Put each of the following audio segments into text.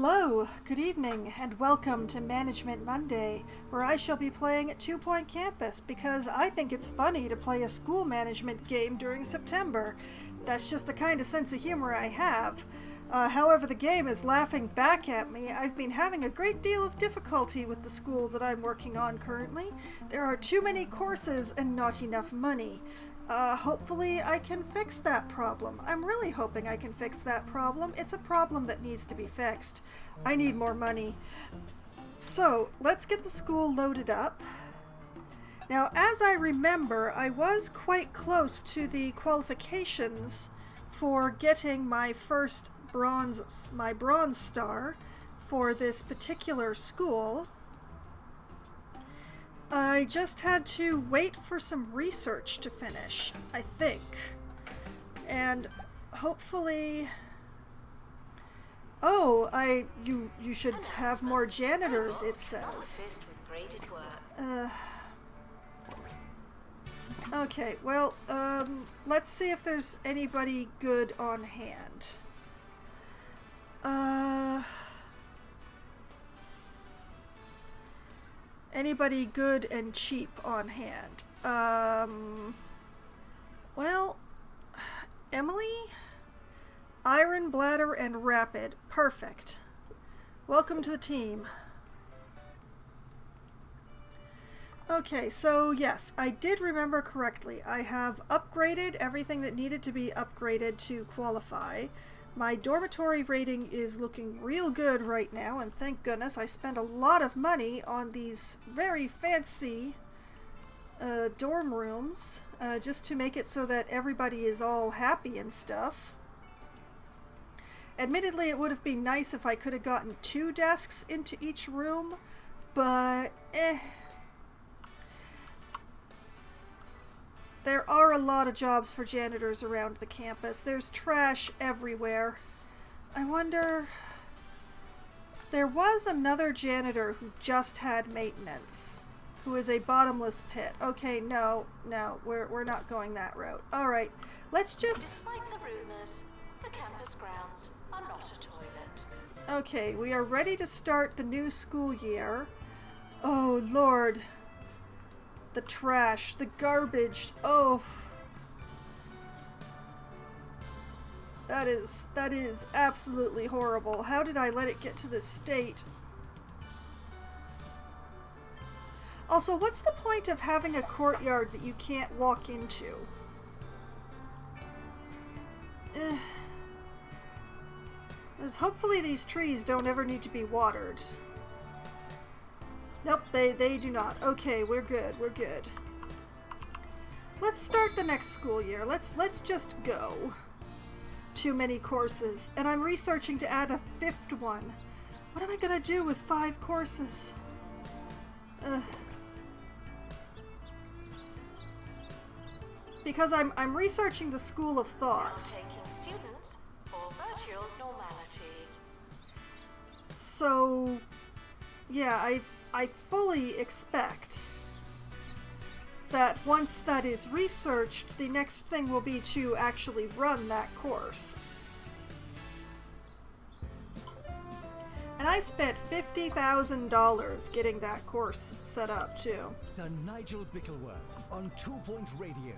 Hello, good evening, and welcome to Management Monday, where I shall be playing at 2 Point Campus because I think it's funny to play a school management game during September. That's just the kind of sense of humor I have. However, the game is laughing back at me. I've been having a great deal of difficulty with the school that I'm working on currently. There are too many courses and not enough money. Hopefully I can fix that problem. I'm really hoping I can fix that problem. It's a problem that needs to be fixed. I need more money. So, let's get the school loaded up. Now, as I remember, I was quite close to the qualifications for getting my first bronze star for this particular school. I just had to wait for some research to finish, I think. And hopefully... Oh, you should have more janitors, it says. Okay, well, let's see if there's anybody good on hand. Anybody good and cheap on hand? Well, Emily? Iron, Bladder, and Rapid. Perfect. Welcome to the team. Okay, so yes, I did remember correctly. I have upgraded everything that needed to be upgraded to qualify. My dormitory rating is looking real good right now, and thank goodness I spent a lot of money on these very fancy dorm rooms just to make it so that everybody is all happy and stuff. Admittedly, it would have been nice if I could have gotten 2 desks into each room, but There are a lot of jobs for janitors around the campus. There's trash everywhere. I wonder... There was another janitor who just had maintenance, who is a bottomless pit. Okay, no, we're not going that route. Alright, let's just... Despite the rumors, the campus grounds are not a toilet. Okay, we are ready to start the new school year. Oh, Lord. The trash, the garbage, oh. That is absolutely horrible. How did I let it get to this state? Also, what's the point of having a courtyard that you can't walk into? Because hopefully these trees don't ever need to be watered. Nope, they do not. Okay, we're good. Let's start the next school year. Let's just go. Too many courses. And I'm researching to add a 5th one. What am I gonna do with 5 courses? Because I'm researching the School of Thought. Now taking students for virtual normality. So, yeah, I fully expect that once that is researched, the next thing will be to actually run that course. And I spent $50,000 getting that course set up, too. Sir Nigel Bickleworth on 2 Point Radio.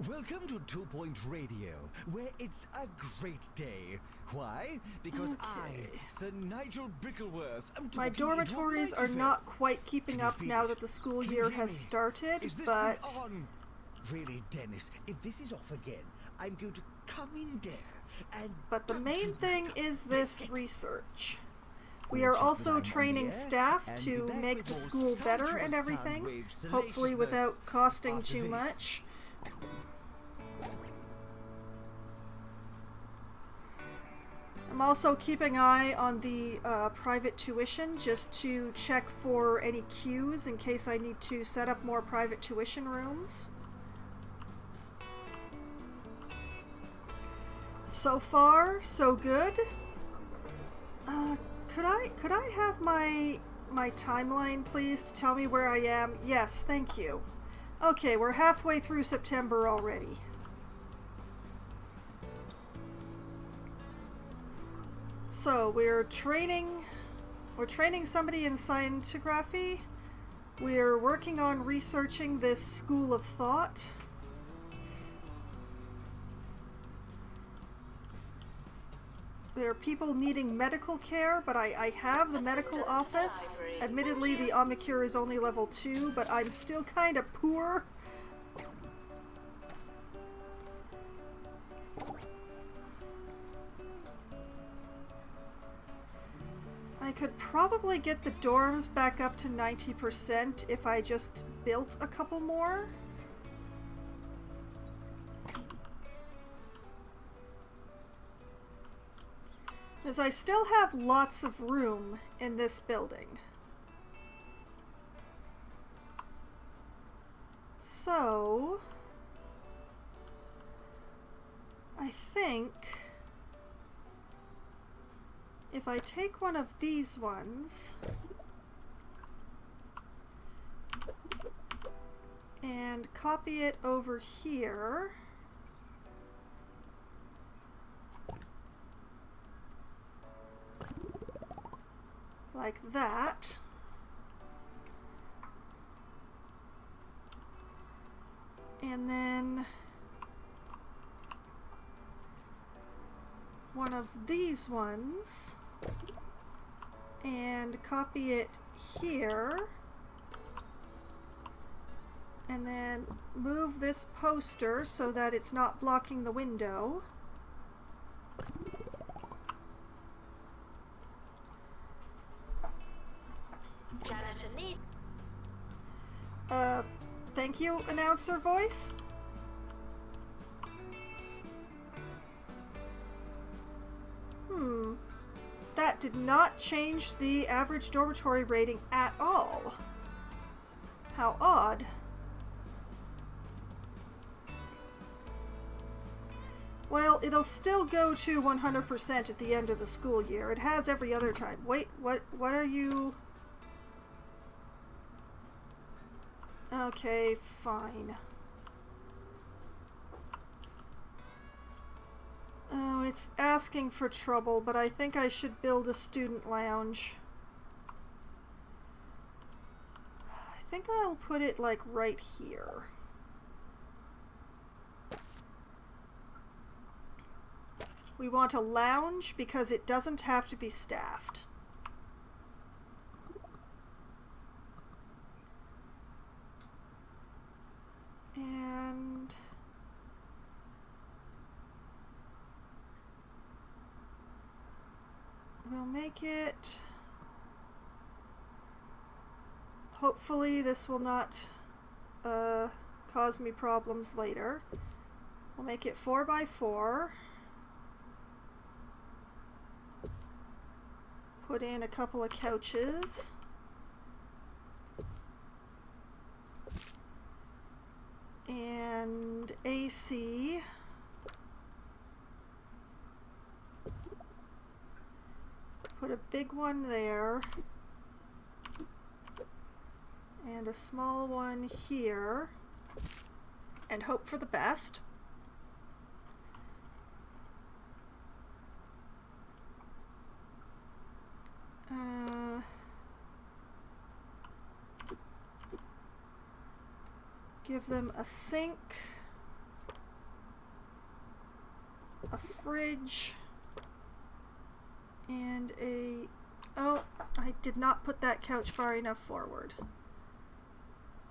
Welcome to 2 Point Radio, where it's a great day. Why? Because Okay. Sir Nigel Bickleworth, am My talking into a dormitories are microphone. not quite keeping Can you up feel now it? that the school Can you year hear has me? started, Is this but... thing on? Really, Dennis, if this is off again, I'm going to come in there and... But the main thing is this research. We We'll are check that also I'm on training the air staff and to be back make with the more school better and sumptuous everything, sound wave hopefully without salaciousness costing after too this. much. I'm also keeping an eye on the private tuition just to check for any queues in case I need to set up more private tuition rooms. So far, so good. Could I have my timeline, please, to tell me where I am? Yes, thank you. Okay, we're halfway through September already. So we're training somebody in scientography. We're working on researching this school of thought. There are people needing medical care, but I have the medical Assistant to the office. library. Admittedly, the Omnicure is only level 2, but I'm still kind of poor. I could probably get the dorms back up to 90% if I just built a couple more. Because I still have lots of room in this building. So, I think if I take one of these ones and copy it over here, like that, and then one of these ones and copy it here, and then move this poster so that it's not blocking the window. Janitor need. Thank you, announcer voice. That did not change the average dormitory rating at all. How odd. Well, it'll still go to 100% at the end of the school year. It has every other time. Wait, what are you... Okay, fine. Oh, it's asking for trouble, but I think I should build a student lounge. I think I'll put it like right here. We want a lounge because it doesn't have to be staffed. And we'll make it, hopefully this will not cause me problems later. We'll make it 4x4. Put in a couple of couches. And AC. Put a big one there. And a small one here. And hope for the best. Give them a sink, a fridge, and a... Oh, I did not put that couch far enough forward.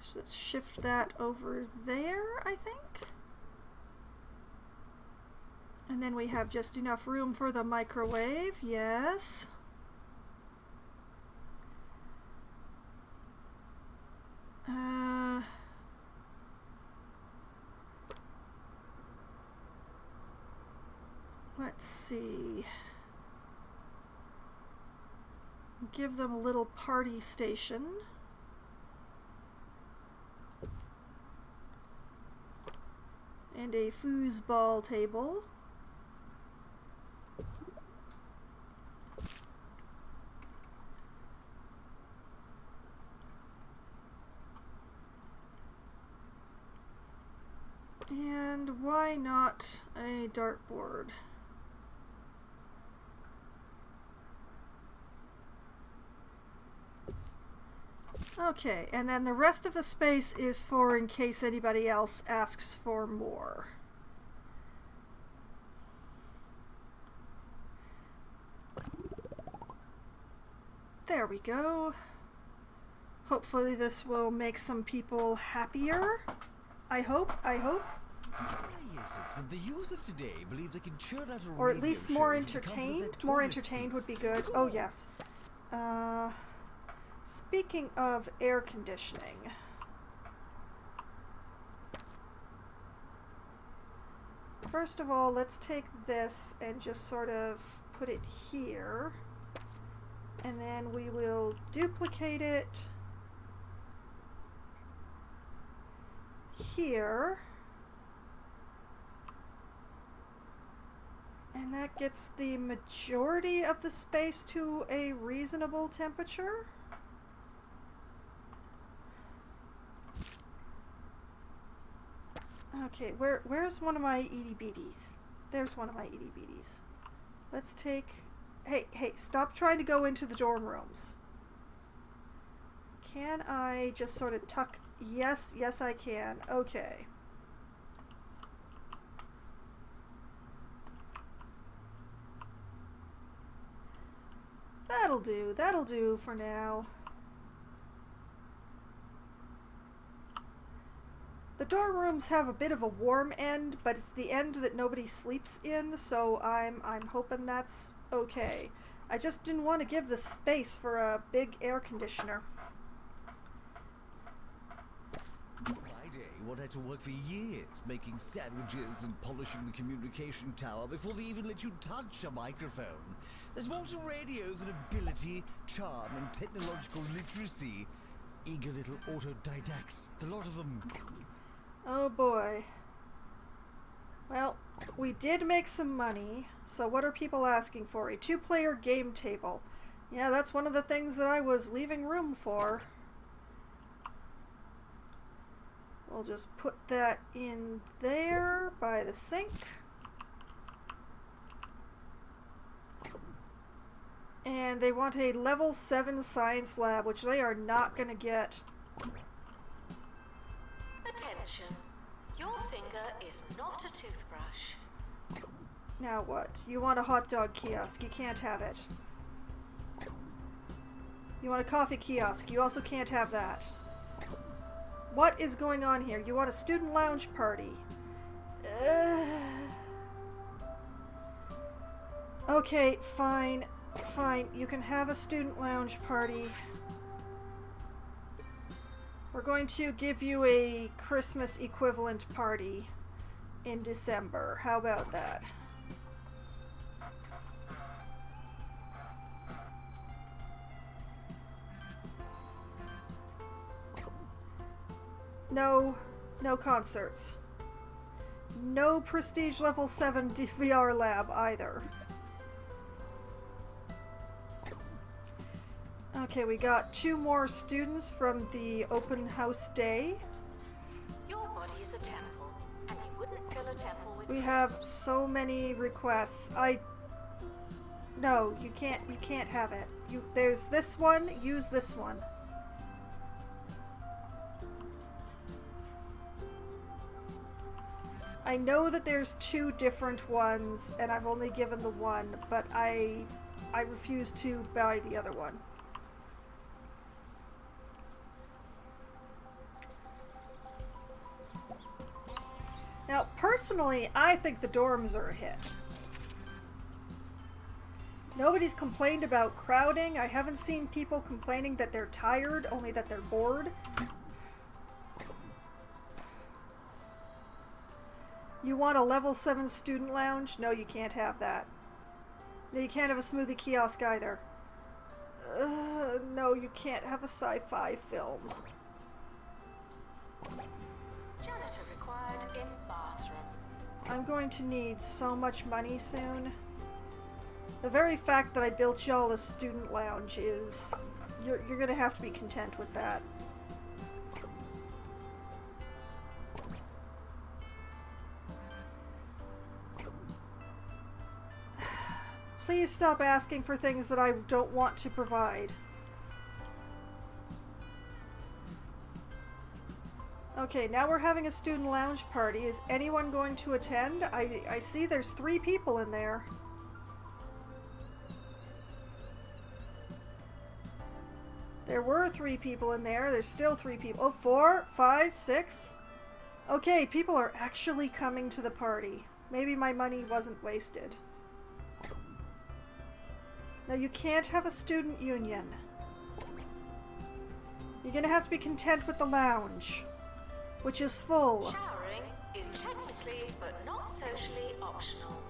So let's shift that over there, I think. And then we have just enough room for the microwave, yes. Let's see. Give them a little party station. And a foosball table. And why not a dartboard? Okay, and then the rest of the space is for in case anybody else asks for more. There we go. Hopefully this will make some people happier. I hope. Why is it that the youth of today believe they can churn out a Or at radio least show more from the comfort of their entertained. More toilet entertained would seats? be good. Oh, yes. Speaking of air conditioning. First of all, let's take this and just sort of put it here. And then we will duplicate it here. And that gets the majority of the space to a reasonable temperature. Okay, where's one of my itty bitties? There's one of my itty bitties. Let's take... Hey, stop trying to go into the dorm rooms. Can I just sort of tuck... Yes, I can. Okay. That'll do for now. The dorm rooms have a bit of a warm end, but it's the end that nobody sleeps in, so I'm hoping that's okay. I just didn't want to give the space for a big air conditioner. My day, one had to work for years, making sandwiches and polishing the communication tower before they even let you touch a microphone. There's more to radio than ability, charm, and technological literacy. Eager little autodidacts, the lot of them. Oh boy. Well, we did make some money, so what are people asking for? A 2-player game table. Yeah, that's one of the things that I was leaving room for. We'll just put that in there by the sink. And they want a level 7 science lab, which they are not going to get. Attention. Your finger is not a toothbrush. Now what? You want a hot dog kiosk. You can't have it. You want a coffee kiosk. You also can't have that. What is going on here? You want a student lounge party. Okay, fine. Fine. You can have a student lounge party. We're going to give you a Christmas equivalent party in December. How about that? No concerts. No prestige level 7 VR lab either. Okay, we got 2 more students from the open house day. Your body is a temple, and you wouldn't fill a temple with We have crisps. so many requests. No, you can't have it. There's this one, use this one. I know that there's 2 different ones, and I've only given the one, but I refuse to buy the other one. Now, personally, I think the dorms are a hit. Nobody's complained about crowding. I haven't seen people complaining that they're tired, only that they're bored. You want a level 7 student lounge? No, you can't have that. No, you can't have a smoothie kiosk either. No, you can't have a sci-fi film. Janitor required in bathroom. I'm going to need so much money soon. The very fact that I built y'all a student lounge is... You're gonna have to be content with that. Please stop asking for things that I don't want to provide. Okay, now we're having a student lounge party. Is anyone going to attend? I see there's 3 people in there. There were 3 people in there. There's still 3 people. Oh, 4, 5, 6. Okay, people are actually coming to the party. Maybe my money wasn't wasted. Now, you can't have a student union. You're gonna have to be content with the lounge, which is full. Showering is technically but not socially optional.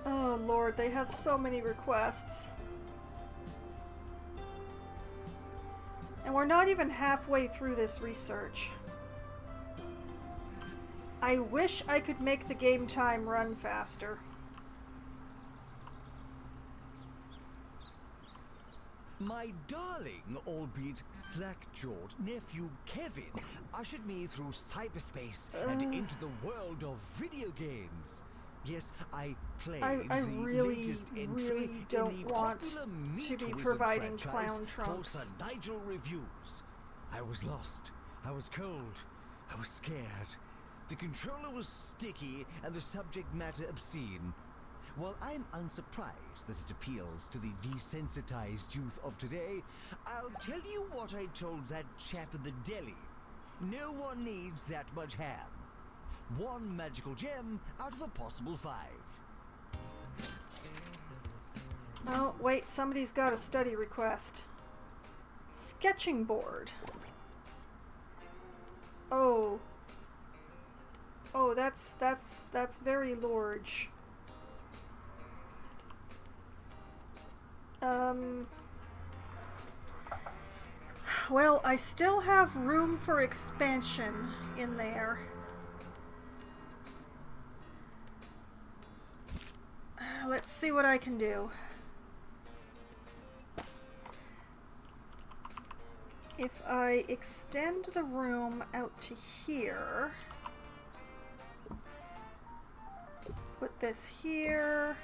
Oh Lord, they have so many requests. And we're not even halfway through this research. I wish I could make the game time run faster. My darling, albeit slack-jawed nephew Kevin ushered me through cyberspace and into the world of video games. Yes, I played I the really, latest entry really in don't the want popular to be Meat Wizard providing franchise clown trunks. for Sir Nigel reviews. I was lost. I was cold. I was scared. The controller was sticky and the subject matter obscene. While I'm unsurprised that it appeals to the desensitized youth of today, I'll tell you what I told that chap in the deli. No one needs that much ham. 1 magical gem out of a possible 5. Oh, wait, somebody's got a study request. Sketching board. Oh. Oh, that's very large. Well, I still have room for expansion in there. Let's see what I can do. If I extend the room out to here, put this here,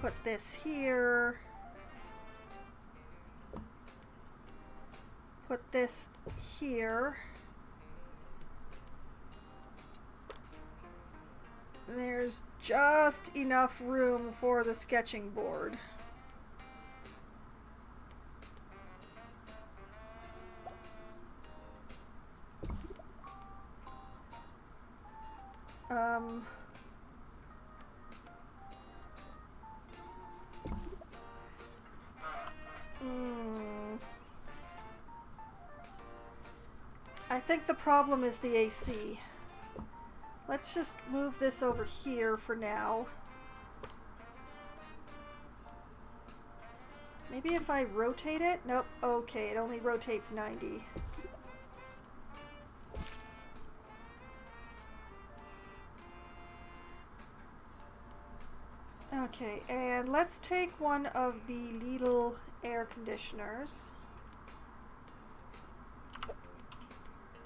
put this here, put this here. There's just enough room for the sketching board. I think the problem is the AC. Let's just move this over here for now. Maybe if I rotate it? Nope. Okay, it only rotates 90. Okay, and let's take one of the Lidl air conditioners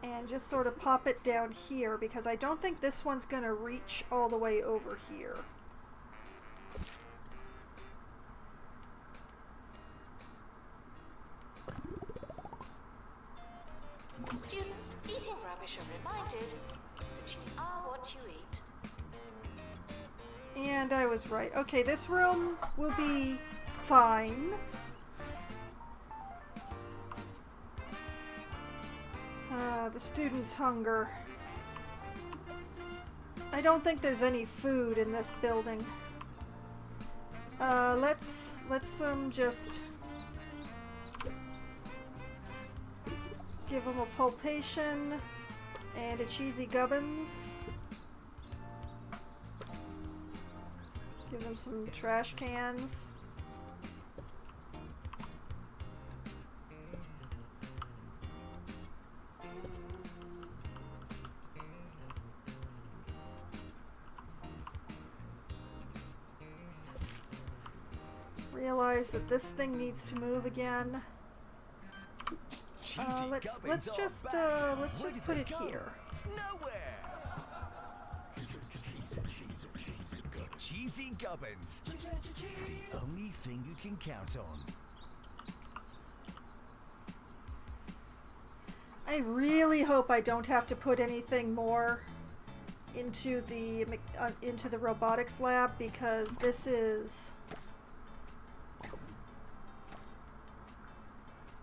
and just sort of pop it down here, because I don't think this one's gonna reach all the way over here. Students eating rubbish are reminded that you are what you eat. And I was right. Okay, this room will be fine. The students' hunger. I don't think there's any food in this building. Let's just give them a pulpation and a cheesy gubbins. Give them some trash cans. Realize that this thing needs to move again. Let's just put it here. Nowhere. cheesy gubbins. The only thing you can count on. I really hope I don't have to put anything more into the robotics lab, because this is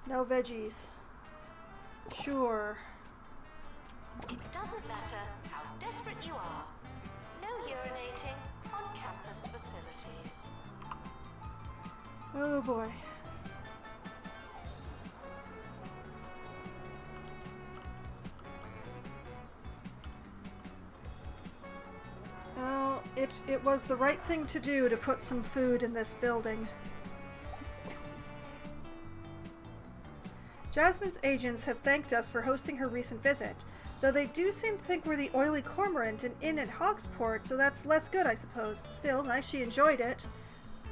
no veggies. Sure. It doesn't matter how desperate you are. No urinating on campus facilities. Oh boy. Oh, it was the right thing to do to put some food in this building. Jasmine's agents have thanked us for hosting her recent visit, though they do seem to think we're the oily cormorant and inn at Hogsport, so that's less good, I suppose. Still, nice she enjoyed it.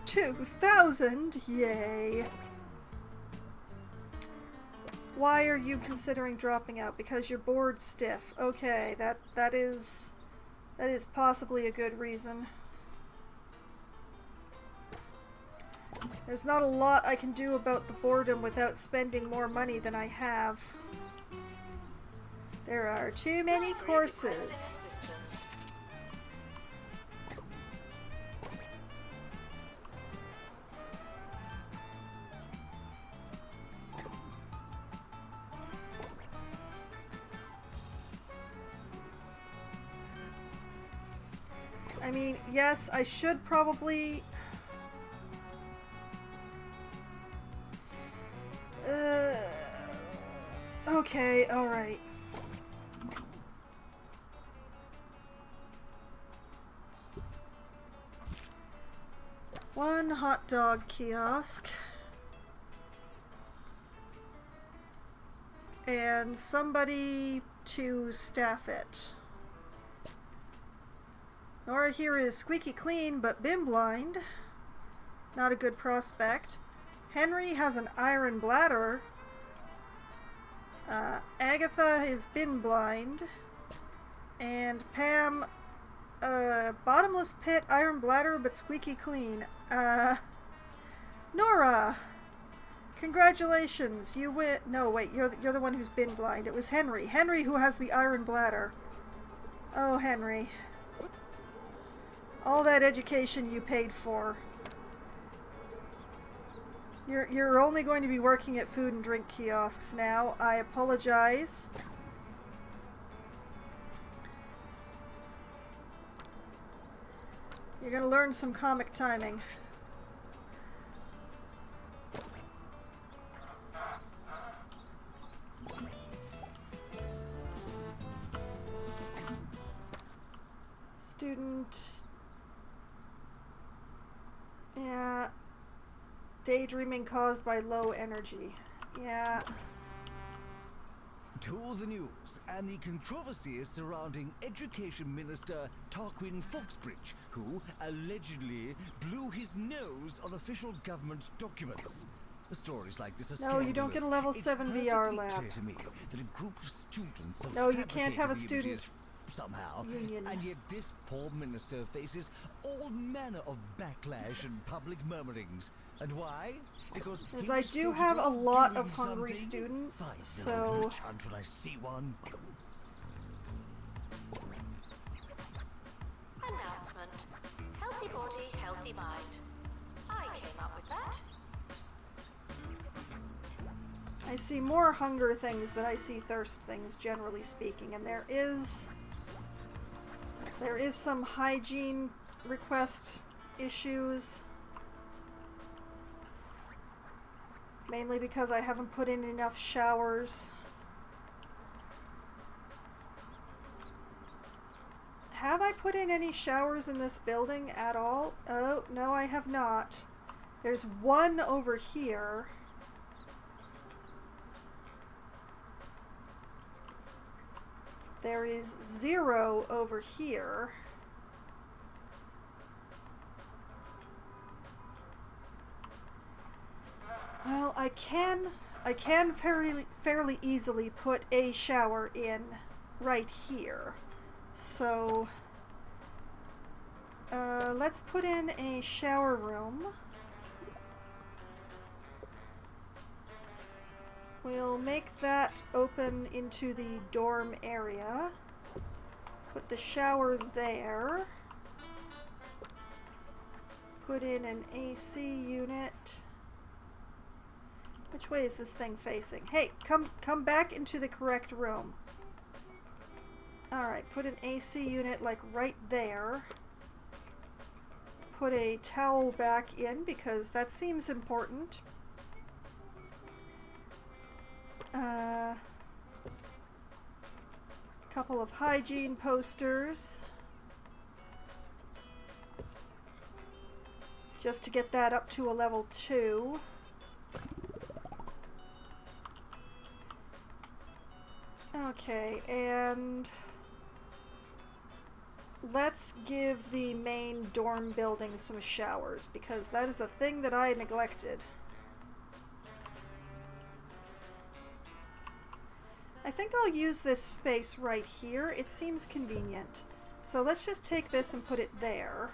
2,000! Yay! Why are you considering dropping out? Because you're bored stiff. Okay, that is possibly a good reason. There's not a lot I can do about the boredom without spending more money than I have. There are too many courses. I mean, yes, I should probably... Okay, alright. One hot dog kiosk. And somebody to staff it. Nora here is squeaky clean, but bin blind. Not a good prospect. Henry has an iron bladder. Agatha is bin blind. And Pam, bottomless pit, iron bladder, but squeaky clean. Nora! Congratulations, you win. No, wait, you're the one who's bin blind. It was Henry. Henry who has the iron bladder. Oh, Henry. All that education you paid for. You're only going to be working at food and drink kiosks now. I apologize. You're gonna learn some comic timing. Student... Yeah... Daydreaming caused by low energy. Yeah. To the news and the controversies surrounding Education Minister Tarquin Foxbridge, who allegedly blew his nose on official government documents. Stories like this are No, you don't get a level 7 VR lab. Clear to me that a group of students have No, you can't have a fabricated student images somehow, union. and yet this poor minister faces all manner of backlash and public murmurings. And why? Because As he I was do filtered have a off lot doing of hungry something. students, Fine, so... witch hunt when I see one. Announcement. Healthy body, healthy mind. I came up with that. I see more hunger things than I see thirst things, generally speaking, and there is some hygiene request issues. Mainly because I haven't put in enough showers. Have I put in any showers in this building at all? Oh, no, I have not. There's one over here. There is 0 over here. Well, I can fairly easily put a shower in right here. So Let's put in a shower room. We'll make that open into the dorm area. Put the shower there. Put in an AC unit. Which way is this thing facing? Hey, come back into the correct room. Alright, put an AC unit like right there. Put a towel back in because that seems important. Couple of hygiene posters. Just to get that up to a level 2. Okay, and let's give the main dorm building some showers, because that is a thing that I neglected. I think I'll use this space right here. It seems convenient. So let's just take this and put it there.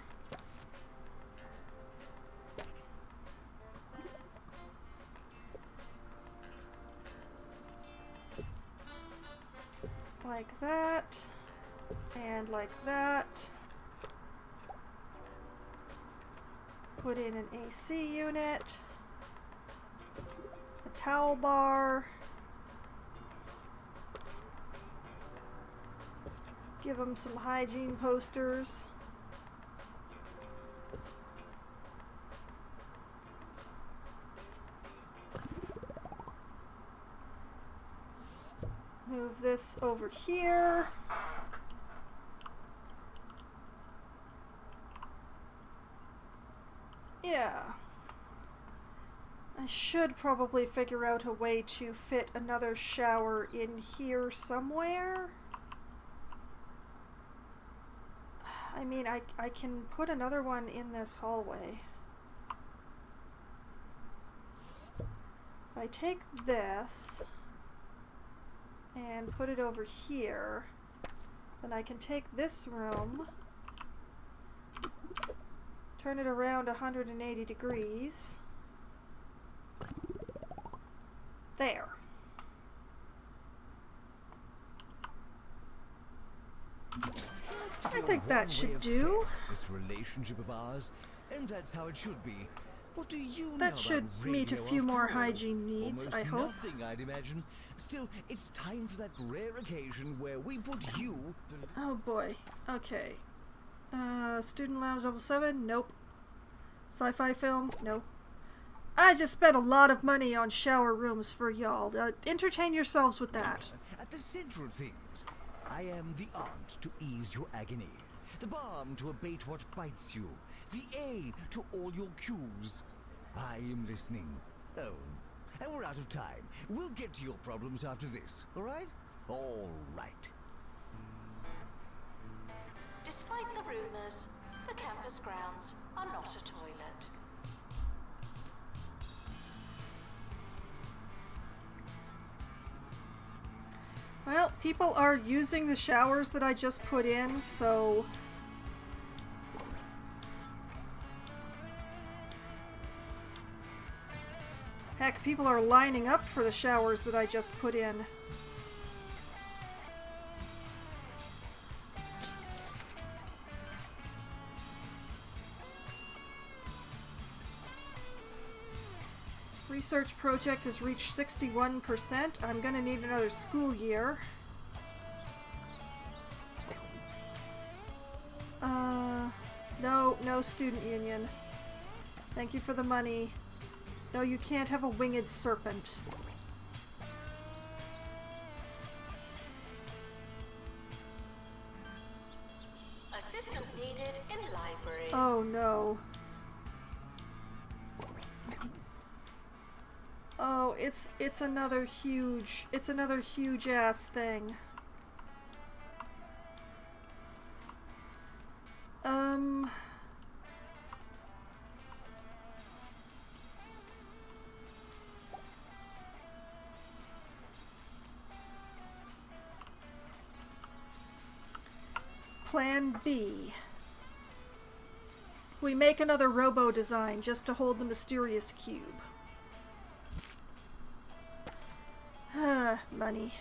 Like that. And like that. Put in an AC unit. A towel bar. Give them some hygiene posters. Move this over here. Yeah. I should probably figure out a way to fit another shower in here somewhere. I mean, I can put another one in this hallway. If I take this and put it over here, then I can take this room, turn it around 180 degrees. There. I think that should do. This relationship of ours, and that's how it should be. What do you know That about should meet a radio few after more all? hygiene needs, Almost I hope. nothing, I'd imagine. Still, it's time for that rare occasion where we put you. Oh boy. Okay. Student lounge level 7? Nope. Sci-fi film? Nope. I just spent a lot of money on shower rooms for y'all. Entertain yourselves with that. At the center of things, I am the aunt to ease your agony, the balm to abate what bites you, the A to all your cues. I am listening. Oh, and we're out of time. We'll get to your problems after this, all right? All right. Despite the rumors, the campus grounds are not a toilet. Well, people are using the showers that I just put in, so... Heck, people are lining up for the showers that I just put in. Research project has reached 61%. I'm gonna need another school year. No student union. Thank you for the money. No, you can't have a winged serpent. Assistant needed in library. Oh no. Oh, it's another huge ass thing. Plan B. We make another robo design just to hold the mysterious cube. Money.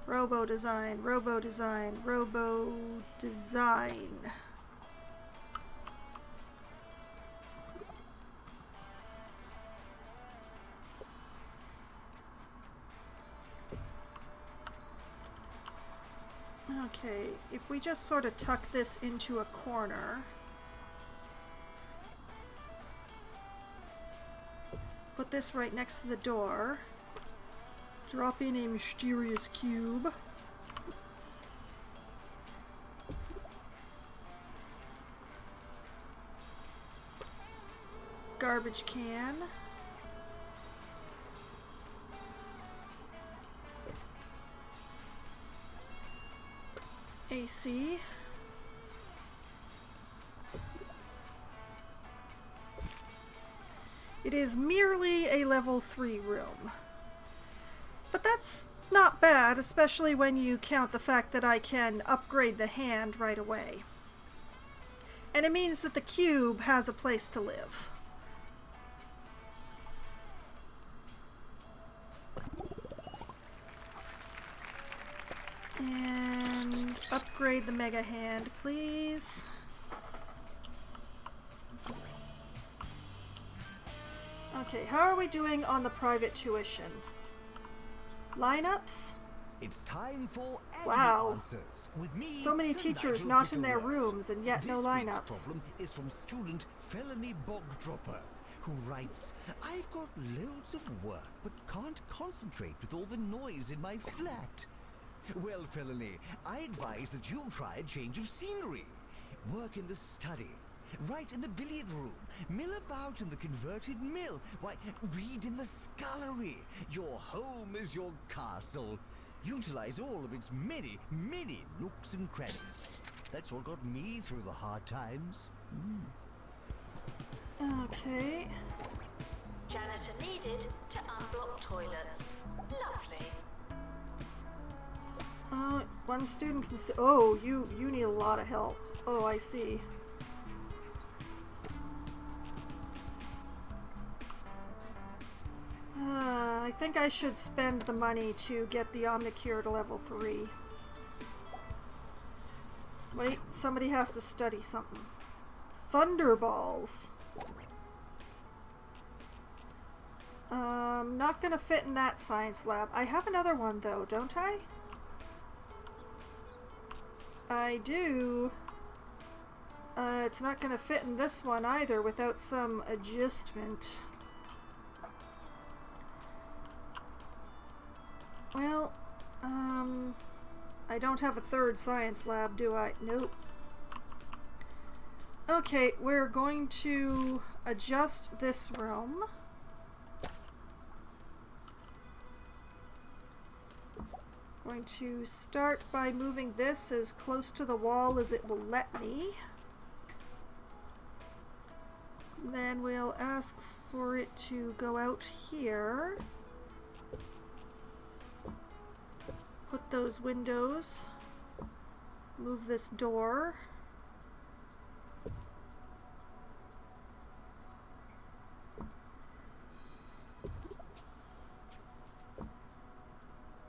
Robo design, robo design, robo design. Okay, if we just sort of tuck this into a corner. Put this right next to the door. Drop in a mysterious cube. Garbage can. AC. It is merely a level 3 room. But that's not bad, especially when you count the fact that I can upgrade the hand right away. And it means that the cube has a place to live. And upgrade the mega hand, please. Okay, how are we doing on the private tuition? Lineups? It's time for Wow. answers. With me, So many Sir teachers Nigel not in their Bickleworth. rooms and yet no This week's lineups. problem is from student Felony Bogdropper, who writes, I've got loads of work, but can't concentrate with all the noise in my flat. Well, Felony, I advise that you try a change of scenery. Work in the study. Write in the billiard room, mill about in the converted mill, why, read in the scullery. Your home is your castle. Utilize all of its many, many nooks and crannies. That's what got me through the hard times. Okay. Janitor needed to unblock toilets. Lovely. One student can oh, you need a lot of help. Oh, I see. I think I should spend the money to get the Omnicure to level 3. Wait, somebody has to study something. Thunderballs. Not gonna fit in that science lab. I have another one though, don't I? I do. It's not gonna fit in this one either without some adjustment. Well, I don't have a third science lab, do I? Nope. Okay, we're going to adjust this room. Going to start by moving this as close to the wall as it will let me. Then we'll ask for it to go out here. Put those windows. Move this door.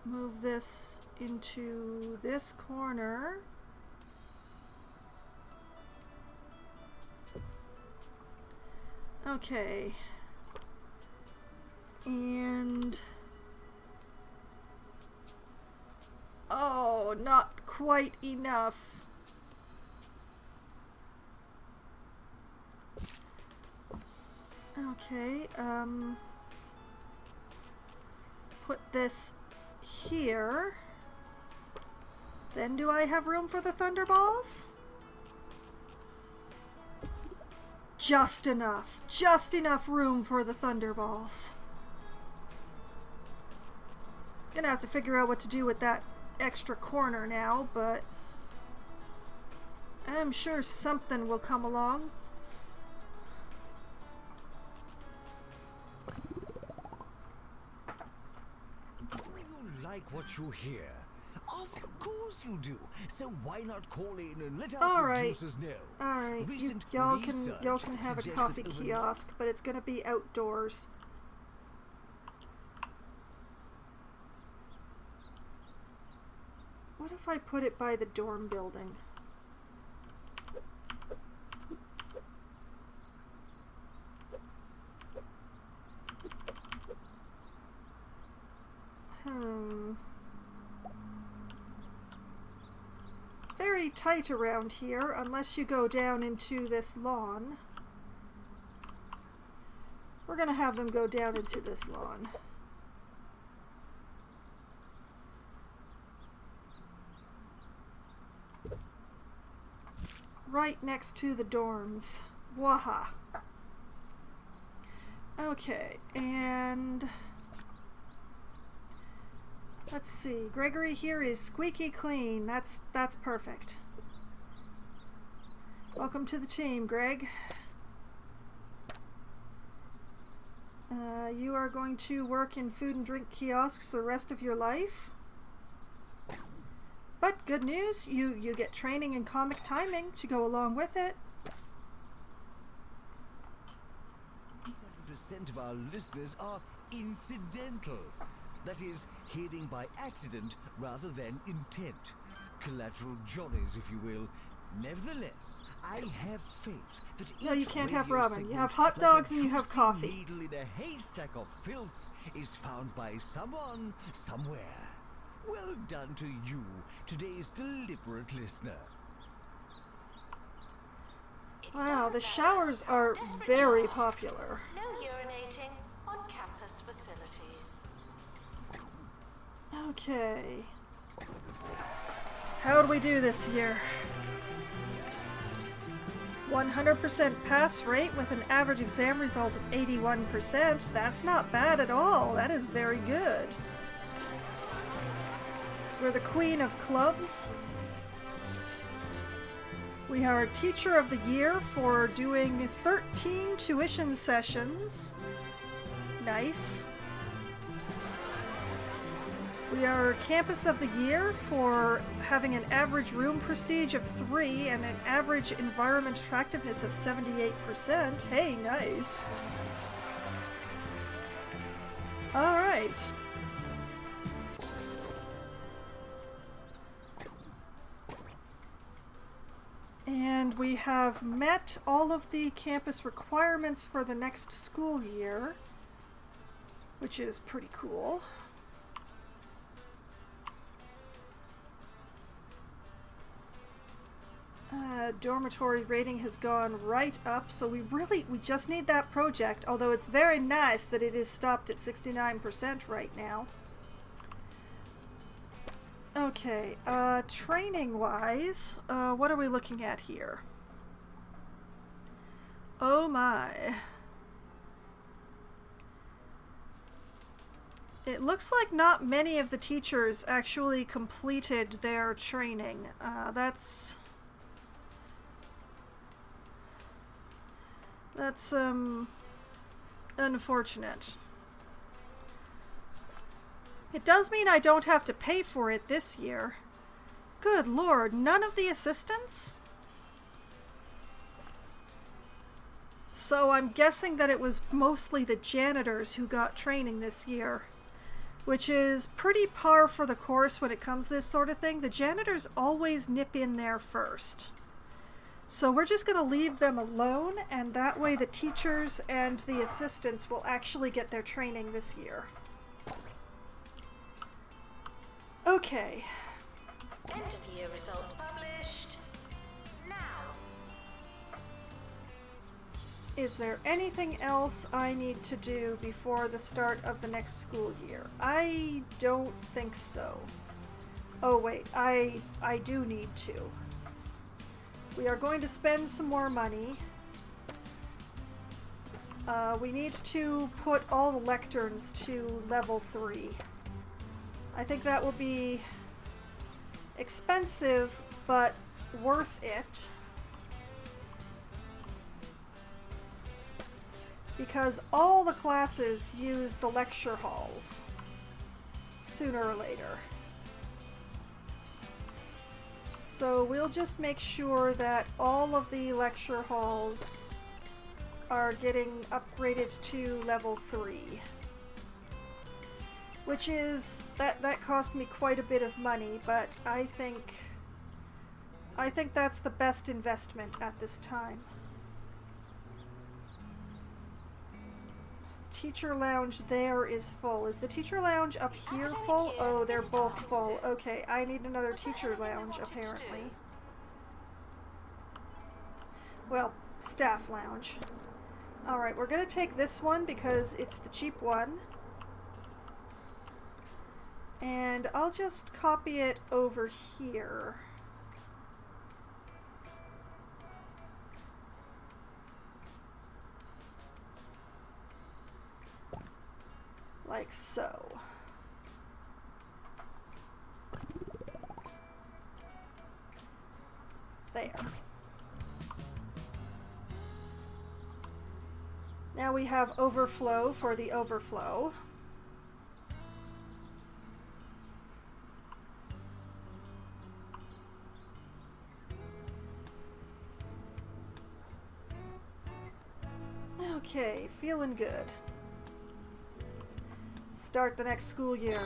Move this into this corner. Okay. And oh, not quite enough. Okay, put this here. Then do I have room for the Thunderballs? Just enough. Just enough room for the Thunderballs. Gonna have to figure out what to do with that extra corner now, but I'm sure something will come along. Do you like what you hear? Of course you do. So why not call in and let All our right. producers know? All right, Recent y'all research can have a suggests coffee that over kiosk, but it's gonna be outdoors. What if I put it by the dorm building? Very tight around here, unless you go down into this lawn. We're gonna have them go down into this lawn. Right next to the dorms. Waha. Okay, and let's see. Gregory here is squeaky clean. That's perfect. Welcome to the team, Greg. You are going to work in food and drink kiosks the rest of your life. But good news, you get training in comic timing to go along with it. 70% of our listeners are incidental. That is, hearing by accident rather than intent. Collateral Johnnies, if you will. Nevertheless, I have faith that No, you each can't have radio ramen. You segment, have hot like dogs a and you have juicy coffee. needle in a haystack of filth, is found by someone, somewhere. Well done to you, today's deliberate listener. It Wow, doesn't the matter showers how are desperate very you are. popular. No urinating on campus facilities. Okay. How'd we do this year? 100% pass rate with an average exam result of 81%. That's not bad at all. That is very good. We're the queen of clubs. We are Teacher of the Year for doing 13 tuition sessions. Nice. We are Campus of the Year for having an average room prestige of 3 and an average environment attractiveness of 78%. Hey, nice. Alright. And we have met all of the campus requirements for the next school year, which is pretty cool. Dormitory rating has gone right up, so we just need that project, although it's very nice that it is stopped at 69% right now. Okay, training-wise, what are we looking at here? Oh my. It looks like not many of the teachers actually completed their training. That's unfortunate. It does mean I don't have to pay for it this year. Good lord, none of the assistants? So I'm guessing that it was mostly the janitors who got training this year, which is pretty par for the course when it comes to this sort of thing. The janitors always nip in there first. So we're just going to leave them alone, and that way the teachers and the assistants will actually get their training this year. Okay. End of year results published now. Is there anything else I need to do before the start of the next school year? I don't think so. Oh wait, I do need to. We are going to spend some more money. We need to put all the lecterns to level 3. I think that will be expensive, but worth it. Because all the classes use the lecture halls sooner or later. So we'll just make sure that all of the lecture halls are getting upgraded to level 3. Which is, that cost me quite a bit of money, but I think that's the best investment at this time. Teacher lounge there is full. Is the teacher lounge up here full? Oh, they're both full. Okay, I need another teacher lounge apparently. Well, staff lounge. Alright, we're gonna take this one because it's the cheap one. And I'll just copy it over here. Like so. There. Now we have overflow for the overflow. Okay, feeling good. Start the next school year.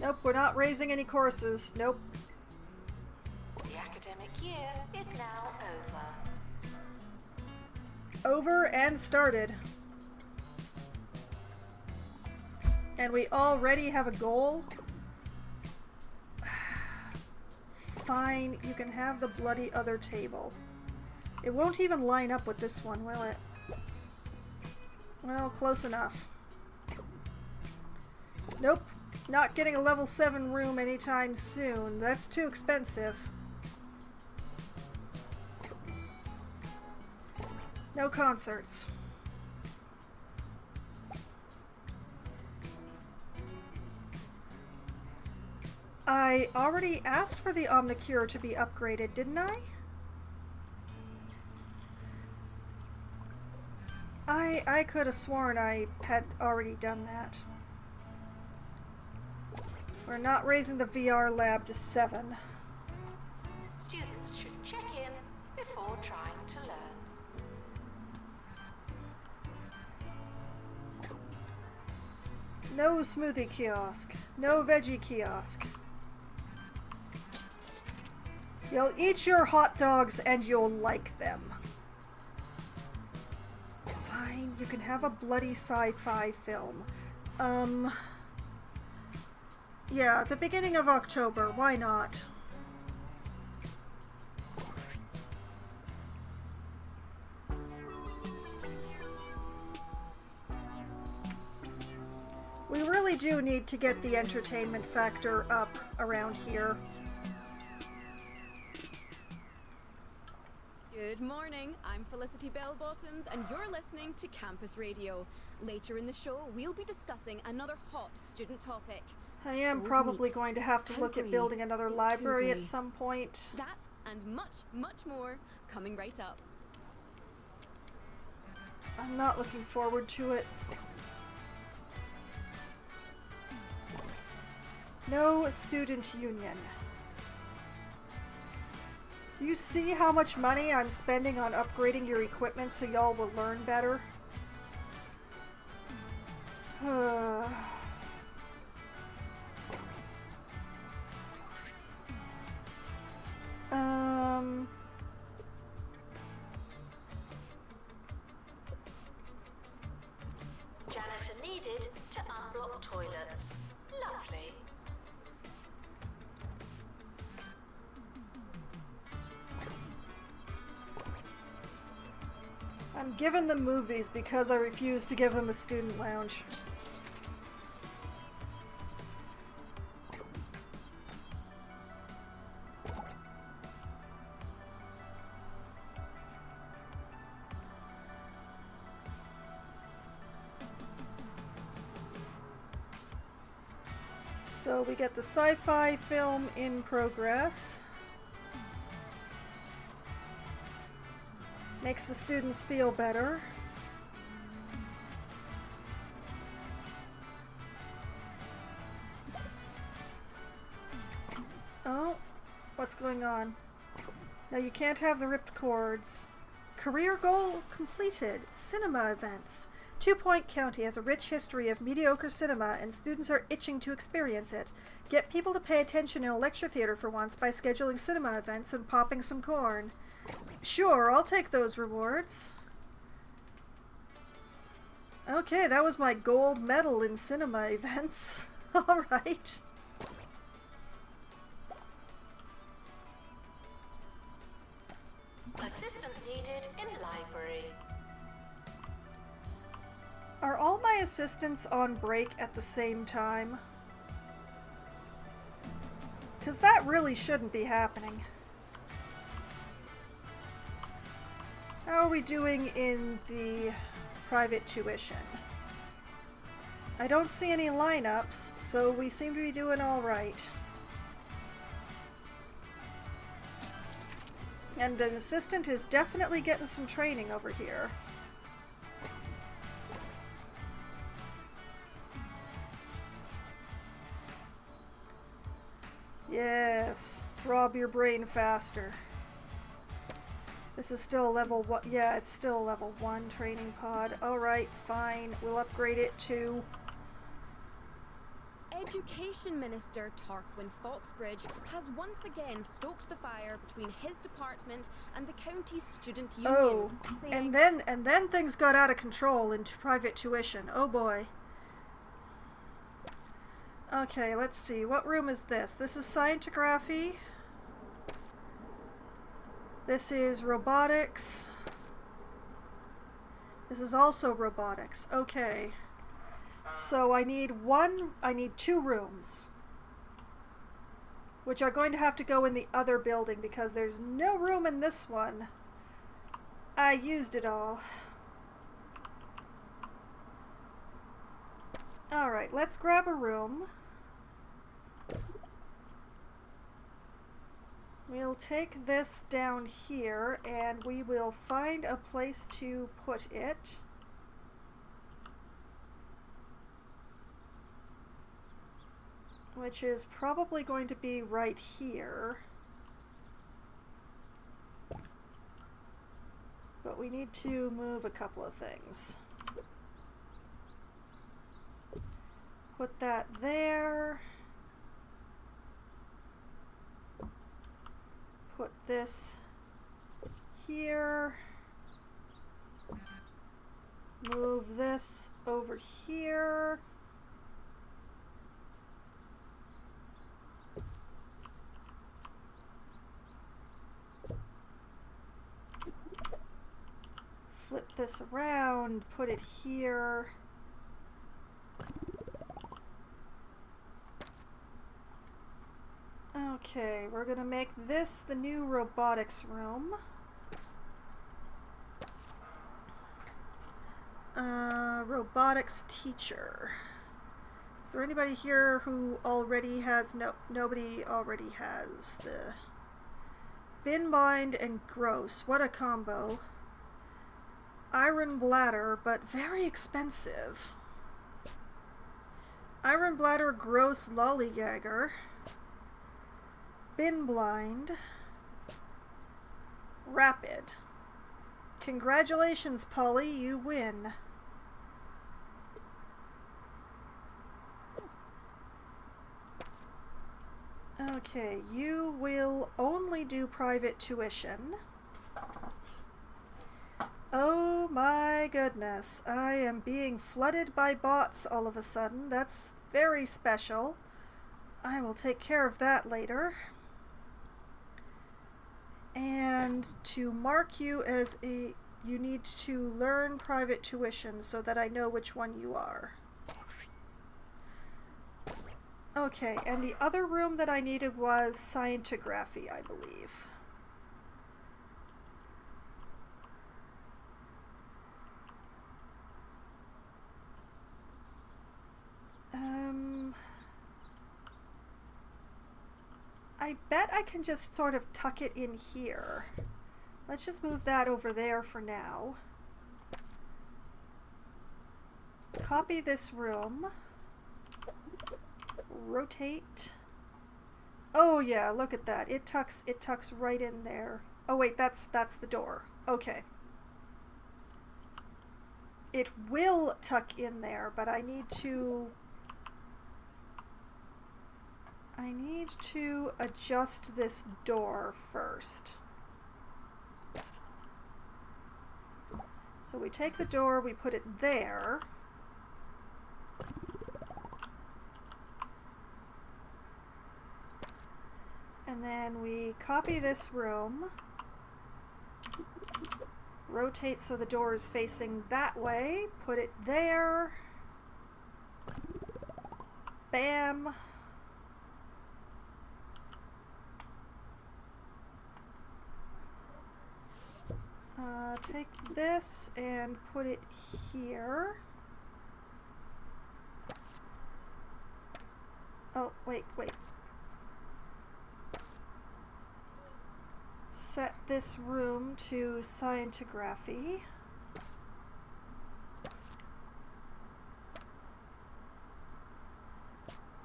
Nope, we're not raising any courses. Nope. The academic year is now over. Over and started. And we already have a goal? Fine, you can have the bloody other table. It won't even line up with this one, will it? Well, close enough. Nope, not getting a level 7 room anytime soon. That's too expensive. No concerts. I already asked for the Omnicure to be upgraded, didn't I? I could have sworn I had already done that. We're not raising the VR lab to 7. Students should check in before trying to learn. No smoothie kiosk. No veggie kiosk. You'll eat your hot dogs and you'll like them. Fine, you can have a bloody sci-fi film. Yeah, at the beginning of October, why not? We really do need to get the entertainment factor up around here. Good morning, I'm Felicity Bellbottoms and you're listening to Campus Radio. Later in the show, we'll be discussing another hot student topic. I am probably going to have to look at building another library at some point. That and much, much more coming right up. I'm not looking forward to it. No student union. Do you see how much money I'm spending on upgrading your equipment so y'all will learn better? Janitor needed to unblock toilets. Lovely. I'm giving them movies because I refuse to give them a student lounge. So we get the sci-fi film in progress. Makes the students feel better. Oh, what's going on? No, you can't have the ripped cords. Career goal completed. Cinema events. 2 Point County has a rich history of mediocre cinema, and students are itching to experience it. Get people to pay attention in a lecture theater for once by scheduling cinema events and popping some corn. Sure, I'll take those rewards. Okay, that was my gold medal in cinema events. Alright. Assistant needed in library. Are all my assistants on break at the same time? 'Cause that really shouldn't be happening. How are we doing in the private tuition? I don't see any lineups, so we seem to be doing all right. And an assistant is definitely getting some training over here. Yes, throb your brain faster. This is still level 1. Yeah, it's still level 1 training pod. Alright, fine. We'll upgrade it to... Education Minister Tarquin Foxbridge has once again stoked the fire between his department and the county's student unions, Oh, saying, and then things got out of control into private tuition. Oh boy. Okay, let's see. What room is this? This is scientography. This is robotics. This is also robotics. Okay. So I need 2 rooms, which are going to have to go in the other building because there's no room in this one. I used it all. Alright, let's grab a room. We'll take this down here and we will find a place to put it. Which is probably going to be right here. But we need to move a couple of things. Put that there. Put this here. Move this over here. Flip this around, put it here. Okay, we're gonna make this the new robotics room. Robotics teacher. Is there anybody here who already has, nobody already has the bin blind and gross. What a combo. Iron bladder, but very expensive. Iron bladder, gross lollygagger. Bin blind. Rapid. Congratulations, Polly, you win. Okay, you will only do private tuition. Oh my goodness, I am being flooded by bots all of a sudden. That's very special. I will take care of that later. And to mark you as you need to learn private tuition so that I know which one you are. Okay, and the other room that I needed was scientography, I believe. I bet I can just sort of tuck it in here. Let's just move that over there for now. Copy this room. Rotate. Oh yeah, look at that. It tucks right in there. Oh wait, that's the door. Okay. It will tuck in there, but I need to adjust this door first. So we take the door, we put it there. And then we copy this room, rotate so the door is facing that way, put it there, bam. Take this and put it here. Oh, wait. Set this room to scientography.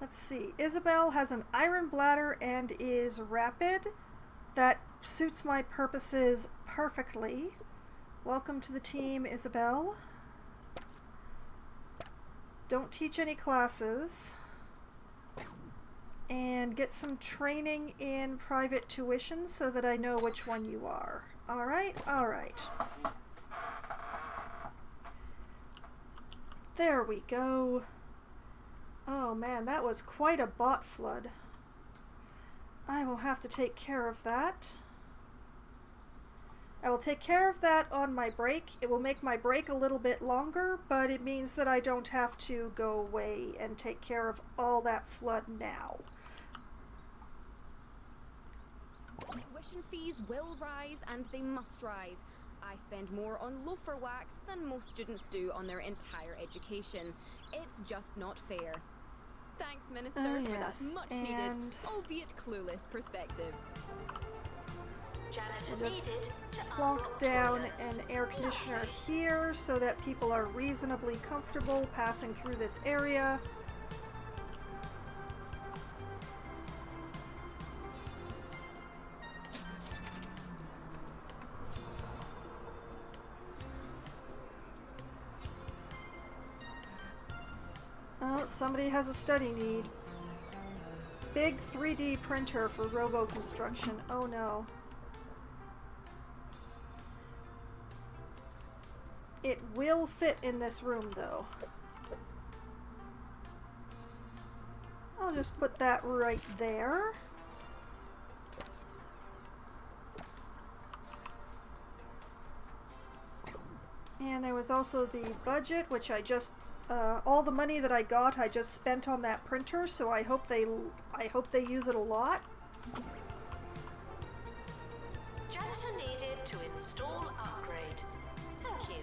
Let's see. Isabel has an iron bladder and is rapid. That suits my purposes perfectly. Welcome to the team, Isabel. Don't teach any classes. And get some training in private tuition so that I know which one you are. Alright. There we go. Oh man, that was quite a bot flood. I will have to take care of that. I will take care of that on my break. It will make my break a little bit longer, but it means that I don't have to go away and take care of all that flood now. Tuition fees will rise, and they must rise. I spend more on loafer wax than most students do on their entire education. It's just not fair. Thanks, Minister, for that much-needed, albeit clueless perspective. Janitor Just needed to plonk unlock down toilets. an air conditioner Lovely. here so that people are reasonably comfortable passing through this area. Oh, somebody has a study need. Big 3D printer for robo-construction. Oh no. It will fit in this room though. I'll just put that right there. And there was also the budget, which I just, all the money that I got, I just spent on that printer, so I hope they use it a lot. Janitor needed to install upgrade. Thank you.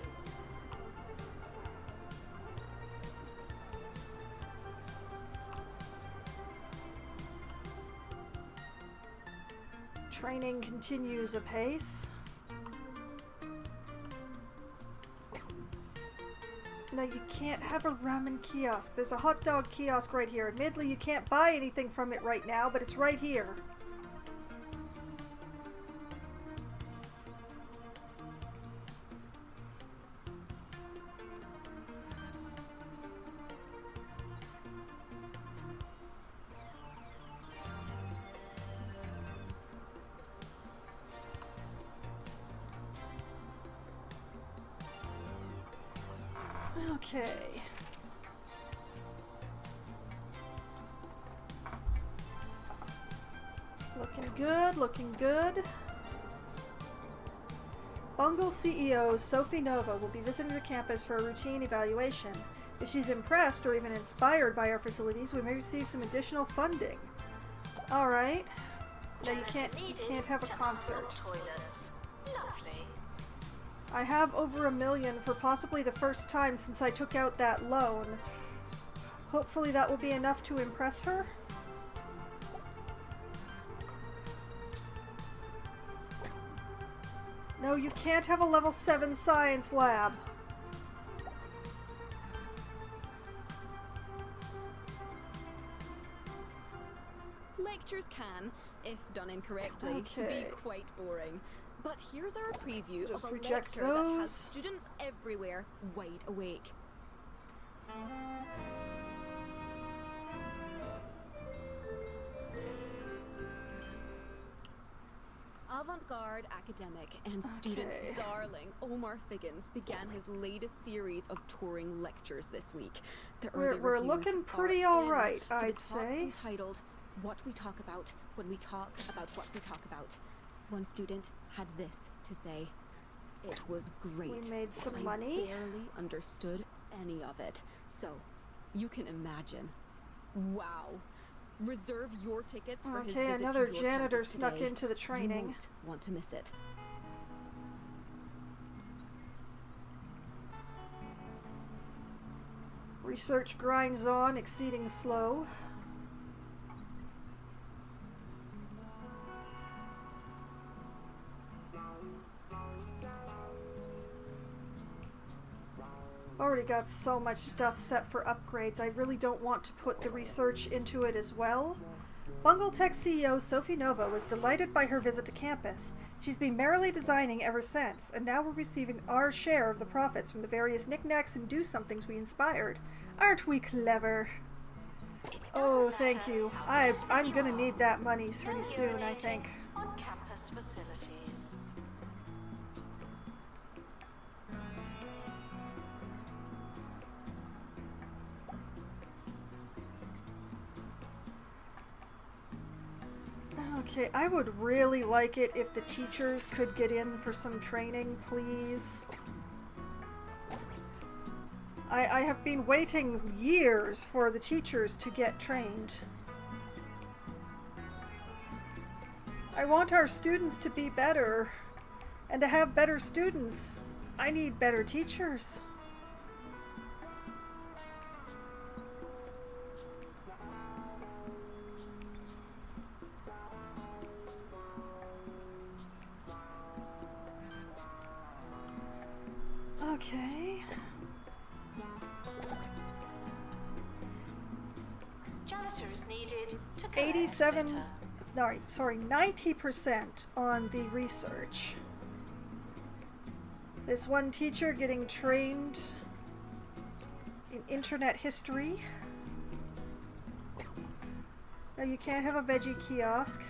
Training continues apace. No, you can't have a ramen kiosk. There's a hot dog kiosk right here. Admittedly, you can't buy anything from it right now, but it's right here. Okay. Looking good, looking good. Bungle CEO Sophie Nova will be visiting the campus for a routine evaluation. If she's impressed or even inspired by our facilities, we may receive some additional funding. Alright. No, you can't have a concert. Toilets. Lovely. I have over $1 million for possibly the first time since I took out that loan. Hopefully that will be enough to impress her. No, you can't have a level 7 science lab. Lectures can can, if done incorrectly, Okay. be quite boring. But here's our preview Just of a reject lecture that has those. students everywhere wide awake. Avant-garde academic and student Okay. darling Omar Figgins began his latest series of touring lectures this week. The We're- early we're reviews looking pretty are all in right, for the I'd talk say. entitled "What We Talk About When We Talk About What We Talk About." One student had this to say: "It was great. We made some I money. barely understood any of it. So, you can imagine. Wow." Reserve your tickets for his Okay, visit another to your janitor campus snuck today. into the training. You won't want to miss it. Research grinds on, exceeding slow. Already got so much stuff set for upgrades. I really don't want to put the research into it as well. Bungle Tech CEO Sophie Nova was delighted by her visit to campus. She's been merrily designing ever since, and now we're receiving our share of the profits from the various knickknacks and do-somethings we inspired. Aren't we clever? It Oh, doesn't thank matter you. how desperate I'm you gonna are. need that money No pretty soon, I urinating think. on campus facilities. Okay, I would really like it if the teachers could get in for some training, please. I have been waiting years for the teachers to get trained. I want our students to be better. And to have better students, I need better teachers. Okay. Janitor is needed to collect 87, litter. sorry, 90% on the research. This one teacher getting trained in internet history. No, you can't have a veggie kiosk.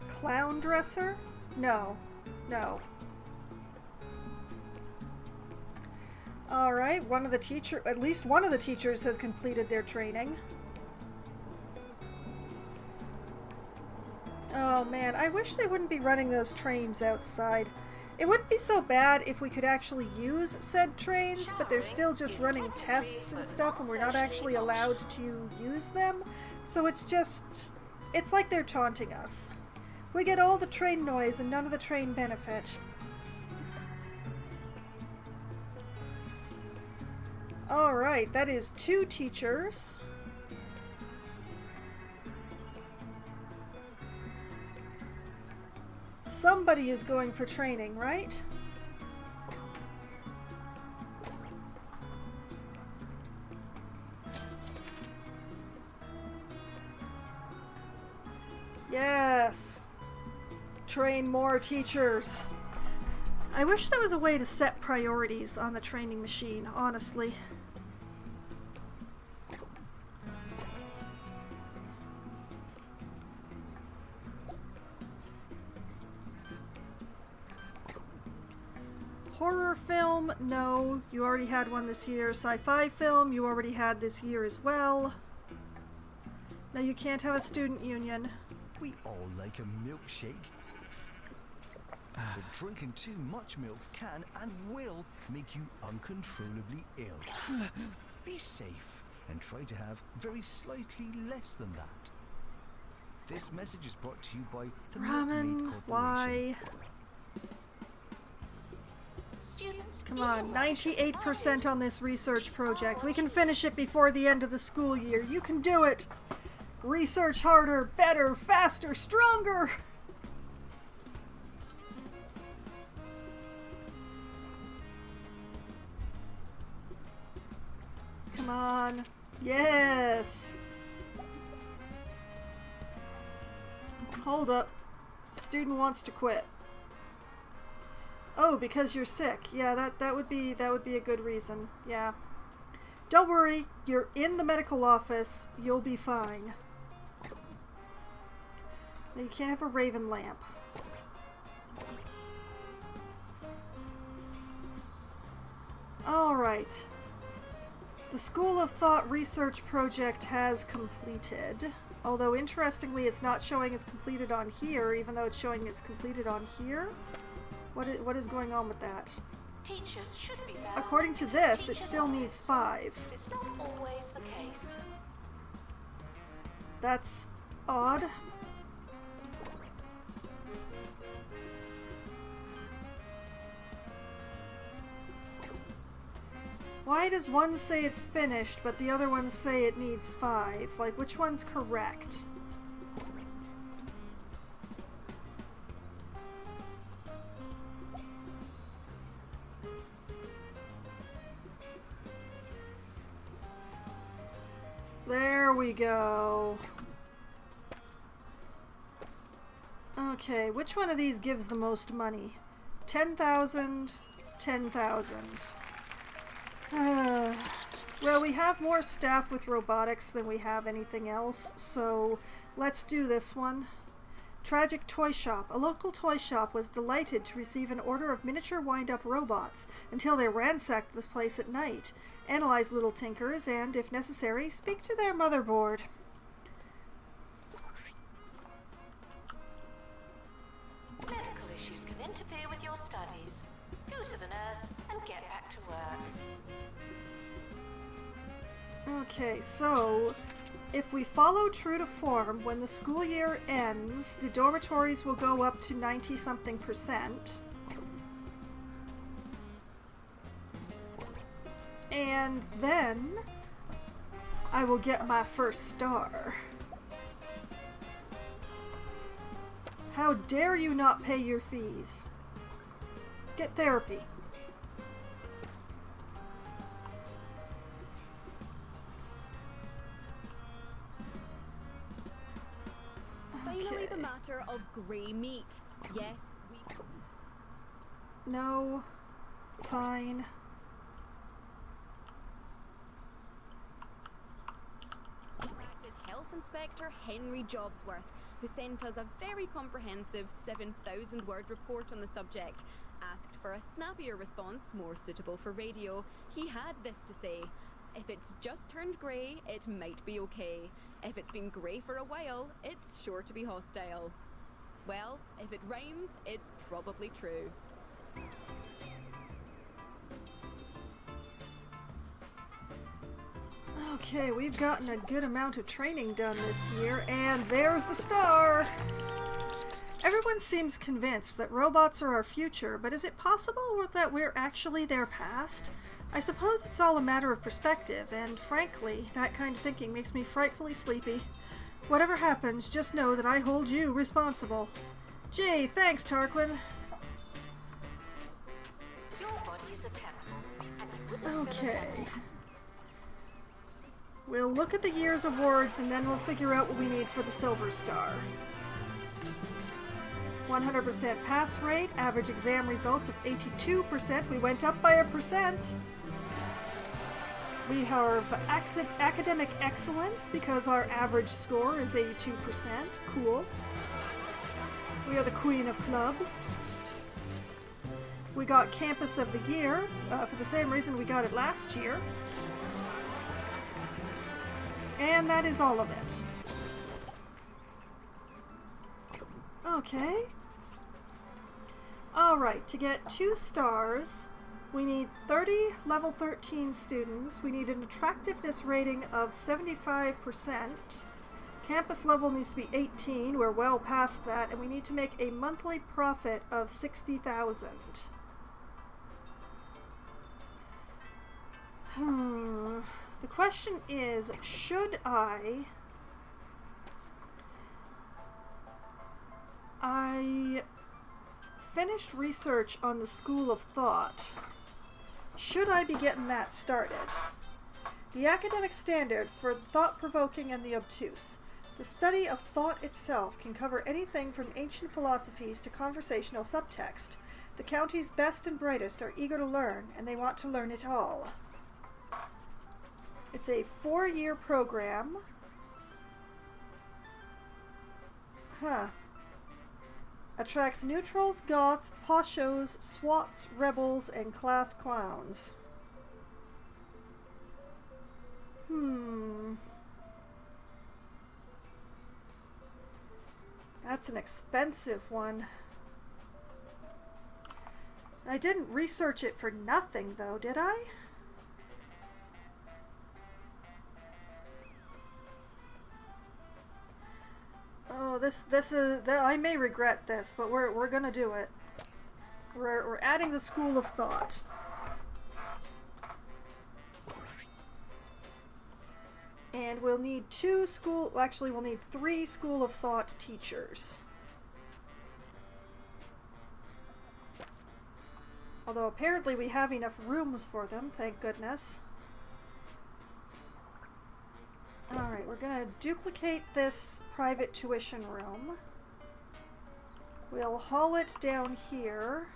Clown dresser? No. No. Alright, at least one of the teachers has completed their training. Oh man, I wish they wouldn't be running those trains outside. It wouldn't be so bad if we could actually use said trains, but they're still just running tests and stuff and we're not actually allowed to use them. So it's like they're taunting us. We get all the train noise and none of the train benefit. Alright, that is 2 teachers. Somebody is going for training, right? Yes! Train more teachers. I wish there was a way to set priorities on the training machine, honestly. Horror film, no, you already had one this year. Sci-fi film, you already had this year as well. No, you can't have a student union. We all like a milkshake. But drinking too much milk can and will make you uncontrollably ill. Be safe and try to have very slightly less than that. This message is brought to you by the Milkmaid Ramen, Corporation. why? students. Come is on, in ration 98% on this research project. We can finish it before the end of the school year. You can do it! Research harder, better, faster, stronger! Come on. Yes! Hold up. Student wants to quit. Oh, because you're sick. Yeah, that would be a good reason. Yeah. Don't worry, you're in the medical office. You'll be fine. Now you can't have a raven lamp. Alright. The School of Thought research project has completed. Although, interestingly, it's not showing it's completed on here, even though it's showing it's completed on here. What is going on with that? Teachers should be found. According to this, it still needs 5. But it's not always the case. That's odd. Why does one say it's finished, but the other ones say it needs 5? Like, which one's correct? There we go. Okay, which one of these gives the most money? 10,000, 10,000. Well, we have more staff with robotics than we have anything else, so let's do this one. Tragic Toy Shop. A local toy shop was delighted to receive an order of miniature wind-up robots until they ransacked the place at night, analyze little tinkers, and, if necessary, speak to their motherboard. Medical issues can interfere with your studies. Go to the nurse and get back to work. Okay, so if we follow true to form, when the school year ends, the dormitories will go up to 90-something%. And then I will get my first star. How dare you not pay your fees? Get therapy. Finally, the matter of grey meat. Yes, we... No. Fine. Contacted Health Inspector Henry Jobsworth, who sent us a very comprehensive 7,000-word report on the subject. Asked for a snappier response, more suitable for radio. He had this to say: if it's just turned grey, it might be okay. If it's been grey for a while, it's sure to be hostile. Well, if it rhymes, it's probably true. Okay, we've gotten a good amount of training done this year, and there's the star! Everyone seems convinced that robots are our future, but is it possible that we're actually their past? I suppose it's all a matter of perspective, and frankly, that kind of thinking makes me frightfully sleepy. Whatever happens, just know that I hold you responsible. Gee, thanks, Tarquin. Your body is a temple, and you wouldn't fill a Okay. temple. We'll look at the year's awards, and then we'll figure out what we need for the Silver Star. 100% pass rate, average exam results of 82%. We went up by 1%. We have academic excellence because our average score is 82%. Cool. We are the queen of clubs. We got Campus of the Year for the same reason we got it last year. And that is all of it. Okay. Alright, to get 2 stars, we need 30 level 13 students. We need an attractiveness rating of 75%. Campus level needs to be 18. We're well past that. And we need to make a monthly profit of 60,000. The question is, should I finished research on the School of Thought. Should I be getting that started? The academic standard for the thought-provoking and the obtuse. The study of thought itself can cover anything from ancient philosophies to conversational subtext. The county's best and brightest are eager to learn, and they want to learn it all. It's a 4-year program. Attracts neutrals, goth, poshos, swats, rebels, and class clowns. That's an expensive one. I didn't research it for nothing, though, did I? Oh, this is... I may regret this, but we're gonna do it. We're adding the School of Thought. And we'll need we'll need 3 School of Thought teachers. Although apparently we have enough rooms for them, thank goodness. Alright, we're gonna duplicate this private tuition room. We'll haul it down here.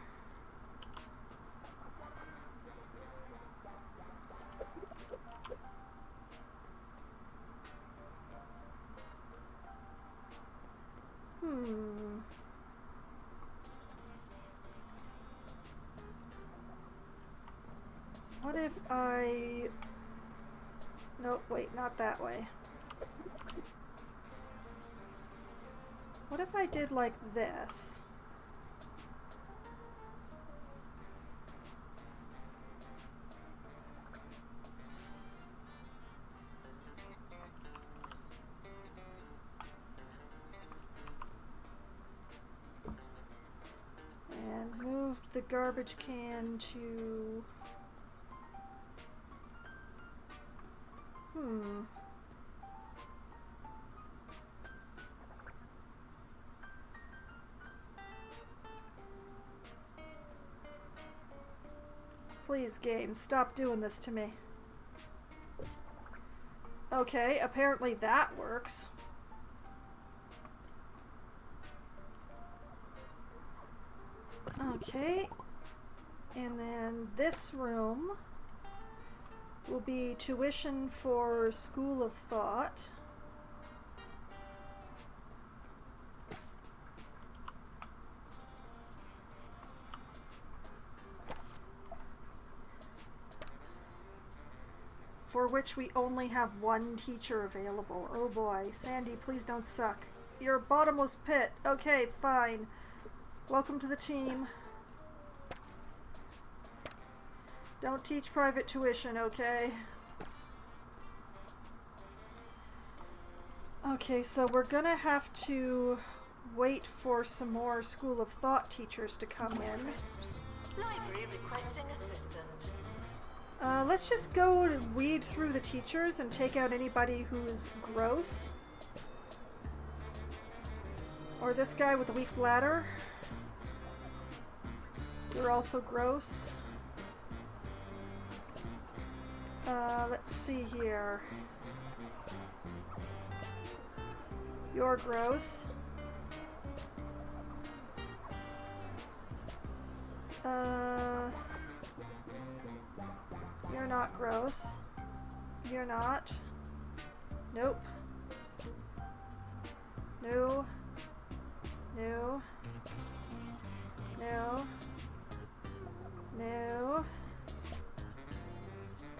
What if I... Nope, wait, not that way. What if I did like this? And moved the garbage can to... Please, game, stop doing this to me. Okay, apparently that works. Okay, and then this room will be tuition for School of Thought. For which we only have 1 teacher available. Oh boy. Sandy, please don't suck. You're a bottomless pit. Okay, fine. Welcome to the team. Don't teach private tuition, okay? Okay, so we're gonna have to wait for some more School of Thought teachers to come in. Crisps. Library requesting assistant. Let's just go and weed through the teachers and take out anybody who's gross. Or this guy with a weak bladder. You're also gross. Let's see here. You're gross. You're not gross. You're not. Nope. No. No. No. No.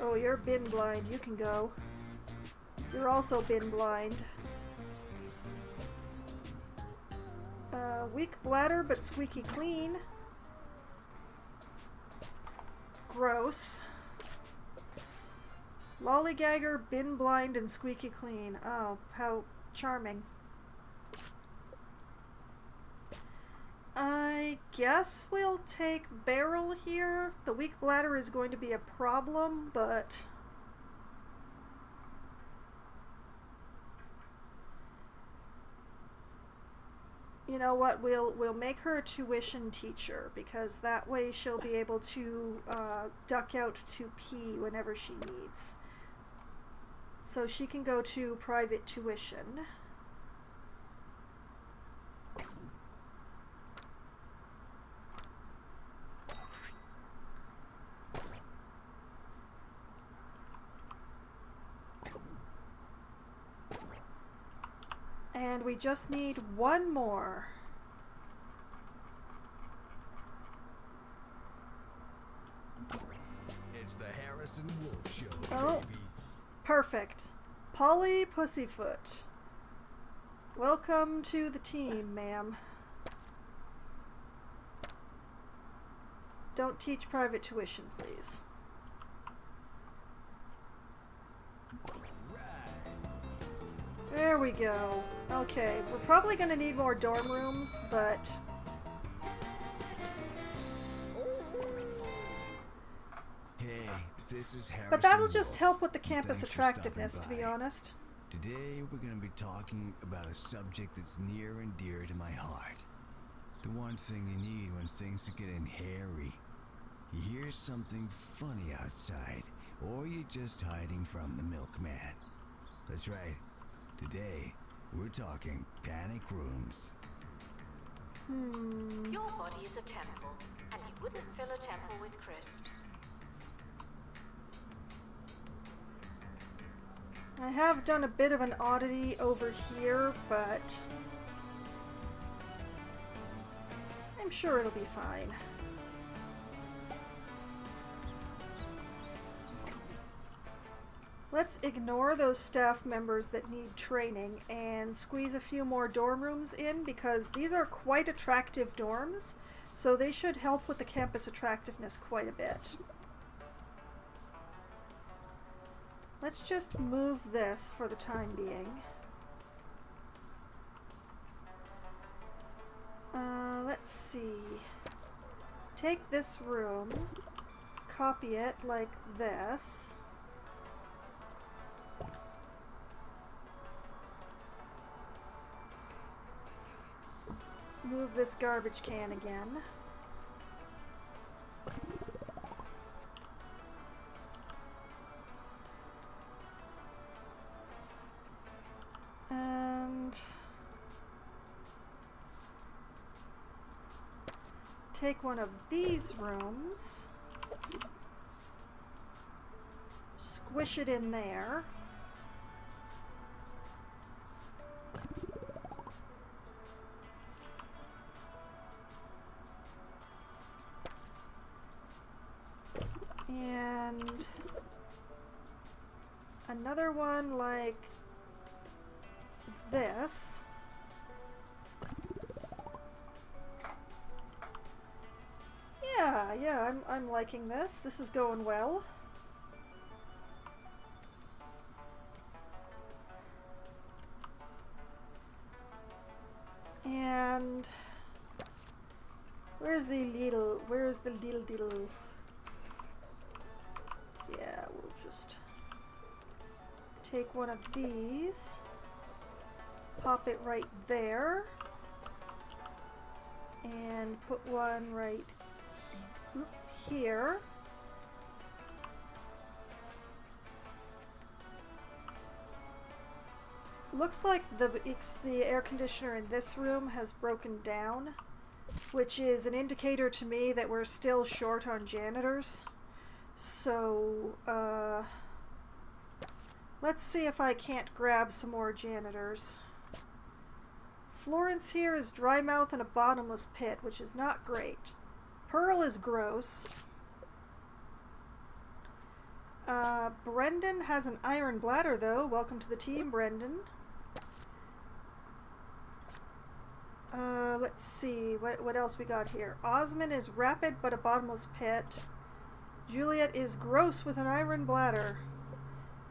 Oh, you're bin blind. You can go. You're also bin blind. Weak bladder, but squeaky clean. Gross. Lollygagger, bin blind, and squeaky clean. Oh, how charming. I guess we'll take Beryl here. The weak bladder is going to be a problem, but you know what? We'll make her a tuition teacher, because that way she'll be able to duck out to pee whenever she needs. So she can go to private tuition. And we just need one more. It's the Harrison Wolf Show, Oh, baby. perfect. Polly Pussyfoot. Welcome to the team, ma'am. Don't teach private tuition, please. There we go. Okay, we're probably going to need more dorm rooms, but... Hey, this is Harrison But that'll just Wolf. help with the campus Thanks for stopping attractiveness, to be by. honest. Today we're going to be talking about a subject that's near and dear to my heart. The one thing you need when things are getting hairy. You hear something funny outside, or you're just hiding from the milkman. That's right. Today, we're talking panic rooms. Your body is a temple, and you wouldn't fill a temple with crisps. I have done a bit of an oddity over here, but I'm sure it'll be fine. Let's ignore those staff members that need training and squeeze a few more dorm rooms in, because these are quite attractive dorms, so they should help with the campus attractiveness quite a bit. Let's just move this for the time being. Let's see. Take this room, copy it like this. Move this garbage can again. And take one of these rooms, squish it in there. And another one like this. Yeah, I'm liking this. This is going well. And where's the little diddle? Yeah, we'll just take one of these, pop it right there, and put one right here. Looks like the air conditioner in this room has broken down, which is an indicator to me that we're still short on janitors. So, let's see if I can't grab some more janitors. Florence here is dry mouth and a bottomless pit, which is not great. Pearl is gross. Brendan has an iron bladder, though. Welcome to the team, Brendan. Let's see, what else we got here? Osmond is rapid but a bottomless pit. Juliet is gross with an iron bladder.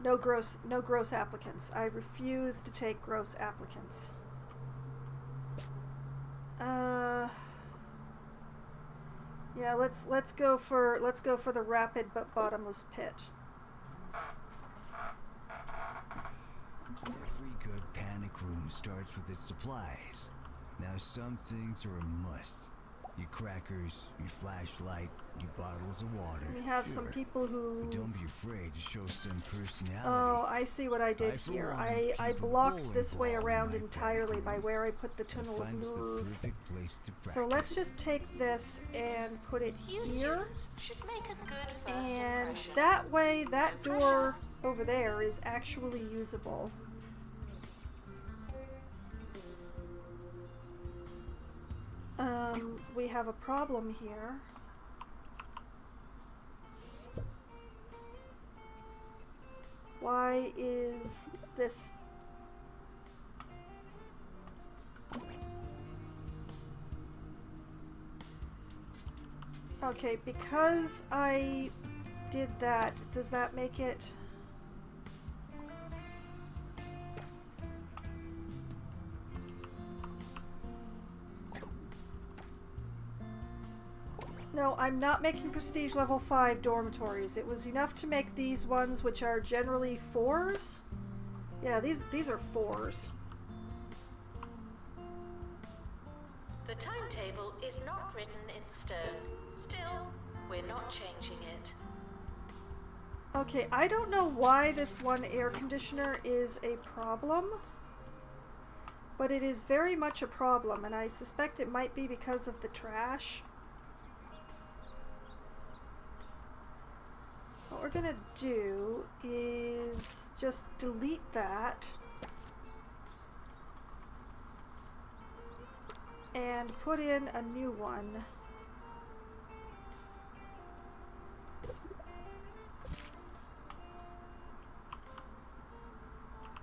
No gross applicants. I refuse to take gross applicants. Yeah, let's go for the rapid but bottomless pit. Every good panic room starts with its supplies. Now some things are a must. Your crackers, your flashlight, your bottles of water. We have some Sure. people who... But don't be afraid to show some personality. Oh, I see what I did for here. one, I keep a blocked bowling this way ball in around my entirely by back where I put the I tunnel of find it's the Louvre. perfect place to practice. So let's just take this and put it You here. students should make a good first And impression. that way, that No door over there is actually usable. We have a problem here. Why is this... Okay, because I did that, does that make it... No, I'm not making prestige level 5 dormitories. It was enough to make these ones, which are generally 4s. Yeah, these are 4s. The timetable is not written in stone. Still, we're not changing it. Okay, I don't know why this one air conditioner is a problem, but it is very much a problem, and I suspect it might be because of the trash. What we're gonna do is just delete that and put in a new one.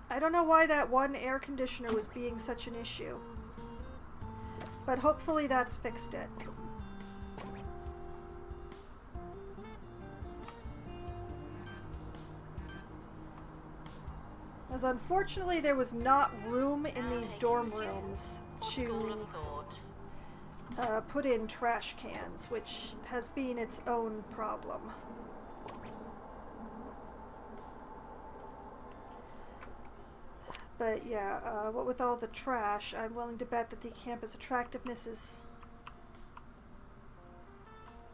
I don't know why that one air conditioner was being such an issue, but hopefully that's fixed it. Because unfortunately there was not room in these dorm rooms School to of thought. put in trash cans, which has been its own problem. But yeah, what with all the trash, I'm willing to bet that the campus attractiveness is...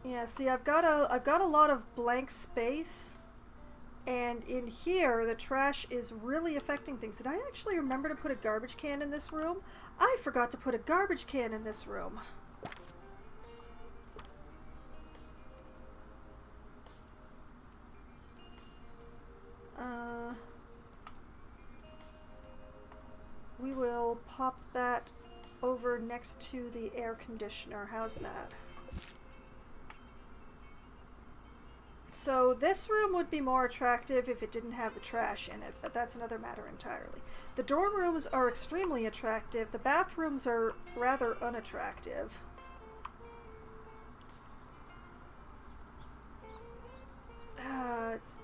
Yeah, see, I've got a lot of blank space, and in here the trash is really affecting things. Did I actually remember to put a garbage can in this room? I forgot to put a garbage can in this room. We will pop that over next to the air conditioner. How's that? So this room would be more attractive if it didn't have the trash in it, but that's another matter entirely. The dorm rooms are extremely attractive. The bathrooms are rather unattractive.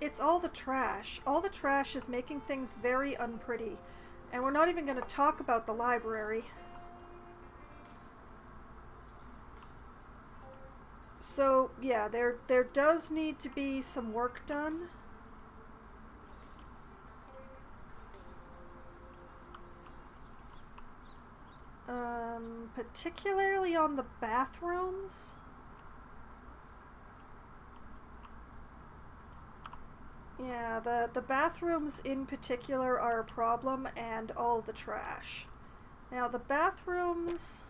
It's all the trash. All the trash is making things very unpretty. And we're not even going to talk about the library. So, yeah, there does need to be some work done. Particularly on the bathrooms. Yeah, the bathrooms in particular are a problem, and all the trash. Now, the bathrooms...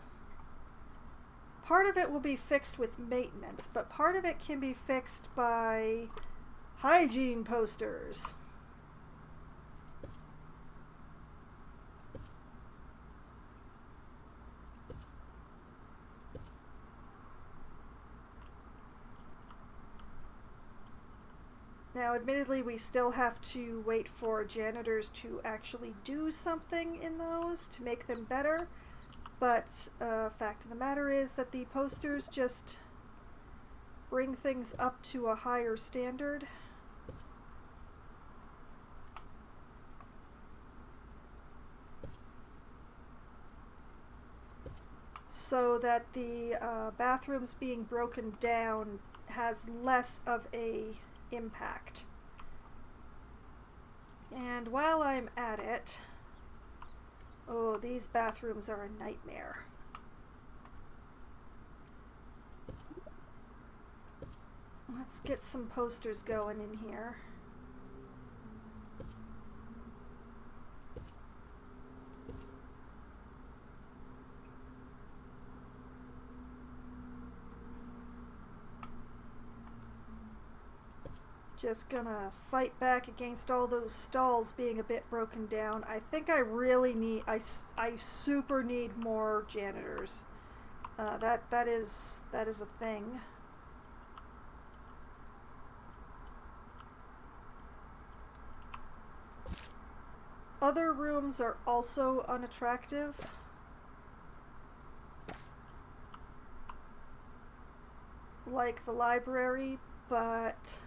Part of it will be fixed with maintenance, but part of it can be fixed by hygiene posters. Now, admittedly, we still have to wait for janitors to actually do something in those to make them better. But fact of the matter is that the posters just bring things up to a higher standard. So that the bathrooms being broken down has less of a impact. And while I'm at it, oh, these bathrooms are a nightmare. Let's get some posters going in here. Just gonna fight back against all those stalls being a bit broken down. I think I really need, I super need more janitors. That is a thing. Other rooms are also unattractive. Like the library, but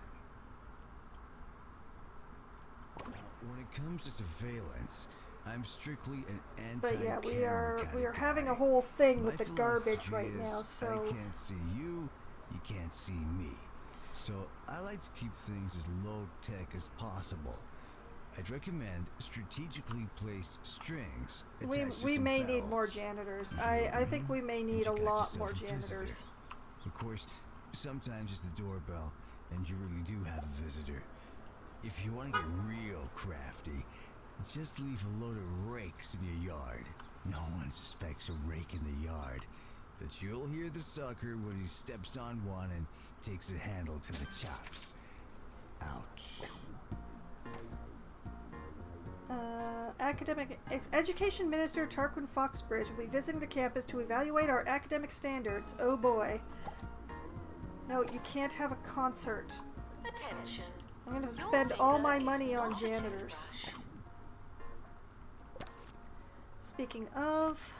when it comes to surveillance, I'm strictly an but yeah, we anti-camera are kinda having a guy. whole thing My with the garbage philosophy right is, now, so I can't see you, you can't see me. So I like to keep things as low-tech as possible. I'd recommend strategically placed strings attached to we some may need more bells. janitors. You know what I think we may And need you a got lot yourself more a visitor. janitors. Of course, sometimes it's the doorbell, and you really do have a visitor. If you want to get real crafty, just leave a load of rakes in your yard. No one suspects a rake in the yard, but you'll hear the sucker when he steps on one and takes a handle to the chops. Ouch. Education Minister Tarquin Foxbridge will be visiting the campus to evaluate our academic standards. Oh boy. No, you can't have a concert. Attention. I'm gonna Your spend all finger my is money on not a janitors. toothbrush. Speaking of...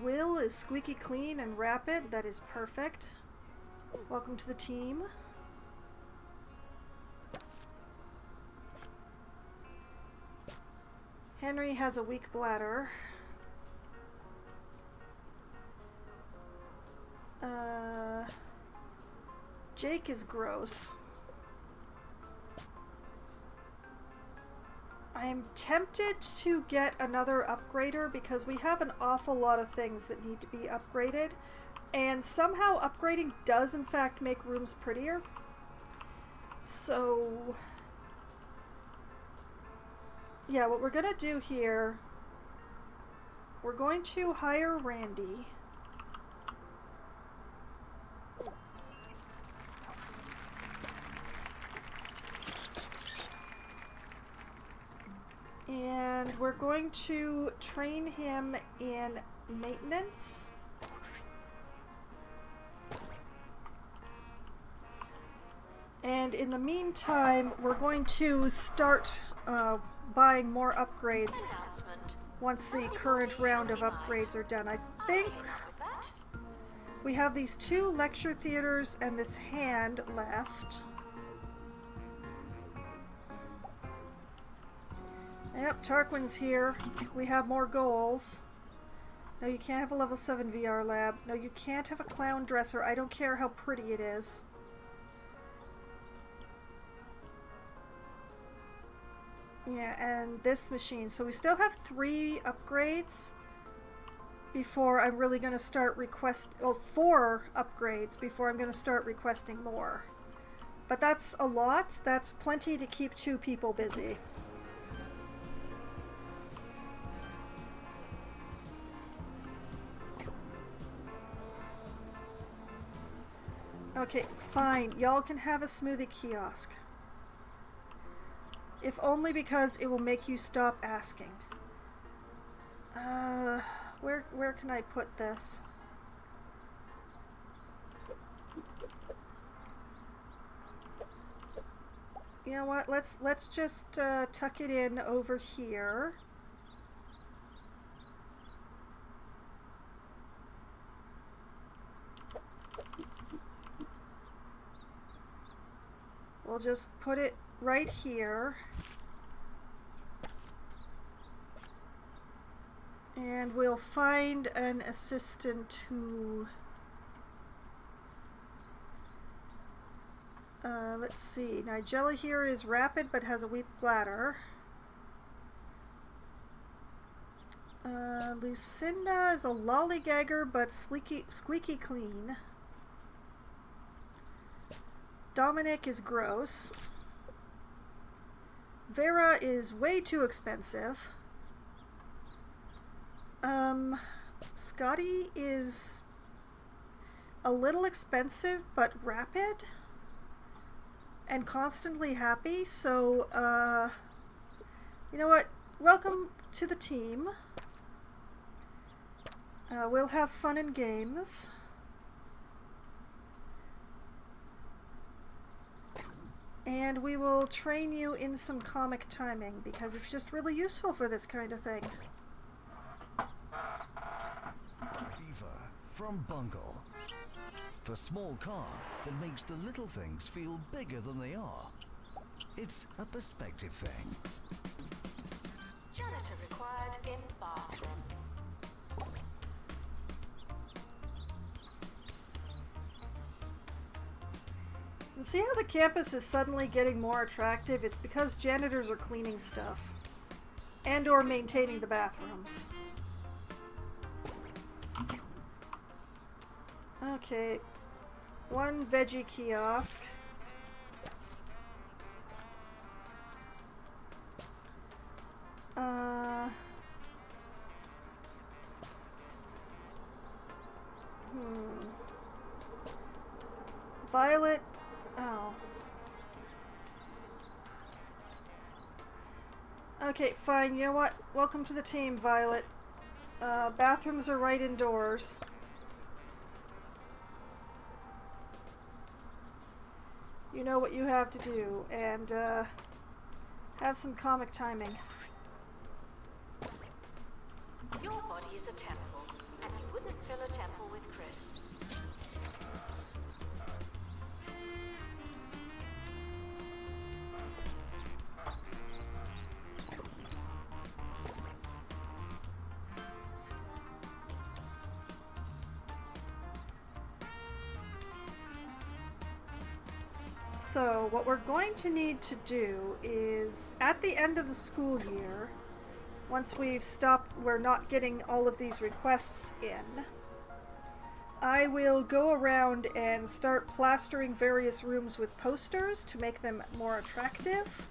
Will is squeaky clean and rapid. That is perfect. Welcome to the team. Henry has a weak bladder. Jake is gross. I am tempted to get another upgrader because we have an awful lot of things that need to be upgraded, and somehow upgrading does in fact make rooms prettier. So yeah, what we're gonna do here, we're going to hire Randy. And we're going to train him in maintenance. And in the meantime, we're going to start buying more upgrades Announcement. once the current round of upgrades are done. I think Came up with that. we have these 2 lecture theaters and this hand left. Yep, Tarquin's here. We have more goals. No, you can't have a level 7 VR lab. No, you can't have a clown dresser. I don't care how pretty it is. Yeah, and this machine. So we still have 3 upgrades before I'm really going to start 4 upgrades before I'm going to start requesting more. But that's a lot. That's plenty to keep 2 people busy. Okay, fine. Y'all can have a smoothie kiosk. If only because it will make you stop asking. Where can I put this? You know what? Let's just tuck it in over here. We'll just put it right here. And we'll find an assistant who... let's see. Nigella here is rapid but has a weak bladder. Lucinda is a lollygagger but squeaky clean. Dominic is gross. Vera is way too expensive. Scotty is a little expensive but rapid and constantly happy, so you know what? Welcome to the team. We'll have fun and games. And we will train you in some comic timing because it's just really useful for this kind of thing. Beaver from Bungle. The small car that makes the little things feel bigger than they are. It's a perspective thing. Janitor required in bathroom. And see how the campus is suddenly getting more attractive? It's because janitors are cleaning stuff. And or maintaining the bathrooms. Okay. One veggie kiosk. Violet. Oh. Okay, fine. You know what? Welcome to the team, Violet. Bathrooms are right indoors. You know what you have to do, and have some comic timing. Your body is a temple, and you wouldn't fill a temple with crisps. So, what we're going to need to do is, at the end of the school year, once we've stopped, we're not getting all of these requests in, I will go around and start plastering various rooms with posters to make them more attractive.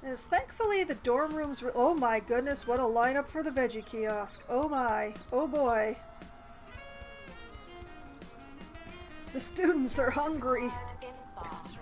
As thankfully the dorm rooms were— oh my goodness, what a lineup for the veggie kiosk. Oh my, oh boy. The students are hungry. Required in bathroom.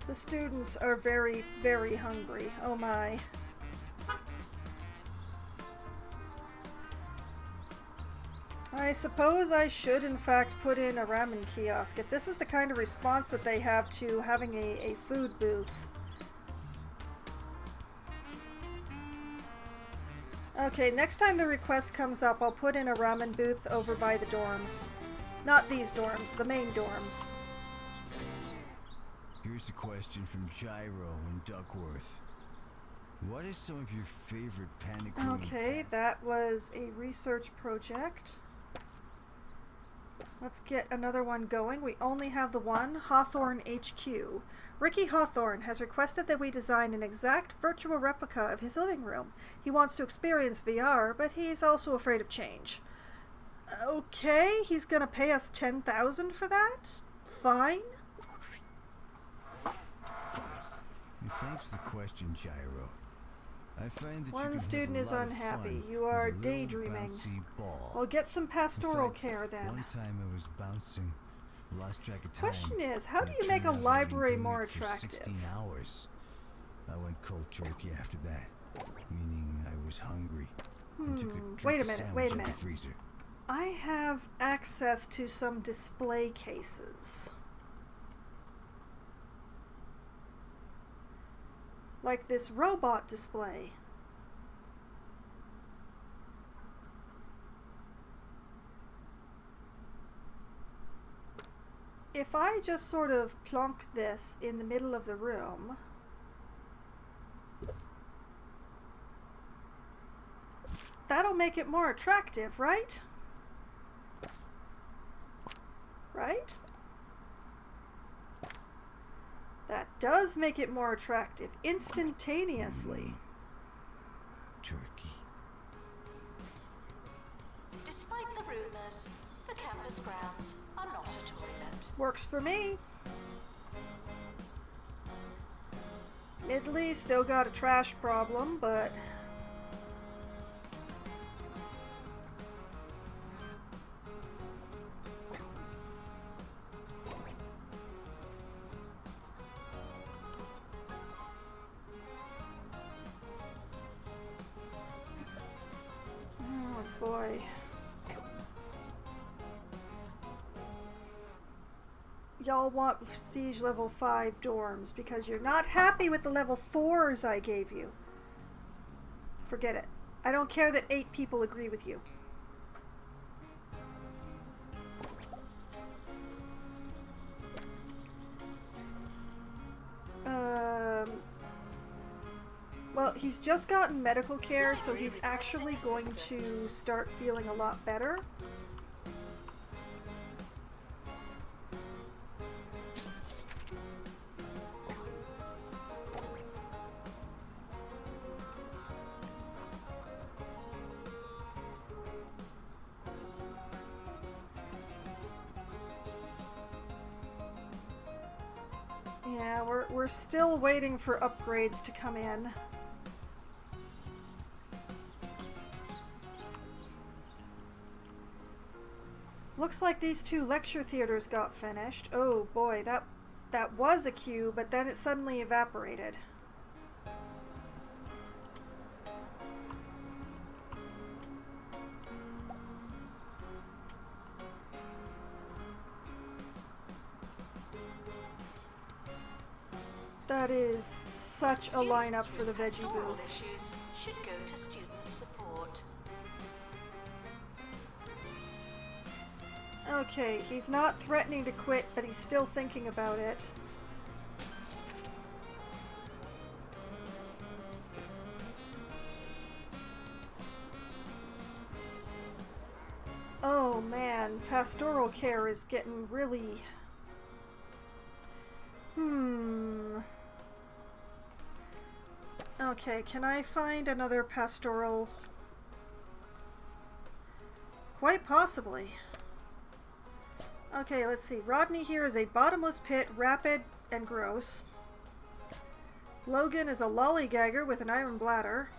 The students are very, very hungry. Oh my. I suppose I should in fact put in a ramen kiosk if this is the kind of response that they have to having a food booth. Okay, next time the request comes up, I'll put in a ramen booth over by the dorms. Not these dorms, the main dorms. Here's a question from Gyro in Duckworth. What is some of your favorite panic room? Okay, that was a research project. Let's get another one going. We only have the one, Hawthorne HQ. Ricky Hawthorne has requested that we design an exact virtual replica of his living room. He wants to experience VR, but he's also afraid of change. Okay, he's gonna pay us $10,000 for that? Fine. Thanks for the question, Gyro. I find that One you can student have a is lot of unhappy. fun You are with a little daydreaming. bouncy ball. Well, get some pastoral In fact, care then. One time I was bouncing, lost track of time. Question is, how do and you it make a turned out I had been library doing more it for attractive? 16 hours. I went cold turkey after that, meaning I was hungry. And took a drink Wait a of minute, sandwich wait a out the minute. freezer. I have access to some display cases. Like this robot display. if I just sort of plonk this in the middle of the room, that'll make it more attractive, right? Right? That does make it more attractive, instantaneously. Turkey. Despite the rumors, the campus grounds are not a toilet. Works for me. Midley still got a trash problem, but oh boy. Y'all want prestige level 5 dorms because you're not happy with the level 4s I gave you. Forget it. I don't care that 8 people agree with you. Well, he's just gotten medical care, so he's actually going to start feeling a lot better. Yeah, we're still waiting for upgrades to come in. Looks like these 2 lecture theaters got finished. Oh boy, that was a queue, but then it suddenly evaporated. That is such a lineup for the veggie Pastoral booth. issues should go to student support. Okay, he's not threatening to quit, but he's still thinking about it. Oh man, pastoral care is getting really... Okay, can I find another pastoral? Quite possibly. Okay, let's see. Rodney here is a bottomless pit, rapid, and gross. Logan is a lollygagger with an iron bladder.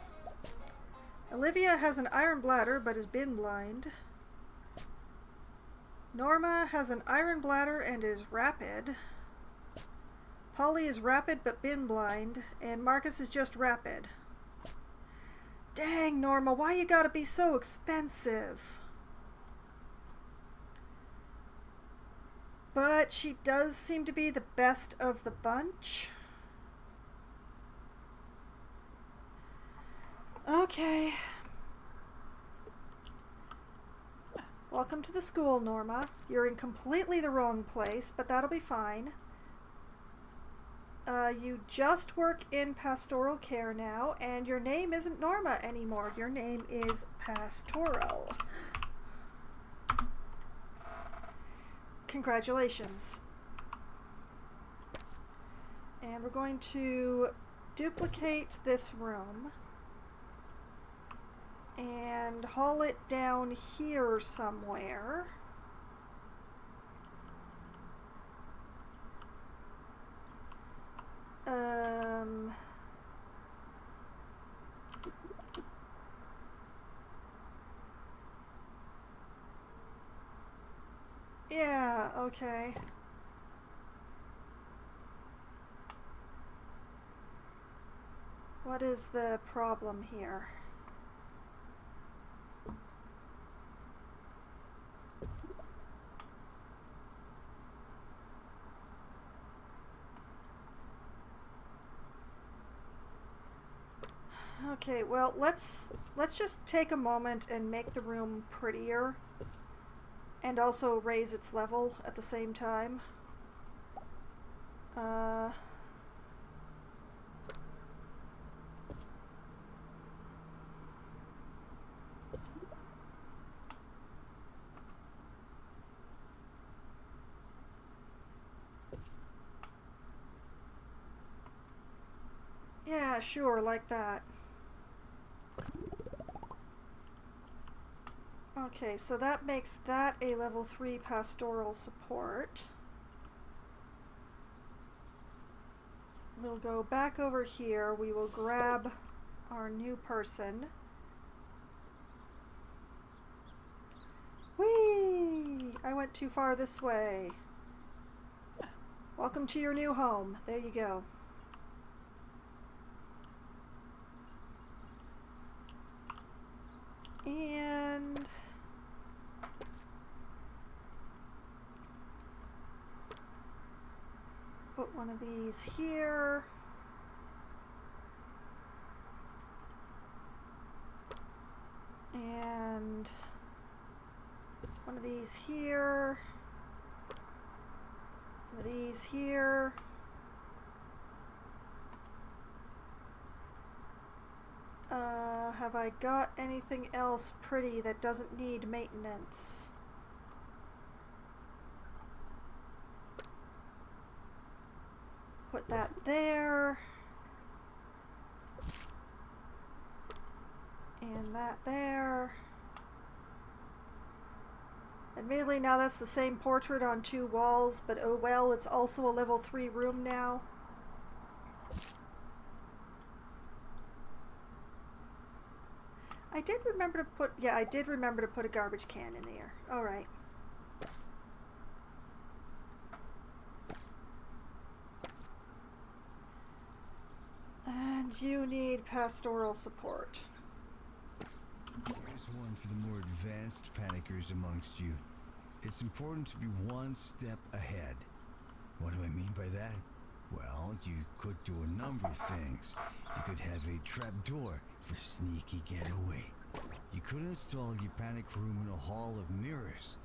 Olivia has an iron bladder but is bin blind. Norma has an iron bladder and is rapid. Polly is rapid but bin blind, and Marcus is just rapid. Dang, Norma, why you gotta be so expensive? But she does seem to be the best of the bunch. Okay. Welcome to the school, Norma. You're in completely the wrong place, but that'll be fine. You just work in pastoral care now, and your name isn't Norma anymore. Your name is Pastoral. Congratulations. And we're going to duplicate this room and haul it down here somewhere. Yeah, okay. What is the problem here? Okay, well, let's just take a moment and make the room prettier and also raise its level at the same time. Uh... Yeah, sure, like that. Okay, so that makes that a level 3 pastoral support. We'll go back over here. We will grab our new person. Whee! I went too far this way. Welcome to your new home. There you go. And put one of these here. And one of these here. One of these here. Have I got anything else pretty that doesn't need maintenance? Put that there. And that there. Admittedly, now that's the same portrait on 2 walls, but oh well, it's also a level 3 room now. I did remember to put, yeah, I did remember to put a garbage can in there. Alright. And you need pastoral support. Here's one for the more advanced panickers amongst you. It's important to be one step ahead. What do I mean by that? Well, you could do a number of things. You could have a trapdoor for sneaky getaway. You could install your panic room in a hall of mirrors.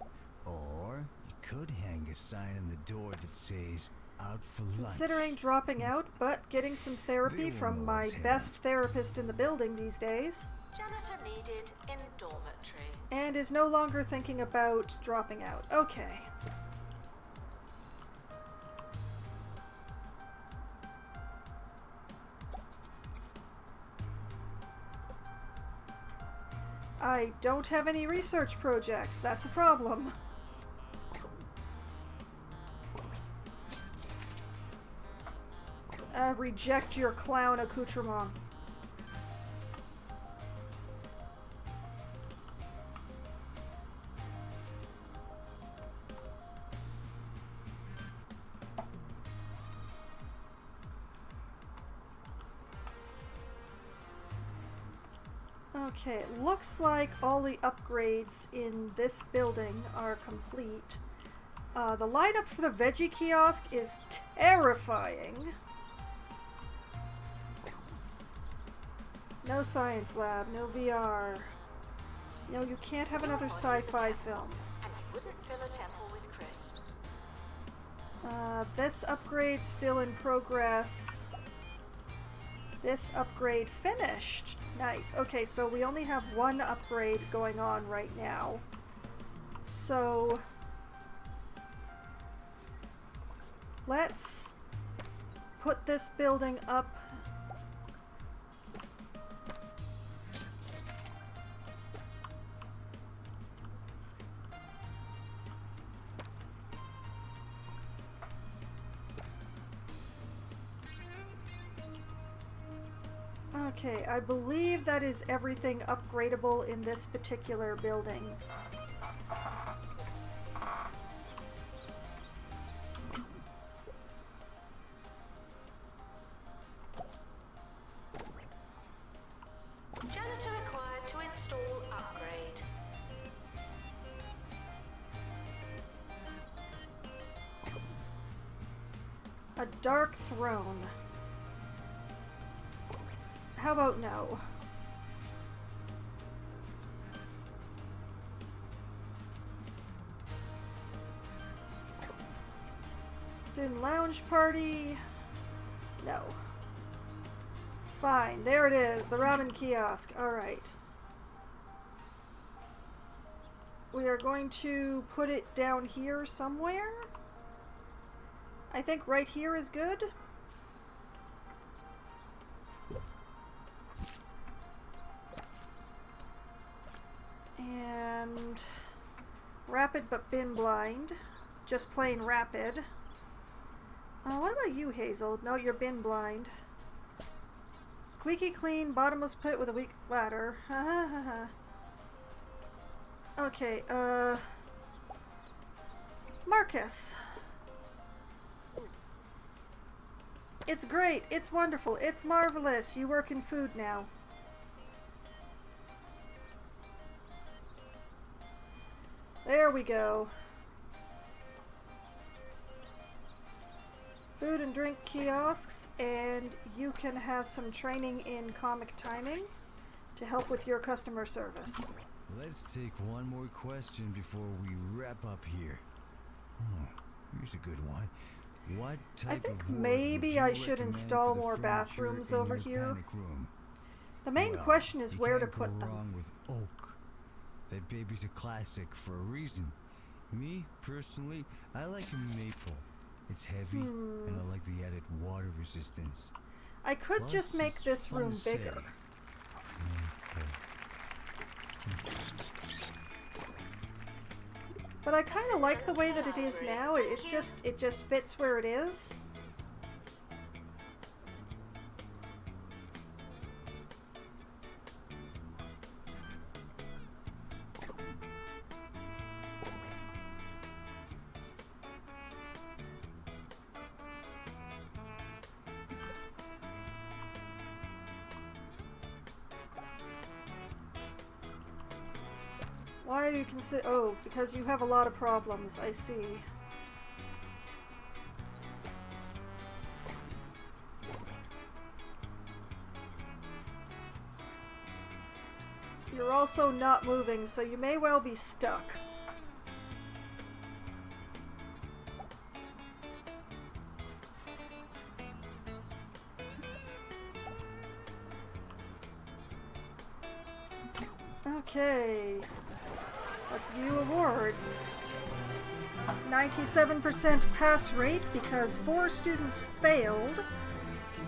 Or you could hang a sign on the door that says, "Out for lunch." Considering dropping out, but getting some therapy from my best therapist in the building these days. Janitor needed in dormitory. And is no longer thinking about dropping out. Okay. I don't have any research projects. That's a problem. Reject your clown accoutrement. Okay, it looks like all the upgrades in this building are complete. The lineup for the veggie kiosk is terrifying. No science lab, no VR. No, you can't have another sci-fi film. And I wouldn't fill a temple with crisps. This upgrade still in progress. This upgrade finished. Nice. Okay, so we only have one upgrade going on right now. So let's put this building up. Okay, I believe that is everything upgradable in this particular building. Janitor required to install upgrade. A dark throne. How about no? Student lounge party. No. Fine, there it is, the ramen kiosk. Alright. We are going to put it down here somewhere. I think right here is good. And rapid but bin blind. Just plain rapid. What about you, Hazel? No, you're bin blind. Squeaky clean, bottomless pit with a weak ladder. Ha ha ha ha. Okay, Marcus. It's great, it's wonderful, it's marvelous. You work in food now. There we go. Food and drink kiosks, and you can have some training in comic timing to help with your customer service. Let's take one more question before we wrap up here. Here's a good one. What type I think of ward maybe would you I should recommend install for the more furniture bathrooms in over your here. panic room? The main Well, question is you where to can't put go them. wrong with oak. That baby's a classic for a reason. Me, personally, I like maple. It's heavy, and I like the added water resistance. I could Plus, just make it's this fun room to say. bigger. But I kind of like the way that it is now. It just fits where it is. Why do you consider? Oh, because you have a lot of problems. I see. You're also not moving, so you may well be stuck. Okay. Let's view awards. 97% pass rate because 4 students failed.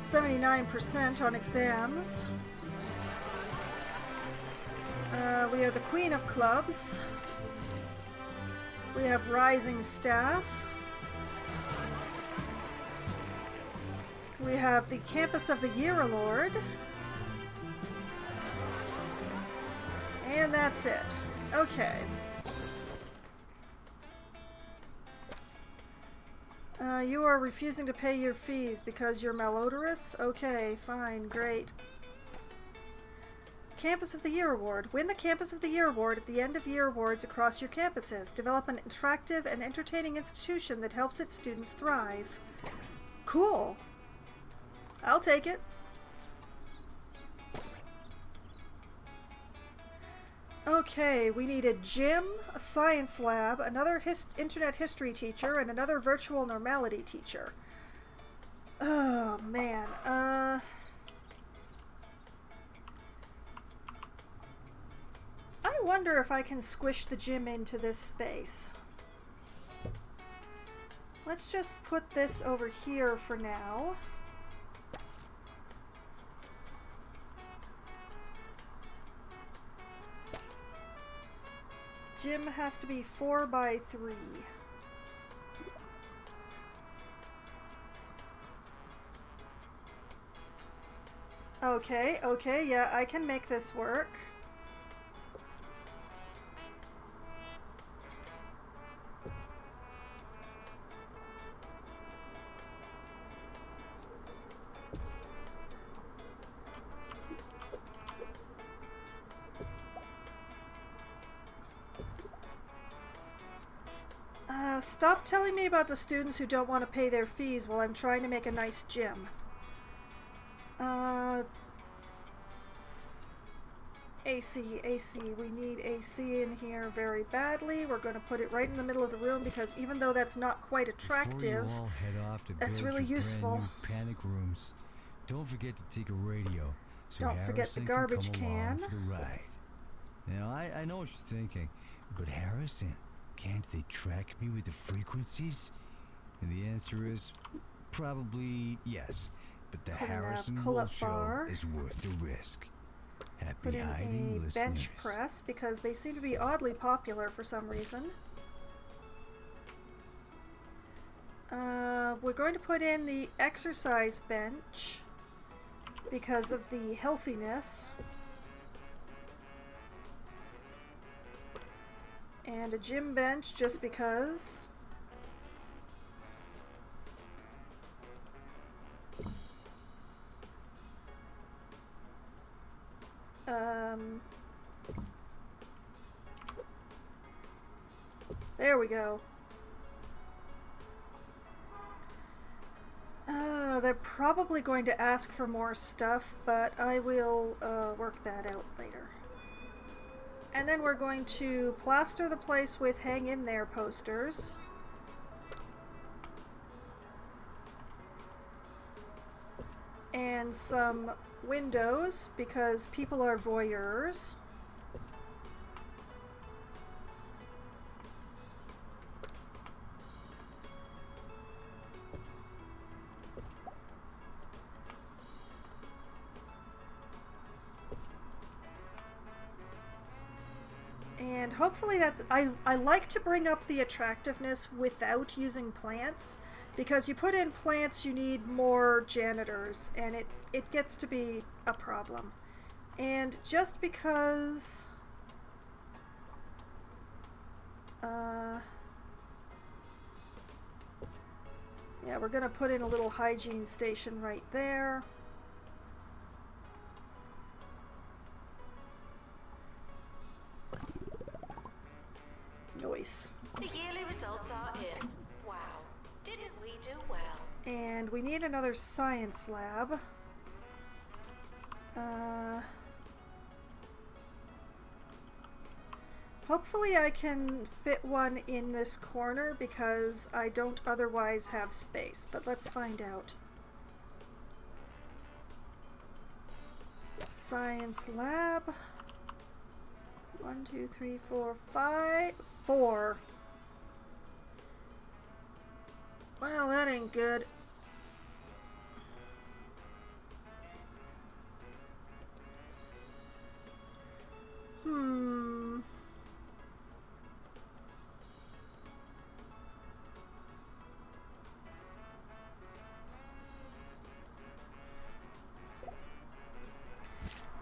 79% on exams. We have the Queen of Clubs. We have Rising Staff. We have the Campus of the Year Award. And that's it. Okay. You are refusing to pay your fees because you're malodorous? Okay, fine, great. Campus of the Year Award. Win the Campus of the Year Award at the end of year awards across your campuses. Develop an attractive and entertaining institution that helps its students thrive. Cool. I'll take it. Okay, we need a gym, a science lab, another internet history teacher, and another virtual normality teacher. Oh, man. I wonder if I can squish the gym into this space. Let's just put this over here for now. Gym has to be 4 by 3. Okay, yeah, I can make this work. Stop telling me about the students who don't want to pay their fees while I'm trying to make a nice gym. AC, AC. We need AC in here very badly. We're going to put it right in the middle of the room because even though that's not quite attractive, Before you all head off to that's build really your useful. brand new panic rooms, don't forget to take a radio so Don't forget the Harrison garbage can come along can. for the ride. Now, I know what you're thinking, but Harrison, can't they track me with the frequencies? And the answer is probably yes. But the Put in a Harrison pull-up Wolf Show bar. is worth the risk. Happy Put in hiding, a listeners. bench press because they seem to be oddly popular for some reason. We're going to put in the exercise bench because of the healthiness. And a gym bench just because. There we go. They're probably going to ask for more stuff, but I will work that out later. And then we're going to plaster the place with hang in there posters. And some windows because people are voyeurs. And hopefully that's... I like to bring up the attractiveness without using plants, because you put in plants, you need more janitors, and it gets to be a problem. And just because... yeah, we're gonna put in a little hygiene station right there. Nice. The yearly results are in. Wow, didn't we do well? And we need another science lab. Hopefully I can fit one in this corner because I don't otherwise have space, but let's find out. Science lab. 1, 2, 3, 4, 5. 4. Well, that ain't good.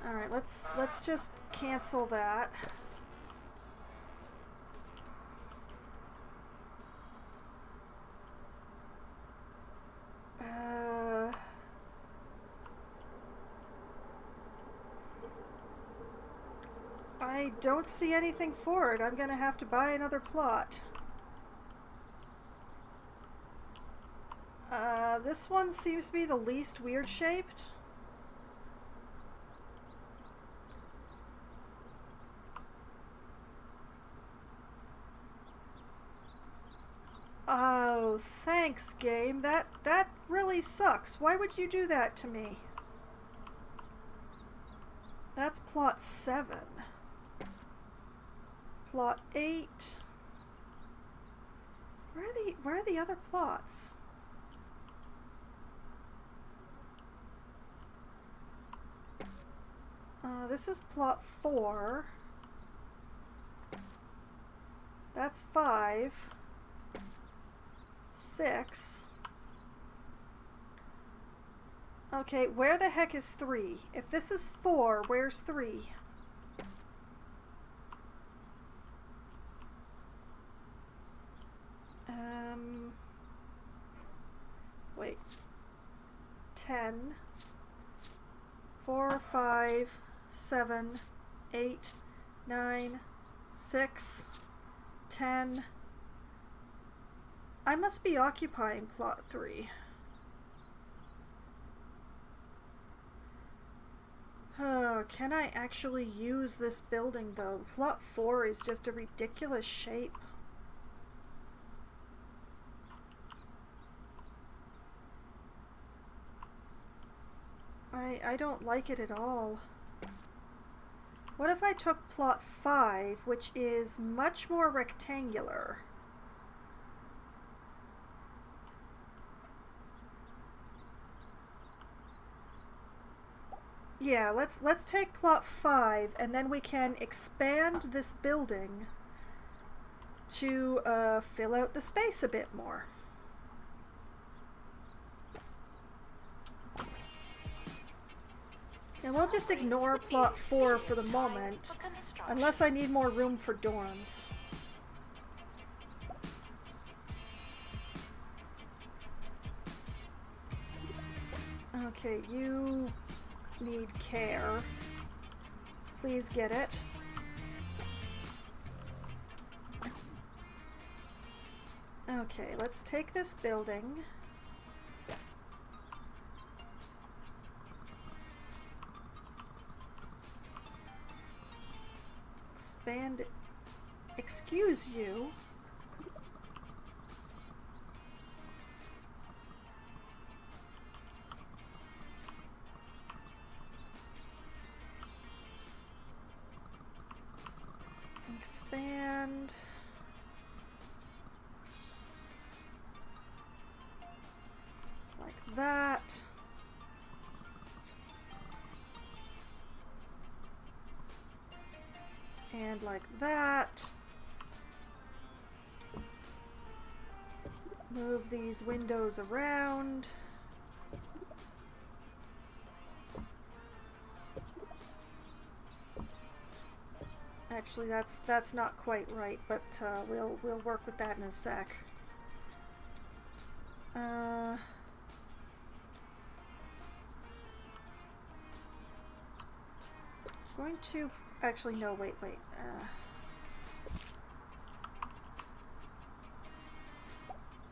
All right, let's just cancel that. I don't see anything for it. I'm gonna have to buy another plot. This one seems to be the least weird shaped. Oh, thanks, game. That really sucks. Why would you do that to me? That's plot 7. Plot 8. Where are the other plots? This is plot 4. That's 5. 6. Okay, where the heck is 3? If this is 4, where's 3? Wait. 10. 4, 5, 7, 8, 9, 6, 10. I must be occupying plot 3. Can I actually use this building though? Plot 4 is just a ridiculous shape. I don't like it at all. What if I took plot 5, which is much more rectangular? Yeah, let's take plot 5 and then we can expand this building to fill out the space a bit more. And we'll just ignore plot 4 for the moment, unless I need more room for dorms. Okay, you need care. Please get it. Okay, let's take this building. Expand. Excuse you. Expand. Like that. And like that. Move these windows around. Actually, that's not quite right, but we'll work with that in a sec. Going to actually no, wait.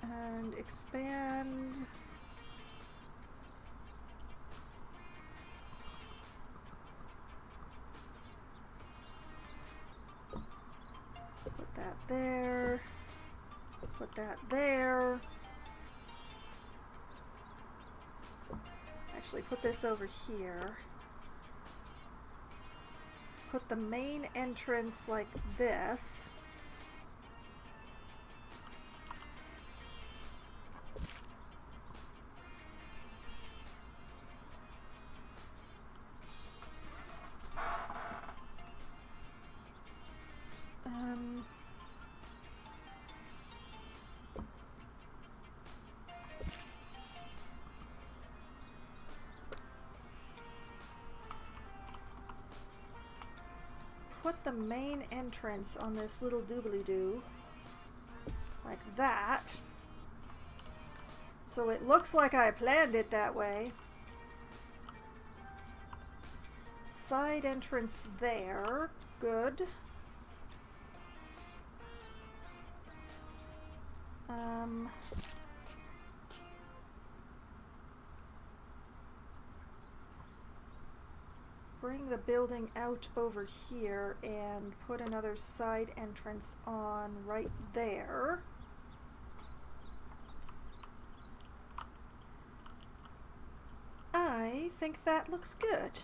And expand. Put that there. Put that there. Actually, put this over here. Put the main entrance like this. Put the main entrance on this little doobly-doo like that, so it looks like I planned it that way. Side entrance there, good. Bring the building out over here and put another side entrance on right there. I think that looks good.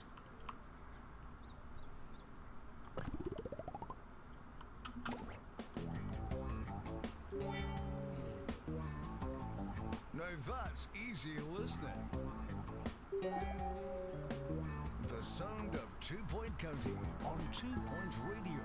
Now that's easy listening. The sound of 2 Point County on 2 Point Radio.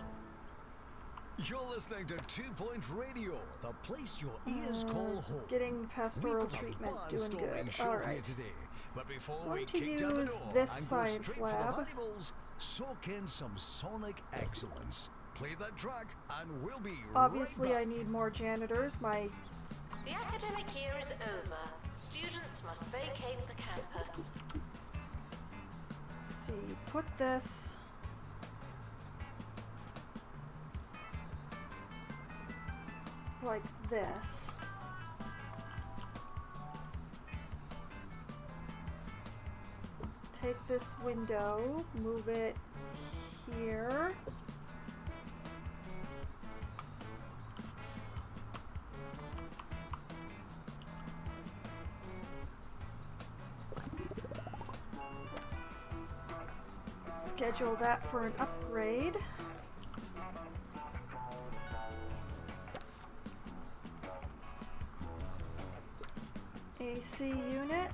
You're listening to 2 Point Radio, the place your ears call home. Getting pastoral treatment, doing good. All right. Today, but before Going we to kick down the use door this and science go straight for the lab. valuables, soak in some sonic excellence. Play that track, and we'll be Obviously, right I back. need more janitors. My The academic year is over. Students must vacate the campus. let's see. Put this. Like this. take this window, move it here. Schedule that for an upgrade. AC unit.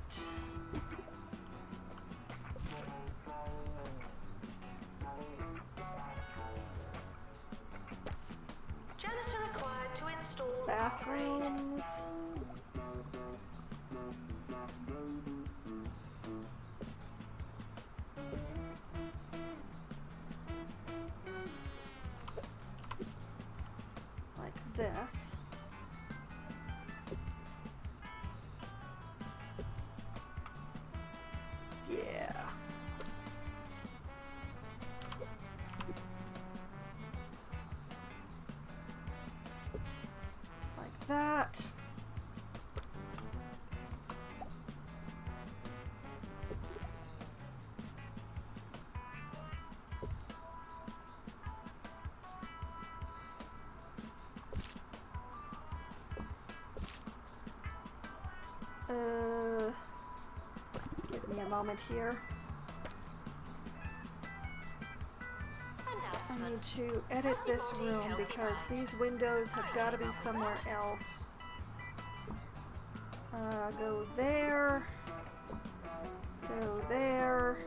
Janitor required to install upgrade. Bathrooms. Like this. Yeah. Like that. Give me a moment here. I need to edit this room because these windows have got to be somewhere else. Go there. Go there.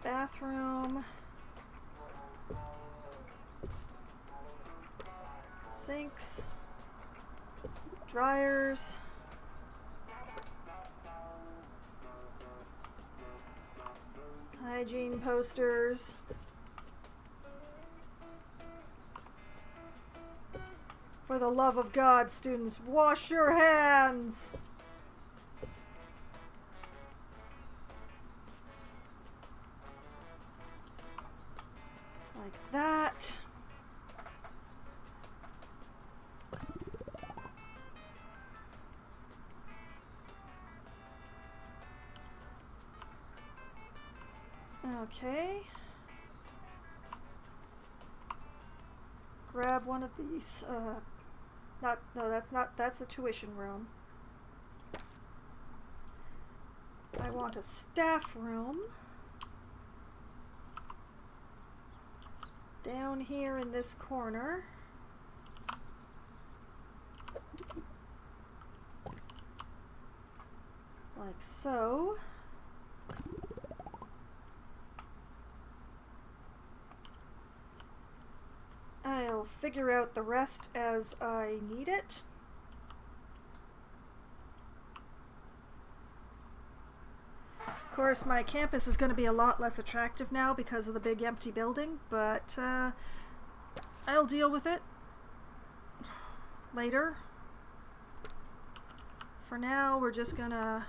Bathroom. Sinks. Dryers. Hygiene posters. For the love of God, students, wash your hands! Like that. Okay. Grab one of these, that's a tuition room. I want a staff room. Down here in this corner. Like so. I'll figure out the rest as I need it. Of course, my campus is going to be a lot less attractive now because of the big empty building, but I'll deal with it later. For now, we're just gonna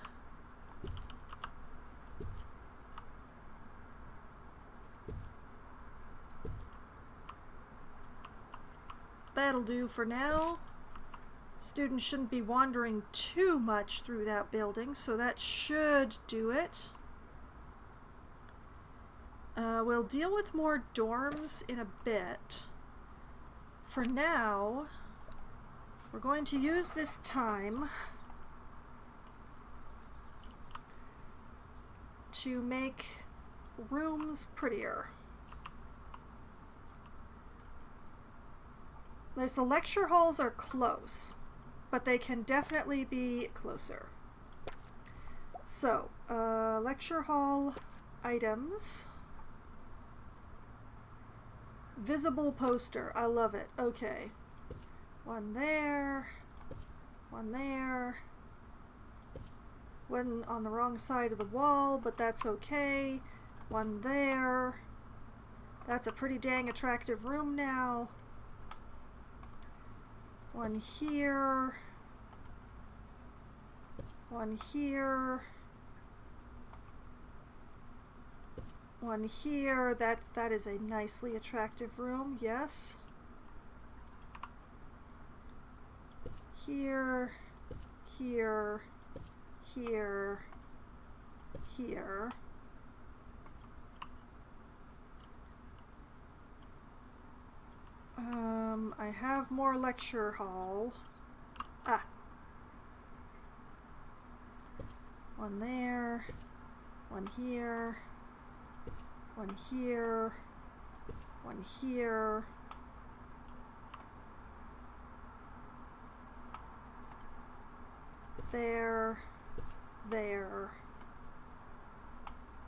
that'll do for now. Students shouldn't be wandering too much through that building, so that should do it. We'll deal with more dorms in a bit. For now, we're going to use this time to make rooms prettier. The lecture halls are close, but they can definitely be closer. So, lecture hall items. Visible poster. I love it. Okay. One there. One there. One on the wrong side of the wall, but that's okay. One there. That's a pretty dang attractive room now. One here. One here. One here. That is a nicely attractive room, yes. here, here, here, here. I have more lecture hall. Ah. One there, one here, one here, one here. There, there.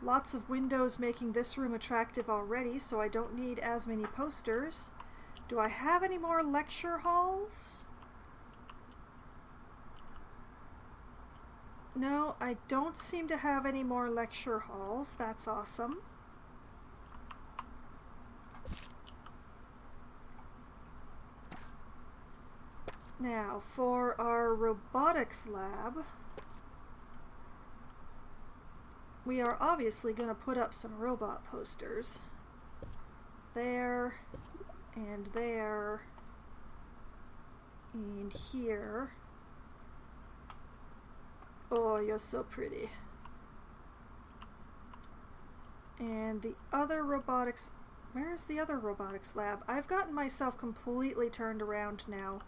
Lots of windows making this room attractive already, so I don't need as many posters. Do I have any more lecture halls? No, I don't seem to have any more lecture halls. That's awesome. Now, for our robotics lab, we are obviously going to put up some robot posters. There, and there, and here. Oh, you're so pretty. And the other robotics... Where is the other robotics lab? I've gotten myself completely turned around now.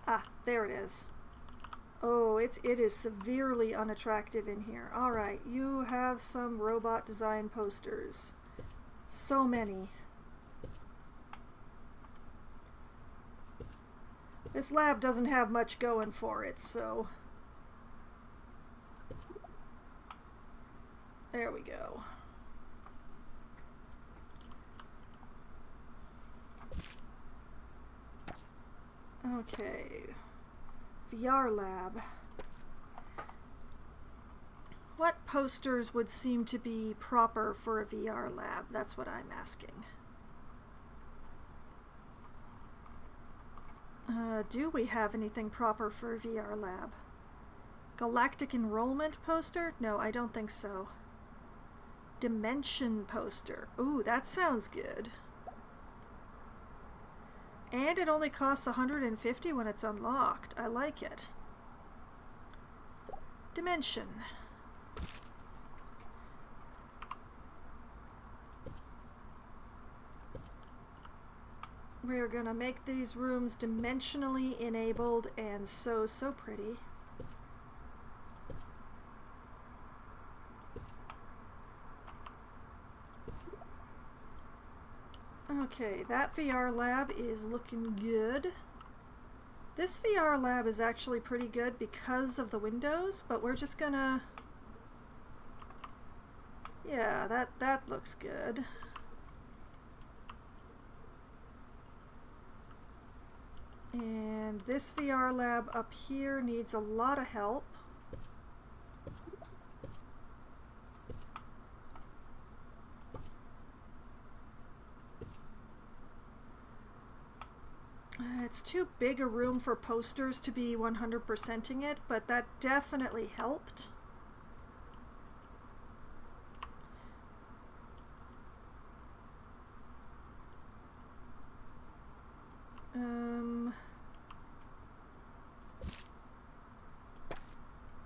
Ah, there it is. Oh, it is severely unattractive in here. Alright, you have some robot design posters. So many. This lab doesn't have much going for it, so... There we go. Okay. VR lab. What posters would seem to be proper for a VR lab? That's what I'm asking. Do we have anything proper for a VR lab? Galactic enrollment poster? No, I don't think so. Dimension poster. Ooh, that sounds good. And it only costs 150 when it's unlocked. I like it. Dimension. We're gonna make these rooms dimensionally enabled and so pretty. Okay, that VR lab is looking good. This VR lab is actually pretty good because of the windows, but we're just gonna... Yeah, that looks good. And this VR lab up here needs a lot of help. It's too big a room for posters to be 100%ing it, but that definitely helped.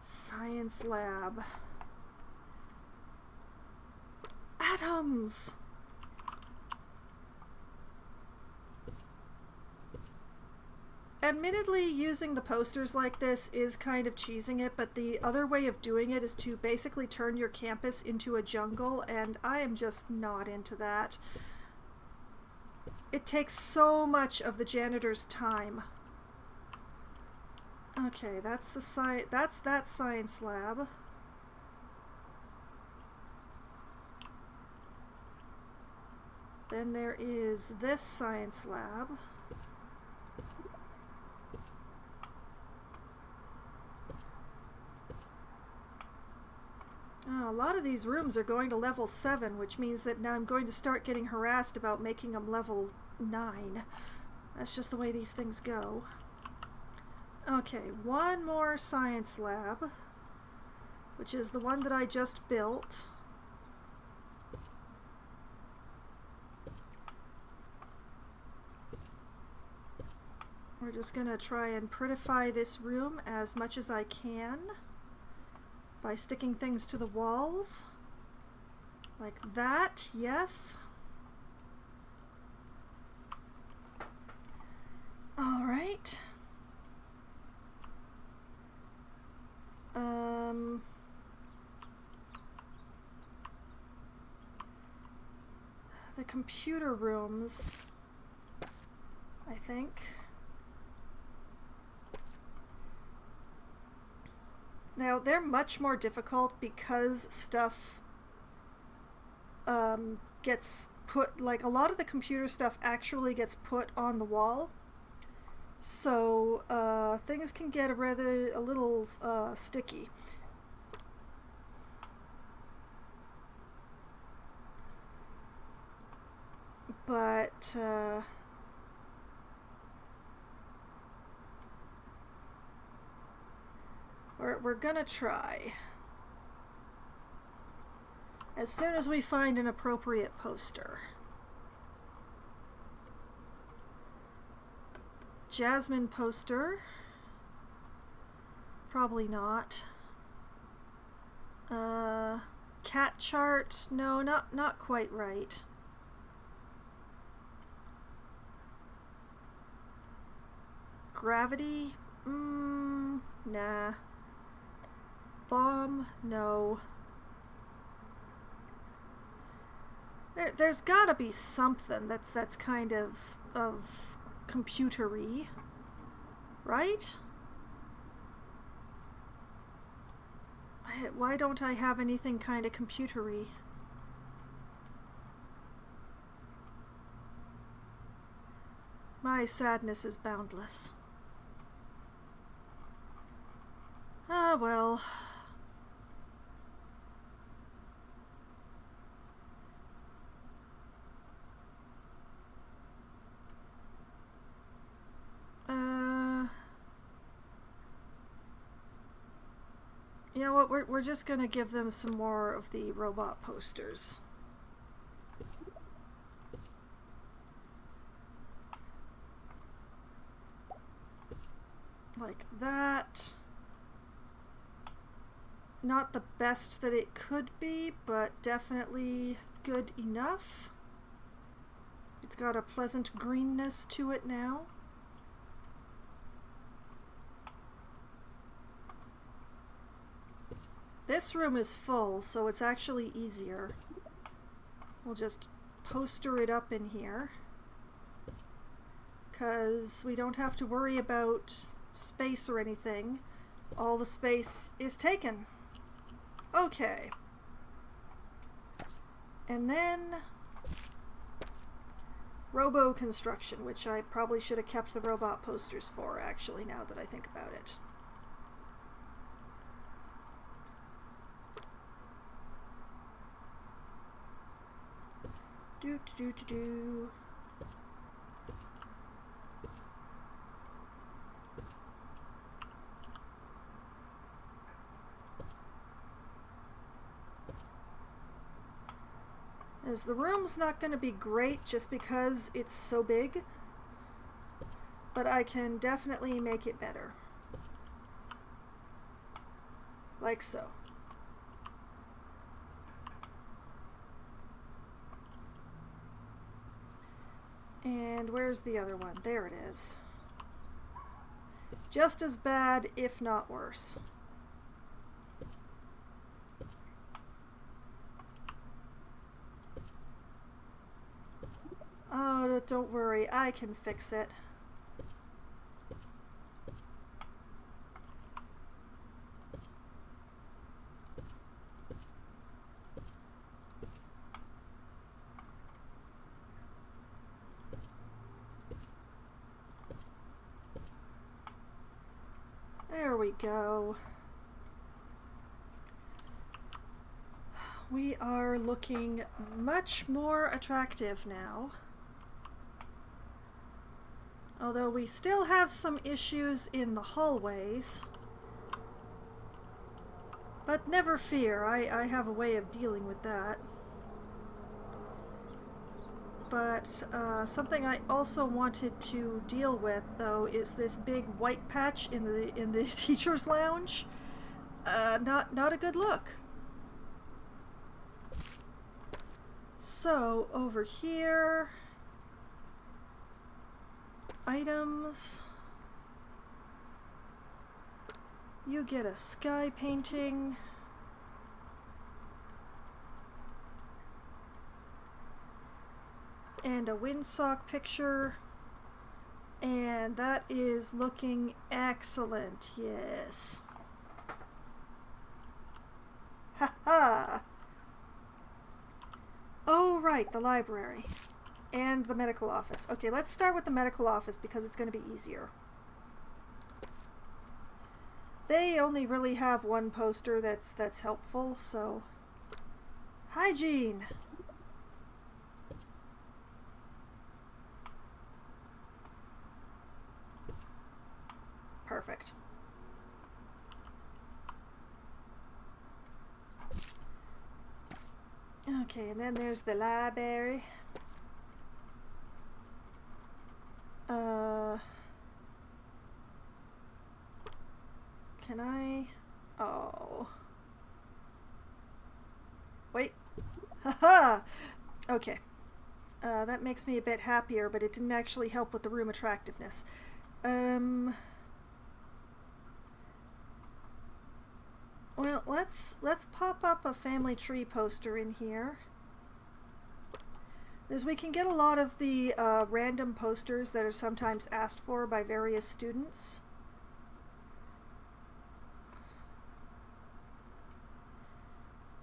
Science lab. Atoms! Admittedly, using the posters like this is kind of cheesing it, but the other way of doing it is to basically turn your campus into a jungle, and I am just not into that. It takes so much of the janitor's time. Okay, that's that science lab. Then there is this science lab. Oh, a lot of these rooms are going to level 7, which means that now I'm going to start getting harassed about making them level 9. That's just the way these things go. Okay, one more science lab, which is the one that I just built. We're just gonna try and prettify this room as much as I can by sticking things to the walls. Like that, yes. All right. The computer rooms, I think. Now, they're much more difficult because stuff gets put, like a lot of the computer stuff actually gets put on the wall. So things can get a little sticky. But we're gonna try. As soon as we find an appropriate poster. Jasmine poster. Probably not. Cat chart. No, not quite right. Gravity? Nah. Bomb? No. There's gotta be something that's kind of computery, right? Why don't I have anything kind of computery? My sadness is boundless. Ah, well. You know what, we're just gonna give them some more of the robot posters. Like that. Not the best that it could be, but definitely good enough. It's got a pleasant greenness to it now. This room is full, so it's actually easier. We'll just poster it up in here, because we don't have to worry about space or anything. All the space is taken. Okay. And then Robo Construction, which I probably should have kept the robot posters for, actually, now that I think about it. Do. As the room's not going to be great just because it's so big, but I can definitely make it better. Like so. And where's the other one? There it is. Just as bad, if not worse. Oh, don't worry, I can fix it. There we go. We are looking much more attractive now. Although we still have some issues in the hallways. But never fear, I have a way of dealing with that. but something I also wanted to deal with, though, is this big white patch in the teacher's lounge. Not a good look. So over here, items. You get a sky painting. And a windsock picture. And that is looking excellent, yes. Ha ha! Oh, right, the library. And the medical office. Okay, let's start with the medical office because it's going to be easier. They only really have one poster that's helpful, so... Hygiene! Perfect. Okay, and then there's the library. Can I? Oh. Wait. Haha! Okay. That makes me a bit happier, but it didn't actually help with the room attractiveness. Well, let's pop up a family tree poster in here. As we can get a lot of the random posters that are sometimes asked for by various students.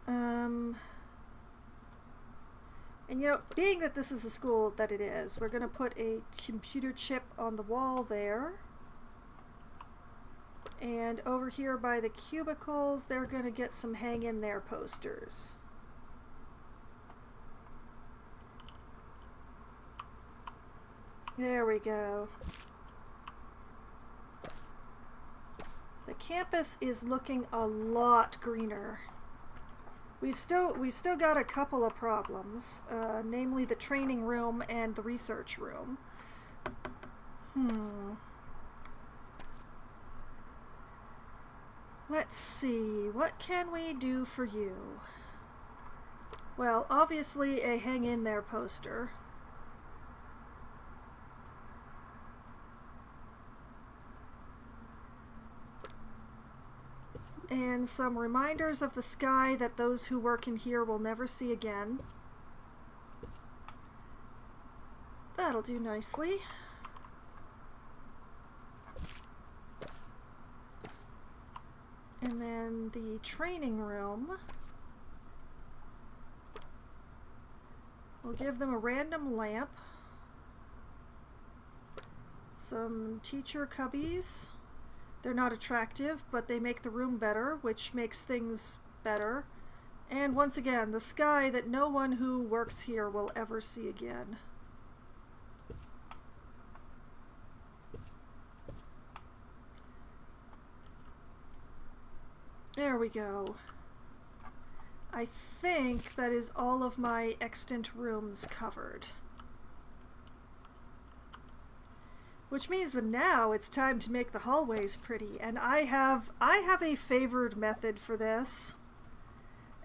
And you know, being that this is the school that it is, we're going to put a computer chip on the wall there. And over here by the cubicles, they're going to get some hang in there posters. There we go. The campus is looking a lot greener. We've still got a couple of problems, namely the training room and the research room. Let's see, what can we do for you? Well, obviously a hang in there poster. And some reminders of the sky that those who work in here will never see again. That'll do nicely. And then the training room. We'll give them a random lamp. Some teacher cubbies. They're not attractive, but they make the room better, which makes things better. And once again, the sky that no one who works here will ever see again. There we go. I think that is all of my extant rooms covered. Which means that now it's time to make the hallways pretty, and I have a favored method for this.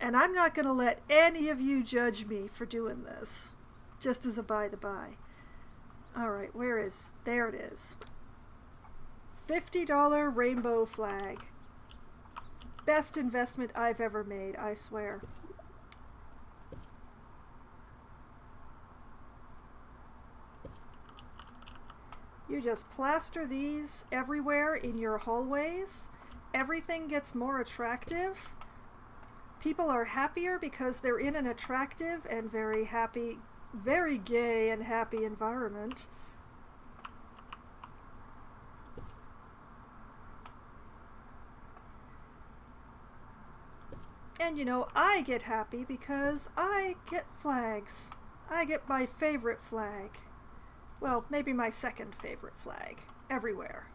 And I'm not going to let any of you judge me for doing this. Just as a by-the-by. Alright, there it is. $50 rainbow flag. Best investment I've ever made, I swear. You just plaster these everywhere in your hallways. Everything gets more attractive. People are happier because they're in an attractive and very happy, very gay and happy environment. And you know, I get happy because I get flags. I get my favorite flag. Well, maybe my second favorite flag. Everywhere.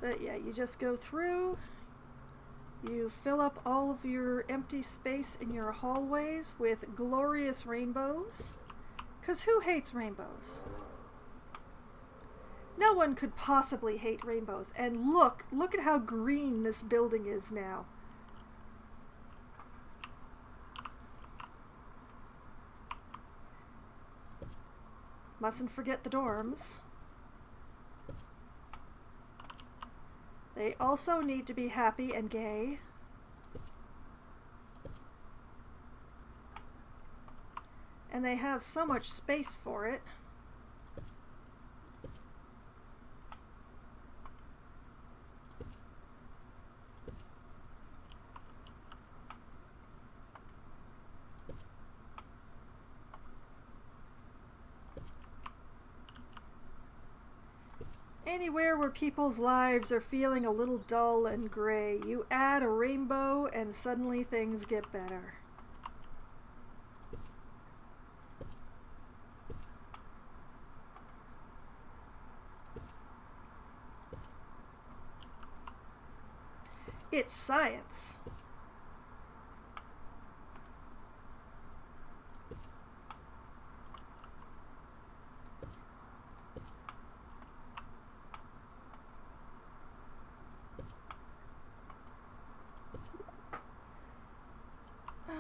But yeah, you just go through, you fill up all of your empty space in your hallways with glorious rainbows. 'Cause who hates rainbows? No one could possibly hate rainbows. And look at how green this building is now. Mustn't forget the dorms. They also need to be happy and gay. And they have so much space for it. Anywhere where people's lives are feeling a little dull and gray, you add a rainbow and suddenly things get better. It's science.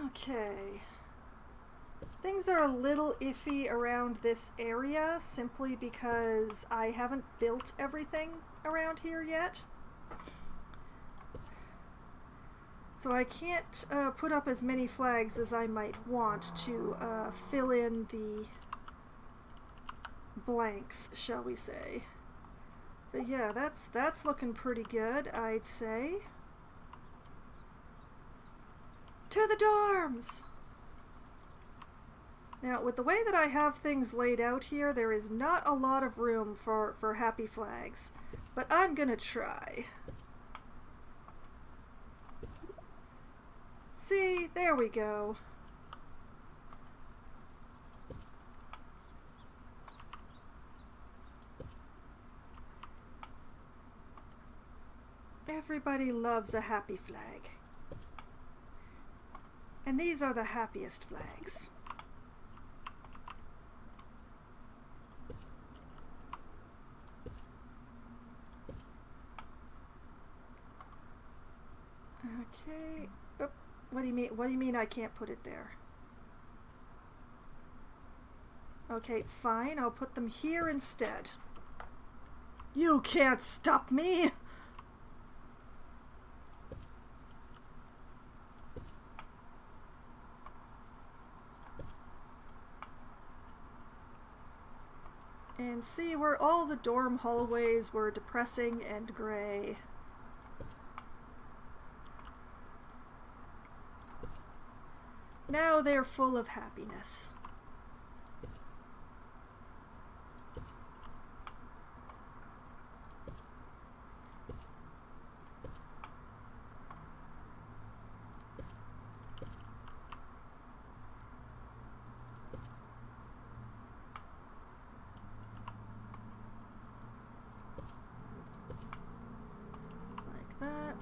Okay. Things are a little iffy around this area simply because I haven't built everything around here yet. So I can't put up as many flags as I might want to fill in the blanks, shall we say. But yeah, that's looking pretty good, I'd say. To the dorms! Now, with the way that I have things laid out here, there is not a lot of room for happy flags. But I'm gonna try. See, there we go. Everybody loves a happy flag. And these are the happiest flags. Okay. Oh, what do you mean? What do you mean I can't put it there? Okay, fine. I'll put them here instead. You can't stop me! And see, where all the dorm hallways were depressing and gray. Now they're full of happiness.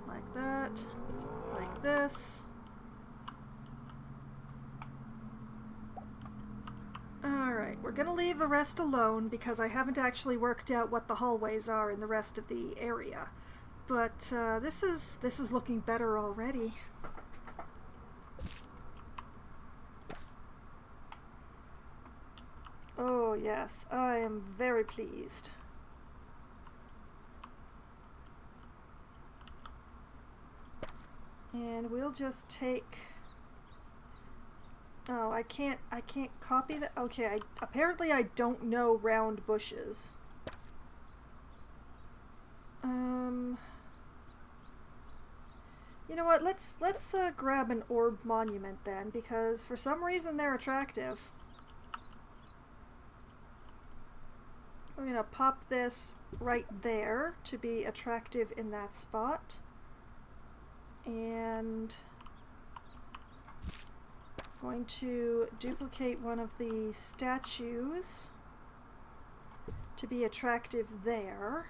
Like that, like this. Alright, we're gonna leave the rest alone because I haven't actually worked out what the hallways are in the rest of the area. But this is looking better already. Oh yes, I am very pleased. And we'll just take... Oh, I can't copy that. Okay, apparently I don't know round bushes. You know what? Let's grab an orb monument then, because for some reason they're attractive. We're gonna pop this right there to be attractive in that spot. And going to duplicate one of the statues to be attractive there.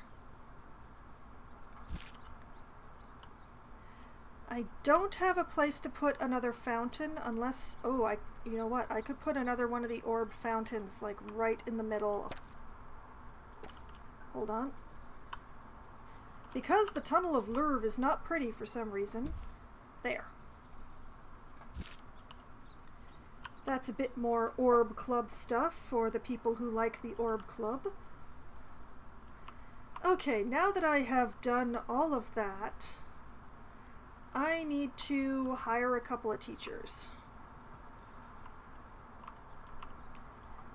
I don't have a place to put another fountain unless... Oh, you know what? I could put another one of the orb fountains, like, right in the middle. Hold on. Because the Tunnel of Lurv is not pretty for some reason. There. That's a bit more Orb Club stuff for the people who like the Orb Club. Okay, now that I have done all of that, I need to hire a couple of teachers.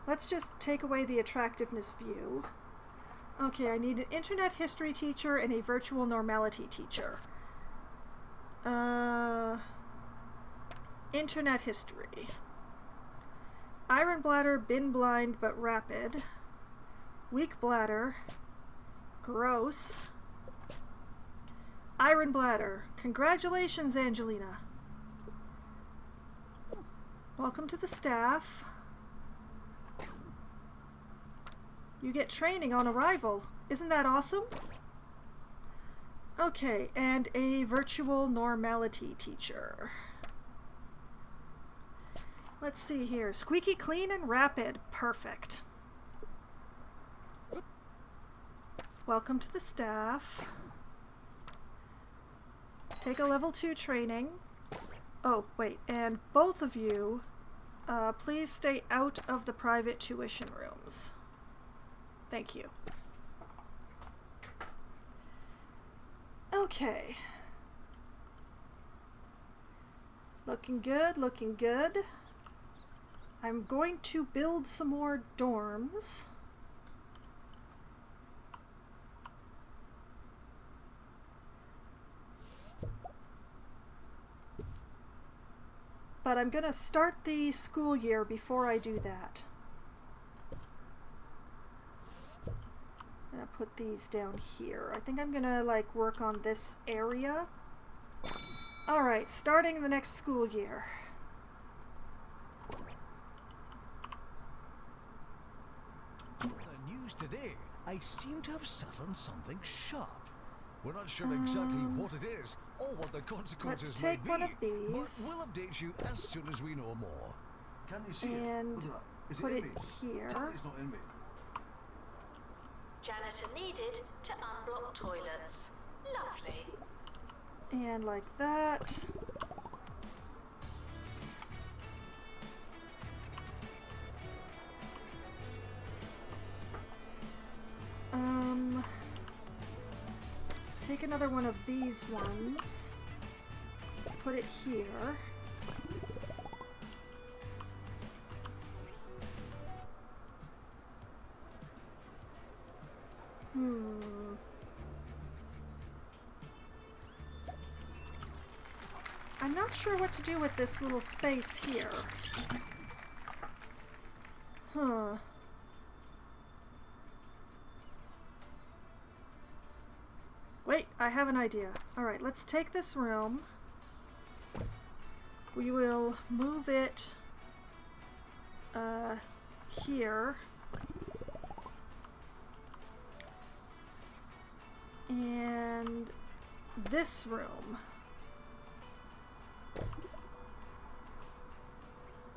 Let's just take away the attractiveness view. Okay, I need an internet history teacher and a virtual normality teacher. Internet history. Iron bladder, bin blind but rapid. Weak bladder. Gross. Iron bladder. Congratulations, Angelina. Welcome to the staff. You get training on arrival. Isn't that awesome? Okay, and a virtual normality teacher. Let's see here. Squeaky clean and rapid. Perfect. Welcome to the staff. Take a level 2 training. Oh, wait, and both of you, please stay out of the private tuition rooms. Thank you. Okay. Looking good, looking good. I'm going to build some more dorms. But I'm gonna start the school year before I do that. I'm gonna put these down here. I think I'm gonna like work on this area. Alright, starting the next school year. The news today, I seem to have sat on something sharp. We're not sure exactly what it is or what the consequences let's may take be, one of but these. we'll update you as soon as we know more. Can you see And it? Look at that. Is put it it in me? here. Tell me it's not in me. Janitor needed to unblock toilets. Lovely. And like that. Take another one of these ones. Put it here. I'm not sure what to do with this little space here. Huh. Wait, I have an idea. Alright, let's take this room. We will move it here. And this room.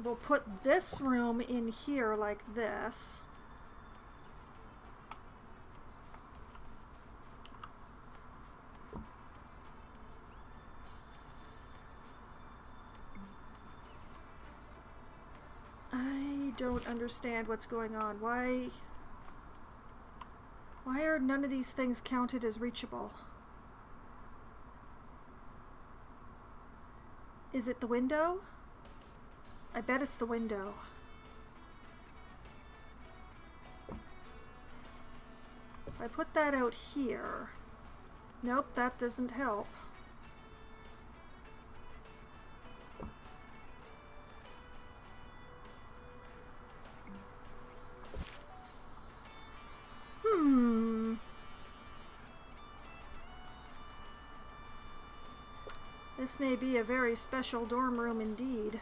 We'll put this room in here like this. I don't understand what's going on. Why are none of these things counted as reachable? Is it the window? I bet it's the window. If I put that out here... Nope, that doesn't help. This may be a very special dorm room indeed.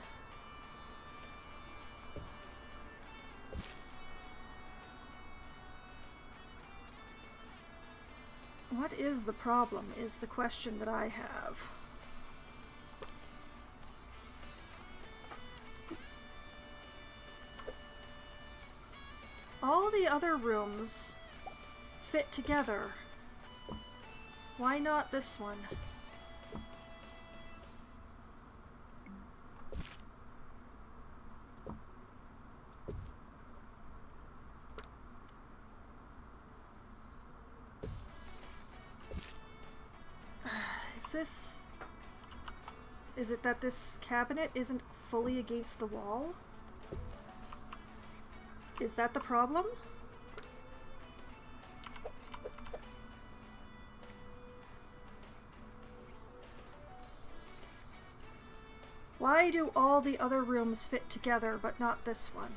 What is the problem is the question that I have. other rooms fit together? Why not this one? Is it that this cabinet isn't fully against the wall? Is that the problem? Why do all the other rooms fit together but not this one?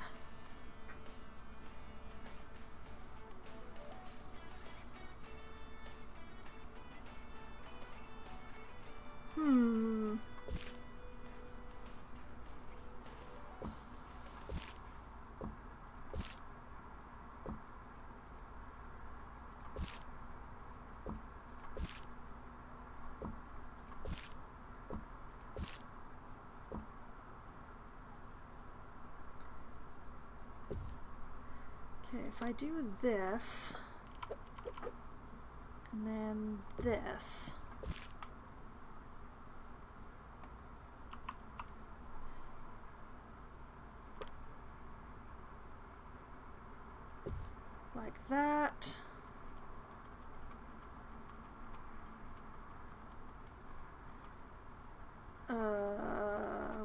Okay, if I do this, and then this, like that,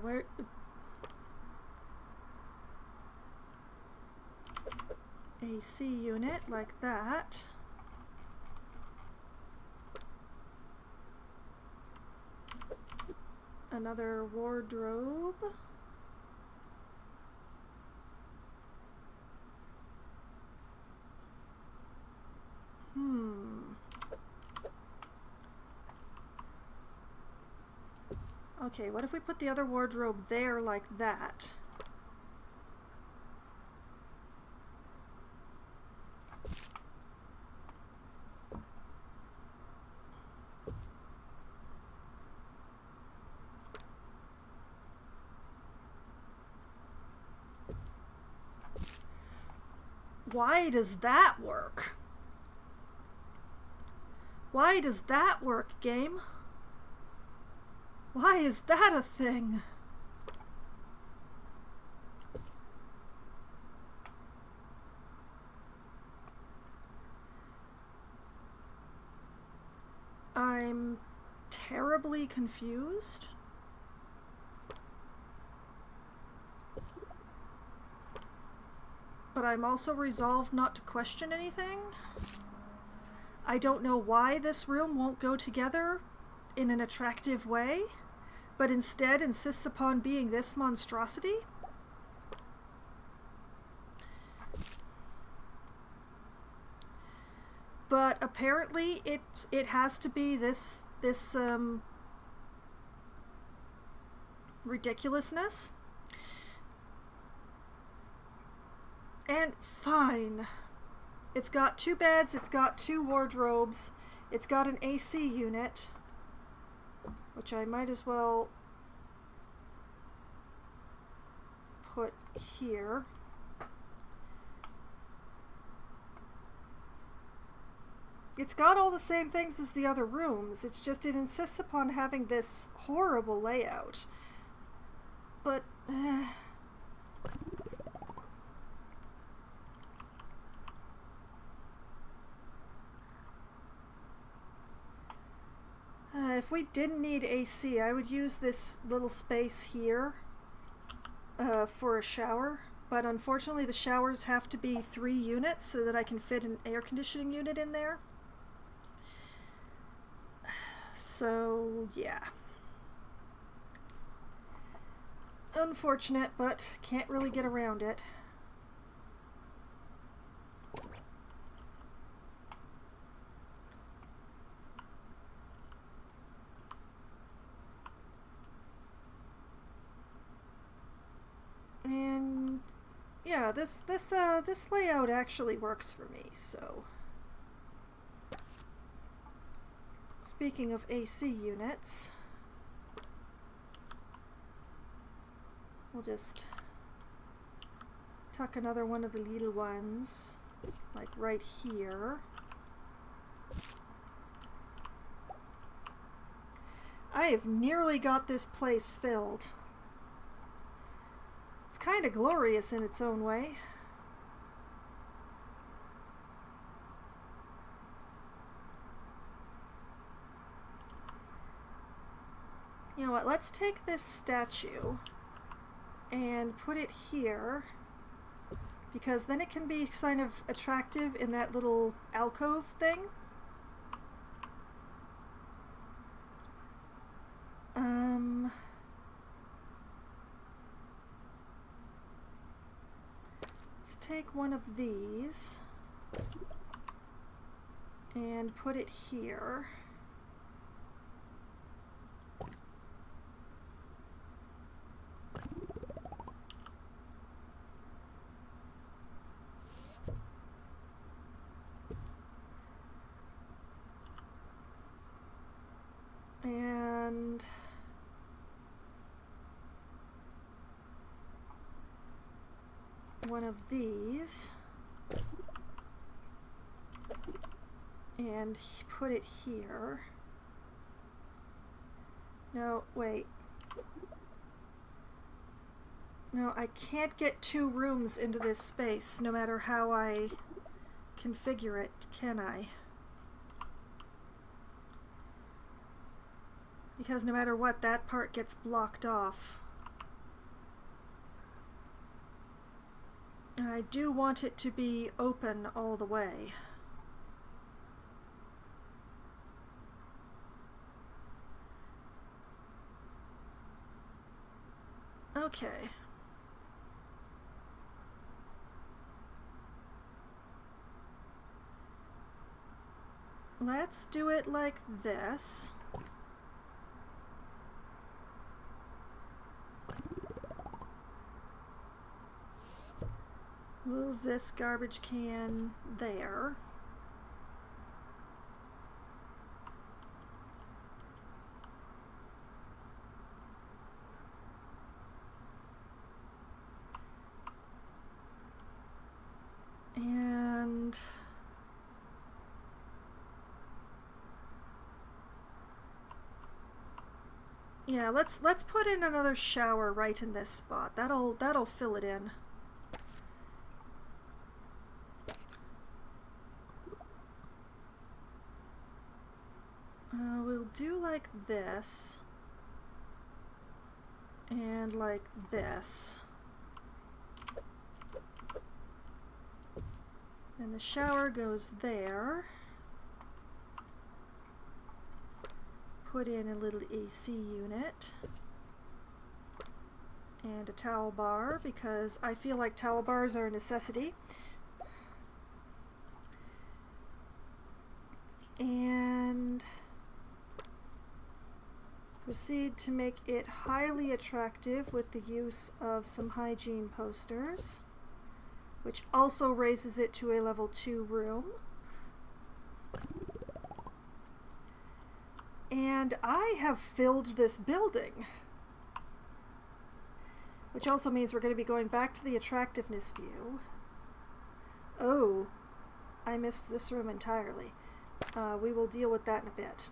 where... AC unit like that. Another wardrobe. Okay, what if we put the other wardrobe there like that? Why does that work? Why does that work, game? Why is that a thing? I'm terribly confused. But I'm also resolved not to question anything. I don't know why this room won't go together in an attractive way, but instead insists upon being this monstrosity. But apparently it has to be this ridiculousness. And fine. It's got 2 beds, it's got 2 wardrobes, it's got an AC unit, which I might as well put here. It's got all the same things as the other rooms, it's just it insists upon having this horrible layout. But if we didn't need AC, I would use this little space here for a shower, but unfortunately the showers have to be 3 units so that I can fit an air conditioning unit in there. So, yeah. Unfortunate, but can't really get around it. And yeah, this layout actually works for me, so. Speaking of AC units, we'll just tuck another one of the little ones like right here. I have nearly got this place filled. It's kind of glorious in its own way. You know what, let's take this statue and put it here, because then it can be kind of attractive in that little alcove thing. Let's take one of these and put it here. And one of these, and put it here. No, wait. No, I can't get 2 rooms into this space, no matter how I configure it, can I? Because no matter what, that part gets blocked off. And I do want it to be open all the way. Okay. Let's do it like this. Move this garbage can there. And yeah, let's put in another shower right in this spot. That'll fill it in. We'll do like this and like this. And the shower goes there. Put in a little AC unit and a towel bar, because I feel like towel bars are a necessity. And proceed to make it highly attractive with the use of some hygiene posters, which also raises it to a level 2 room. And I have filled this building, which also means we're going to be going back to the attractiveness view. Oh, I missed this room entirely. We will deal with that in a bit.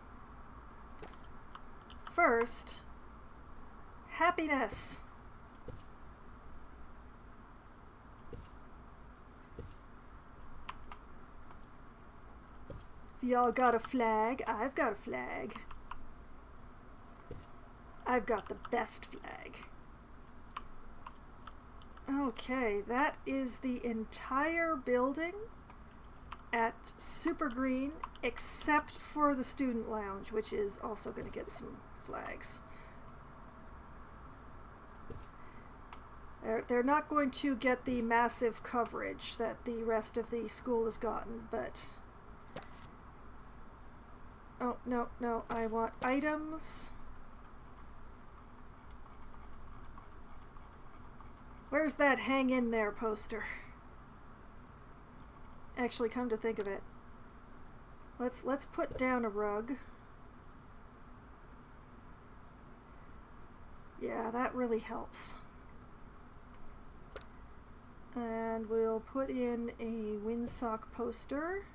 First, happiness. If y'all got a flag, I've got a flag. I've got the best flag. Okay, that is the entire building at super green, except for the student lounge, which is also going to get some flags. They're not going to get the massive coverage that the rest of the school has gotten, but... Oh, no, no, I want items. Where's that hang in there poster? Actually, come to think of it, let's put down a rug. Yeah, that really helps. And we'll put in a windsock poster.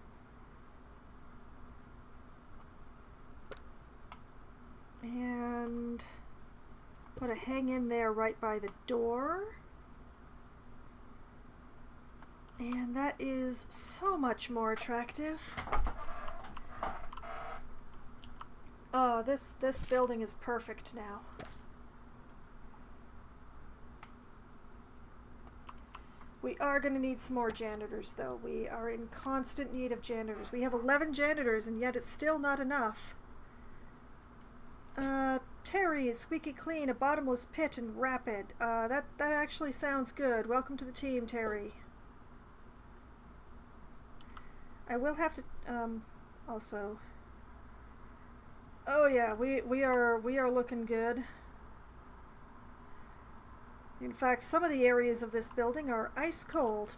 And put a hang in there right by the door. And that is so much more attractive. Oh, this building is perfect now. We are going to need some more janitors, though. We are in constant need of janitors. We have 11 janitors, and yet it's still not enough. Terry, squeaky clean, a bottomless pit, and rapid. That actually sounds good. Welcome to the team, Terry. I will have to, also... Oh yeah, we are looking good. In fact, some of the areas of this building are ice cold.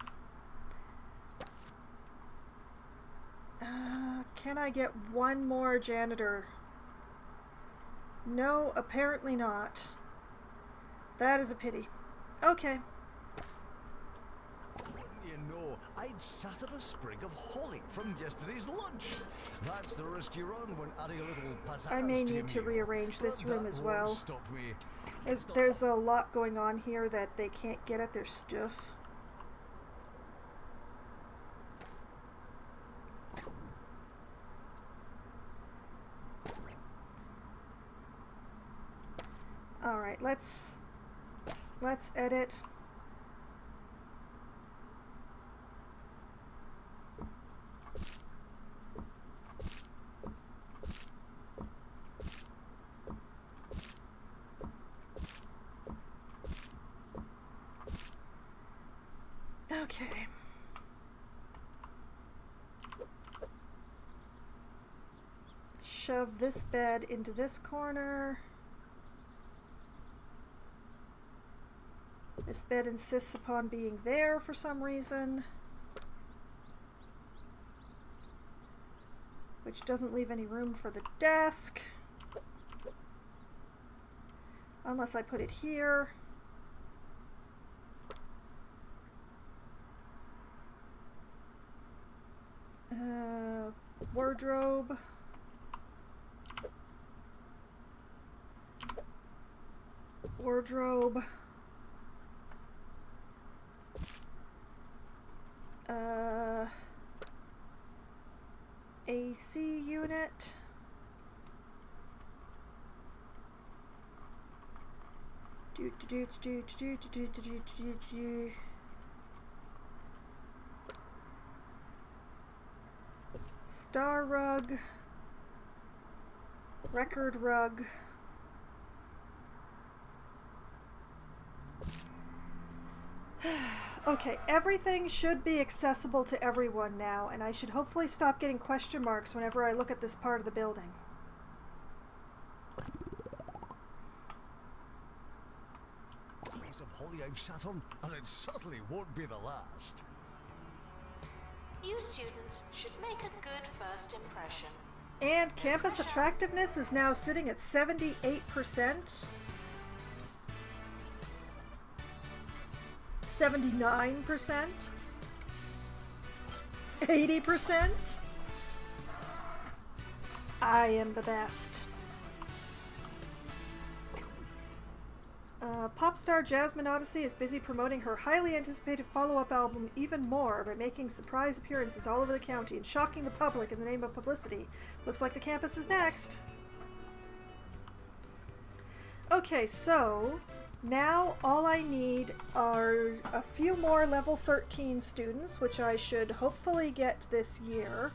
Can I get one more janitor? No, apparently not. That is a pity. Okay. You know, I'd sat up a sprig of holly from yesterday's lunch. That's the risk you run when adding a little pizzazz I may to need to your meal. rearrange this But room that as won't well. stop me. There's a lot going on here that they can't get at their stuff. Alright, let's edit. Okay. Shove this bed into this corner. This bed insists upon being there for some reason, which doesn't leave any room for the desk, unless I put it here. Wardrobe. Wardrobe. AC unit. Star rug. Record rug. Okay, everything should be accessible to everyone now, and I should hopefully stop getting question marks whenever I look at this part of the building. Piece of holly I've sat on, and it certainly won't be the last. You students should make a good first impression. And campus attractiveness is now sitting at 78%. 79%. 80%. I am the best. Pop star Jasmine Odyssey is busy promoting her highly anticipated follow-up album Even More by making surprise appearances all over the county and shocking the public in the name of publicity. Looks like the campus is next. Okay, so now all I need are a few more level 13 students, which I should hopefully get this year.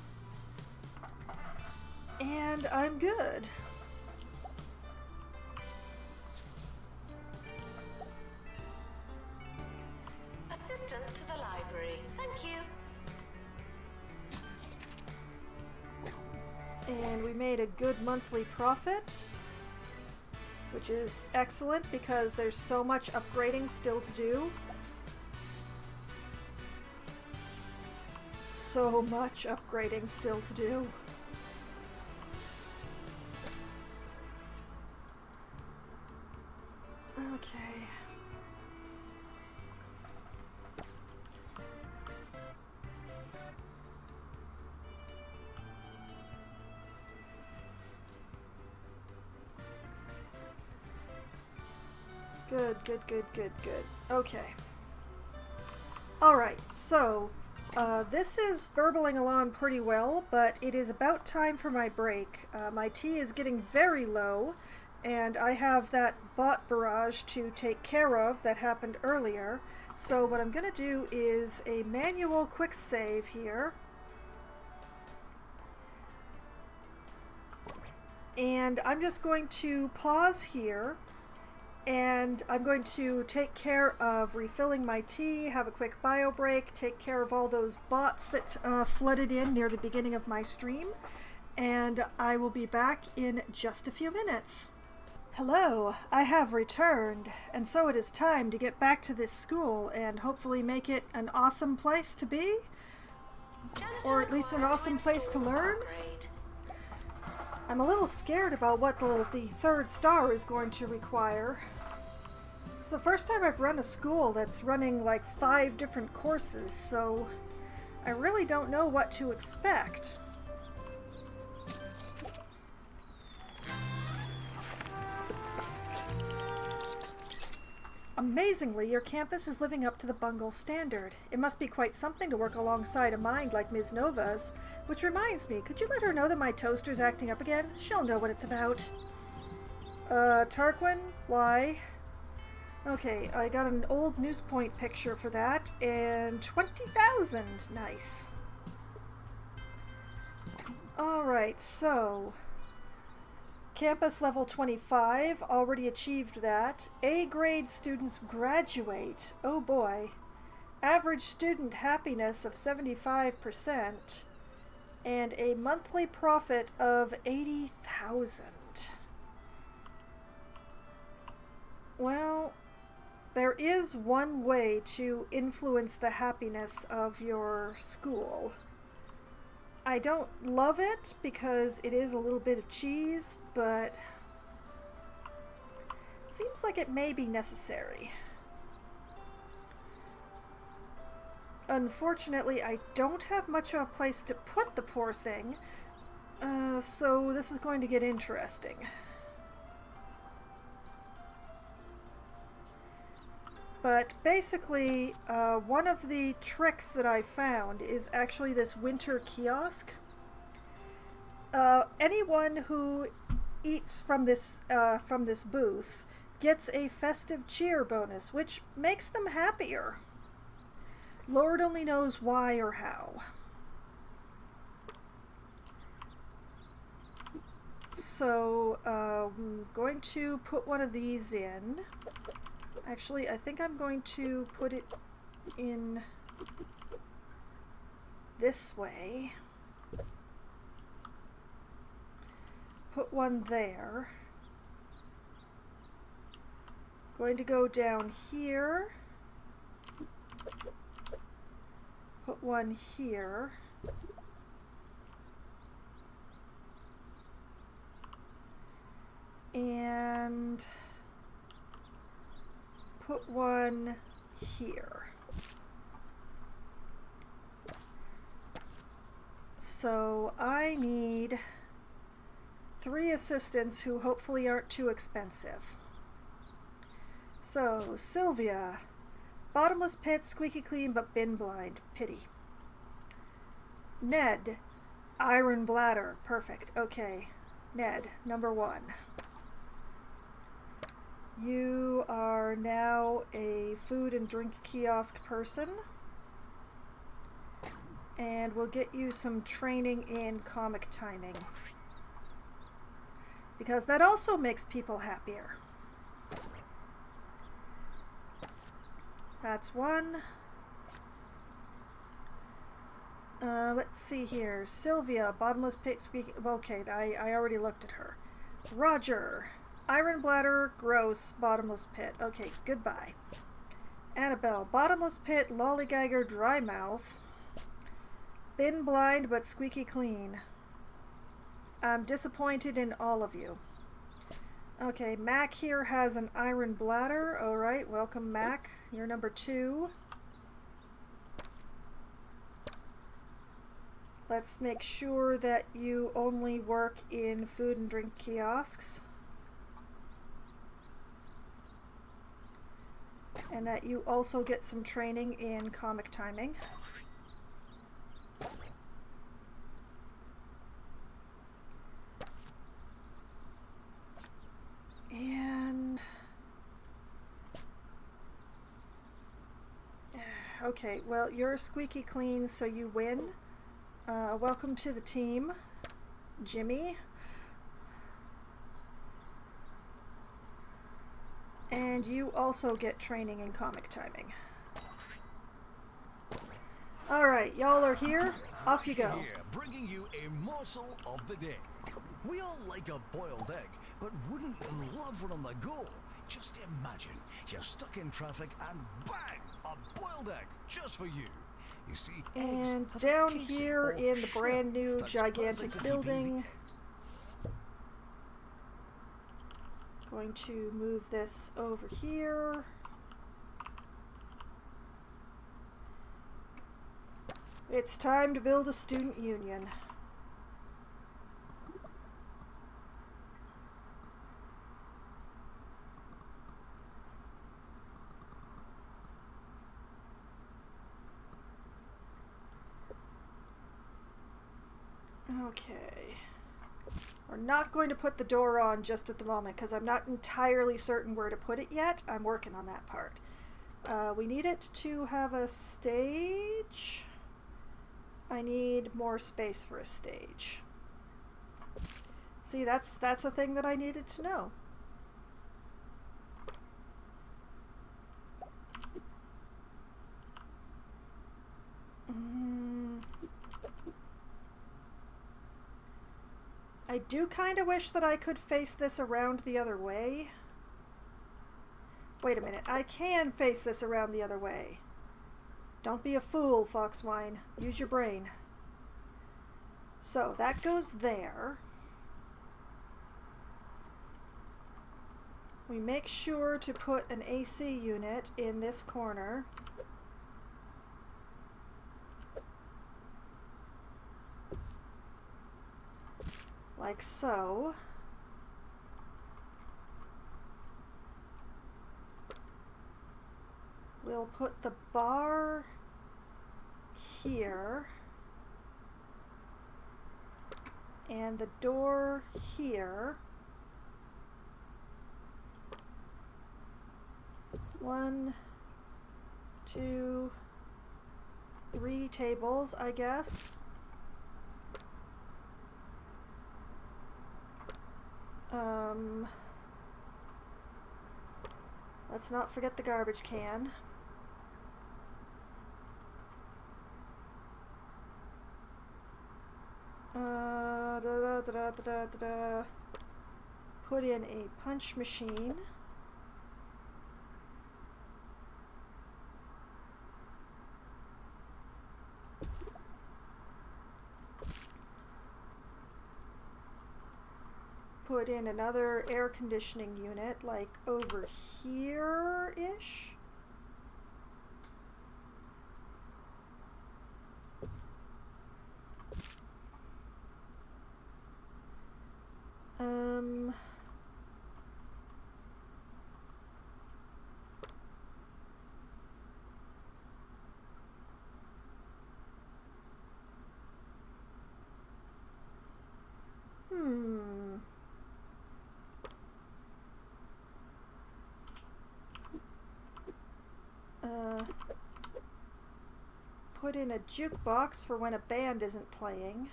And I'm good. Assistant to the library. Thank you. And we made a good monthly profit, which is excellent because there's so much upgrading still to do. So much upgrading still to do. Okay. Good, good, good, good, good. Okay. Alright, so this is burbling along pretty well, but it is about time for my break. My tea is getting very low, and I have that bot barrage to take care of that happened earlier. So what I'm going to do is a manual quick save here. And I'm just going to pause here, and I'm going to take care of refilling my tea, have a quick bio break, take care of all those bots that flooded in near the beginning of my stream, and I will be back in just a few minutes. Hello, I have returned, and so it is time to get back to this school and hopefully make it an awesome place to be, or at least an awesome place to learn. I'm a little scared about what the third star is going to require. It's the first time I've run a school that's running like 5 different courses, so I really don't know what to expect. Amazingly, your campus is living up to the Bungle standard. It must be quite something to work alongside a mind like Ms. Nova's. Which reminds me, could you let her know that my toaster's acting up again? She'll know what it's about. Tarquin? Why? Okay, I got an old Newspoint picture for that, and 20,000! Nice. Alright, so... Campus level 25, already achieved that. A-grade students graduate. Oh boy. Average student happiness of 75%. And a monthly profit of 80,000. Well, there is one way to influence the happiness of your school. I don't love it because it is a little bit of cheese, but it seems like it may be necessary. Unfortunately, I don't have much of a place to put the poor thing, so this is going to get interesting. But basically, one of the tricks that I found is actually this winter kiosk. Anyone who eats from this booth gets a festive cheer bonus, which makes them happier. Lord only knows why or how. So, I'm going to put one of these in. Actually, I think I'm going to put it in this way. Put one there. Going to go down here. Put one here. And put one here. So I need 3 assistants who hopefully aren't too expensive. So, Sylvia, bottomless pit, squeaky clean but bin blind, pity. Ned, iron bladder, perfect, okay. Ned, number 1. You are now a food and drink kiosk person, and we'll get you some training in comic timing, because that also makes people happier. That's 1. Let's see here. Sylvia, bottomless pit, okay, I already looked at her. Roger, iron bladder, gross, bottomless pit. Okay, goodbye. Annabelle, bottomless pit, lollygagger, dry mouth. Bin blind but squeaky clean. I'm disappointed in all of you. Okay, Mac here has an iron bladder. Alright, welcome Mac. You're number 2. Let's make sure that you only work in food and drink kiosks. and that you also get some training in comic timing. And okay, well, you're squeaky clean, so you win. Welcome to the team, Jimmy. And you also get training in comic timing. Alright, y'all are here. Off you go. Here, bringing you a morsel of the day. We all like a boiled egg, but wouldn't you love one on the go? Just imagine, you're stuck in traffic and bang! A boiled egg, just for you. You see, eggs And have down a piece here of in the sugar brand new that's gigantic perfect for keeping the building, eggs. going to move this over here. It's time to build a student union. Okay. We're not going to put the door on just at the moment because I'm not entirely certain where to put it yet. I'm working on that part. We need it to have a stage. I need more space for a stage. See, that's a thing that I needed to know. I do kind of wish that I could face this around the other way. Wait a minute, I can face this around the other way. Don't be a fool, Foxwine. Use your brain. So, that goes there. We make sure to put an AC unit in this corner. Like so. We'll put the bar here. And the door here. 1, 2, 3 tables, I guess. Let's not forget the garbage can. Put in a punch machine. Put in another air conditioning unit, like over here-ish. Put in a jukebox for when a band isn't playing.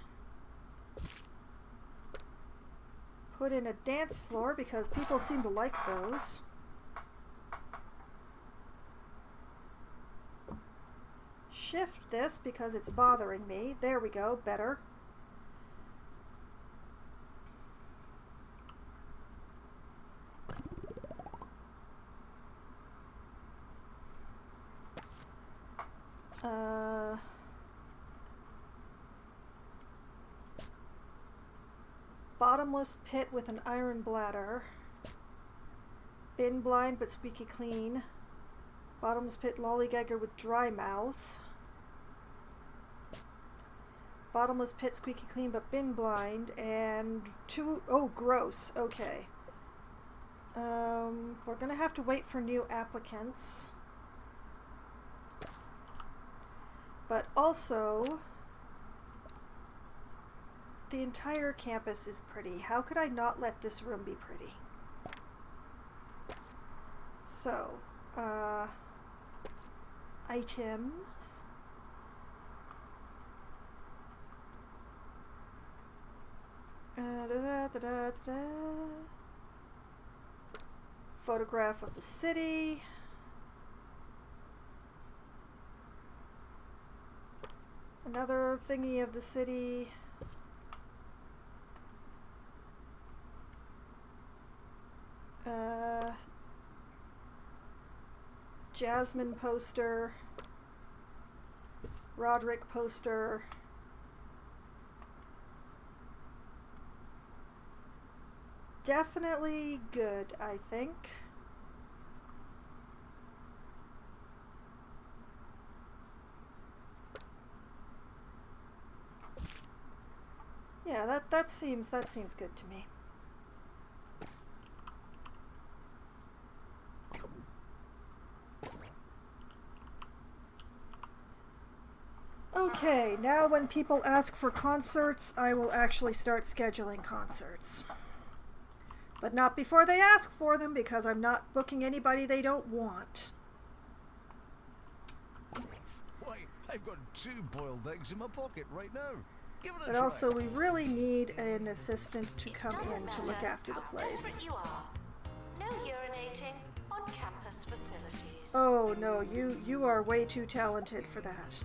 Put in a dance floor because people seem to like those. Shift this because it's bothering me. There we go, better. Bottomless pit with an iron bladder. Bin blind but squeaky clean. Bottomless pit lollygagger with dry mouth. Bottomless pit squeaky clean but bin blind. And oh, gross. Okay. We're gonna have to wait for new applicants. But also, the entire campus is pretty. How could I not let this room be pretty? So, items. Photograph of the city. Another thingy of the city. Jasmine poster. Roderick poster. Definitely good, I think. Yeah, that seems good to me. Okay, now when people ask for concerts, I will actually start scheduling concerts. But not before they ask for them, because I'm not booking anybody they don't want. Why, I've got 2 boiled eggs in my pocket right now. Give it a But try. also, we really need an assistant to come Doesn't in to matter look after the how place. desperate you are. No urinating on campus facilities. Oh no, you are way too talented for that.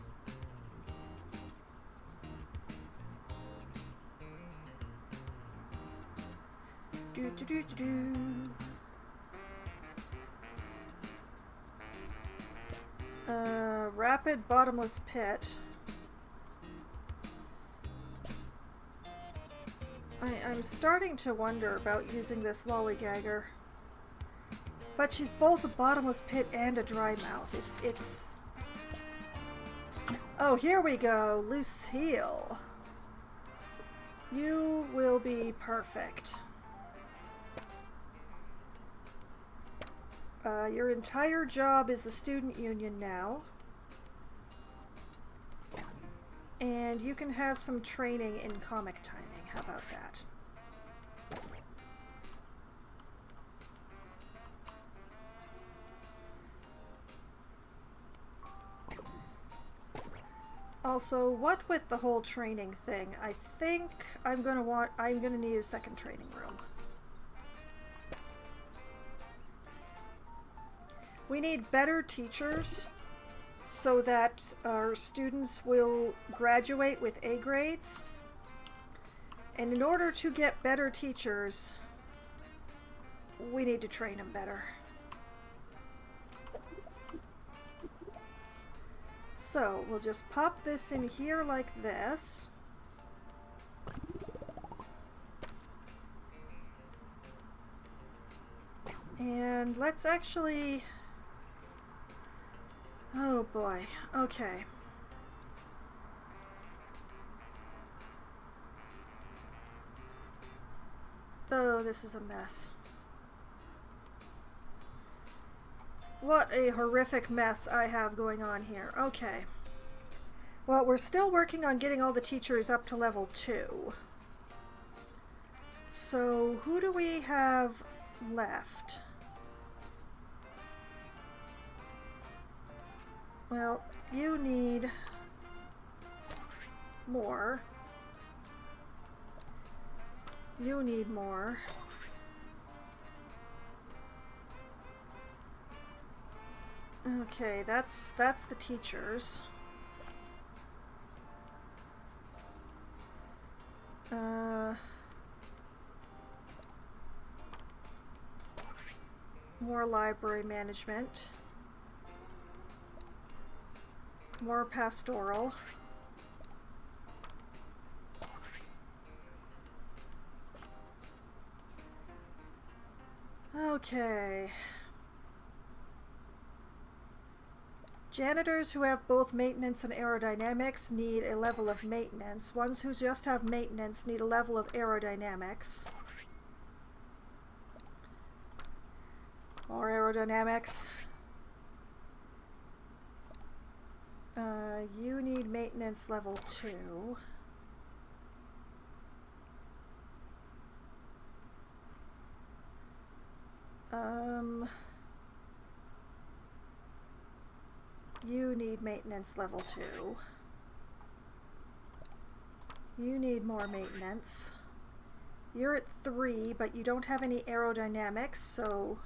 Do do do do do. Rapid bottomless pit. I'm starting to wonder about using this lollygagger. But she's both a bottomless pit and a dry mouth. It's... Oh, here we go. Lucille. You will be perfect. Your entire job is the student union now. And you can have some training in comic timing. How about that? Also, what with the whole training thing, I think I'm gonna need a second training room. We need better teachers so that our students will graduate with A grades. And in order to get better teachers, we need to train them better. So, we'll just pop this in here like this. And let's actually... Oh boy, okay. Oh, this is a mess. What a horrific mess I have going on here. Okay. Well, we're still working on getting all the teachers up to level 2. So, who do we have left? Well, you need more. You need more. Okay, that's the teachers. More library management. More pastoral. Okay. Janitors who have both maintenance and aerodynamics need a level of maintenance. Ones who just have maintenance need a level of aerodynamics. More aerodynamics. You need maintenance level 2. You need maintenance level 2. You need more maintenance. You're at 3, but you don't have any aerodynamics, so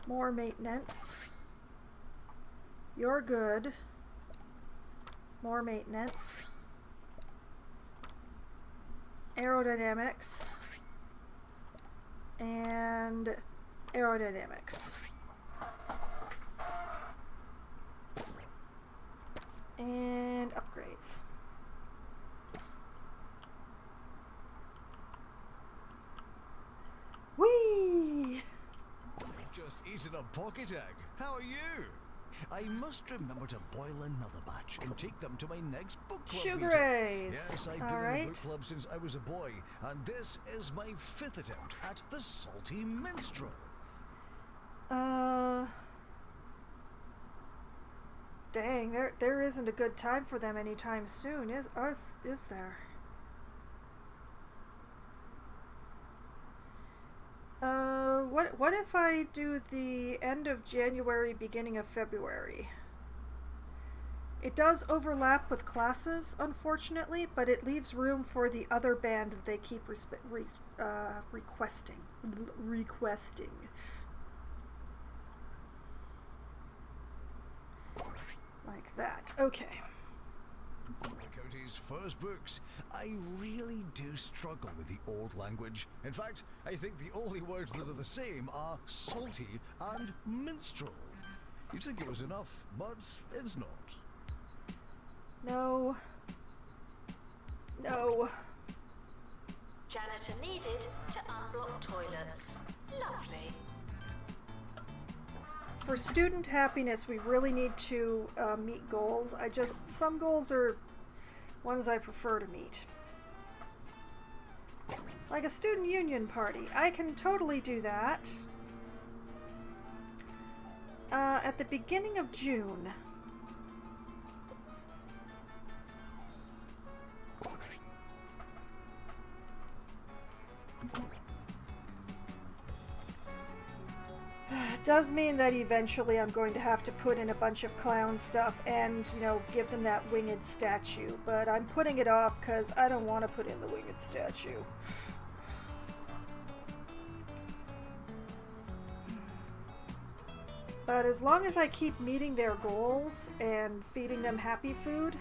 more maintenance. You're good. More maintenance. Aerodynamics. And aerodynamics. And upgrades. Whee! I've just eaten a pocket egg. How are you? I must remember to boil another batch and take them to my next book club Sugar meeting. rays. Yes, I've been in the book club since I was a boy, and this is my 5th attempt at the Salty Minstrel. Dang, there isn't a good time for them anytime soon, is there? What if I do the end of January, beginning of February? It does overlap with classes, unfortunately, but it leaves room for the other band that they keep requesting. Like that. Okay. Cody's first books, I really do struggle with the old language. In fact, I think the only words that are the same are salty and minstrel. You'd think it was enough, but it's not. No. No. Janitor needed to unblock toilets. Lovely. For student happiness, we really need to meet goals. Some goals are ones I prefer to meet. Like a student union party. I can totally do that. At the beginning of June. It does mean that eventually I'm going to have to put in a bunch of clown stuff and, you know, give them that winged statue. But I'm putting it off because I don't want to put in the winged statue. But as long as I keep meeting their goals and feeding them happy food...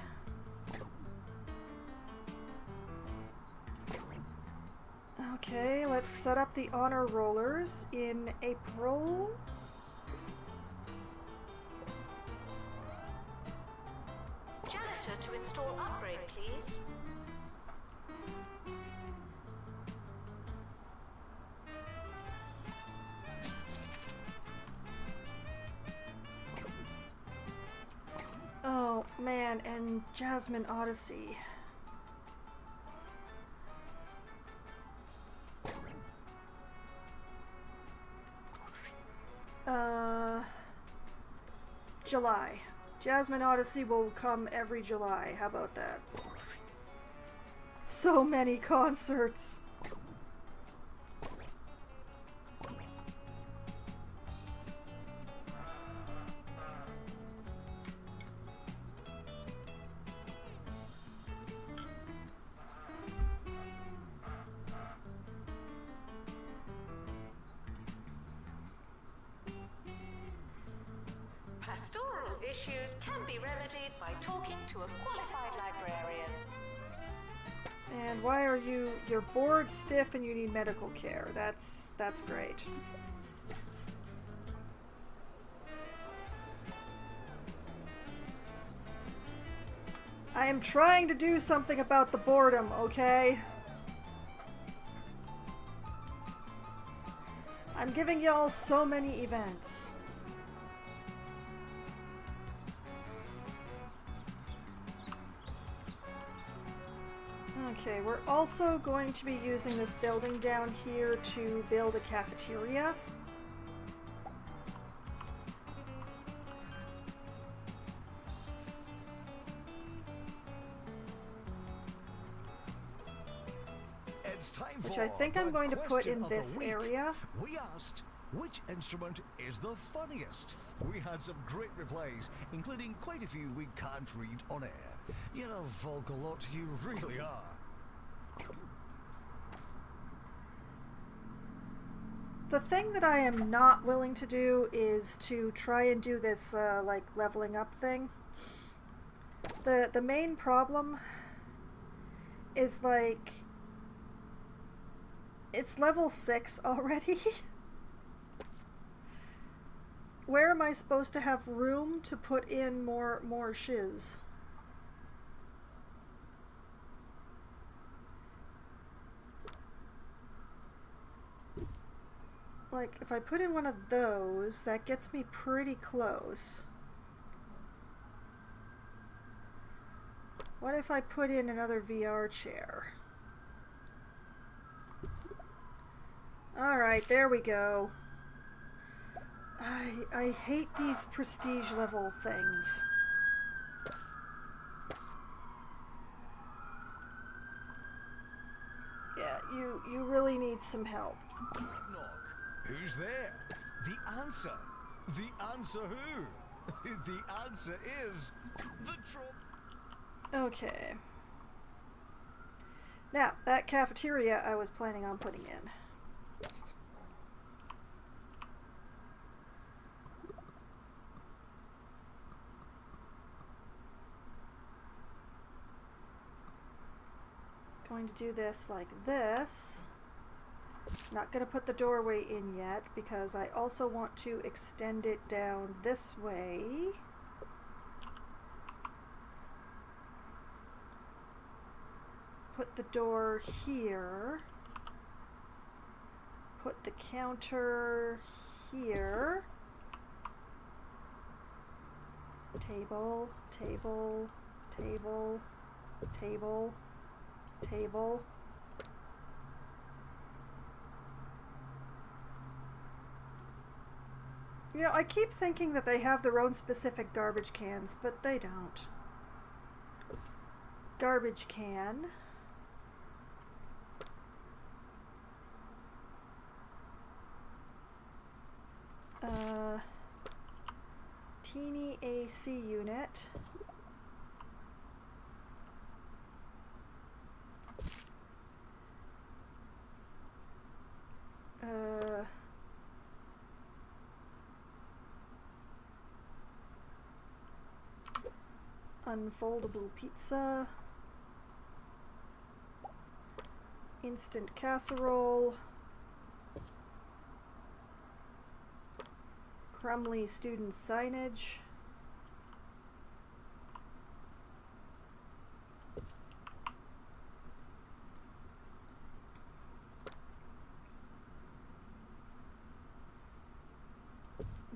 Okay, let's set up the honor rollers in April. Janitor to install upgrade, please. Oh man, and Jasmine Odyssey. July. Jasmine Odyssey will come every July. How about that? So many concerts. Pastoral issues can be remedied by talking to a qualified librarian. And why are you're bored, stiff, and you need medical care? That's great. I am trying to do something about the boredom, okay? I'm giving y'all so many events. Okay, we're also going to be using this building down here to build a cafeteria. It's time which for I think I'm the going to put question in of the this week. area. We asked, which instrument is the funniest? We had some great replies, including quite a few we can't read on air. You're a vocal lot, you really are. The thing that I am not willing to do is to try and do this, like, leveling up thing. The main problem is, like, it's level 6 already. Where am I supposed to have room to put in more shiz? Like, if I put in one of those, that gets me pretty close. What if I put in another VR chair? Alright, there we go. I hate these prestige level things. Yeah, you really need some help. Knock. Who's there? The answer. The answer who? The answer is the Trump. Okay. Now, that cafeteria I was planning on putting in. Going to do this like this. Not going to put the doorway in yet because I also want to extend it down this way. Put the door here. Put the counter here. Table, table, table, table, table. You know, I keep thinking that they have their own specific garbage cans, but they don't. Garbage can. Teeny AC unit. Unfoldable pizza. Instant casserole. Crumbly student signage.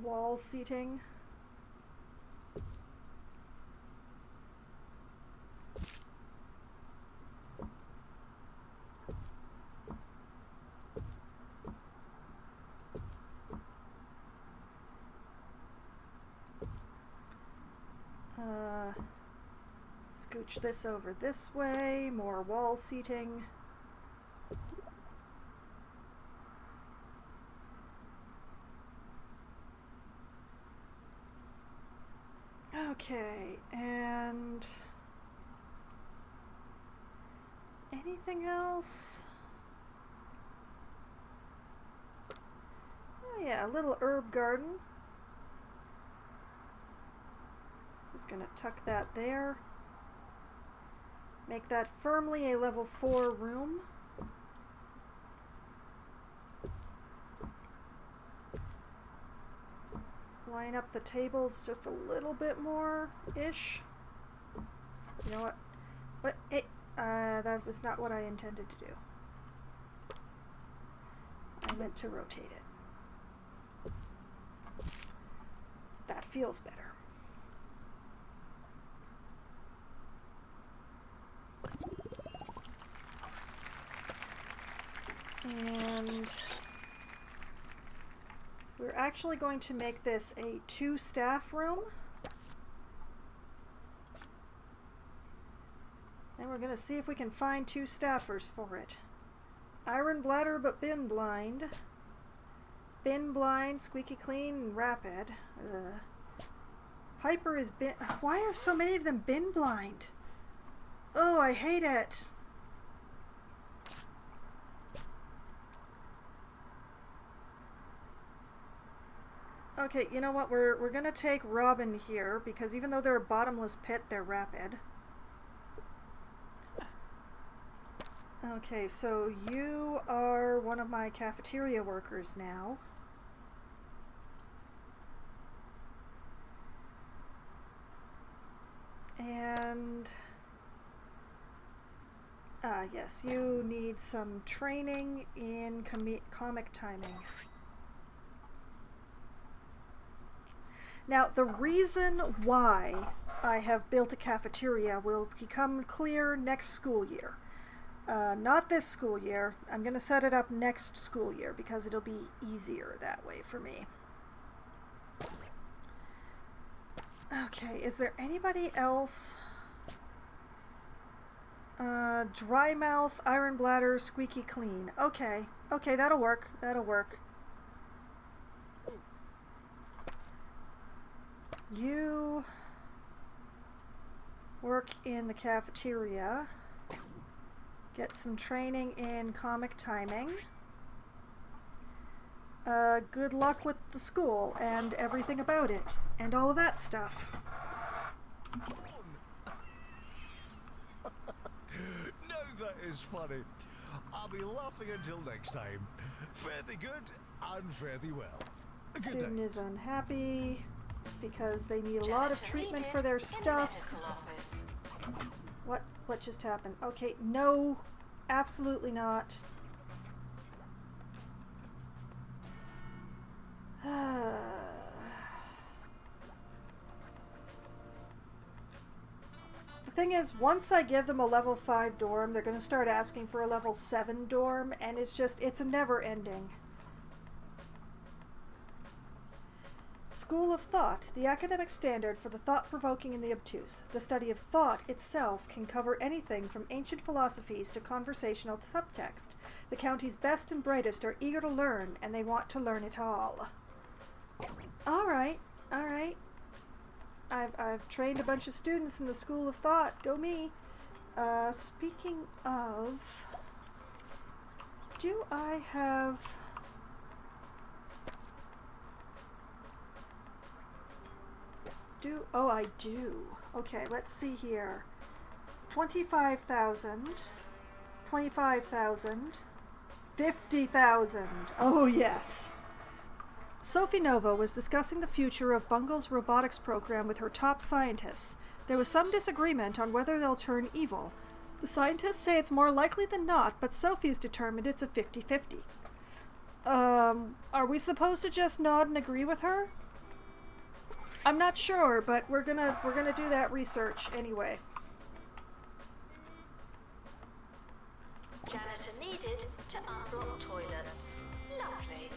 Wall seating. Scooch this over this way, more wall seating. Okay, and anything else? Oh yeah, a little herb garden. Just gonna tuck that there. Make that firmly a level 4 room. Line up the tables just a little bit more-ish. You know what? But that was not what I intended to do. I meant to rotate it. That feels better. And we're actually going to make this a 2 staff room. And we're going to see if we can find 2 staffers for it. Iron Bladder but bin blind. Bin blind, squeaky clean, and rapid. Piper is bin... Why are so many of them bin blind? Oh, I hate it. Okay, you know what? We're gonna take Robin here because even though they're a bottomless pit, they're rapid. Okay, so you are one of my cafeteria workers now. And yes, you need some training in comic timing. Now, the reason why I have built a cafeteria will become clear next school year. Not this school year. I'm going to set it up next school year because it'll be easier that way for me. Okay, is there anybody else? Dry mouth, iron bladder, squeaky clean. Okay, okay, that'll work. That'll work. You work in the cafeteria. Get some training in comic timing. Good luck with the school and everything about it, and all of that stuff. No, that is funny. I'll be laughing until next time. Fare thee good and fare thee well. Good Student day. is unhappy because they need a lot of treatment for their stuff. What just happened? Okay, no, absolutely not. The thing is, once I give them a level 5 dorm, they're going to start asking for a level 7 dorm, and it's a never ending. School of Thought, the academic standard for the thought-provoking and the obtuse. The study of thought itself can cover anything from ancient philosophies to conversational subtext. The county's best and brightest are eager to learn, and they want to learn it all. Alright, alright. I've trained a bunch of students in the School of Thought. Go me. Speaking of... Do I have... Oh, I do. Okay, let's see here. 25,000. 25,000. 50,000. Oh, yes. Sophie Nova was discussing the future of Bungle's robotics program with her top scientists. There was some disagreement on whether they'll turn evil. The scientists say it's more likely than not, but Sophie's determined it's a 50-50. Are we supposed to just nod and agree with her? I'm not sure, but we're gonna do that research anyway. Janitor needed to unblock toilets. Lovely.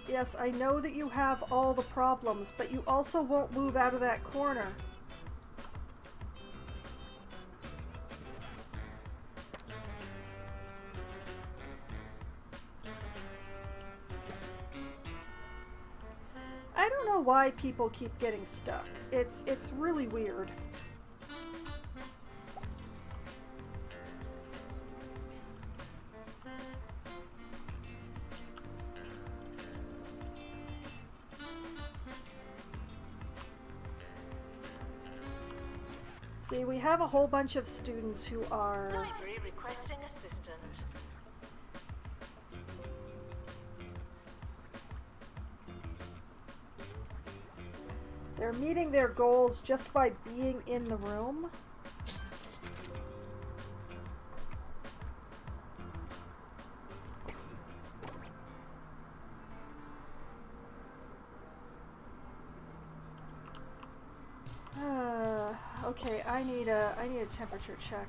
Yes, I know that you have all the problems, but you also won't move out of that corner. I don't know why people keep getting stuck. It's really weird. See, we have a whole bunch of students who are... Library requesting assistant. They're meeting their goals just by being in the room. Okay, I need a temperature check.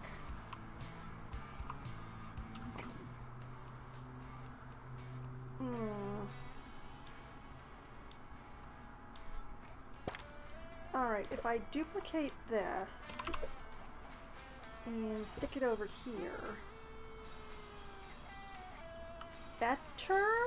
Alright, if I duplicate this and stick it over here. Better-ish?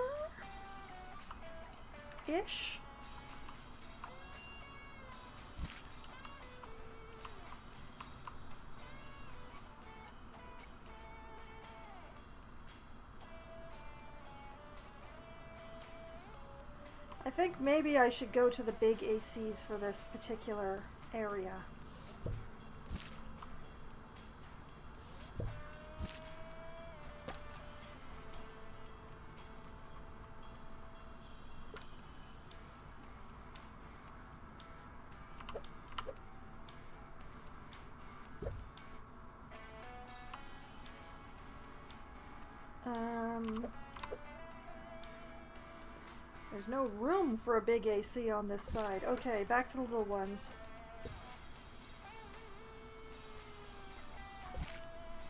I think maybe I should go to the big ACs for this particular area. There's no room for a big AC on this side. Okay, back to the little ones.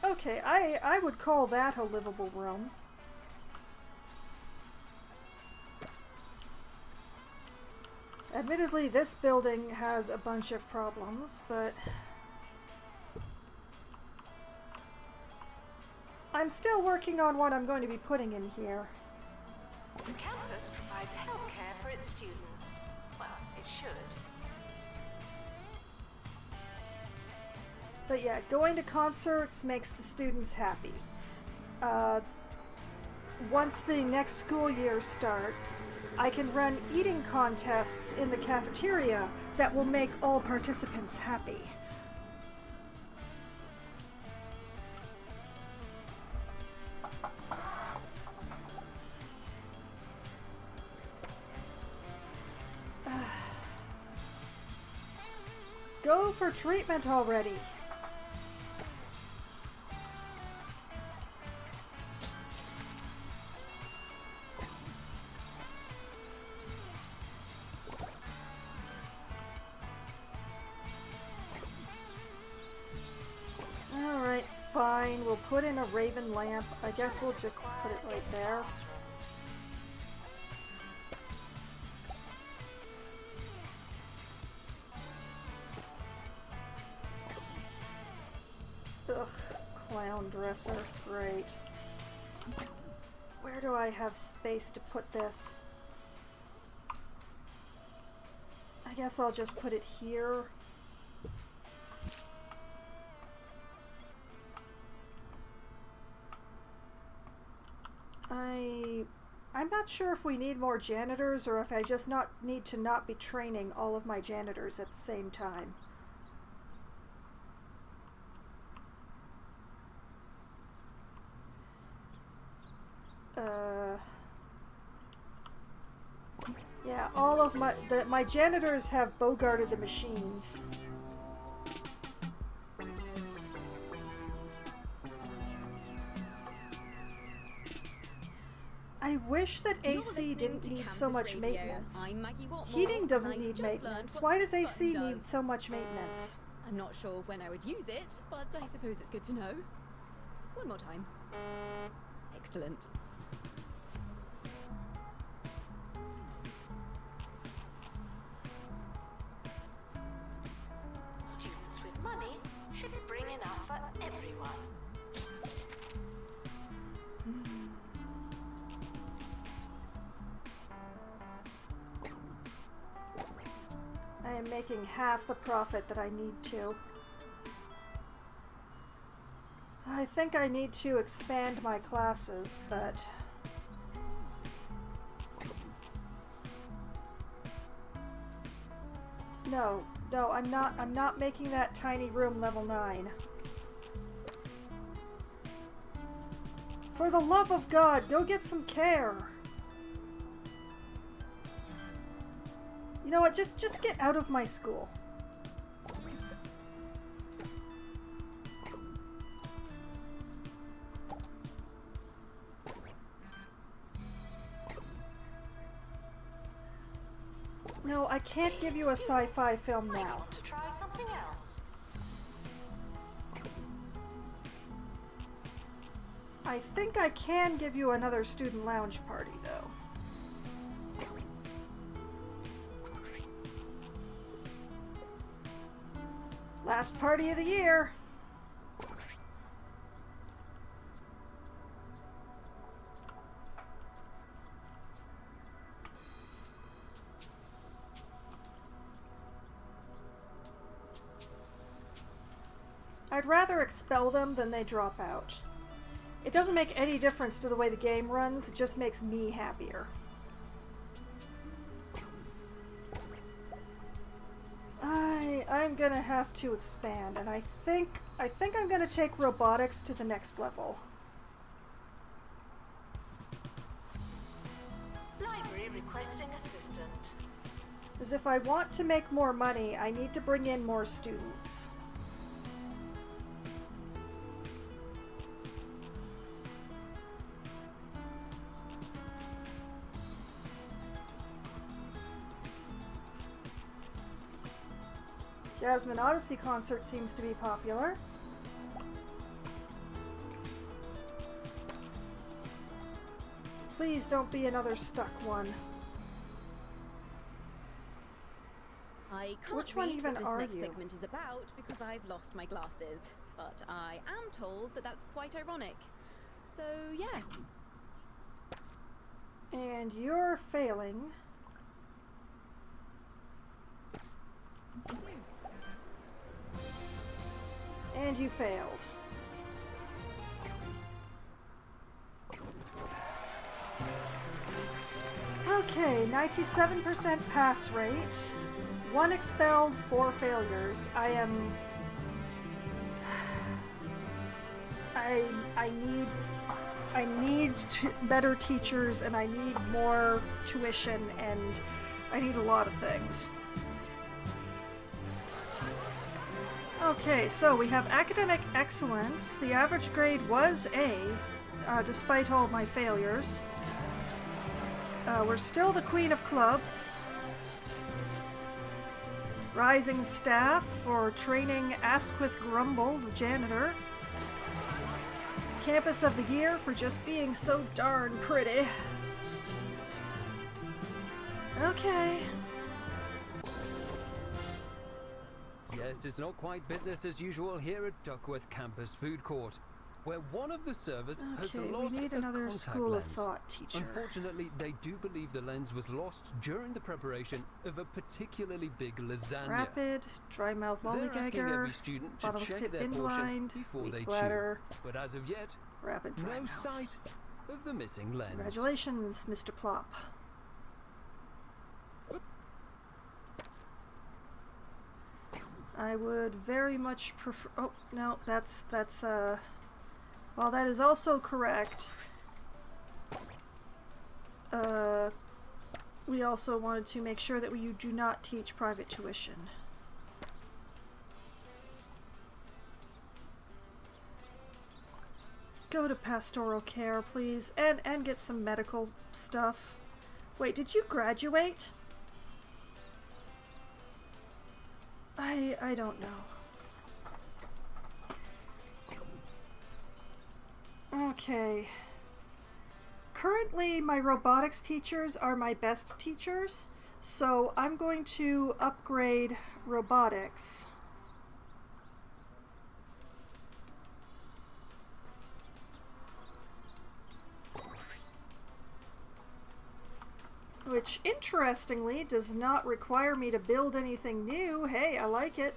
Okay, I would call that a livable room. Admittedly, this building has a bunch of problems, but I'm still working on what I'm going to be putting in here. The campus provides healthcare for its students. Well, it should. But yeah, going to concerts makes the students happy. Once the next school year starts, I can run eating contests in the cafeteria that will make all participants happy. Go for treatment already. Alright, fine. We'll put in a raven lamp. I guess we'll just put it right there. Ugh, clown dresser. Great. Where do I have space to put this? I guess I'll just put it here. I'm not sure if we need more janitors or if I just need to not be training all of my janitors at the same time. Yeah, all of my janitors have bogarted the machines. I wish that AC didn't need so much maintenance. Heating doesn't need maintenance. Why does AC need so much maintenance? I'm not sure when I would use it, but I suppose it's good to know. One more time. Excellent. Students with money should bring enough for everyone. I am making half the profit that I need to. I think I need to expand my classes, but no, I'm not making that tiny room level 9. For the love of God, go get some care. You know what? Just get out of my school. No, I can't give you a sci-fi film I now. want to try something else. I think I can give you another student lounge party, though. Last party of the year. I'd rather expel them than they drop out. It doesn't make any difference to the way the game runs, it just makes me happier. I'm gonna have to expand, and I think I'm gonna take robotics to the next level. Library requesting assistant. Because if I want to make more money, I need to bring in more students. Jasmine Odyssey concert seems to be popular. Please don't be another stuck one. I can't Which one read even what this are next you? segment is about because I've lost my glasses, but I am told that that's quite ironic. So yeah. And you're failing. And you failed. Okay, 97% pass rate. 1 expelled, 4 failures. I need better teachers, and I need more tuition, and I need a lot of things. Okay, so we have academic excellence. The average grade was A, despite all my failures. We're still the queen of clubs. Rising staff for training Asquith Grumble, the janitor. Campus of the year for just being so darn pretty. Okay. Yes, it's not quite business as usual here at Duckworth Campus Food Court, where one of the servers has Okay, lost we need a another contact School lens. of Thought teacher. Unfortunately, they do believe the lens was lost during the preparation of a particularly big lasagna. Rapid, dry mouth They're asking lollygagger, every student to bottomless check pit their portion inlined, before weak they bladder, chew. But as of yet, rapid dry no mouth. sight of the missing lens. Congratulations, Mr. Plop. I would very much prefer... Oh, no, that's while that is also correct, we also wanted to make sure that you do not teach private tuition. Go to pastoral care, please, and get some medical stuff. Wait, did you graduate? I don't know. Okay. Currently, my robotics teachers are my best teachers, so I'm going to upgrade robotics. Which, interestingly, does not require me to build anything new. Hey, I like it.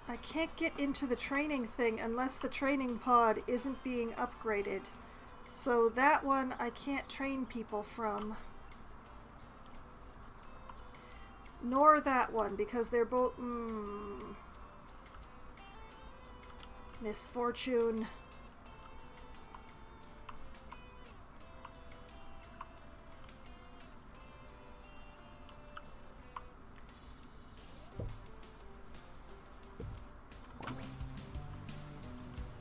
I can't get into the training thing unless the training pod isn't being upgraded. So that one I can't train people from. Nor that one, because they're both... Misfortune.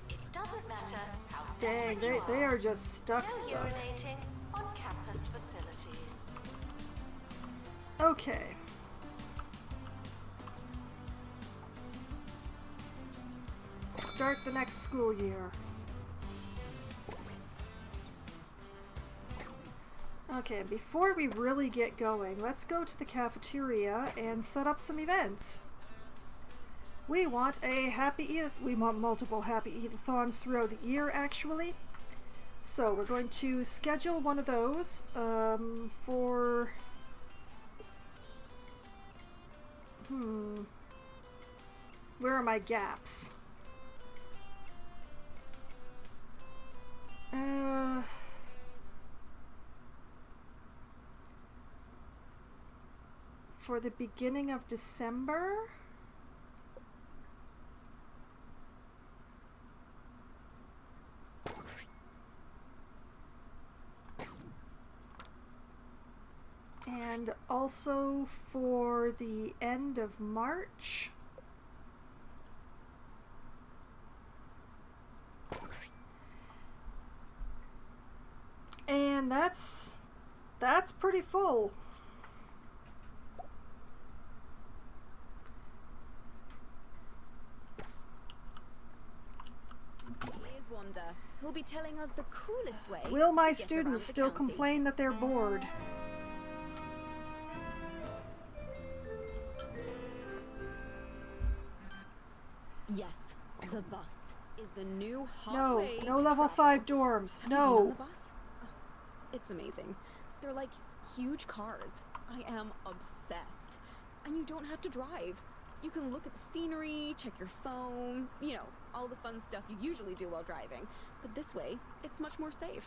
It doesn't matter how Dang, desperate they you are just stuck. No urinating on campus facilities. Okay. start the next school year. Okay, before we really get going, let's go to the cafeteria and set up some events. We want we want multiple Happy Eat-a-thons throughout the year, actually. So we're going to schedule one of those for... Where are my gaps? For the beginning of December? And also for the end of March? And that's pretty full. Here's Wanda. Who'll be telling us the coolest way. Will my to get students around the still county. complain that they're bored? Yes, the bus is the new hot No, way no to level travel. 5 dorms. Have you been on the No. bus? Oh, it's amazing. They're like huge cars. I am obsessed. And you don't have to drive. You can look at the scenery, check your phone, you know, all the fun stuff you usually do while driving. But this way, it's much more safe.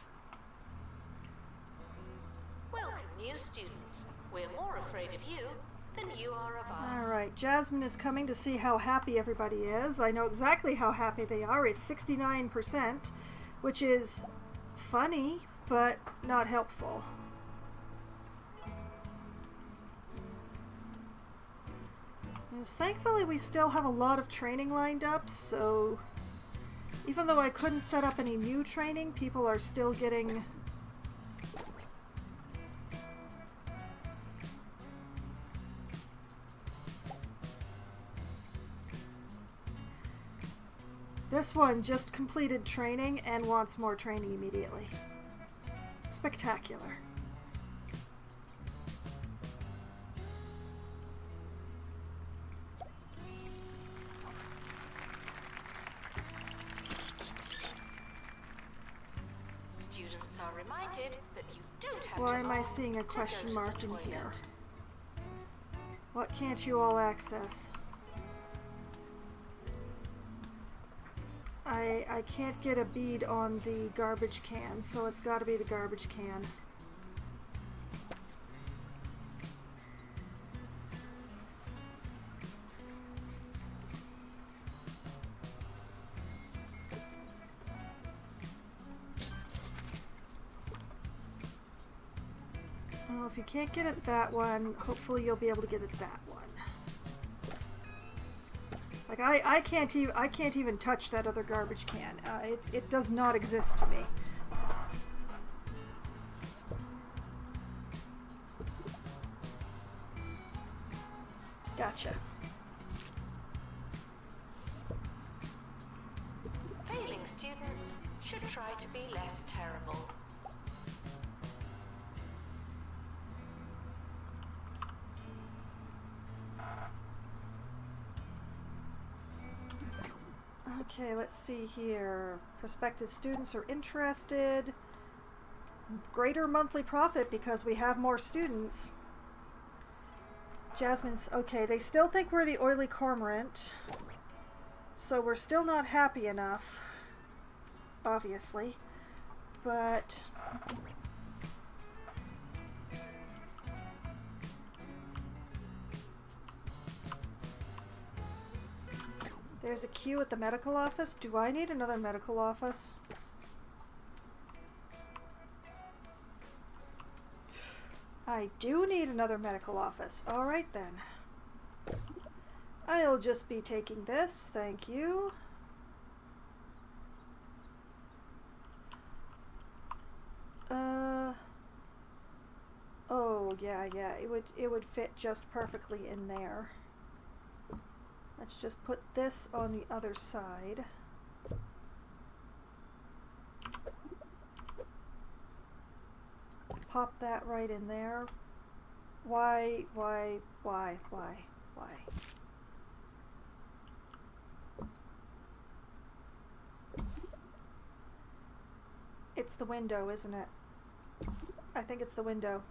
Welcome, new students. We're more afraid of you than you are of us. Alright, Jasmine is coming to see how happy everybody is. I know exactly how happy they are. It's 69%, which is funny, but not helpful. Yes, thankfully, we still have a lot of training lined up, so even though I couldn't set up any new training, people are still getting... This one just completed training and wants more training immediately. Spectacular. Students are reminded that you don't have Why to am I own seeing a to go question to the mark in toilet. here? What can't you all access? I can't get a bead on the garbage can, so it's got to be the garbage can. Well, if you can't get it that one, hopefully you'll be able to get it that one. Like I can't even touch that other garbage can. It does not exist to me. Gotcha. Failing students should try to be less terrible. Okay, let's see here. Prospective students are interested. Greater monthly profit because we have more students. Jasmine's okay. They still think we're the oily cormorant, so we're still not happy enough, obviously. But there's a queue at the medical office. Do I need another medical office? I do need another medical office. Alright then. I'll just be taking this. Thank you. Oh, yeah. It would fit just perfectly in there. Let's just put this on the other side. pop that right in there. Why? It's the window, isn't it? I think it's the window.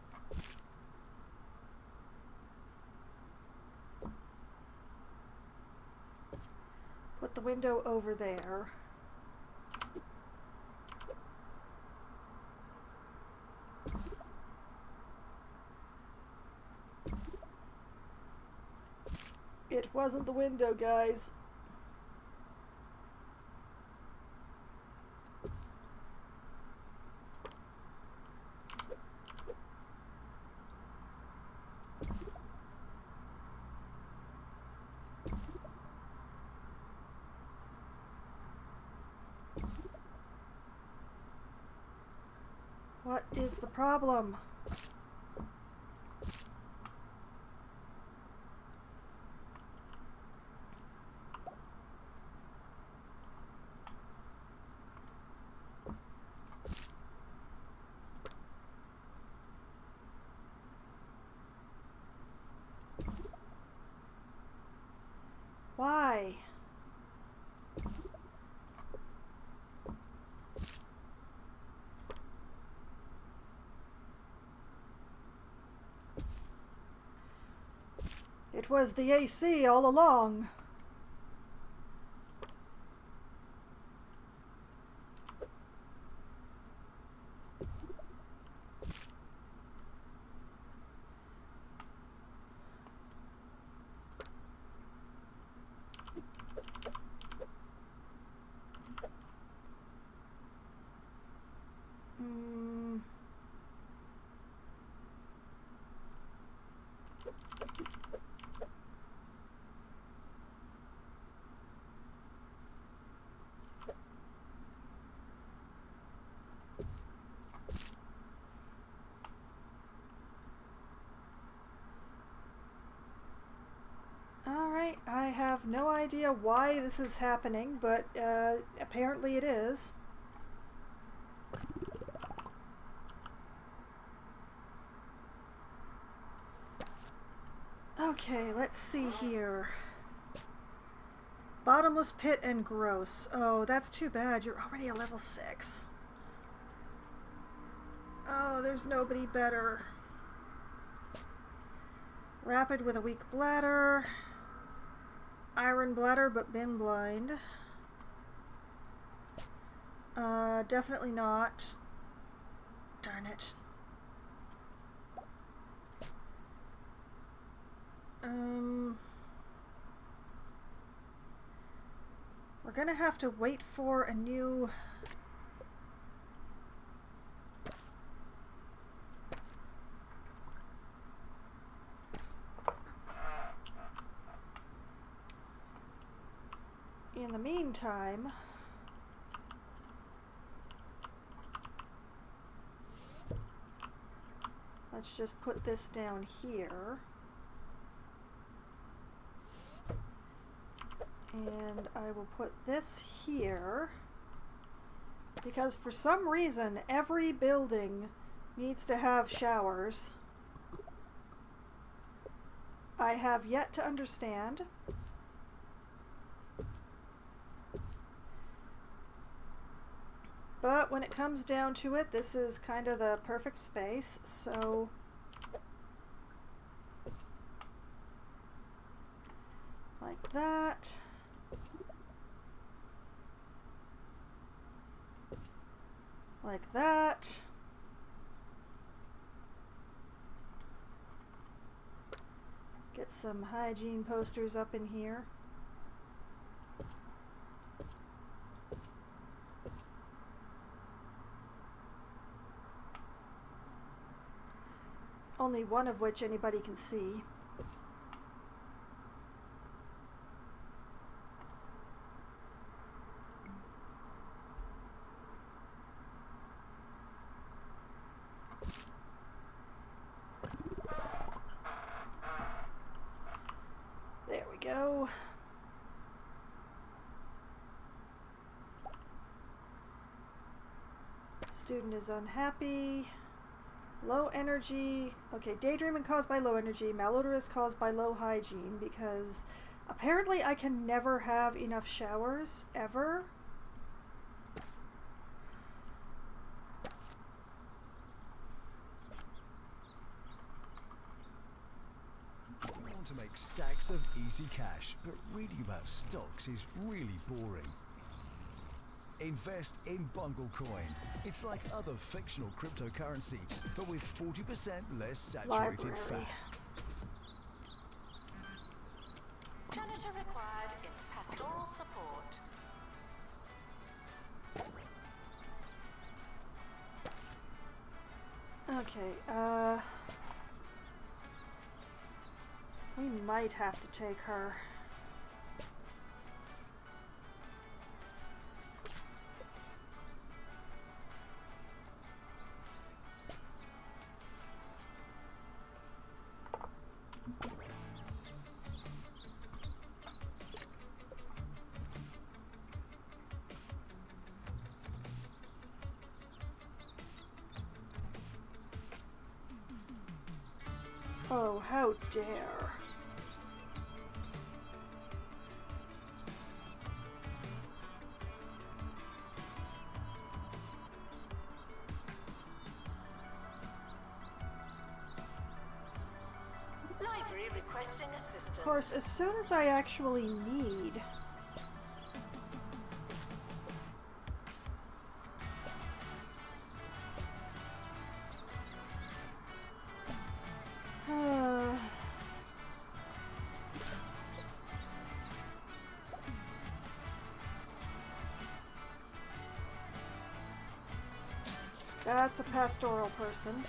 Put the window over there. It wasn't the window, guys. What is the problem? Why? It was the AC all along. Alright, I have no idea why this is happening, but apparently it is. Okay, let's see here. Bottomless pit and gross. Oh, that's too bad. You're already a level 6. Oh, there's nobody better. Rapid with a weak bladder. Iron bladder, but bin blind. Definitely not. Darn it. We're gonna have to wait for a new... In the meantime, let's just put this down here. And I will put this here, because for some reason every building needs to have showers. I have yet to understand. But when it comes down to it, this is kind of the perfect space, so... like that. Like that. Get some hygiene posters up in here. Only one of which anybody can see. There we go. Student is unhappy. Low energy. Okay, daydreaming caused by low energy. Malodorous caused by low hygiene, because apparently I can never have enough showers, ever. I want to make stacks of easy cash, but reading about stocks is really boring. Invest in Bungle Coin. It's like other fictional cryptocurrencies, but with 40% less saturated Library. fat. Janitor required in pastoral support. Okay, we might have to take her. Oh, how dare. Library requesting assistance. Of course, as soon as I actually need... That's a pastoral person.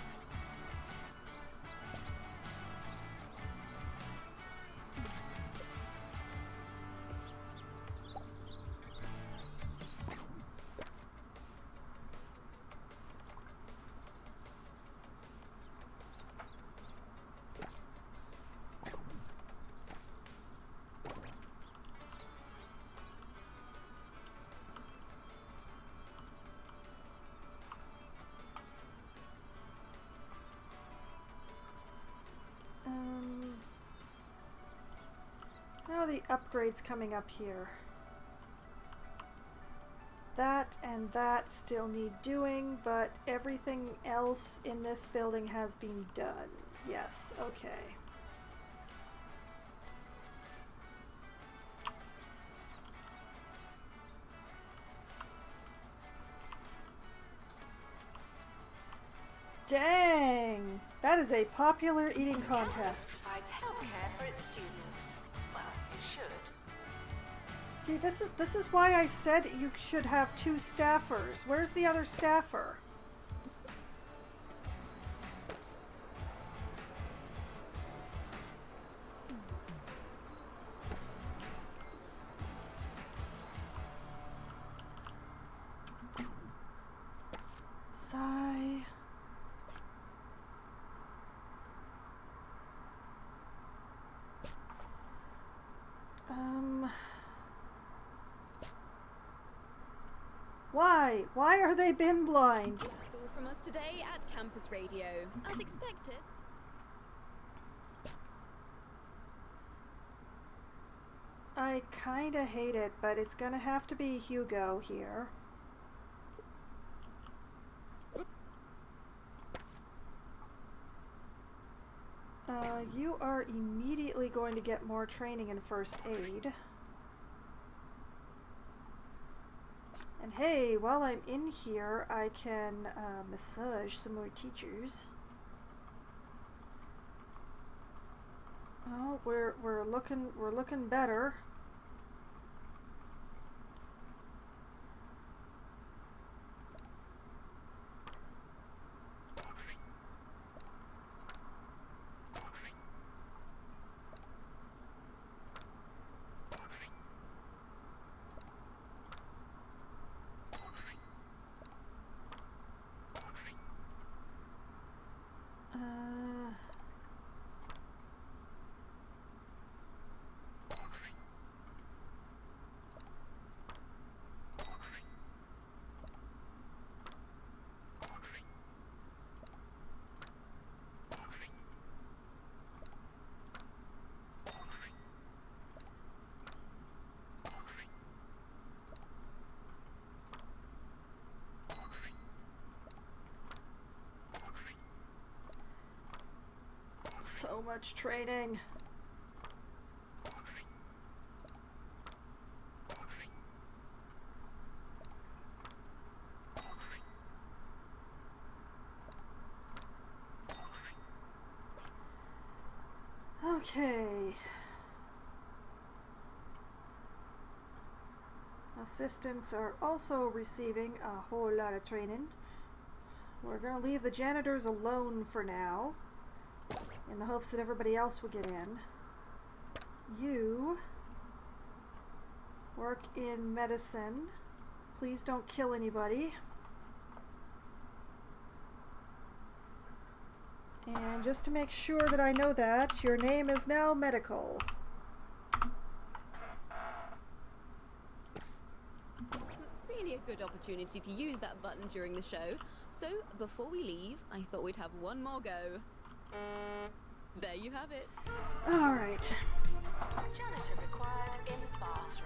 How are the upgrades coming up here? That and that still need doing, but everything else in this building has been done. Yes, okay. Dang! That is a popular eating contest. Campus provides healthcare for its students. Well, it should. See, this is why I said you should have 2 staffers. Where's the other staffer? Sigh. Why? Why are they bin blind? That's all from us today at Campus Radio. As expected. I kinda hate it, but it's gonna have to be Hugo here. You are immediately going to get more training in first aid. And hey, while I'm in here, I can massage some more teachers. Oh, we're looking better. much training. Okay. Assistants are also receiving a whole lot of training. We're gonna leave the janitors alone for now, in the hopes that everybody else will get in. You work in medicine. Please don't kill anybody. And just to make sure that I know that, your name is now Medical. Really a good opportunity to use that button during the show. So, before we leave, I thought we'd have one more go. There you have it. Alright. Janitor required in bathroom.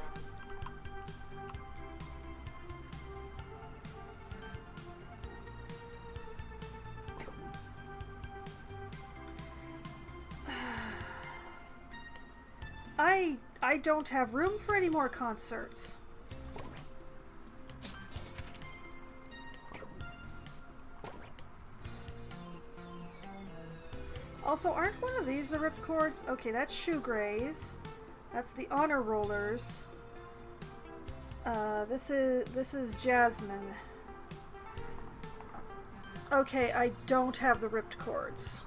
I don't have room for any more concerts. Also, aren't one of these the ripcords? Okay, that's Shoegraze. That's the Honor Rollers. This is Jasmine. Okay, I don't have the ripped cords.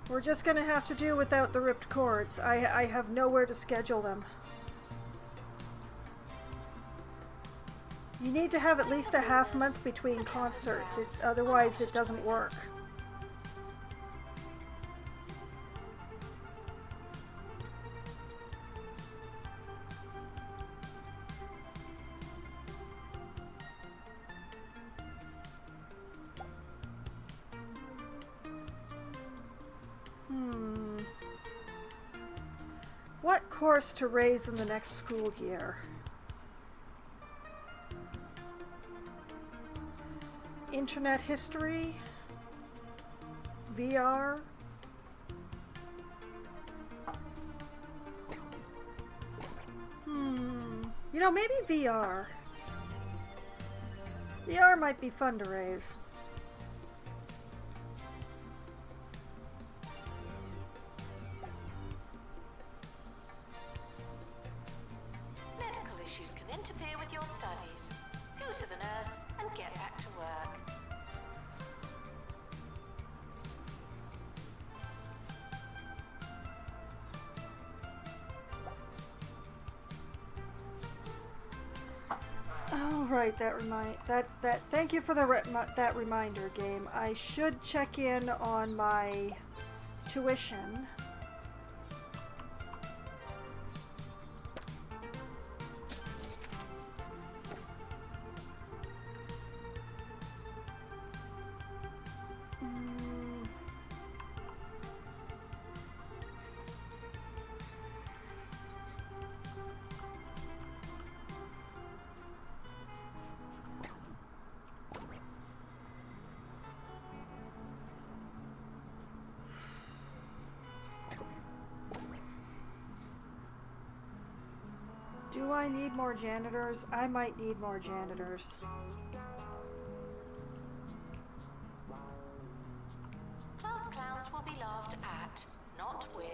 We're just gonna have to do without the ripped cords. I have nowhere to schedule them. You need to have at least a half month between concerts. Otherwise it doesn't work. What course to raise in the next school year? Internet history? VR? You know, maybe VR. VR might be fun to raise. Medical issues can interfere with your studies. Go to the nurse and get back to work. Oh, right, thank you for that reminder, game. I should check in on my tuition. Do I need more janitors? I might need more janitors. Class clowns will be laughed at, not with.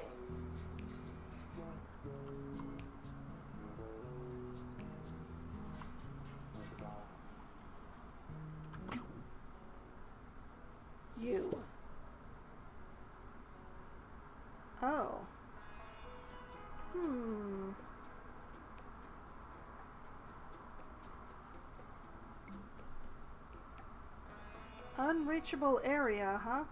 You. Oh. Unreachable area, huh?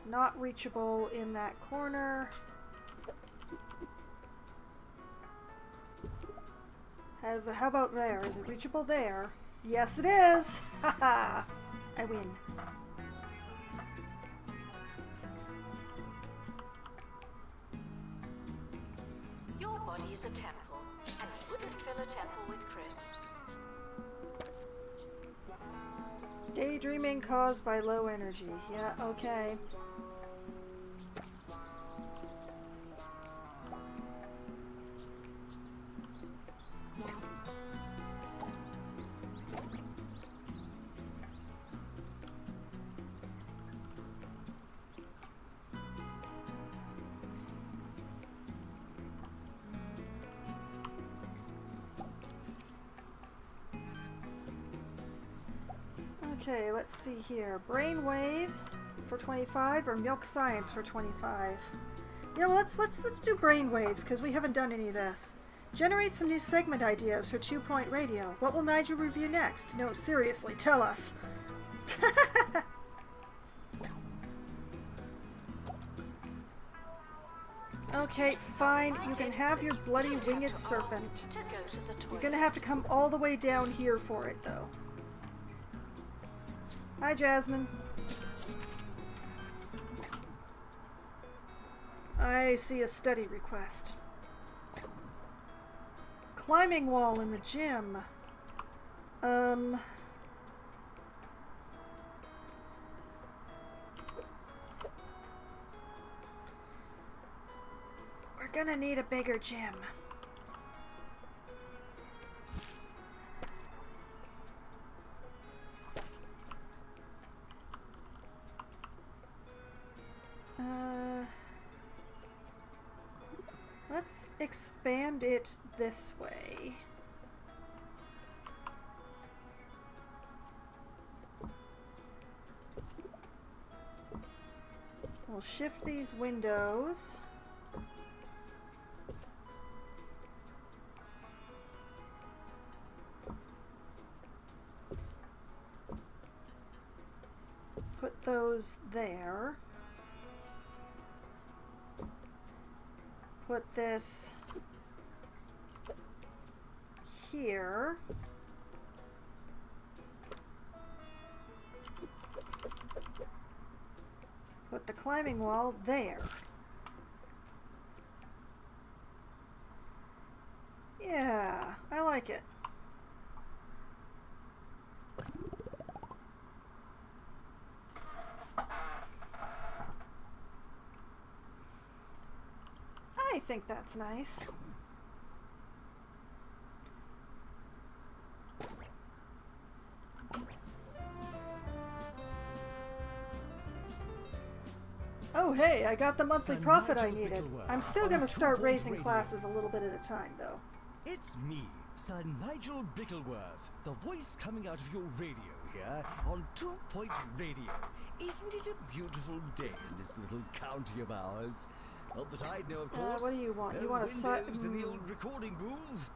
Not reachable in that corner. How about there? Is it reachable there? Yes, it is! Haha! I win. body is a temple, and you wouldn't fill a temple with crisps. Daydreaming caused by low energy. Yeah, okay. Okay, let's see here. Brain waves for 25 or milk science for 25. You know, let's do brain waves because we haven't done any of this. Generate some new segment ideas for 2 Point Radio. What will Nigel review next? No, seriously, tell us. Okay, fine. You can have your bloody winged serpent. You're gonna have to come all the way down here for it, though. Hi, Jasmine. I see a study request. Climbing wall in the gym. We're gonna need a bigger gym. Let's expand it this way. We'll shift these windows. Put those there. Put this here. Put the climbing wall there. Yeah, I like it. I think that's nice. Oh hey, I got the monthly Sir profit I Nigel needed. Bickleworth I'm still on gonna 2 start Point raising Radio. classes a little bit at a time, though. It's me, Sir Nigel Bickleworth, the voice coming out of your radio here on 2 Point Radio. Isn't it a beautiful day in this little county of ours? Not that I know, of course. What do you want? No You want a windows in the old recording booth.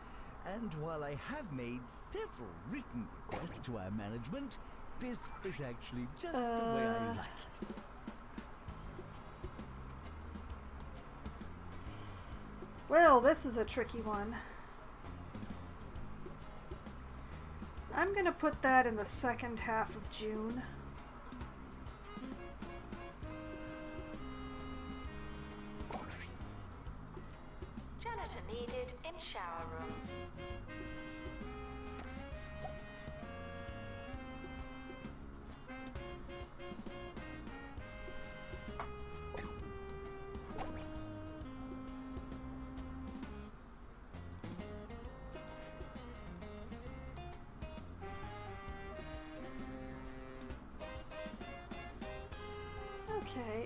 And while I have made several written requests to our management, this is actually just the way I like it. Well, this is a tricky one. I'm gonna put that in the second half of June. Janitor needed in shower room.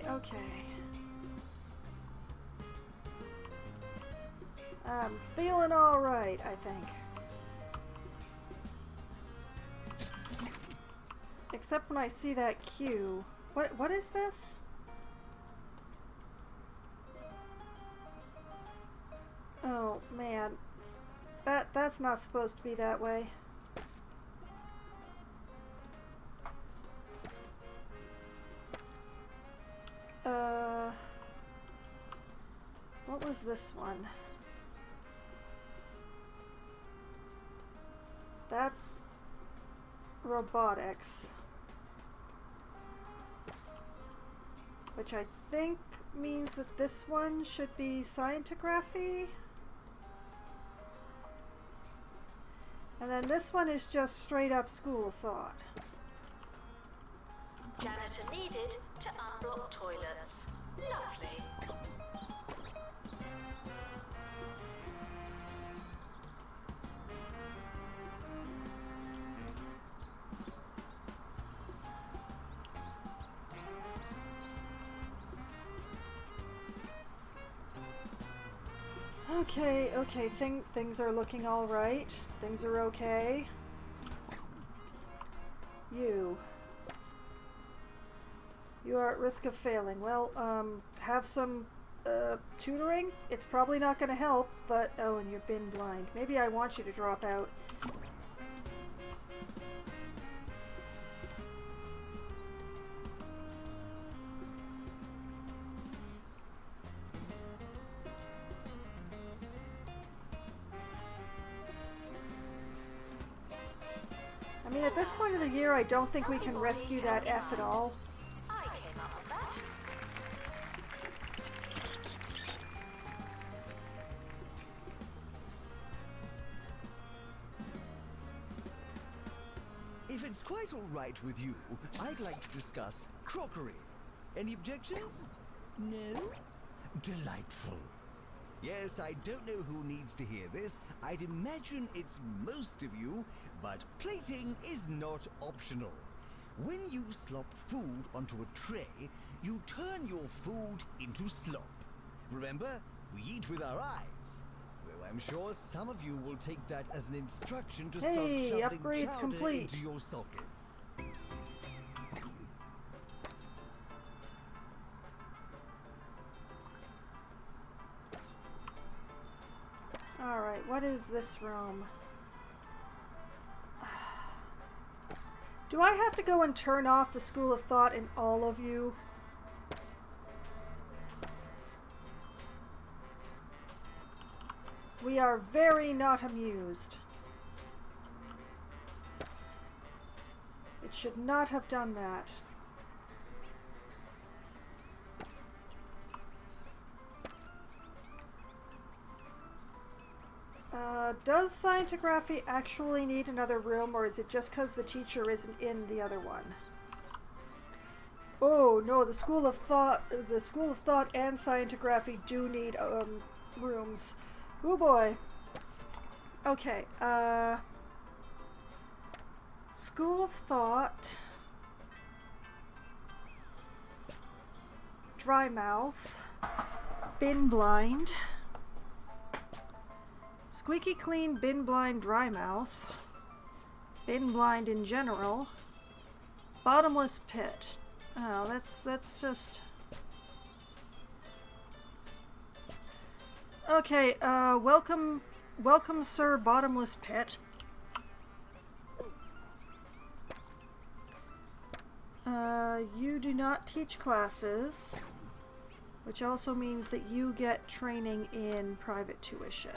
Okay. I'm feeling alright, I think. Except when I see that queue. What is this? Oh man. That's not supposed to be that way. What was this one? That's robotics. Which I think means that this one should be scientography? And then this one is just straight up school of thought. Janitor needed to unblock toilets. Lovely. Okay, things are looking all right. Things are okay. You are at risk of failing. Well, have some tutoring. It's probably not going to help, but oh, and you've been blind. Maybe I want you to drop out. I mean, at this point of the year, I don't think we can rescue that F at all. I came up with that. If it's quite all right with you, I'd like to discuss crockery. Any objections? No? Delightful. Yes, I don't know who needs to hear this. I'd imagine it's most of you, but plating is not optional. When you slop food onto a tray, you turn your food into slop. Remember, we eat with our eyes. Though I'm sure some of you will take that as an instruction to start Hey, shoveling upgrade's chowder complete. into your sockets. Alright, what is this room? Do I have to go and turn off the School of Thought in all of you? We are very not amused. It should not have done that. Does scientography actually need another room, or is it just because the teacher isn't in the other one? Oh no, the School of Thought and scientography do need rooms. Oh boy. Okay, School of Thought, Dry Mouth, Bin Blind, Squeaky Clean, Bin Blind, Dry Mouth, Bin Blind in general, Bottomless Pit. Oh, that's just... Okay, welcome, Sir Bottomless Pit. You do not teach classes, which also means that you get training in private tuition.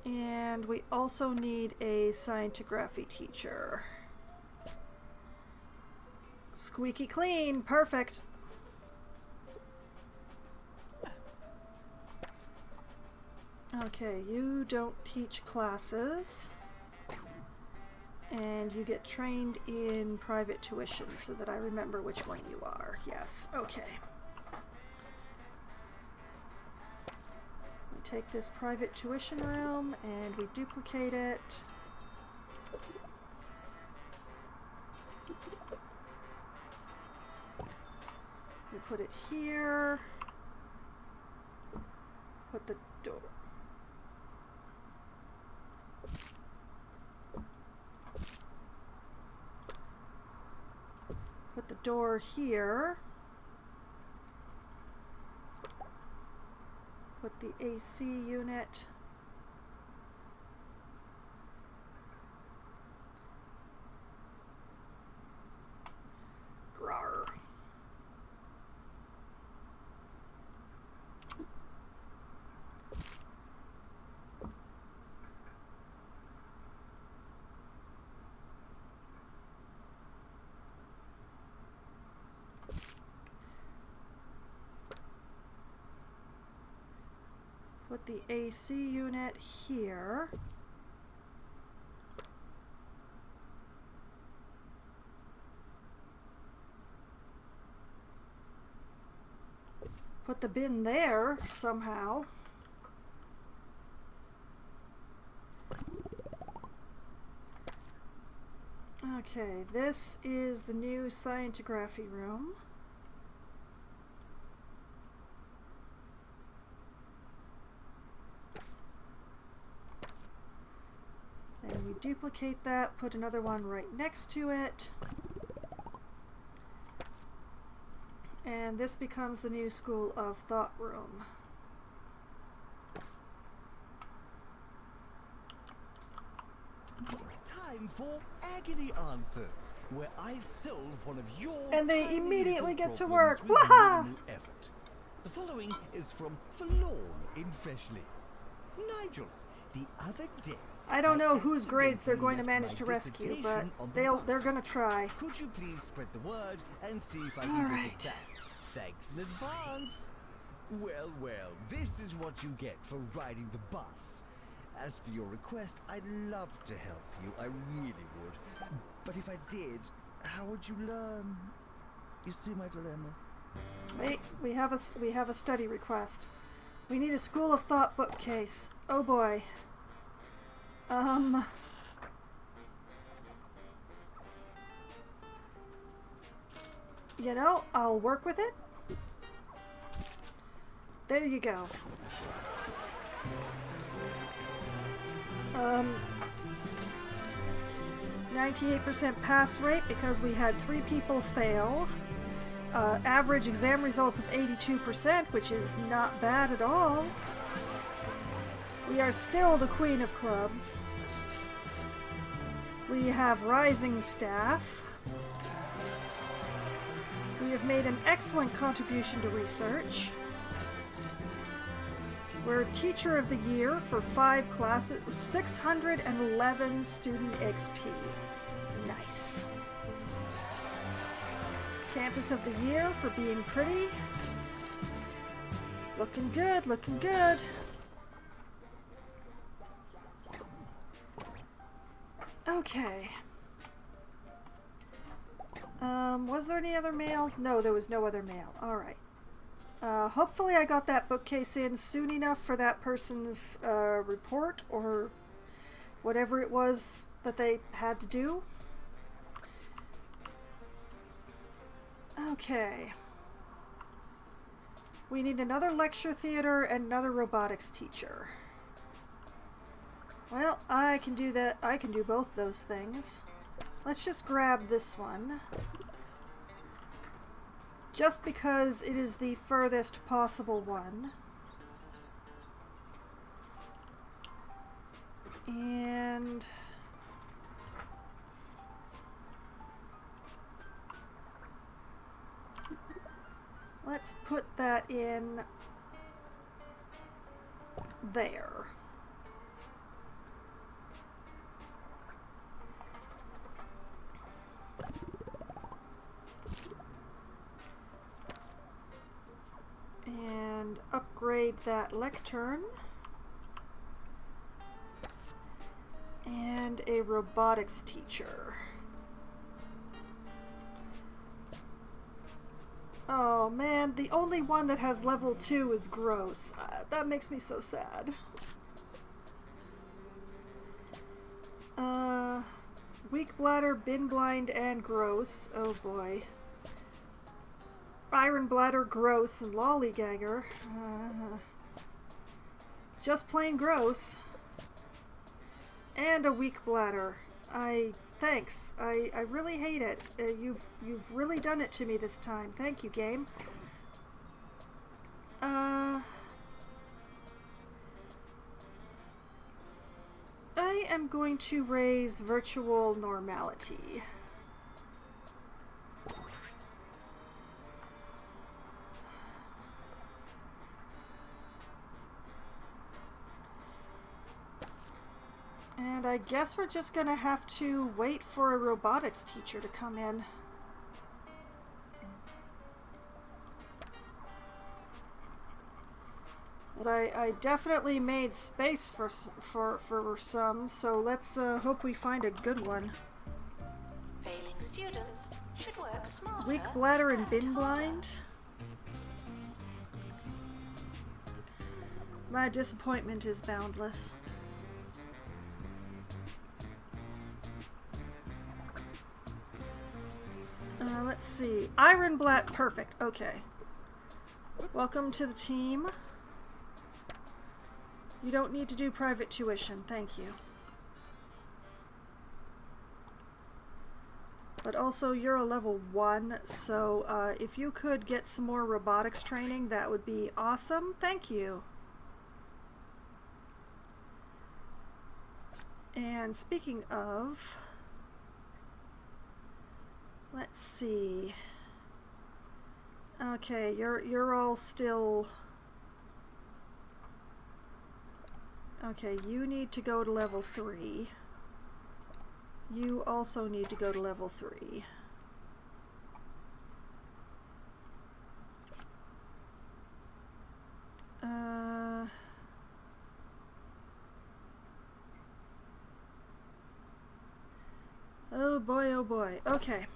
And we also need a scientography teacher. Squeaky clean, perfect. Okay, you don't teach classes. And you get trained in private tuition so that I remember which one you are. Yes, okay. We take this private tuition room and we duplicate it. We put it here. Put the door. Put the door here. Put the AC unit. Grar. the AC unit here. Put the bin there somehow. Okay, this is the new scientography room. And we duplicate that, put another one right next to it. And this becomes the new School of Thought room. Time for Agony Answers, where I solve one of your And they tiny immediately little get to problems work. with Waha! minimal effort. The following is from Forlorn in Freshly. Nigel, the other day, I don't know I whose grades they're going to accidentally manage left to my rescue, but dissertation on the they're bus. gonna try. Could you please spread the word and see if I can All get right. it back? Thanks in advance. Well, well, this is what you get for riding the bus. As for your request, I'd love to help you. I really would. But if I did, how would you learn? You see my dilemma? Wait, we have a study request. We need a School of Thought bookcase. Oh boy. You know, I'll work with it. There you go. 98% pass rate because we had 3 people fail. Average exam results of 82%, which is not bad at all. We are still the queen of clubs. We have rising staff. We have made an excellent contribution to research. We're Teacher of the Year for 5 classes, 611 student XP. Nice. Campus of the Year for being pretty. Looking good, looking good. Okay. Was there any other mail? No, there was no other mail. Alright. Hopefully I got that bookcase in soon enough for that person's report or whatever it was that they had to do. Okay. We need another lecture theater and another robotics teacher. Well, I can do that. I can do both those things. Let's just grab this one. Just because it is the furthest possible one. And let's put that in there. And upgrade that lectern. And a robotics teacher. Oh man, the only one that has level 2 is gross. That makes me so sad. Weak bladder, bin blind, and gross. Oh boy. Iron bladder, gross, and lollygagger. Just plain gross. And a weak bladder. Thanks. I really hate it. You've really done it to me this time. Thank you, game. I am going to raise virtual normality. And I guess we're just gonna have to wait for a robotics teacher to come in. I definitely made space for some, so let's hope we find a good one. Failing students should work smarter. Weak bladder and bin blind? My disappointment is boundless. Let's see. Ironblatt, perfect. Okay. Welcome to the team. You don't need to do private tuition, thank you. But also, you're a level 1, so if you could get some more robotics training, that would be awesome. Thank you. And speaking of, let's see. Okay, you're all still. Okay, you need to go to level 3. You also need to go to level 3. Oh boy, oh boy. Okay.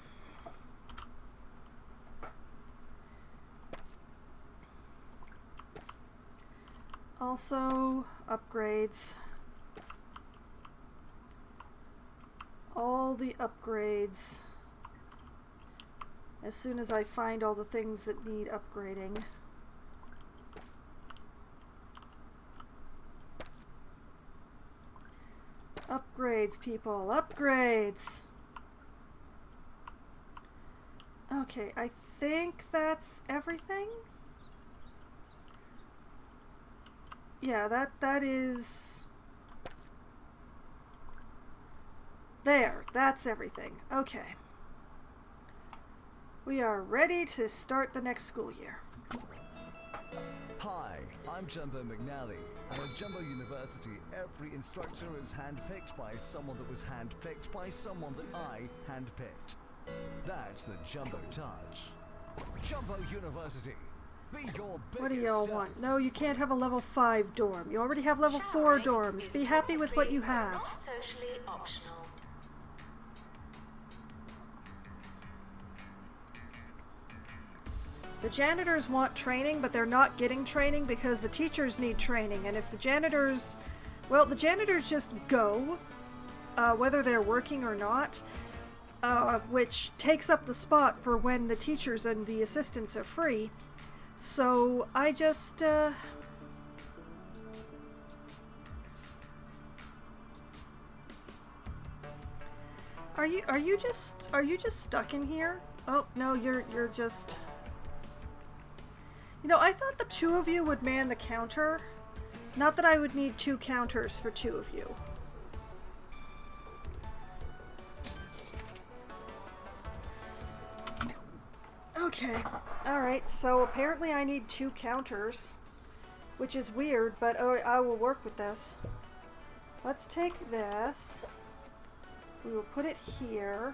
Also, upgrades. All the upgrades. As soon as I find all the things that need upgrading. Upgrades, people. Upgrades! Okay, I think that's everything. Yeah, that is... There, that's everything. Okay. We are ready to start the next school year. Hi, I'm Jumbo McNally. At Jumbo University, every instructor is handpicked by someone that was handpicked by someone that I handpicked. That's the Jumbo Touch. Jumbo University. Be your biggest What do y'all self. want? No, you can't have a level 5 dorm. You already have level 4 dorms. Be happy with what you have. Not socially optional. The janitors want training, but they're not getting training because the teachers need training. And if the janitors... Well, the janitors just go, whether they're working or not, which takes up the spot for when the teachers and the assistants are free. So, I just, Are you just stuck in here? Oh, no, you're just... You know, I thought the 2 of you would man the counter. Not that I would need 2 counters for 2 of you. Okay. Alright, so apparently I need 2 counters. Which is weird, but I will work with this. Let's take this. We will put it here.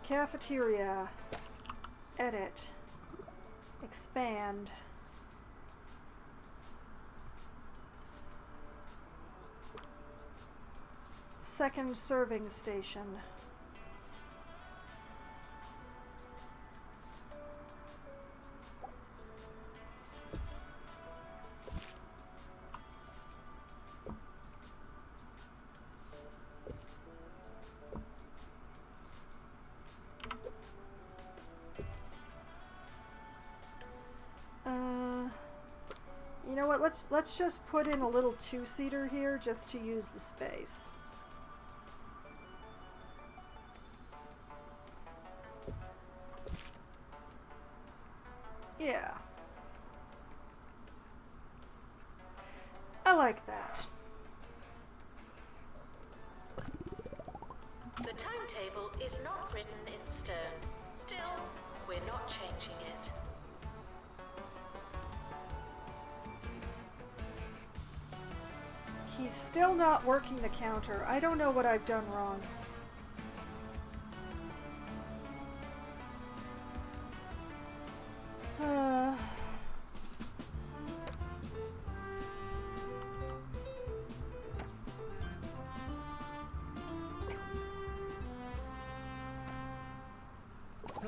Cafeteria. Edit. Expand. Second serving station. You know what, let's just put in a little 2-seater here just to use the space. Yeah. I like that. The timetable is not written in stone. Still, we're not changing it. He's still not working the counter. I don't know what I've done wrong.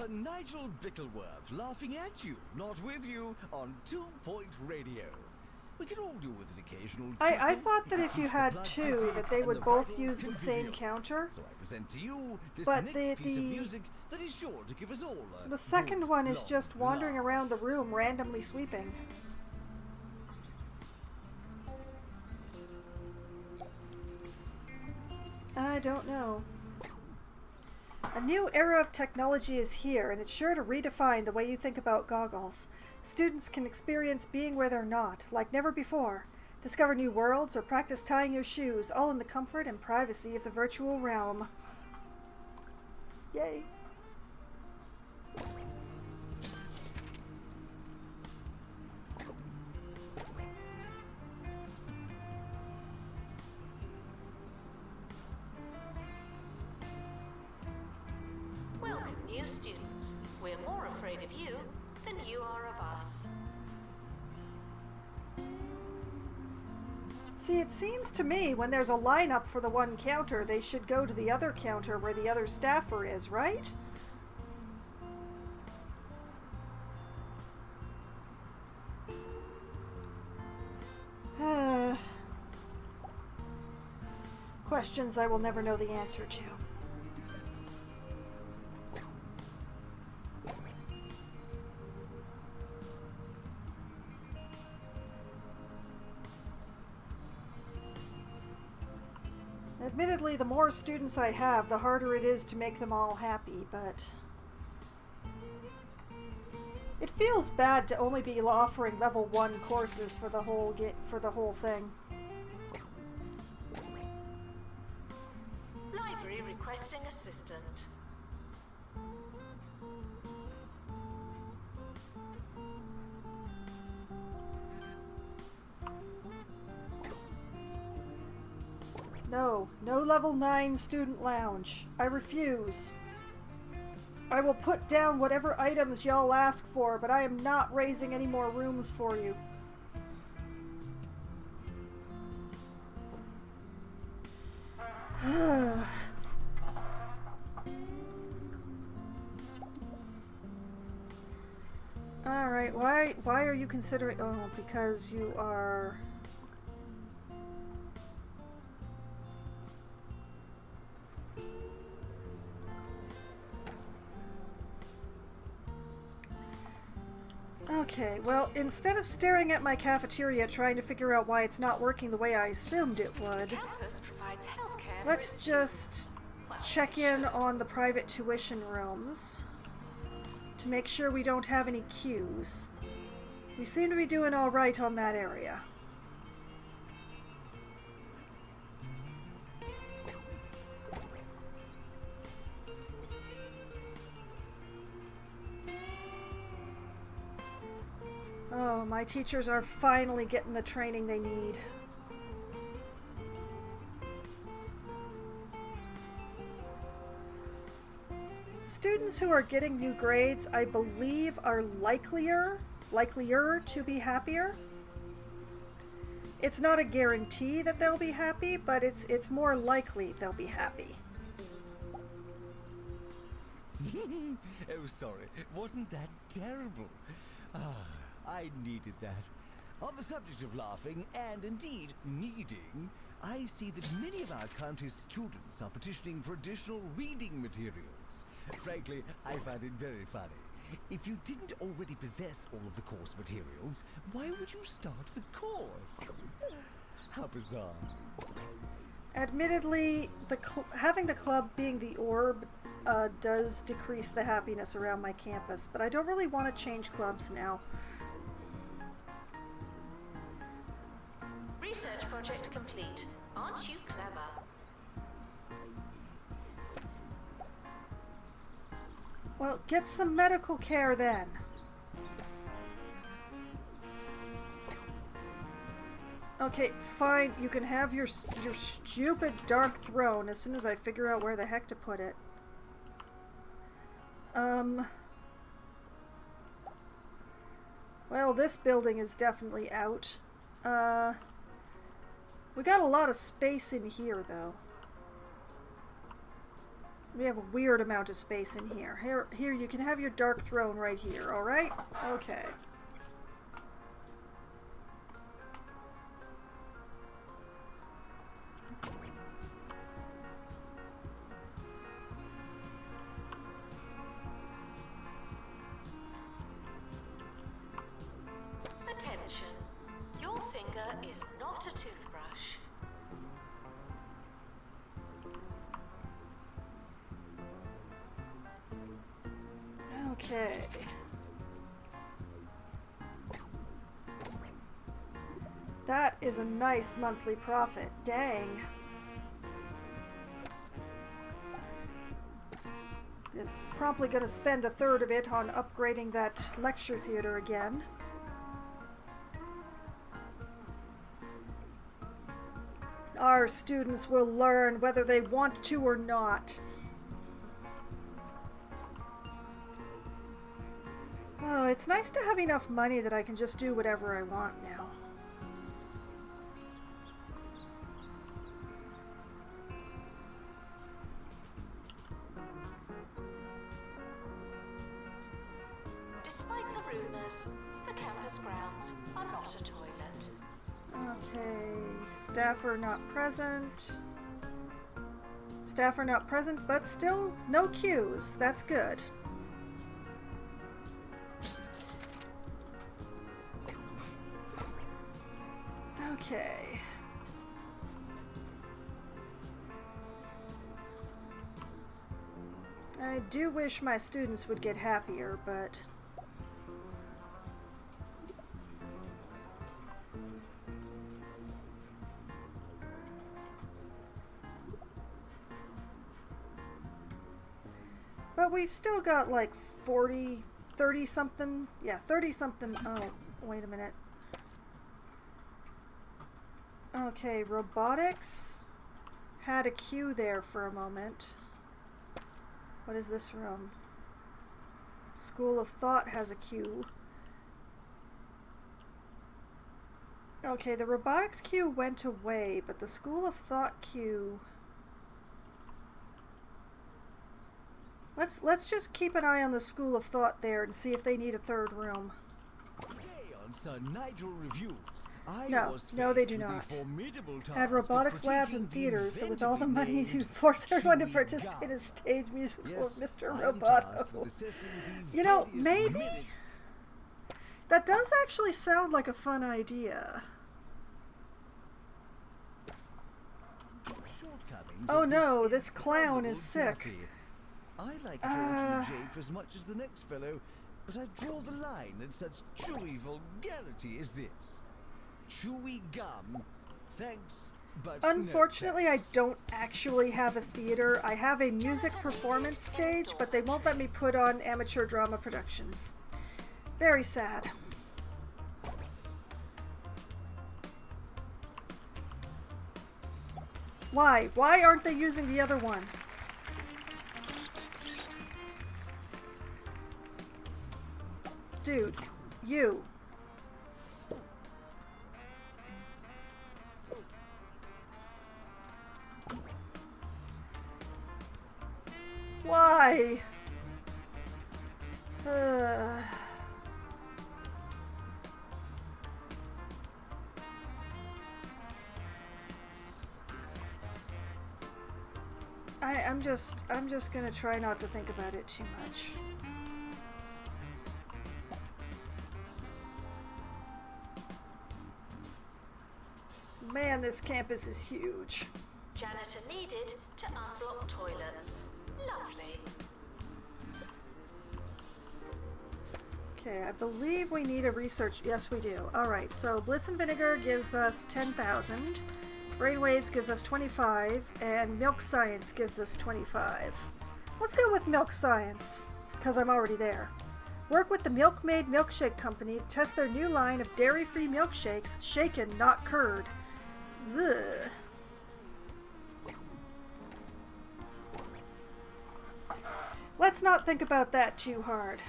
Nigel Bickleworth laughing at you, not with you, on 2 Point Radio. We can all do with an occasional I chuckle. thought that It if you keeps the had blood two, busy that they and would the both vitals use the same convivial. counter. So I present to you this But next the- piece of the- music that is sure to give us all a The second good, one is long just wandering laugh. around the room, randomly sweeping. I don't know. A new era of technology is here, and it's sure to redefine the way you think about goggles. Students can experience being where they're not, like never before. Discover new worlds or practice tying your shoes, all in the comfort and privacy of the virtual realm. Yay. Welcome, new students. We're more afraid of you than you are of us. See, it seems to me when there's a lineup for the one counter, they should go to the other counter where the other staffer is, right? Questions I will never know the answer to. Admittedly, the more students I have, the harder it is to make them all happy, but it feels bad to only be offering level 1 courses for the whole thing. Library requesting assistant. No, no level 9 student lounge. I refuse. I will put down whatever items y'all ask for, but I am not raising any more rooms for you. Alright, why are you considering... Oh, because you are... Okay, well, instead of staring at my cafeteria trying to figure out why it's not working the way I assumed it would, Campus provides healthcare. let's just check in on the private tuition rooms to make sure we don't have any queues. We seem to be doing all right on that area. Oh, my teachers are finally getting the training they need. Students who are getting new grades, I believe, are likelier to be happier. It's not a guarantee that they'll be happy, but it's more likely they'll be happy. Oh, sorry. Wasn't that terrible? Ah, I needed that. On the subject of laughing, and indeed needing, I see that many of our county's students are petitioning for additional reading materials. Frankly, I find it very funny. If you didn't already possess all of the course materials, why would you start the course? How bizarre. Admittedly, having the club being the orb does decrease the happiness around my campus, but I don't really want to change clubs now. Research project complete. Aren't you clever? Well, get some medical care then. Okay, fine. You can have your stupid dark throne as soon as I figure out where the heck to put it. Well, this building is definitely out. We got a lot of space in here, though. We have a weird amount of space in here. Here, you can have your dark throne right here, alright? Okay. Attention. Your finger is not a toothbrush. Okay. That is a nice monthly profit. Dang. It's probably going to spend a third of it on upgrading that lecture theater again. Our students will learn whether they want to or not. Oh, it's nice to have enough money that I can just do whatever I want now. Despite the rumors, the campus grounds are not a toilet. Okay, staff are not present. Staff are not present, but still no queues. That's good. Okay. I do wish my students would get happier, but... But we've still got like 30 something. Yeah, 30 something. Oh, wait a minute. Okay, robotics had a queue there for a moment. What is this room? School of Thought has a queue. Okay, the robotics queue went away, but the School of Thought queue... Let's just keep an eye on the School of Thought there and see if they need a third room. Today on Sir Nigel Reviews, No, they do not. Add robotics labs and theaters, so with all the money to force everyone to participate in a stage musical of Mr. Roboto. You know, maybe... That does actually sound like a fun idea. Oh no, this clown is sick. I like George Jape as much as the next fellow, but I draw the line at such chewy vulgarity as this. Chewy gum. Thanks, but unfortunately, no thanks. I don't actually have a theater. I have a music performance stage, but they won't let me put on amateur drama productions. Very sad. Why? Why aren't they using the other one? Dude, you. Why? I'm just gonna try not to think about it too much. Man, this campus is huge. Janitor needed to unblock toilets. Lovely. Okay, I believe we need a research. Yes, we do. Alright, so Bliss and Vinegar gives us 10,000. Brainwaves gives us 25. And Milk Science gives us 25. Let's go with Milk Science, because I'm already there. Work with the Milkmaid Milkshake Company to test their new line of dairy-free milkshakes, shaken, not curd. Ugh. Let's not think about that too hard.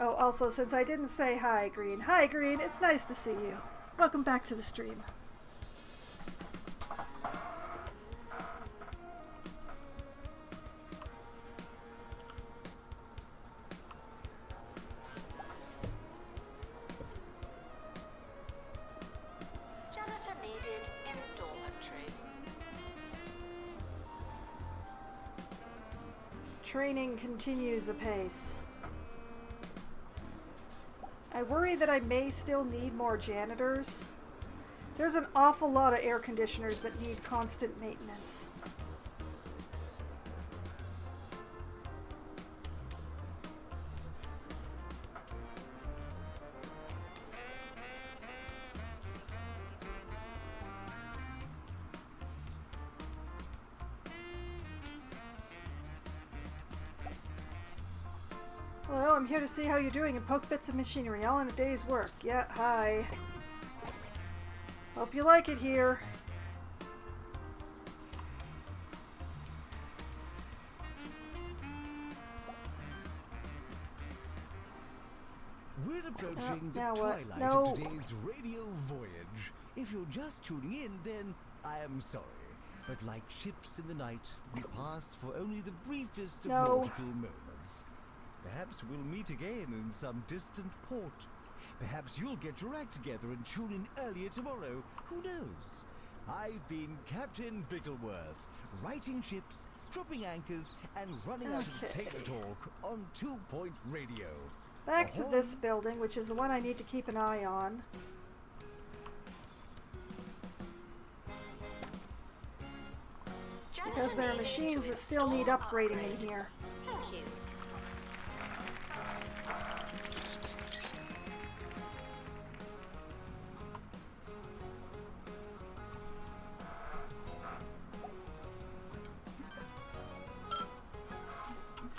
Oh, also, since I didn't say hi, Green. Hi, Green. It's nice to see you. Welcome back to the stream. Training continues apace. I worry that I may still need more janitors. There's an awful lot of air conditioners that need constant maintenance. Hello, I'm here to see how you're doing and poke bits of machinery, all in a day's work. Yeah, hi. Hope you like it here. We're approaching the now what? twilight No. of today's radio voyage. If you're just tuning in, then I am sorry. But like ships in the night, we pass for only the briefest of No. nautical moments. Perhaps we'll meet again in some distant port. Perhaps you'll get your act together and tune in earlier tomorrow. Who knows? I've been Captain Bickleworth, writing ships, dropping anchors, and running out of Okay. sailor talk on 2 Point Radio. Back to this building, which is the one I need to keep an eye on. Because there are machines that still need upgrading in here. Thank you.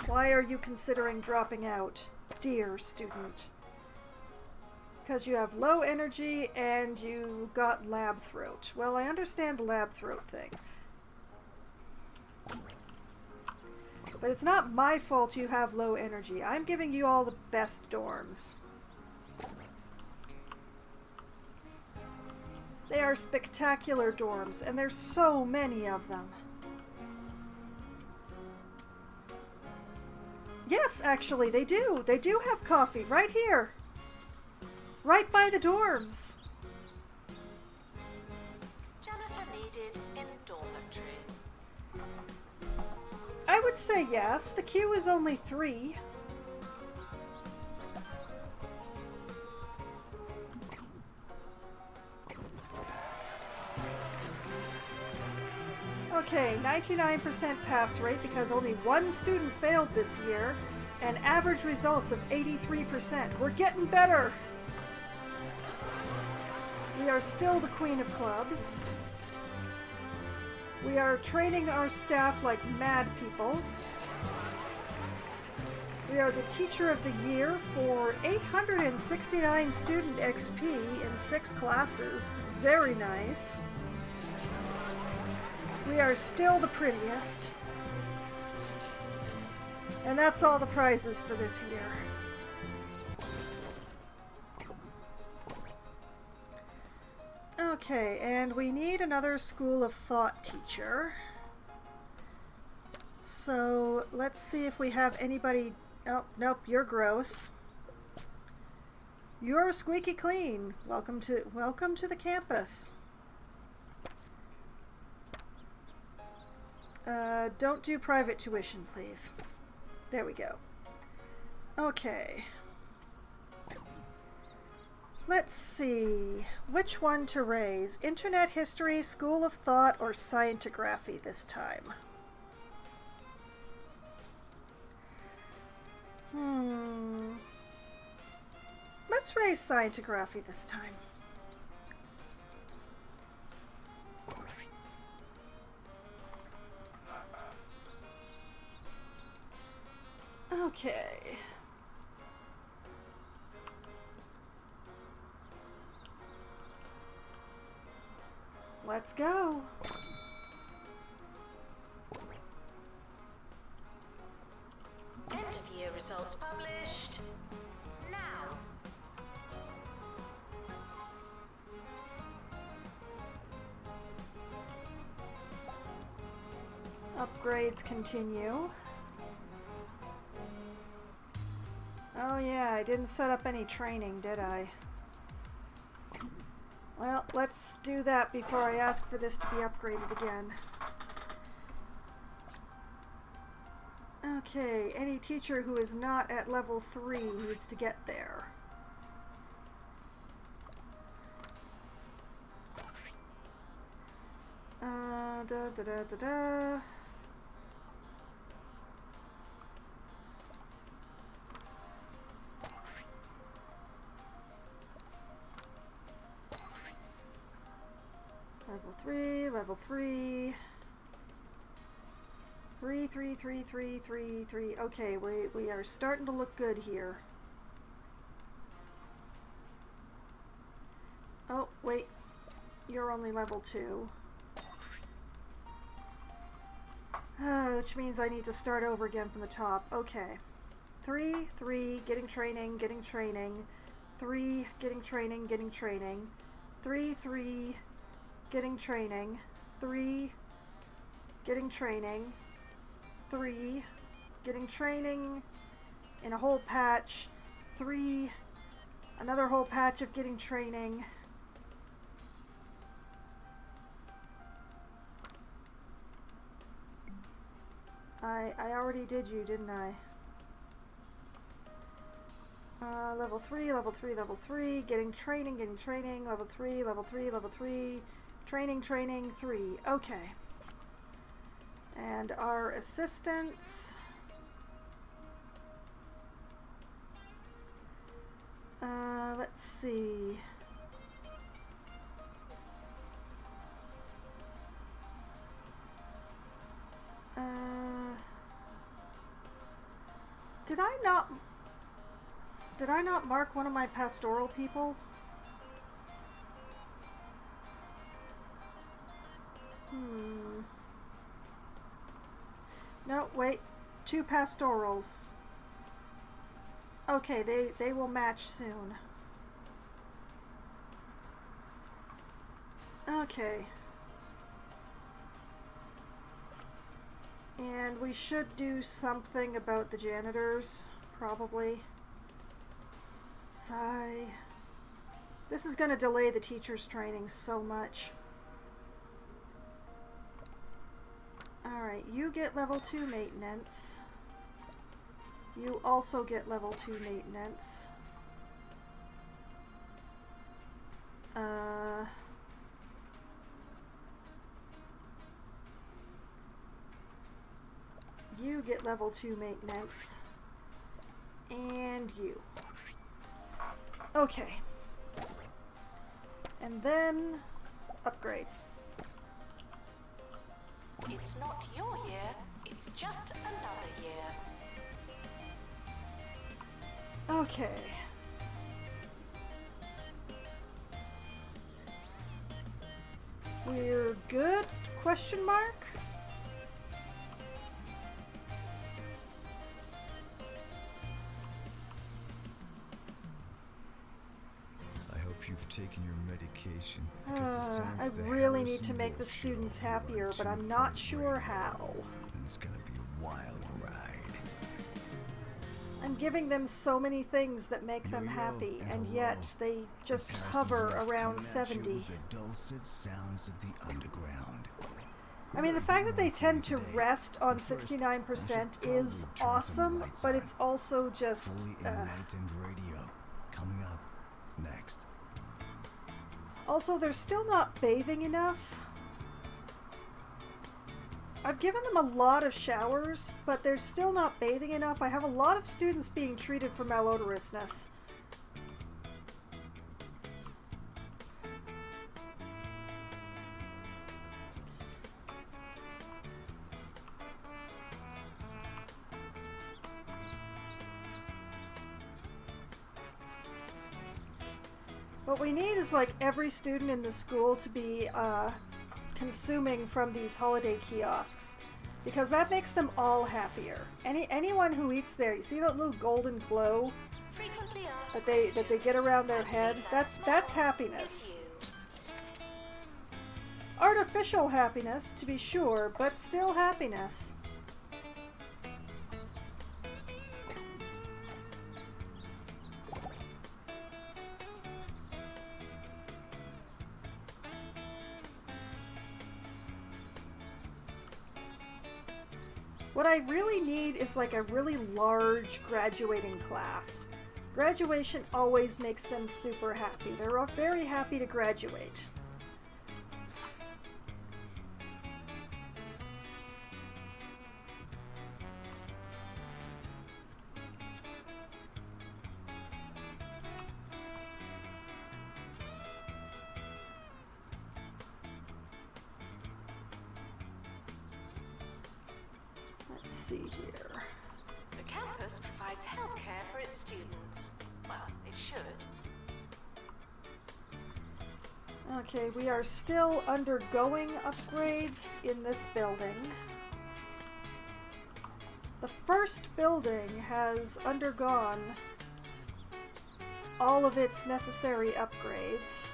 Why are you considering dropping out, dear student? Because you have low energy and you got lab throat. Well, I understand the lab throat thing. But it's not my fault you have low energy. I'm giving you all the best dorms. They are spectacular dorms, and there's so many of them. Yes, actually, they do. They do have coffee right here. Right by the dorms. Janitor needed in dormitory. I would say yes. The queue is only 3. Okay, 99% pass rate because only one student failed this year, and average results of 83%. We're getting better! We are still the queen of clubs. We are training our staff like mad people. We are the teacher of the year for 869 student XP in 6 classes. Very nice. We are still the prettiest. And that's all the prizes for this year. Okay, and we need another School of Thought teacher. So let's see if we have anybody. Oh, nope, you're gross. You're squeaky clean. Welcome to the campus. Don't do private tuition, please. There we go. Okay. Let's see. Which one to raise? Internet History, School of Thought, or Scientography this time? Let's raise Scientography this time. Okay. Let's go. End of year results published. Now. Upgrades continue. Oh yeah, I didn't set up any training, did I? Well, let's do that before I ask for this to be upgraded again. Okay, any teacher who is not at level 3 needs to get there. Da da da da da. Level 3, level 3. 3, 3, 3, 3, 3, 3. Okay, we are starting to look good here. Oh, wait. You're only level 2. Which means I need to start over again from the top. Okay. 3, 3, getting training, getting training. 3, getting training, getting training. 3, 3, getting training. 3, getting training. 3, getting training in a whole patch. 3, another whole patch of getting training. I already did you, didn't I? Level 3, level 3, level 3, getting training, level 3, level 3, level 3, training, 3. Okay. And our assistants. Let's see. Did I not mark one of my pastoral people? No, wait. 2 pastorals. Okay, they will match soon. Okay. And we should do something about the janitors, probably. Sigh. This is going to delay the teacher's training so much. Alright, you get level 2 maintenance. You also get level 2 maintenance. You get level 2 maintenance. And you. Okay. And then upgrades. It's not your year, it's just another year. Okay. We're good? Question mark? I hope you've taken your medication. because it's time I for the really need Harrison to make the Wolf students Show here on happier, but I'm 2 not Point sure Radio. how. And it's gonna be a wild ride. I'm giving them so many things that make them Yo-yo happy, and hello. yet they just It's Harrison hover Wolf around coming at you 70. with the dulcet sounds of the underground. I mean, the fact that they tend to rest on 69% is awesome, but it's also just... Fully enlightened radio coming up next. Also, they're still not bathing enough. I've given them a lot of showers, but they're still not bathing enough. I have a lot of students being treated for malodorousness. What we need is like every student in the school to be consuming from these holiday kiosks, because that makes them all happier. Anyone who eats there, you see that little golden glow Frequently asked that they get around their head? That's smell happiness. is you. Artificial happiness, to be sure, but still happiness. What I really need is like a really large graduating class. Graduation always makes them super happy. They're very happy to graduate. Let's see here. The campus provides healthcare for its students. Well, it should. Okay, we are still undergoing upgrades in this building. The first building has undergone all of its necessary upgrades.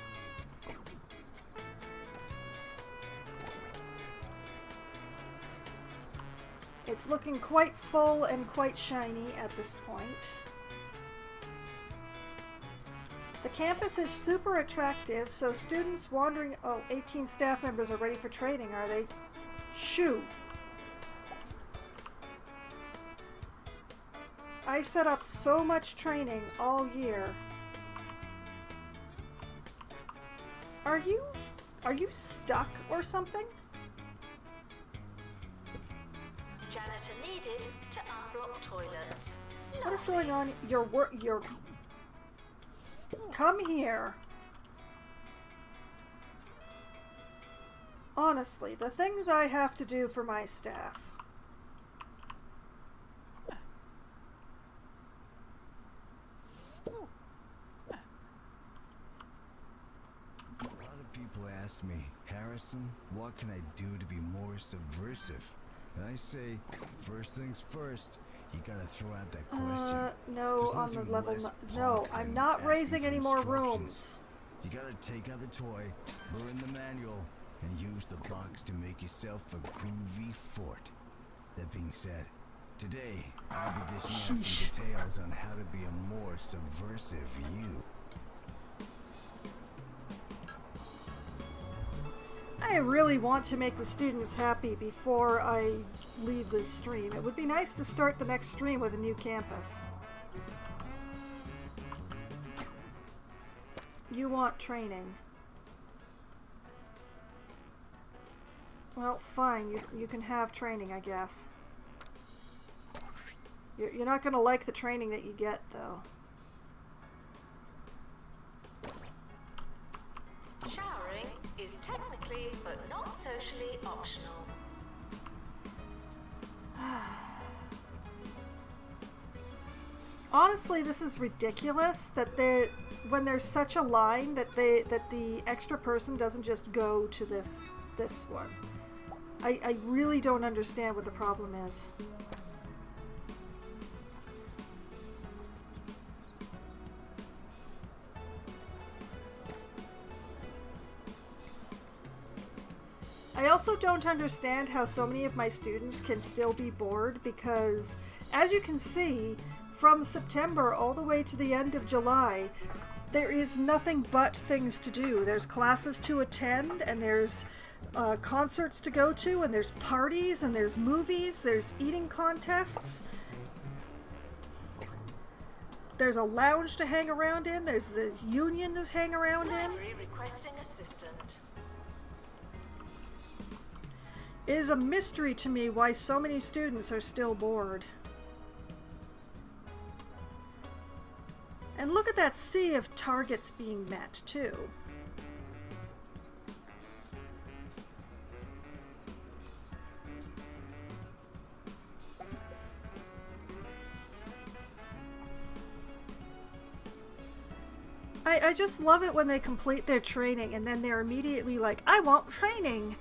It's looking quite full and quite shiny at this point. The campus is super attractive, so students wandering... Oh, 18 staff members are ready for training, are they? Shoo! I set up so much training all year. Are you stuck or something? Janitor needed to unblock toilets. What is going on? Your Come here. Honestly, the things I have to do for my staff. A lot of people ask me, Harrison, what can I do to be more subversive? And I say, first things first, you gotta throw out that question. No, There's on the nothing level... less No, punk I'm than not asking raising for any more instructions. rooms. You gotta take out the toy, learn the manual, and use the box to make yourself a groovy fort. That being said, today I'll be dishing out some details on how to be a more subversive you. I really want to make the students happy before I leave this stream. It would be nice to start the next stream with a new campus. You want training. Well, fine. You can have training, I guess. You're not going to like the training that you get, though. Showering is technically but not socially optional. Honestly, this is ridiculous that when there's such a line that the extra person doesn't just go to this one. I really don't understand what the problem is. I also don't understand how so many of my students can still be bored because, as you can see, from September all the way to the end of July, there is nothing but things to do. There's classes to attend, and there's concerts to go to, and there's parties, and there's movies, there's eating contests. There's a lounge to hang around in, there's the union to hang around in. Library requesting assistant. It is a mystery to me why so many students are still bored. And look at that sea of targets being met, too. I just love it when they complete their training and then they're immediately like, I want training!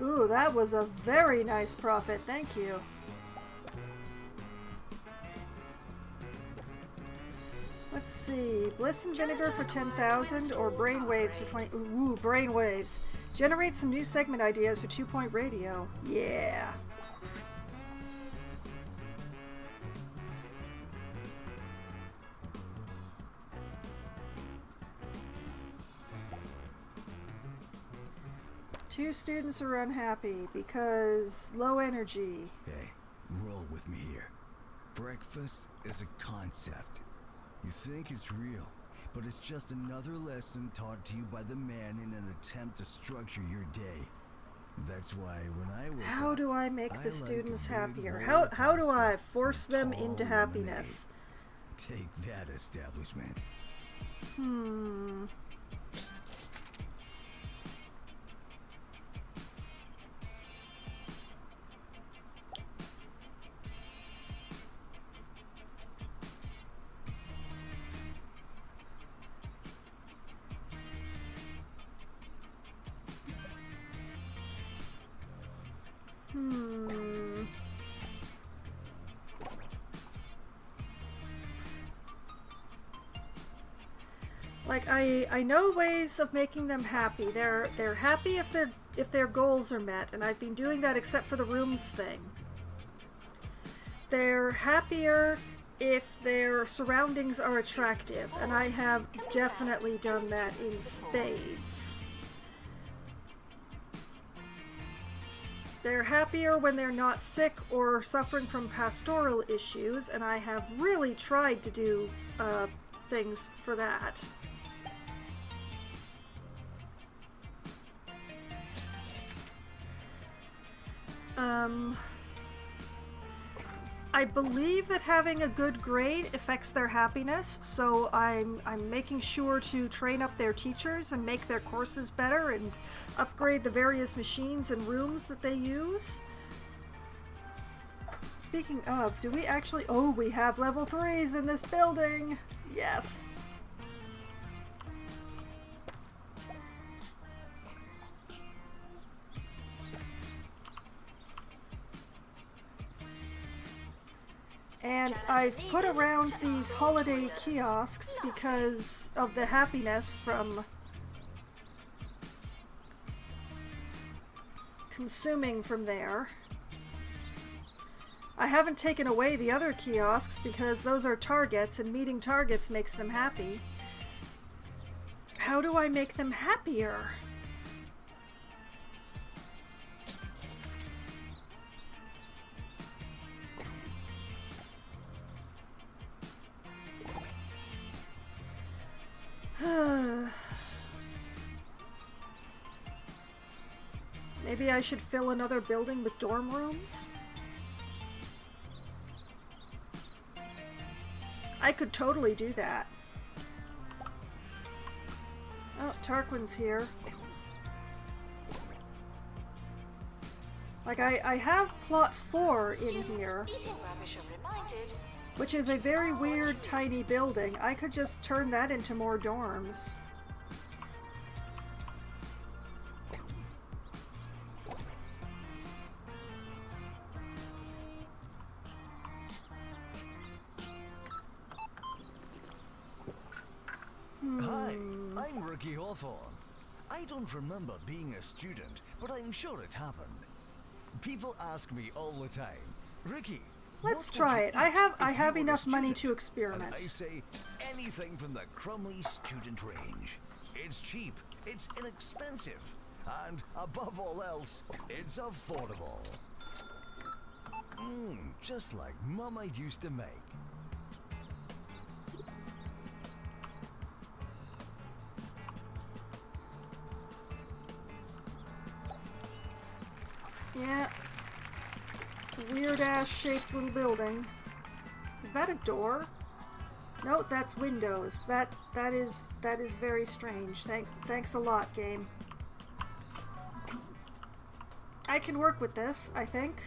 Ooh, that was a very nice profit, thank you. Let's see, Bliss and Vinegar for 10,000 or Brainwaves for 20... Ooh, Brainwaves. Generate some new segment ideas for 2 Point Radio. Yeah. 2 students are unhappy because low energy. Hey, roll with me here. Breakfast is a concept. You think it's real, but it's just another lesson taught to you by the man in an attempt to structure your day. That's why when I wake How up, do I make I the like students a big happier? bowl of How do pasta I force and a them tall into lemonade. happiness? Take that, establishment. Like I know ways of making them happy. They're happy if their goals are met, and I've been doing that except for the rooms thing. They're happier if their surroundings are attractive, and I have definitely done that in spades. They're happier when they're not sick or suffering from pastoral issues, and I have really tried to do things for that. I believe that having a good grade affects their happiness, so I'm making sure to train up their teachers and make their courses better and upgrade the various machines and rooms that they use. Speaking of, do we actually... Oh, we have level 3s in this building! Yes! And I've put around these holiday kiosks because of the happiness from consuming from there. I haven't taken away the other kiosks because those are targets, and meeting targets makes them happy. How do I make them happier? Maybe I should fill another building with dorm rooms? I could totally do that. Oh, Tarquin's here. Like, I have plot 4 in here, Eating rubbish are reminded. which is a very weird tiny building. I could just turn that into more dorms. Hi, I'm Ricky Hawthorne. I don't remember being a student, but I'm sure it happened. People ask me all the time, Ricky, Let's what would try you it. eat I if have you were a enough money student?" to experiment. And I say anything from the Crumley student range. It's cheap, it's inexpensive, and above all else, it's affordable. Just like Mama used to make. Yeah. Weird ass shaped little building. Is that a door? No, that's windows. That is very strange. Thanks a lot, game. I can work with this, I think.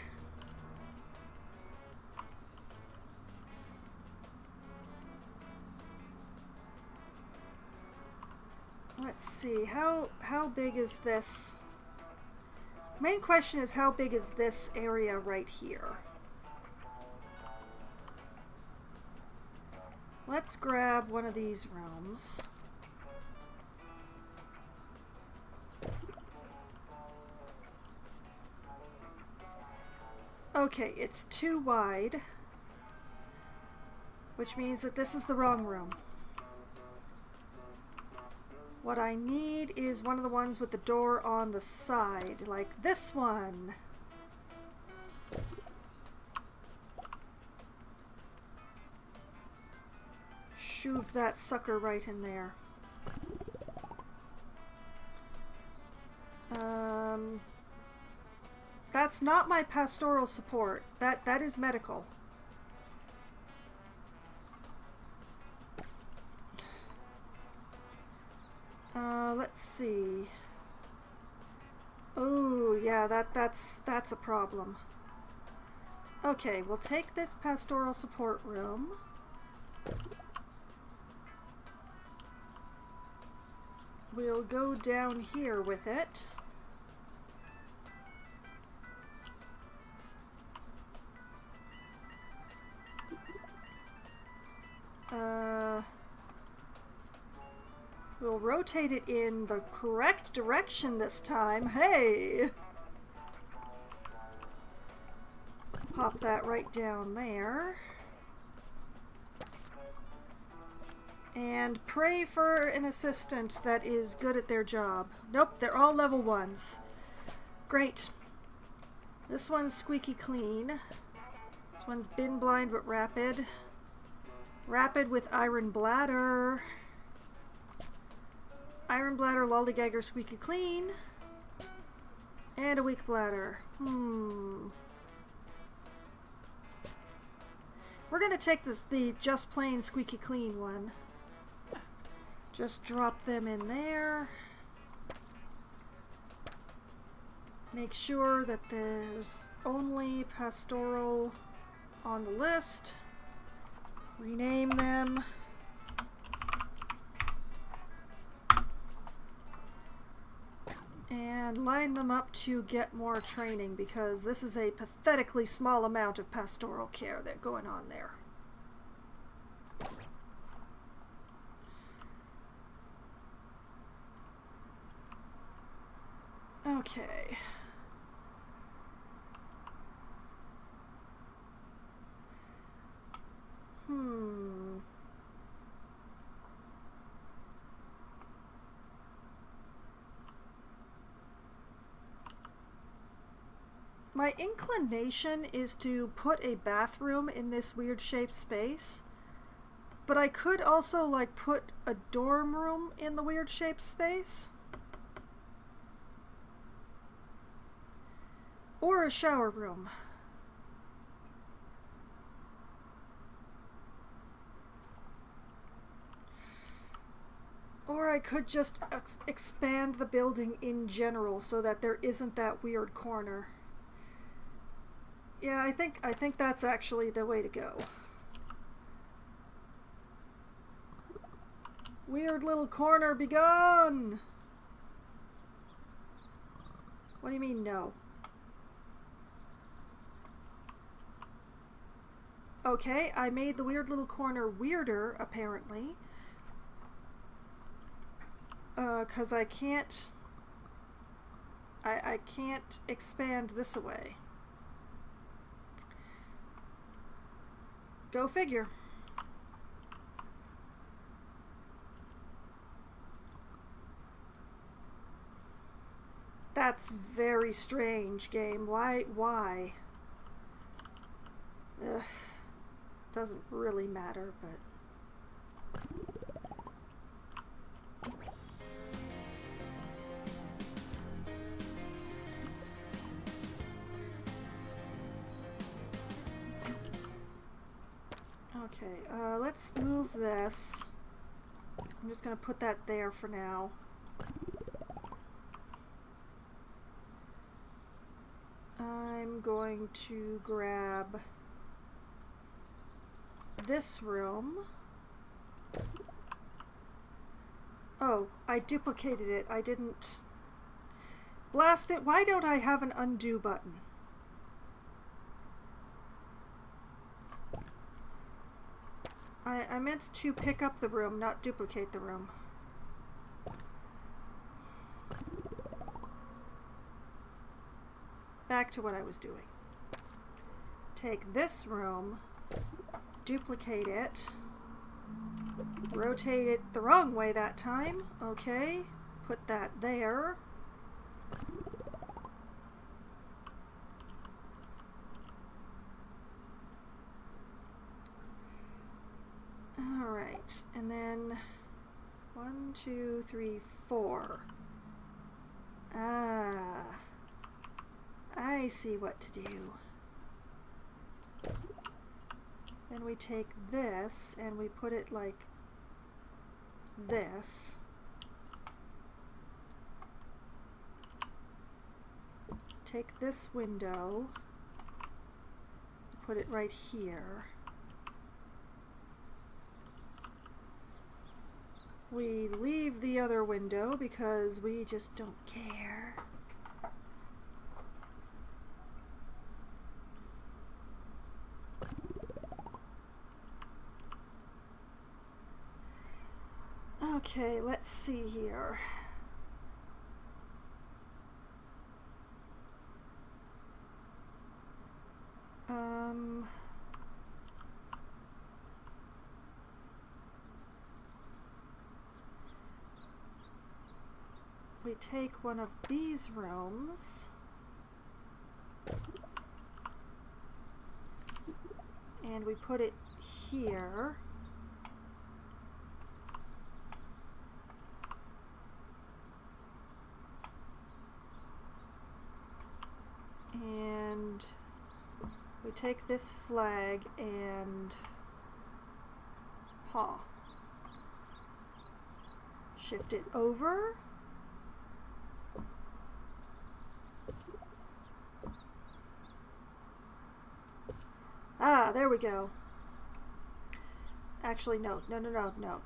Let's see. How big is this? Main question is, how big is this area right here? Let's grab one of these rooms. Okay, it's too wide, which means that this is the wrong room. What I need is one of the ones with the door on the side, like this one. Shove that sucker right in there. That's not my pastoral support. That is medical. Let's see. Oh, yeah, that's a problem. Okay, we'll take this pastoral support room. We'll go down here with it. We'll rotate it in the correct direction this time. Hey! Pop that right down there. And pray for an assistant that is good at their job. Nope, they're all level 1s. Great. This one's squeaky clean. This one's bin blind but rapid. Rapid with iron bladder. Iron bladder, lollygagger, squeaky clean. And a weak bladder. We're gonna take the just plain squeaky clean one. Just drop them in there. Make sure that there's only pastoral on the list. Rename them. And line them up to get more training, because this is a pathetically small amount of pastoral care that's going on there. Okay. My inclination is to put a bathroom in this weird shaped space, but I could also like put a dorm room in the weird shaped space. Or a shower room. Or I could just expand the building in general so that there isn't that weird corner. Yeah, I think that's actually the way to go. Weird little corner, be gone! What do you mean, no? Okay, I made the weird little corner weirder, apparently. 'Cause I can't expand this away. Go figure. That's very strange, game. Why? Ugh. Doesn't really matter, but... Okay, let's move this. I'm just gonna put that there for now. I'm going to grab this room. Oh, I duplicated it. I didn't... Blast it! Why don't I have an undo button? I meant to pick up the room, not duplicate the room. Back to what I was doing. Take this room, duplicate it, Rotate it the wrong way that time. Okay, put that there. Alright, and then 1, 2, 3, 4. Ah, I see what to do. Then we take this and we put it like this. Take this window, put it right here. We leave the other window because we just don't care. Okay, let's see here. We take one of these rooms and we put it here. And we take this flag and shift it over. Ah, there we go. Actually, no, wait, no.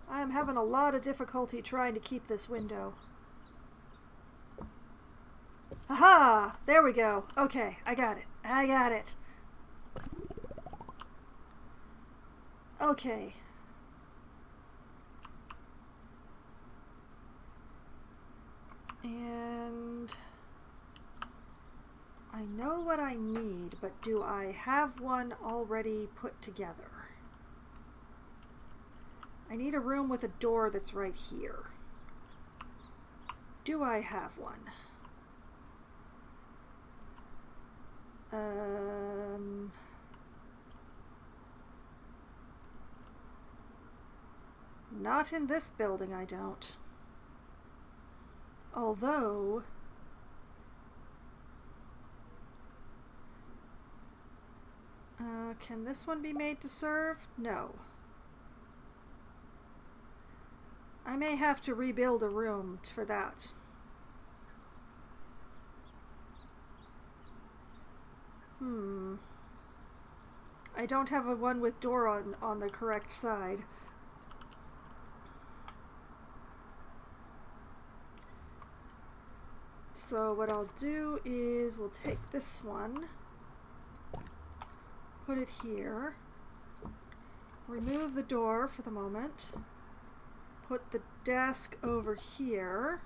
I'm having a lot of difficulty trying to keep this window. Aha! There we go. Okay, I got it. Okay. And I know what I need, but do I have one already put together? I need a room with a door that's right here. Do I have one? Not in this building, I don't. Although, can this one be made to serve? No. I may have to rebuild a room for that. I don't have a one with door on the correct side. So what I'll do is we'll take this one, put it here, remove the door for the moment, put the desk over here.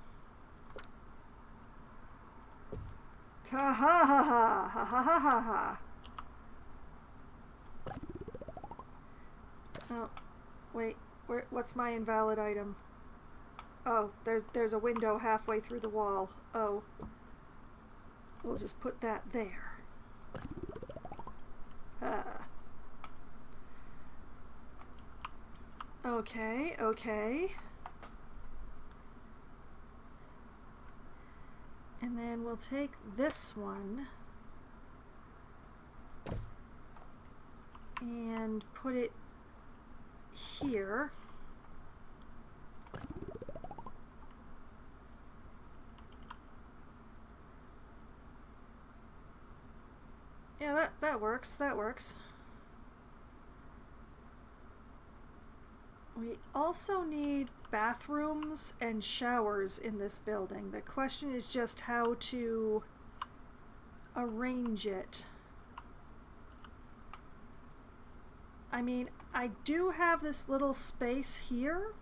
Ta ha ha ha ha ha ha ha ha. Oh, wait, what's my invalid item? Oh, there's a window halfway through the wall. Oh. We'll just put that there. Okay, okay. And then we'll take this one and put it here. Yeah, that works. That works. We also need bathrooms and showers in this building. The question is just how to arrange it. I mean, I do have this little space here,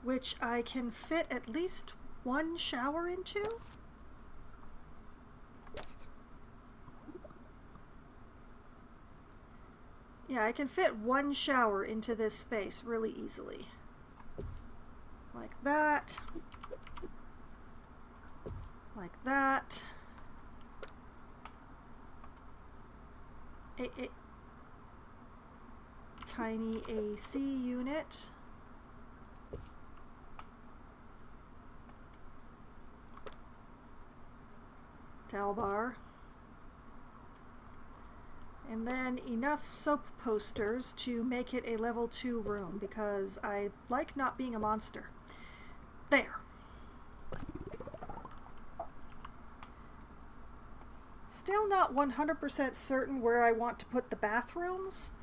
which I can fit at least one shower into. Yeah, I can fit one shower into this space really easily. Like that. Like that. Tiny AC unit. Towel bar. And then enough soap posters to make it a level 2 room, because I like not being a monster. There. Still not 100% certain where I want to put the bathrooms.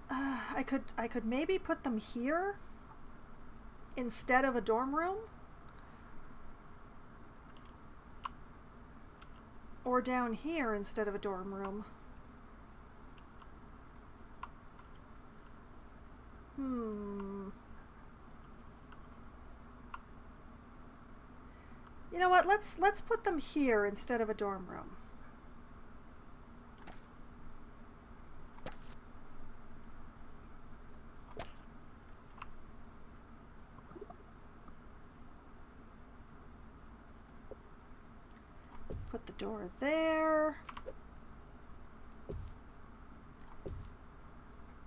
I could maybe put them here instead of a dorm room. Or down here instead of a dorm room. You know what? Let's put them here instead of a dorm room. Put the door there.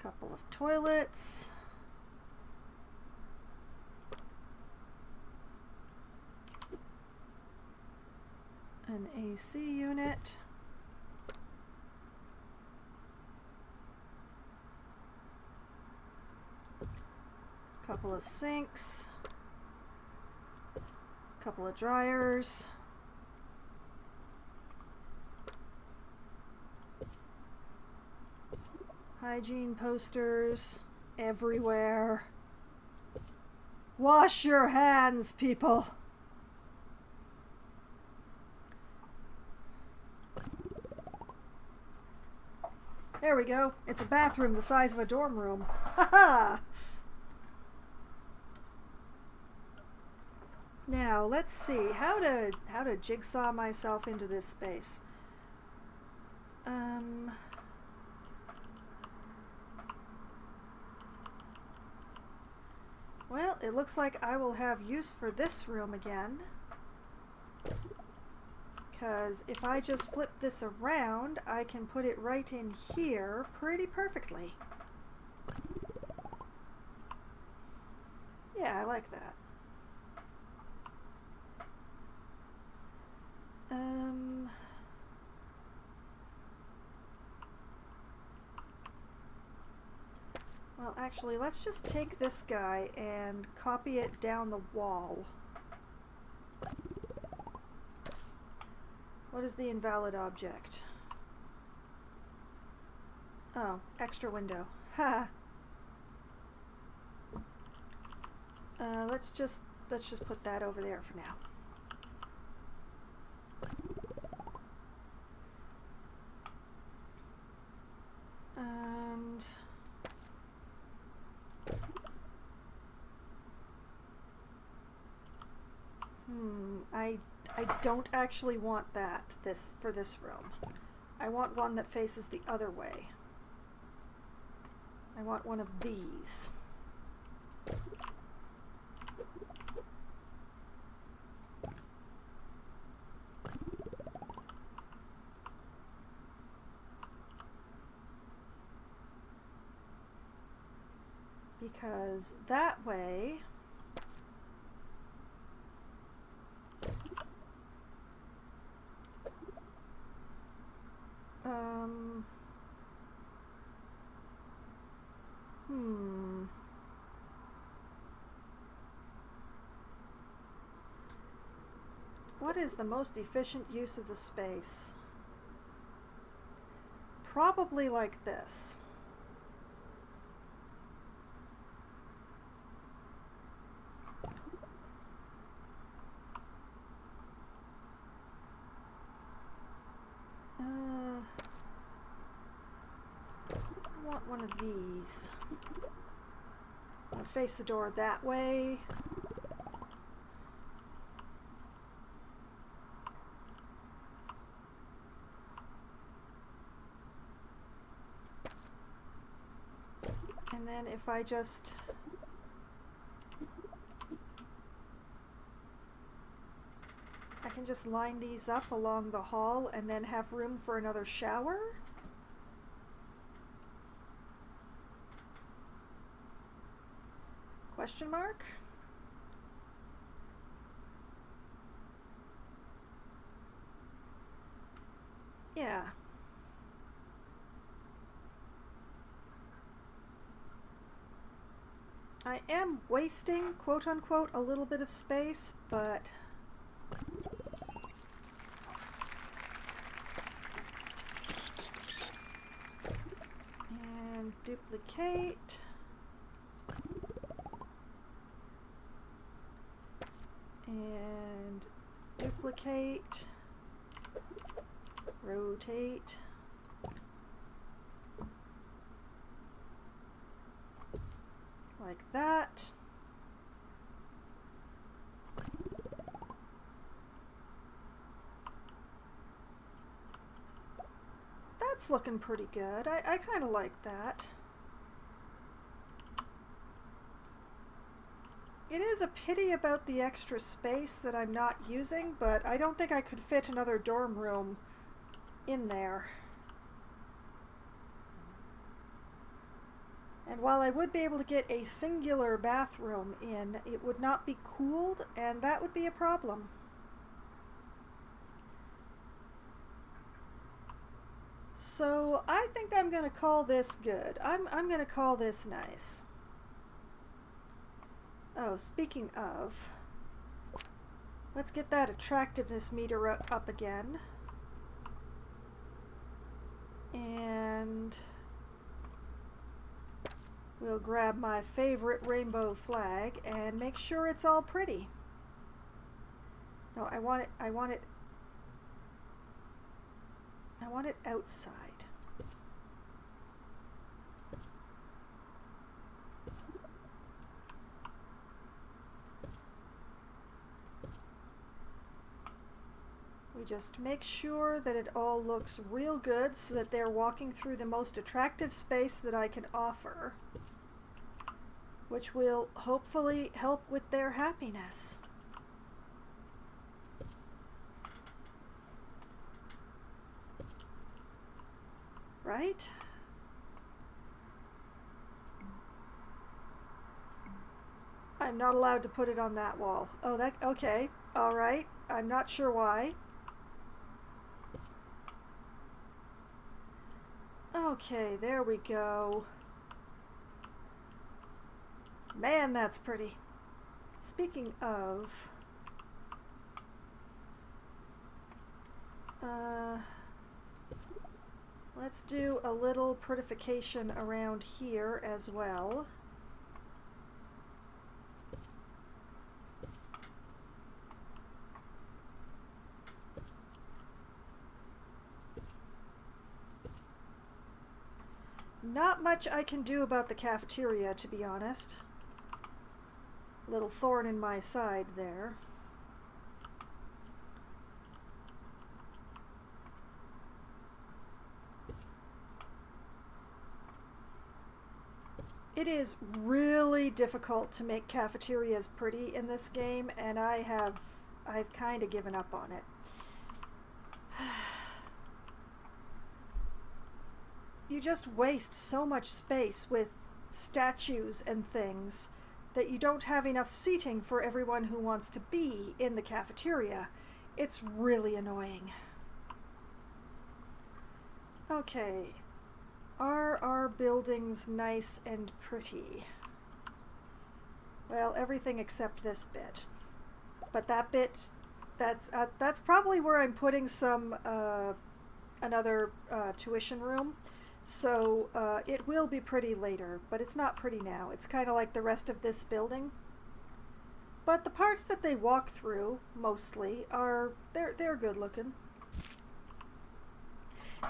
Couple of toilets. An AC unit. Couple of sinks. Couple of dryers. Hygiene posters everywhere. Wash your hands, people. There we go. It's a bathroom the size of a dorm room. Haha! Now, let's see how to jigsaw myself into this space. Well, it looks like I will have use for this room again. Because if I just flip this around, I can put it right in here pretty perfectly. Yeah, I like that. Well, actually, let's just take this guy and copy it down the wall. What is the invalid object? Oh, extra window. Ha! Let's just put that over there for now. And I don't actually want that for this room. I want one that faces the other way. I want one of these. Because that way what is the most efficient use of the space? Probably like this. want one of these. I'm going to face the door that way. And then if I just... I can just line these up along the hall and then have room for another shower. Question mark? Yeah. I am wasting, quote unquote, a little bit of space, but and duplicate. And duplicate, rotate, like that. That's looking pretty good. I kind of like that. It is a pity about the extra space that I'm not using, but I don't think I could fit another dorm room in there. And while I would be able to get a singular bathroom in, it would not be cooled, and that would be a problem. So I think I'm going to call this good. I'm going to call this nice. Oh, speaking of, let's get that attractiveness meter up again. And we'll grab my favorite rainbow flag and make sure it's all pretty. No, I want it outside. We just make sure that it all looks real good so that they're walking through the most attractive space that I can offer, which will hopefully help with their happiness. Right? I'm not allowed to put it on that wall. Oh, okay. All right. I'm not sure why. Okay, there we go. Man, that's pretty. Speaking of, let's do a little prettification around here as well. Not much I can do about the cafeteria, to be honest. Little thorn in my side there. It is really difficult to make cafeterias pretty in this game, and I've kind of given up on it. You just waste so much space with statues and things that you don't have enough seating for everyone who wants to be in the cafeteria. It's really annoying. Okay. Are our buildings nice and pretty? Well, everything except this bit. But that bit, that's probably where I'm putting some another tuition room. So it will be pretty later, but it's not pretty now. It's kind of like the rest of this building. But the parts that they walk through, mostly, they're good looking.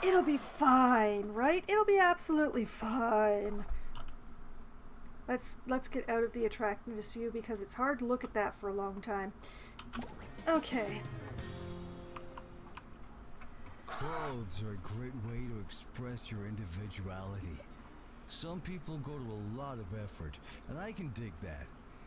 It'll be fine, right? It'll be absolutely fine. Let's get out of the attractiveness view because it's hard to look at that for a long time. Okay. Clothes are a great way to express your individuality. Some people go to a lot of effort, and I can dig that.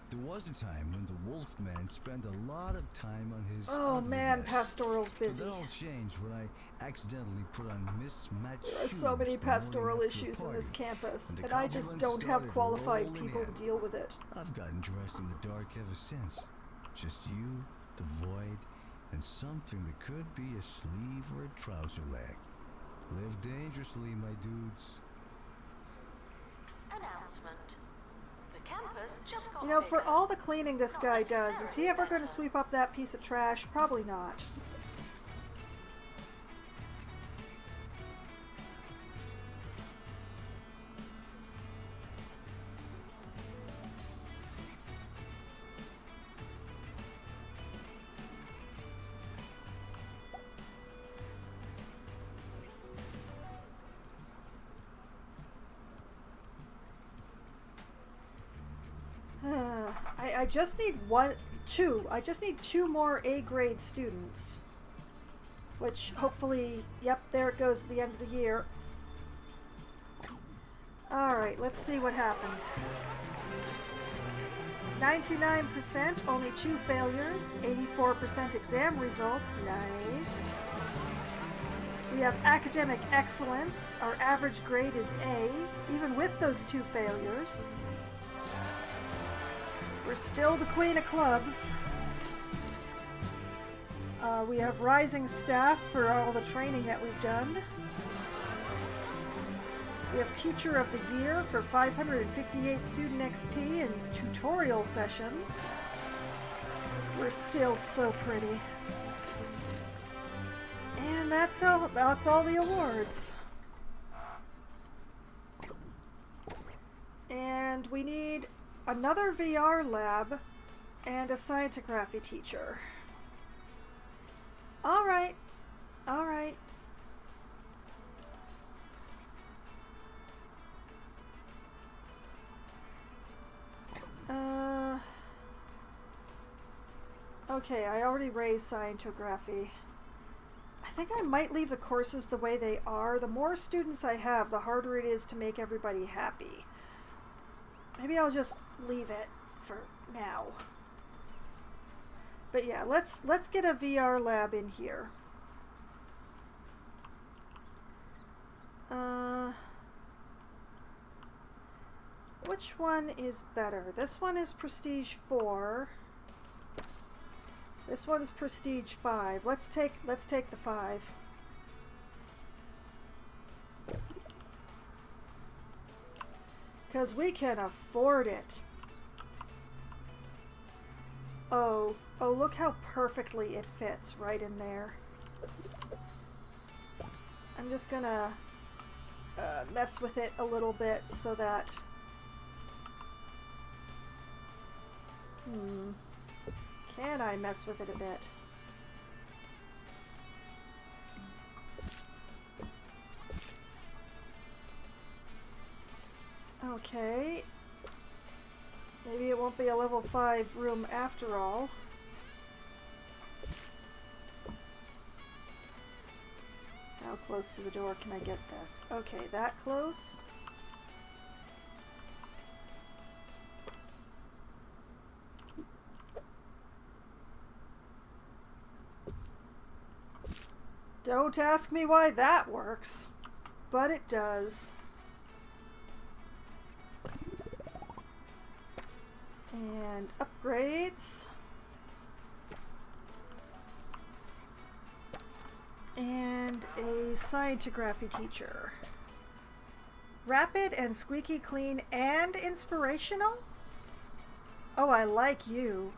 There was a time when the Wolfman spent a lot of time on his Oh man, ugliness. pastoral's busy. But that all changed when I accidentally put on mismatched There are shoes so many the morning pastoral after a issues in this party, campus, and the and I just compliments don't have started qualified rolling people in. to deal with it. I've gotten dressed in the dark ever since. Just you, the void, and something that could be a sleeve or a trouser leg. Live dangerously, my dudes. Announcement. The campus just got You know, for bigger. all the cleaning this Not guy does, is he necessarily ever going to better. sweep up that piece of trash? Probably not. I just need I just need two more A-grade students. Which, hopefully, yep, there it goes at the end of the year. Alright, let's see what happened. 99%, only 2 failures, 84% exam results, nice. We have academic excellence, our average grade is A, even with those 2 failures. We're still the queen of clubs. We have rising staff for all the training that we've done. We have Teacher of the Year for 558 student XP and tutorial sessions. We're still so pretty. And that's all the awards. And we need another VR lab and a scientography teacher. Alright. Alright. Okay, I already raised scientography. I think I might leave the courses the way they are. The more students I have, the harder it is to make everybody happy. Maybe I'll just leave it for now. But yeah, let's get a VR lab in here. Which one is better? This one is Prestige 4. This one is Prestige 5. Let's take the 5. Because we can afford it. Oh, look how perfectly it fits right in there. I'm just gonna mess with it a little bit so that... Can I mess with it a bit? Okay. Maybe it won't be a level 5 room after all. How close to the door can I get this? Okay, that close. Don't ask me why that works, but it does. And upgrades. And a scientography teacher. Rapid and squeaky clean and inspirational? Oh, I like you.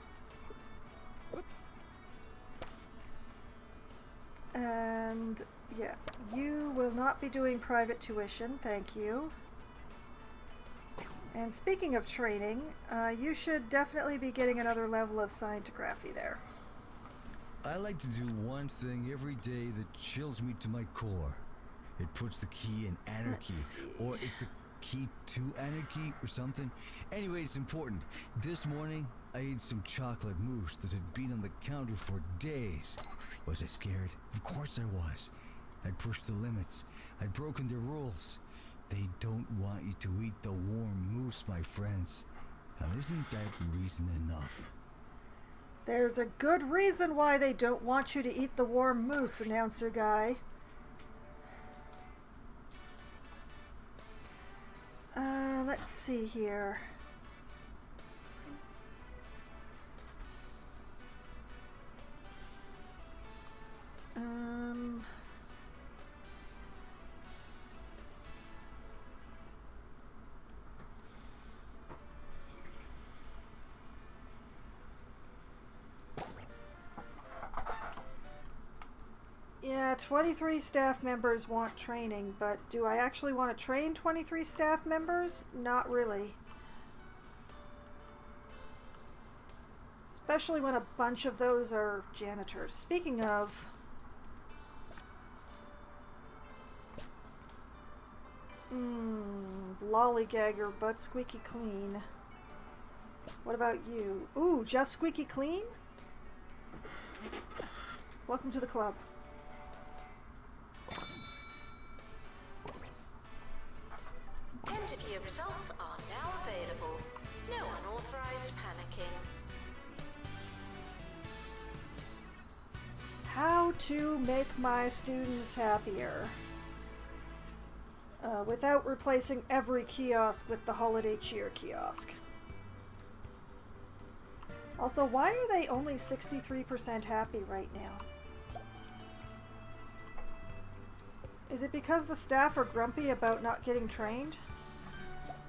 And yeah, you will not be doing private tuition, thank you. And speaking of training, you should definitely be getting another level of scientography there. I like to do one thing every day that chills me to my core. It puts the key in anarchy. Let's see. Or it's the key to anarchy or something. Anyway, it's important. This morning, I ate some chocolate mousse that had been on the counter for days. Was I scared? Of course I was. I'd pushed the limits. I'd broken their rules. They don't want you to eat the warm mousse, my friends. And isn't that reason enough? There's a good reason why they don't want you to eat the warm mousse, announcer guy. Let's see here. Yeah, 23 staff members want training, but do I actually want to train 23 staff members? Not really. Especially when a bunch of those are janitors. Speaking of... lollygagger, but squeaky clean. What about you? Ooh, just squeaky clean? Welcome to the club. Interview results are now available. No unauthorized panicking. How to make my students happier without replacing every kiosk with the holiday cheer kiosk. Also, why are they only 63% happy right now? Is it because the staff are grumpy about not getting trained?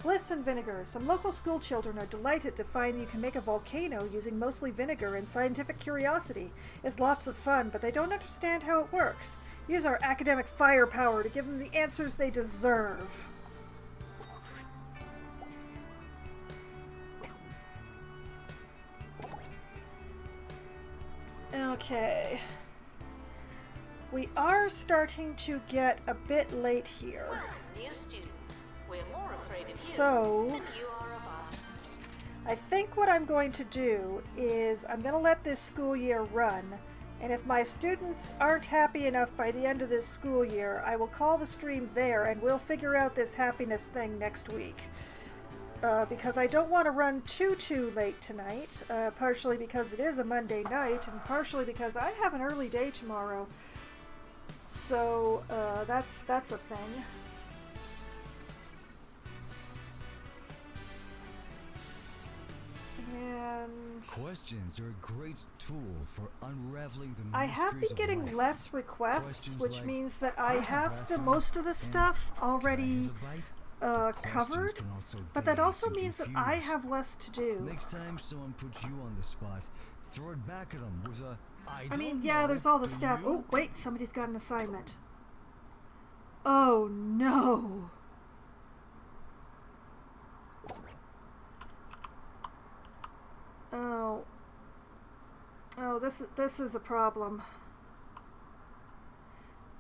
Bliss and vinegar. Some local school children are delighted to find you can make a volcano using mostly vinegar and scientific curiosity. It's lots of fun, but they don't understand how it works. Use our academic firepower to give them the answers they deserve. Okay. We are starting to get a bit late here. Welcome, new students. We're more afraid of you So, than you are of us. I think what I'm going to do is I'm going to let this school year run, and if my students aren't happy enough by the end of this school year, I will call the stream there and we'll figure out this happiness thing next week. Because I don't want to run too late tonight, partially because it is a Monday night, and partially because I have an early day tomorrow. So, that's a thing. And Questions are a great tool for unraveling the I have been mysteries of getting life. less requests, Questions which like, means that I "How's the have the bathroom?" most of the and stuff "Can I already have a bite?" covered, Questions can also but that daze also and means that I confuse. have less to do. Next time someone puts you on the spot, throw it back at them with a I mean, don't yeah, know, there's all the do staff. you?" Oh, wait, somebody's got an assignment. Oh, no. Oh. Oh, this is a problem.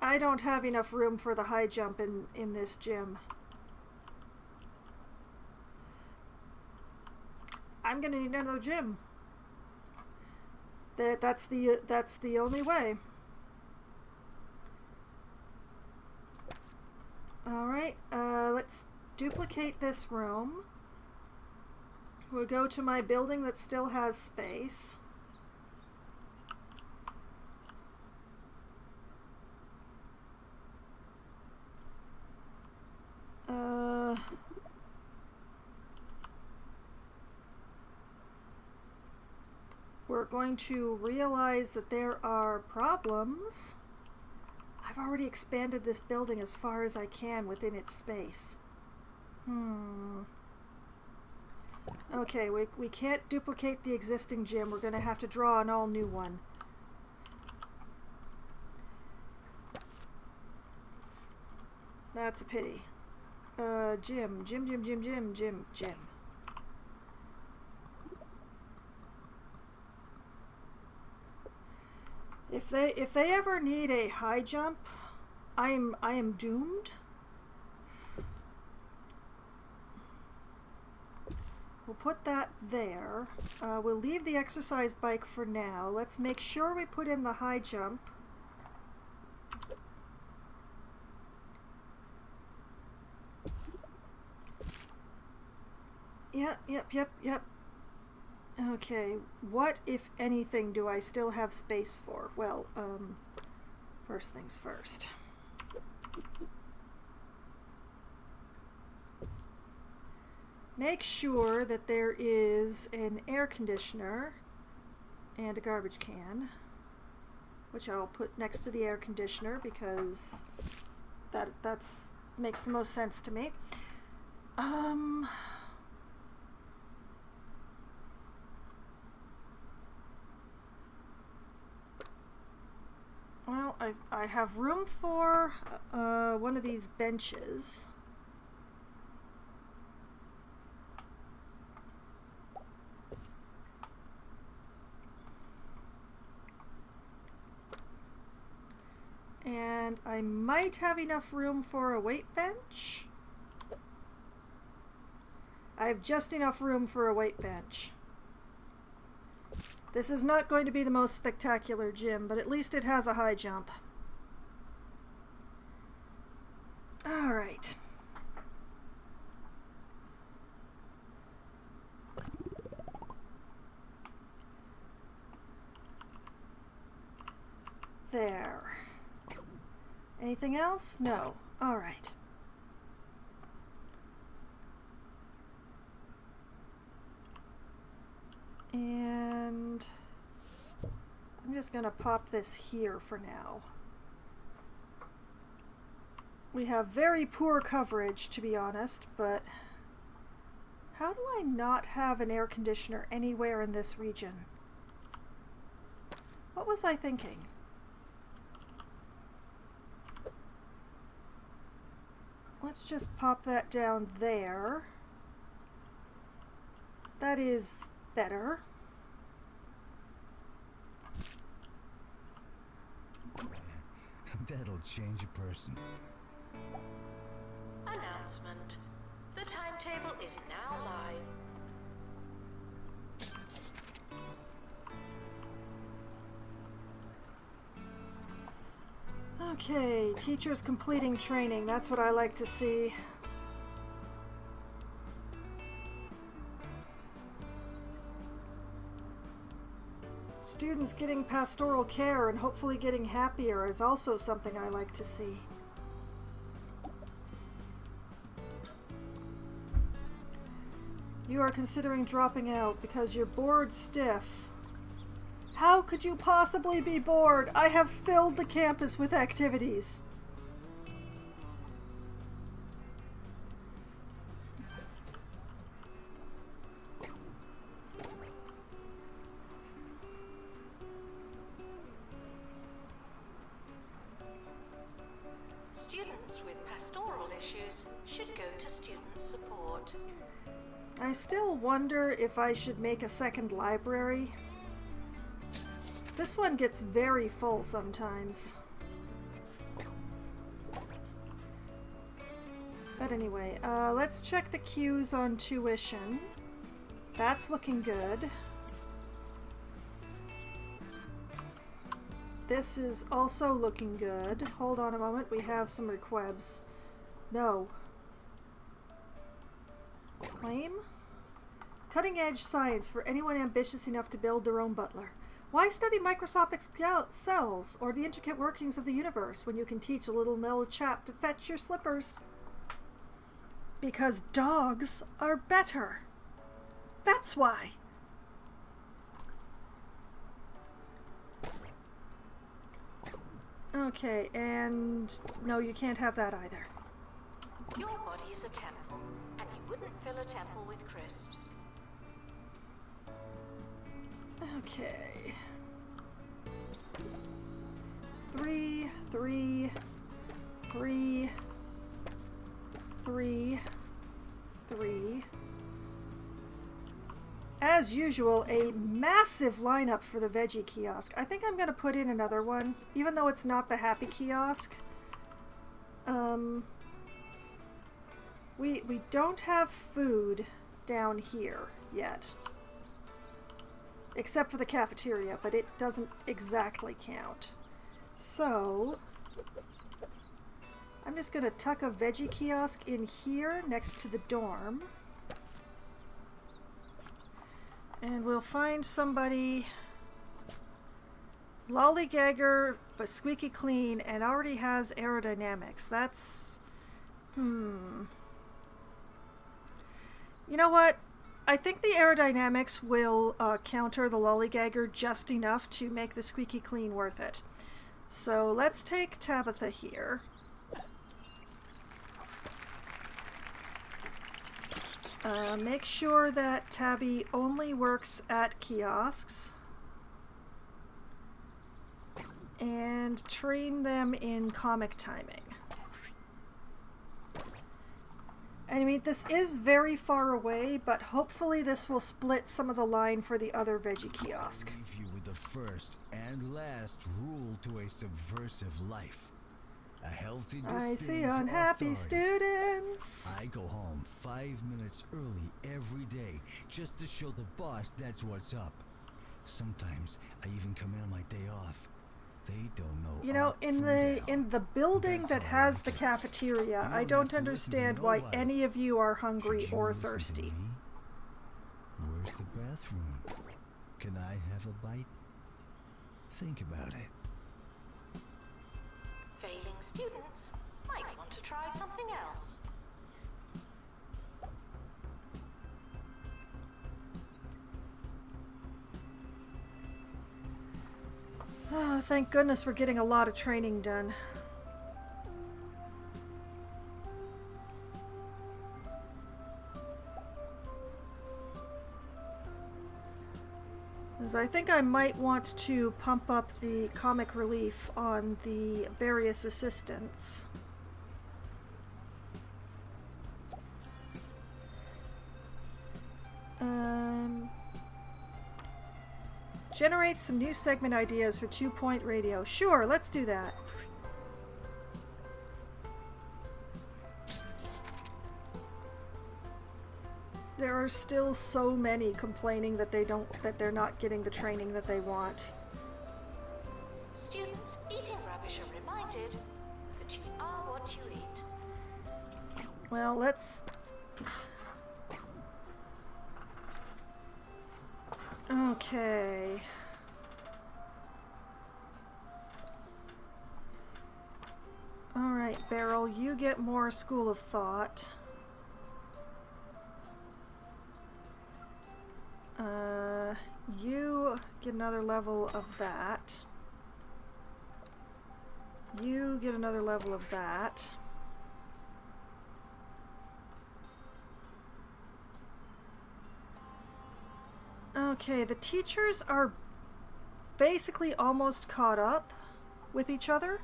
I don't have enough room for the high jump in this gym. I'm gonna need another gym. That's the only way. Alright, let's duplicate this room. We'll go to my building that still has space. We're going to realize that there are problems. I've already expanded this building as far as I can within its space. Okay, we can't duplicate the existing gym. We're going to have to draw an all-new one. That's a pity. Gym. If they ever need a high jump, I am doomed. We'll put that there. We'll leave the exercise bike for now. Let's make sure we put in the high jump. Yep. Okay, what, if anything, do I still have space for? Well, first things first. Make sure that there is an air conditioner and a garbage can, which I'll put next to the air conditioner because that's makes the most sense to me. Well, I have room for one of these benches. And I might have enough room for a weight bench. I have just enough room for a weight bench. This is not going to be the most spectacular gym, but at least it has a high jump. All right. There. Anything else? No. All right. And I'm just going to pop this here for now. We have very poor coverage, to be honest, but how do I not have an air conditioner anywhere in this region? What was I thinking? Let's just pop that down there. That is better. That'll change a person. Announcement. The timetable is now live. Okay, teachers completing training. That's what I like to see. Students getting pastoral care and hopefully getting happier is also something I like to see. You are considering dropping out because you're bored stiff. How could you possibly be bored? I have filled the campus with activities. Students with pastoral issues should go to student support. I still wonder if I should make a second library. This one gets very full sometimes. But anyway, let's check the queues on tuition. That's looking good. This is also looking good. Hold on a moment, we have some requebs. No. Claim? Cutting edge science for anyone ambitious enough to build their own butler. Why study microscopic cells or the intricate workings of the universe when you can teach a little mellow chap to fetch your slippers? Because dogs are better. That's why. Okay, and no, you can't have that either. Your body is a temple, and you wouldn't fill a temple with crisps. Okay. 3, 3, 3, 3, 3. As usual, a massive lineup for the veggie kiosk. I think I'm going to put in another one, even though it's not the happy kiosk. We don't have food down here yet. Except for the cafeteria, but it doesn't exactly count. So, I'm just gonna tuck a veggie kiosk in here next to the dorm. And we'll find somebody lollygagger but squeaky clean and already has aerodynamics. That's... You know what? I think the aerodynamics will counter the lollygagger just enough to make the squeaky clean worth it. So let's take Tabitha here. Make sure that Tabby only works at kiosks. And train them in comic timing. I mean, this is very far away, but hopefully this will split some of the line for the other veggie kiosk. Leave you with the first and last rule to a subversive life. A healthy I disdain see for unhappy authority. students. I go home 5 minutes early every day just to show the boss that's what's up. Sometimes I even come in on my day off. They don't know. You know, up in from the down. building That's that all has right. the cafeteria, You I don't have don't to understand listen to why nobody. any of you are hungry Should you or listen to thirsty. me? Where's the bathroom? Can I have a bite? Think about it. Failing students might want to try something else. Oh, thank goodness we're getting a lot of training done. 'Cause I think I might want to pump up the comic relief on the various assistants. Generate some new segment ideas for 2 Point Radio. Sure, let's do that. There are still so many complaining that they're not getting the training that they want. Students eating rubbish are reminded that you are what you eat. Well, let's... Okay. Alright, Beryl, you get more School of Thought. You get another level of that. You get another level of that. Okay, the teachers are basically almost caught up with each other.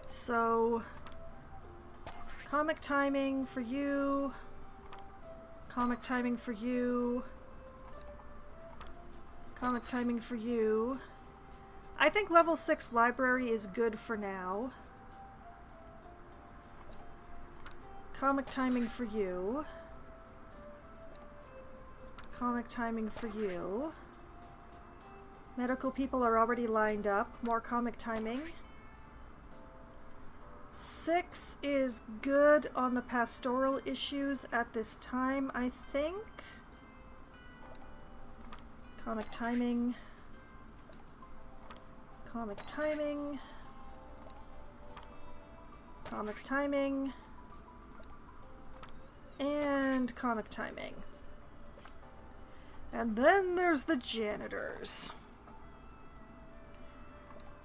So, comic timing for you. Comic timing for you. Comic timing for you. I think level 6 library is good for now. Comic timing for you. Comic timing for you. Medical people are already lined up. More comic timing. 6 is good on the pastoral issues at this time, I think. Comic timing. Comic timing. Comic timing. And comic timing. And then there's the janitors.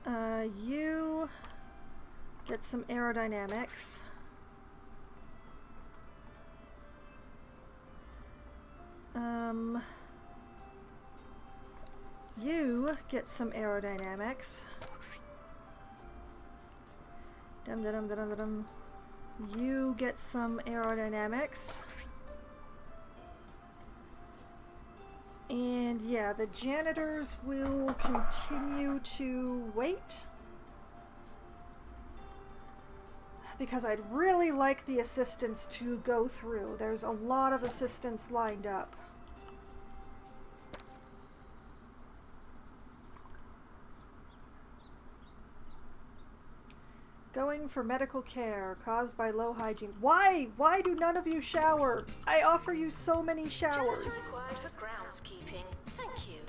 You get some aerodynamics. You get some aerodynamics. Dum dum dum dum dum. You get some aerodynamics. And yeah, the janitors will continue to wait because I'd really like the assistants to go through. There's a lot of assistants lined up. Going for medical care caused by low hygiene. Why? Why do none of you shower? I offer you so many showers. Janitor required for groundskeeping. Thank you.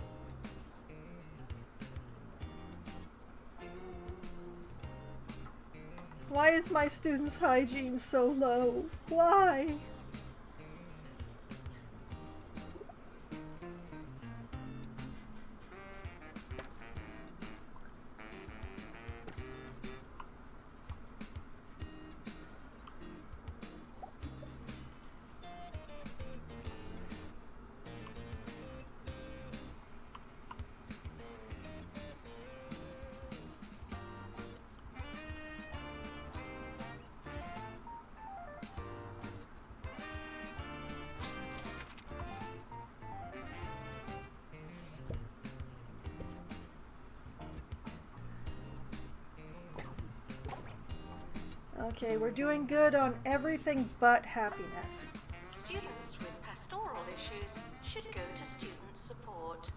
Why is my students' hygiene so low? Why? Okay, we're doing good on everything but happiness. Students with pastoral issues should go to student support.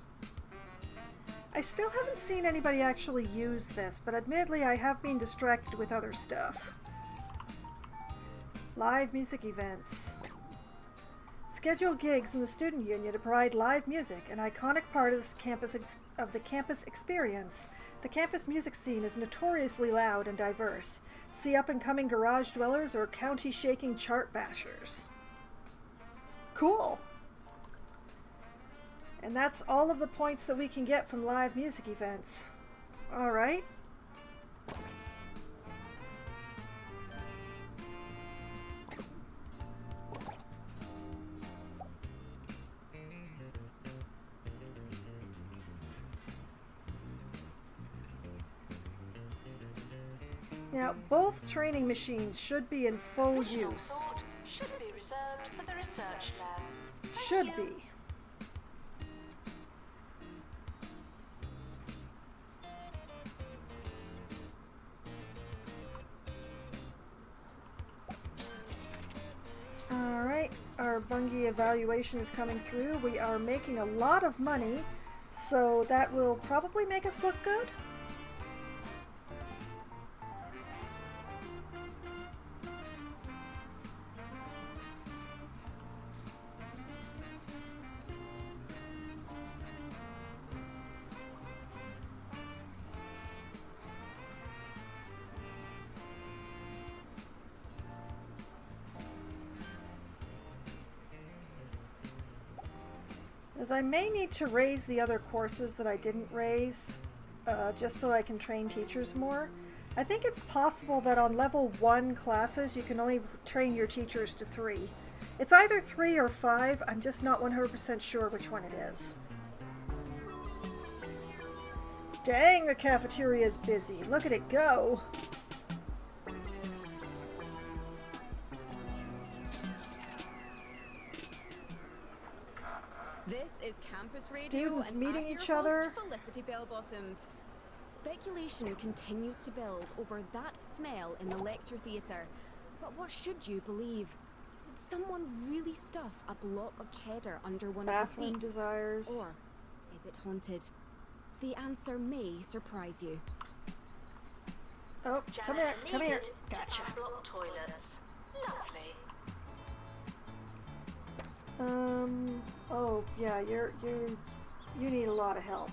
I still haven't seen anybody actually use this, but admittedly I have been distracted with other stuff. Live music events. Schedule gigs in the student union to provide live music, an iconic part of the campus experience. The campus music scene is notoriously loud and diverse. See up-and-coming garage dwellers or county-shaking chart bashers. Cool! And that's all of the points that we can get from live music events. Alright. Now, both training machines should be in full Original use. thought should be reserved for the research lab. Thank Should you. be. Alright, our Bungie evaluation is coming through. We are making a lot of money, so that will probably make us look good. As I may need to raise the other courses that I didn't raise, just so I can train teachers more. I think it's possible that on level 1 classes you can only train your teachers to 3. It's either 3 or 5, I'm just not 100% sure which one it is. Dang, the cafeteria is busy. Look at it go. This is Campus Radio. Students and meeting I'm your each other. host, Felicity Bellbottoms. Speculation continues to build over that smell in the lecture theatre. But what should you believe? Did someone really stuff a block of cheddar under one of the Bathroom seats? desires. Or is it haunted? The answer may surprise you. Oh, come Janitor here, come here. needed Gotcha. to unblock toilets. Lovely. Oh yeah, you need a lot of help.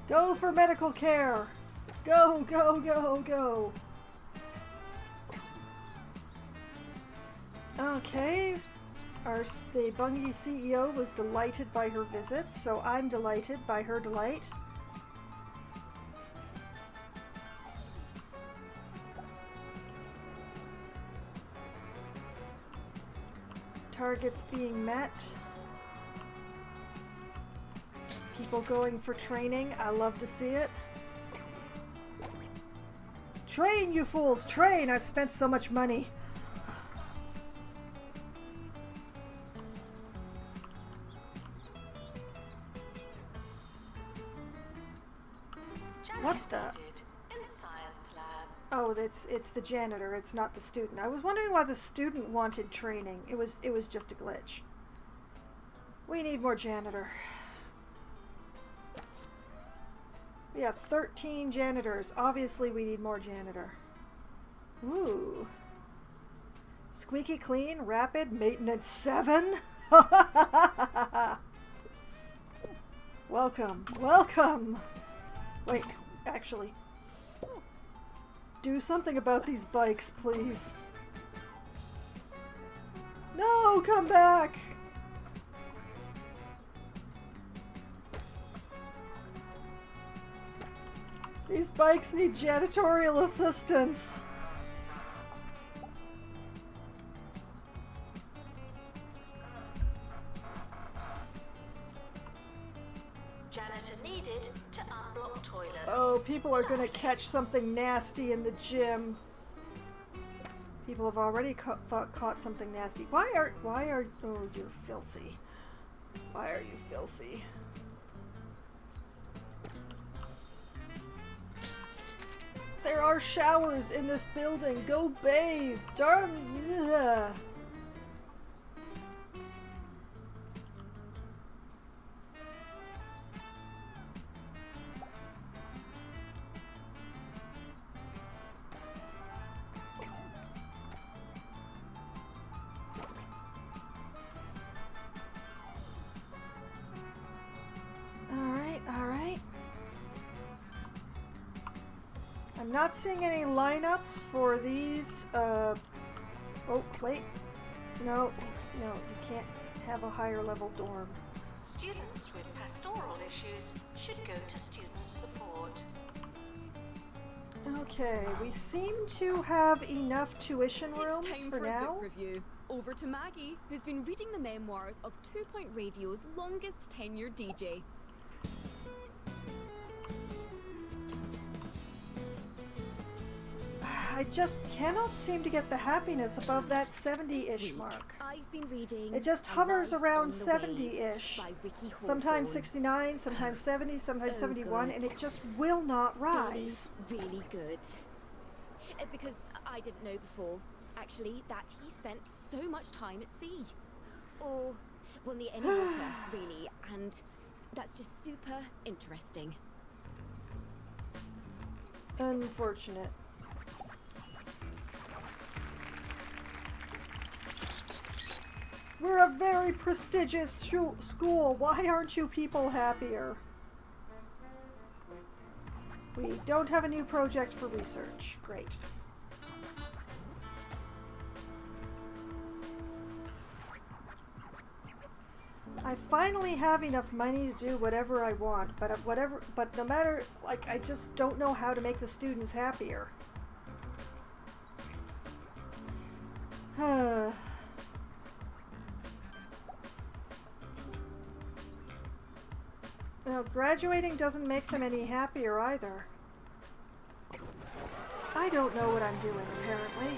Go for medical care. Go, go, go, go. Okay. The Bungie CEO was delighted by her visits, so I'm delighted by her delight. Targets being met. People going for training. I love to see it. Train, you fools! Train! I've spent so much money. Janitor What the? needed in science lab. Oh, it's the janitor. It's not the student. I was wondering why the student wanted training. It was just a glitch. We need more janitor. We have 13 janitors. Obviously, we need more janitor. Ooh. Squeaky clean, rapid, maintenance 7. Welcome. Welcome. Wait, actually. Do something about these bikes, please. No, come back! These bikes need janitorial assistance. Janitor needed to unblock toilets. Oh, people are gonna catch something nasty in the gym. People have already caught something nasty. Why are, oh, you're filthy. Why are you filthy? There are showers in this building. Go bathe. Darn. Ugh. All right. I'm not seeing any lineups for these, oh, wait. No, you can't have a higher level dorm. Students with pastoral issues should go to student support. Okay, we seem to have enough tuition rooms It's time for for now. a book review. Over to Maggie, who's been reading the memoirs of 2 Point Radio's longest tenured DJ. I just cannot seem to get the happiness above that 70-ish This week, mark. I've been reading It just A hovers Life around on the 70-ish. Waves by Ricky Sometimes Hawthorne. 69, sometimes 70, sometimes So 71, good. and it just will not rise. Really, really good. Because I didn't know before, actually, that he spent so much time at sea. Or, well, near any water, really, and that's just super interesting. Unfortunate. We're a very prestigious school. Why aren't you people happier? We don't have a new project for research. Great. I finally have enough money to do whatever I want, but no matter, like, I just don't know how to make the students happier. Well, graduating doesn't make them any happier either. I don't know what I'm doing, apparently.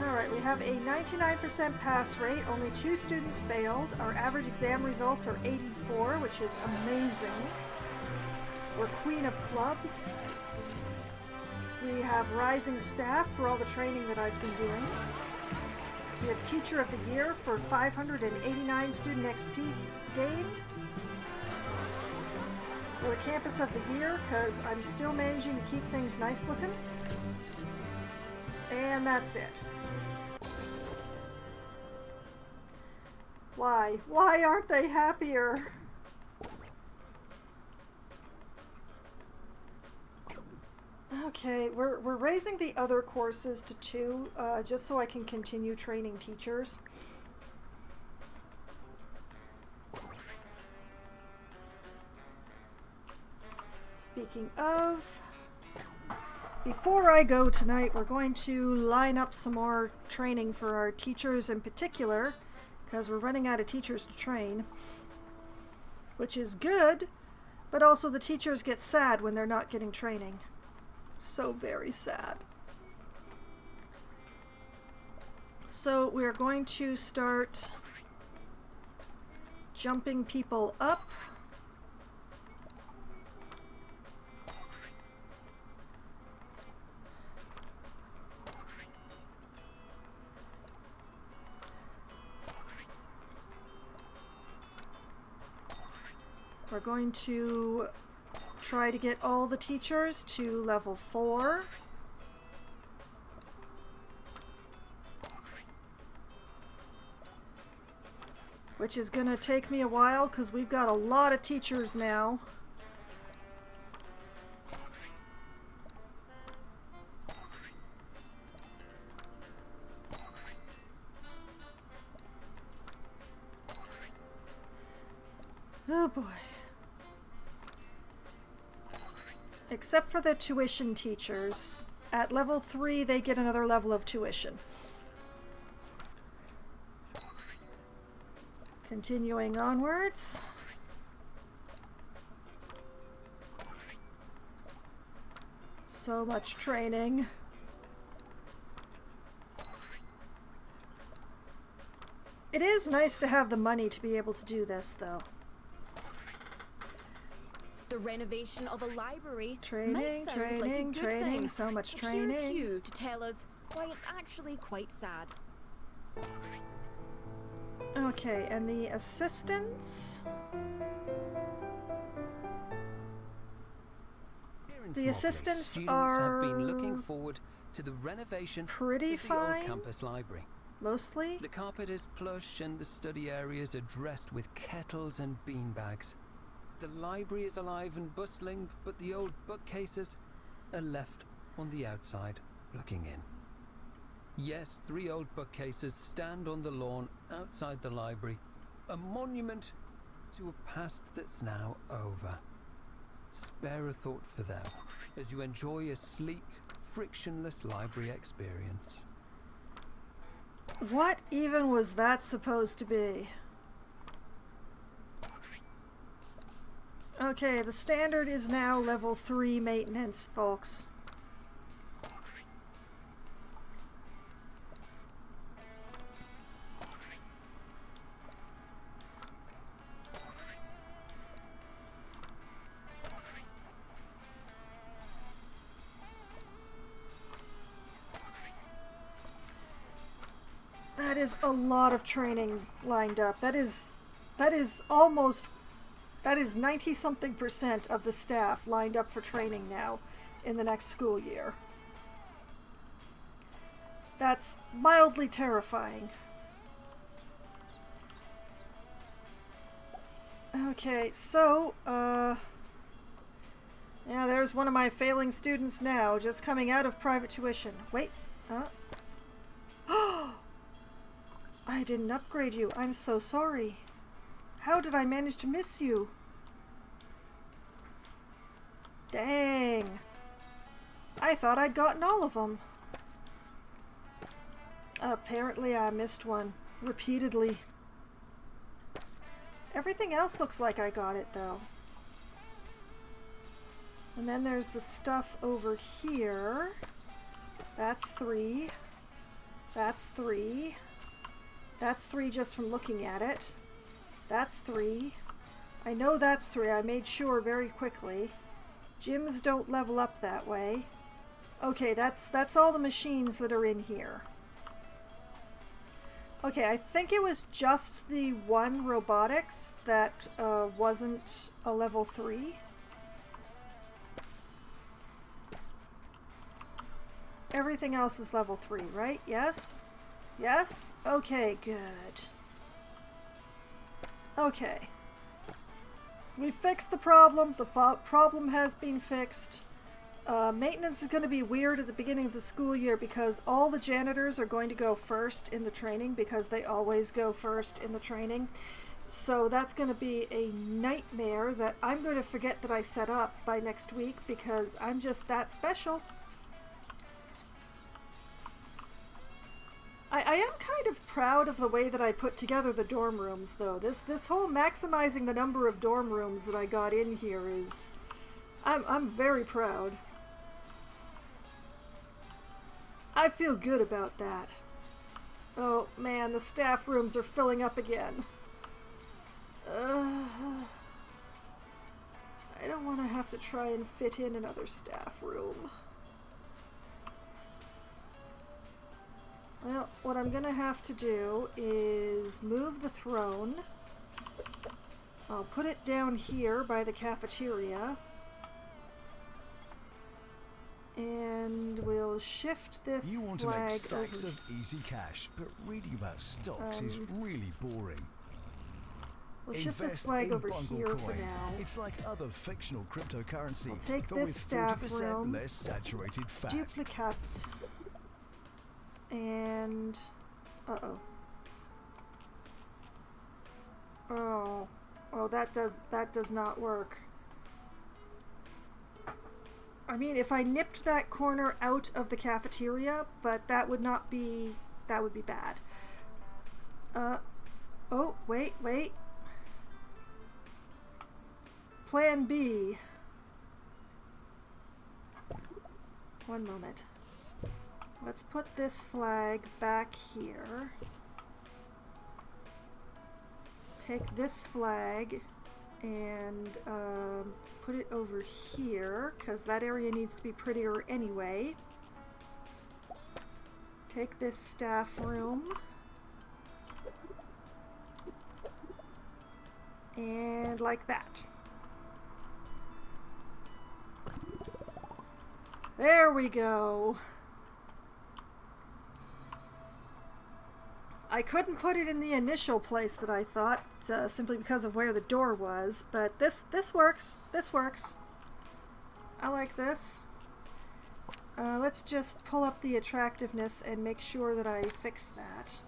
Alright, we have a 99% pass rate. Only 2 students failed. Our average exam results are 84, which is amazing. We're queen of clubs. We have rising staff for all the training that I've been doing. We have Teacher of the Year for 589 student XP gained. We're Campus of the Year because I'm still managing to keep things nice looking. And that's it. Why? Why aren't they happier? Okay, we're raising the other courses to 2, just so I can continue training teachers. Speaking of, before I go tonight, we're going to line up some more training for our teachers in particular, because we're running out of teachers to train, which is good, but also the teachers get sad when they're not getting training. So very sad. So we're going to start jumping people up. We're going to try to get all the teachers to level 4. Which is gonna take me a while because we've got a lot of teachers now. Oh boy. Except for the tuition teachers. At level 3 they get another level of tuition. Continuing onwards. So much training. It is nice to have the money to be able to do this, though. The renovation of a library Training, might sound like a training, good training, thing. so much But here's training. Hugh to tell us why it's actually quite sad. Okay, and the assistants? Here in The Smogley, assistants students are have been looking forward to the renovation pretty of the old fine. campus library. Mostly? The carpet is plush and the study areas are dressed with kettles and beanbags. The library is alive and bustling, but the old bookcases are left on the outside, looking in. Yes, 3 old bookcases stand on the lawn outside the library, a monument to a past that's now over. Spare a thought for them as you enjoy a sleek, frictionless library experience. What even was that supposed to be? Okay, the standard is now level 3 maintenance, folks. That is a lot of training lined up. That is 90-something% of the staff lined up for training now in the next school year. That's mildly terrifying. Okay, so, yeah, there's one of my failing students now, just coming out of private tuition. Wait, I didn't upgrade you. I'm so sorry. How did I manage to miss you? Dang. I thought I'd gotten all of them. Apparently I missed one. Repeatedly. Everything else looks like I got it, though. And then there's the stuff over here. That's 3. That's 3. That's 3 just from looking at it. That's 3. I know that's 3. I made sure very quickly. Gyms don't level up that way. Okay, that's all the machines that are in here. Okay, I think it was just the one robotics that wasn't a level 3. Everything else is level 3, right? Yes? Yes? Okay, good. Okay. We fixed the problem. The problem has been fixed. Maintenance is going to be weird at the beginning of the school year because all the janitors are going to go first in the training because they always go first in the training. So that's going to be a nightmare that I'm going to forget that I set up by next week because I'm just that special. I am kind of proud of the way that I put together the dorm rooms, though. This whole maximizing the number of dorm rooms that I got in here is... I'm very proud. I feel good about that. Oh, man, the staff rooms are filling up again. I don't want to have to try and fit in another staff room. Well, what I'm gonna have to do is move the throne I'll put it down here by the cafeteria. And we'll shift this You want to flag make stacks over. of easy cash, but reading about stocks is really boring. We'll shift this Invest flag in over Bungle here for Coin. now. It's like other fictional cryptocurrency, I'll take but this with staff 40% room. less saturated fat. Duplicate. And oh, that does not work. I mean, if I nipped that corner out of the cafeteria, but that would be bad. Oh, wait. Plan B. One moment. Let's put this flag back here. Take this flag and put it over here, because that area needs to be prettier anyway. Take this staff room. And like that. There we go. I couldn't put it in the initial place that I thought, simply because of where the door was, but this works. This works. I like this. Let's just pull up the attractiveness and make sure that I fix that.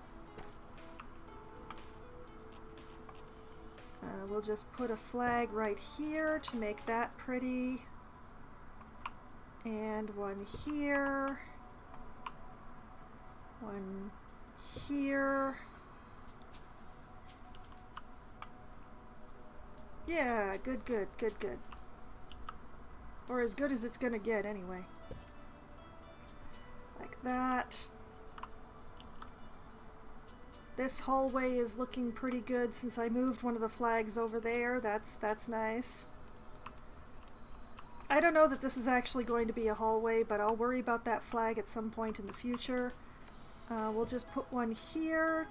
We'll just put a flag right here to make that pretty. And one here. One here. Yeah, good. Or as good as it's gonna get anyway. Like that. This hallway is looking pretty good since I moved one of the flags over there. That's nice. I don't know that this is actually going to be a hallway, but I'll worry about that flag at some point in the future. We'll just put one here.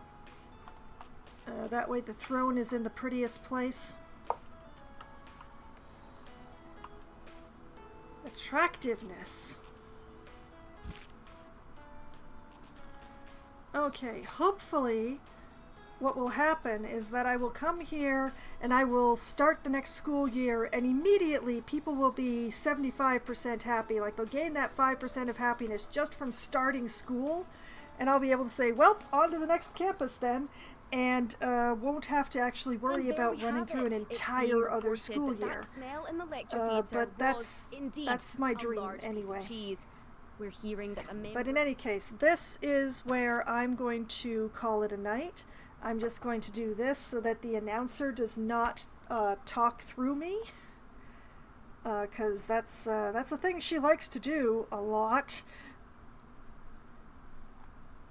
That way the throne is in the prettiest place. Attractiveness. Okay, hopefully what will happen is that I will come here and I will start the next school year, and immediately people will be 75% happy. Like, they'll gain that 5% of happiness just from starting school, and I'll be able to say, well, on to the next campus then, and won't have to actually worry about running through an entire other school year. But that's my dream anyway. We're hearing that But in any case, this is where I'm going to call it a night. I'm just going to do this so that the announcer does not talk through me, because that's a thing she likes to do a lot.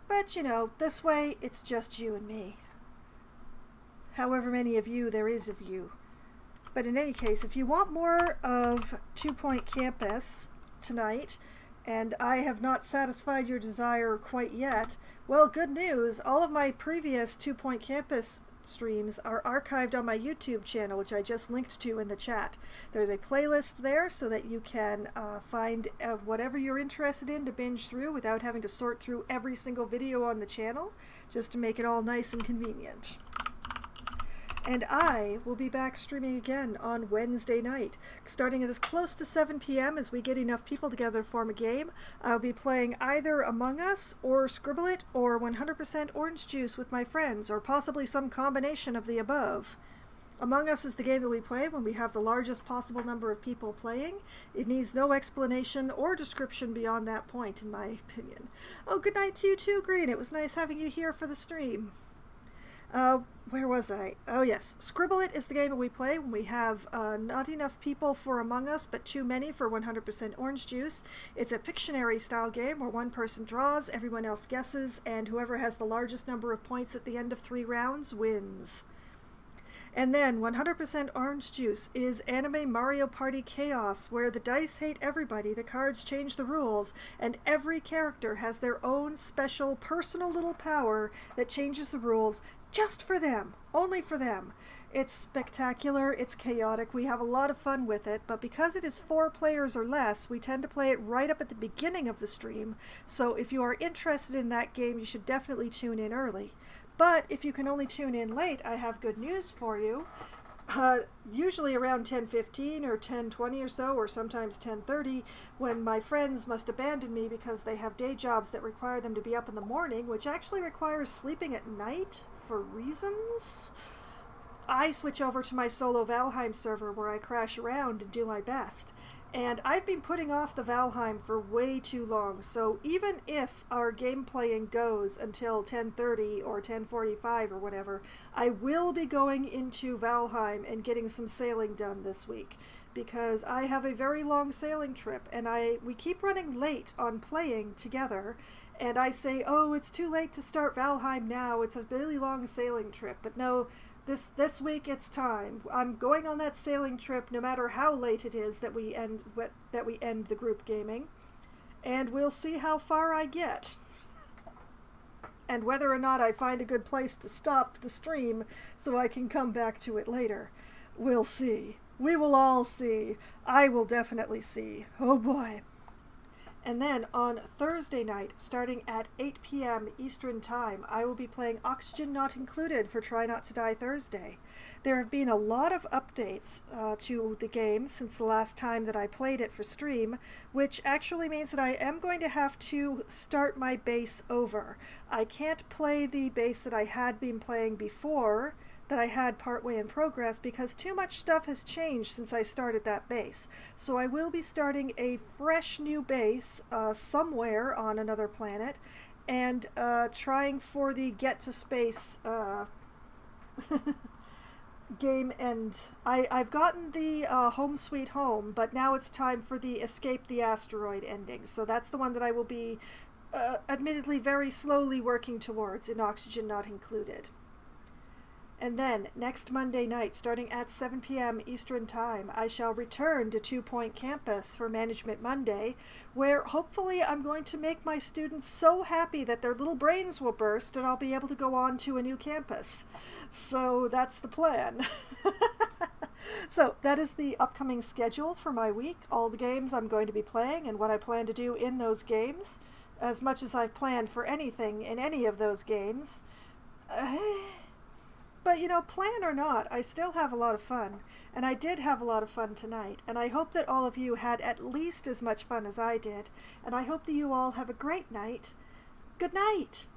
But, you know, this way it's just you and me. However many of you there is of you. But in any case, if you want more of 2 Point Campus tonight, and I have not satisfied your desire quite yet, well, good news. All of my previous 2 Point Campus streams are archived on my YouTube channel, which I just linked to in the chat. There's a playlist there so that you can find whatever you're interested in to binge through without having to sort through every single video on the channel, just to make it all nice and convenient. And I will be back streaming again on Wednesday night, starting at as close to 7 p.m. as we get enough people together to form a game. I'll be playing either Among Us, or Scribble It, or 100% Orange Juice with my friends, or possibly some combination of the above. Among Us is the game that we play when we have the largest possible number of people playing. It needs no explanation or description beyond that point, in my opinion. Oh, good night to you too, Green. It was nice having you here for the stream. Where was I? Oh yes, Scribble It is the game that we play when we have not enough people for Among Us, but too many for 100% Orange Juice. It's a Pictionary style game where one person draws, everyone else guesses, and whoever has the largest number of points at the end of 3 rounds wins. And then 100% Orange Juice is Anime Mario Party Chaos, where the dice hate everybody, the cards change the rules, and every character has their own special personal little power that changes the rules just for them, only for them. It's spectacular, it's chaotic, we have a lot of fun with it, but because it is 4 players or less, we tend to play it right up at the beginning of the stream, so if you are interested in that game, you should definitely tune in early. But if you can only tune in late, I have good news for you. Usually around 10:15 or 10:20 or so, or sometimes 10:30, when my friends must abandon me because they have day jobs that require them to be up in the morning, which actually requires sleeping at night for reasons, I switch over to my solo Valheim server where I crash around and do my best. And I've been putting off the Valheim for way too long, so even if our game playing goes until 10:30 or 10:45 or whatever, I will be going into Valheim and getting some sailing done this week, because I have a very long sailing trip, and we keep running late on playing together, and I say, oh, it's too late to start Valheim now, it's a really long sailing trip, but no, this week it's time. I'm going on that sailing trip no matter how late it is that we end the group gaming, and we'll see how far I get. And whether or not I find a good place to stop the stream so I can come back to it later. We'll see. We will all see. I will definitely see. Oh boy. And then on Thursday night, starting at 8 p.m. Eastern Time, I will be playing Oxygen Not Included for Try Not to Die Thursday. There have been a lot of updates to the game since the last time that I played it for stream, which actually means that I am going to have to start my base over. I can't play the base that I had been playing before, that I had partway in progress, because too much stuff has changed since I started that base. So I will be starting a fresh new base somewhere on another planet, and trying for the Get to Space game end. I've gotten the Home Sweet Home, but now it's time for the Escape the Asteroid ending. So that's the one that I will be admittedly very slowly working towards in Oxygen Not Included. And then, next Monday night, starting at 7 p.m. Eastern Time, I shall return to 2 Point Campus for Management Monday, where hopefully I'm going to make my students so happy that their little brains will burst and I'll be able to go on to a new campus. So that's the plan. So that is the upcoming schedule for my week, all the games I'm going to be playing and what I plan to do in those games, as much as I've planned for anything in any of those games. But, you know, plan or not, I still have a lot of fun, and I did have a lot of fun tonight, and I hope that all of you had at least as much fun as I did, and I hope that you all have a great night. Good night!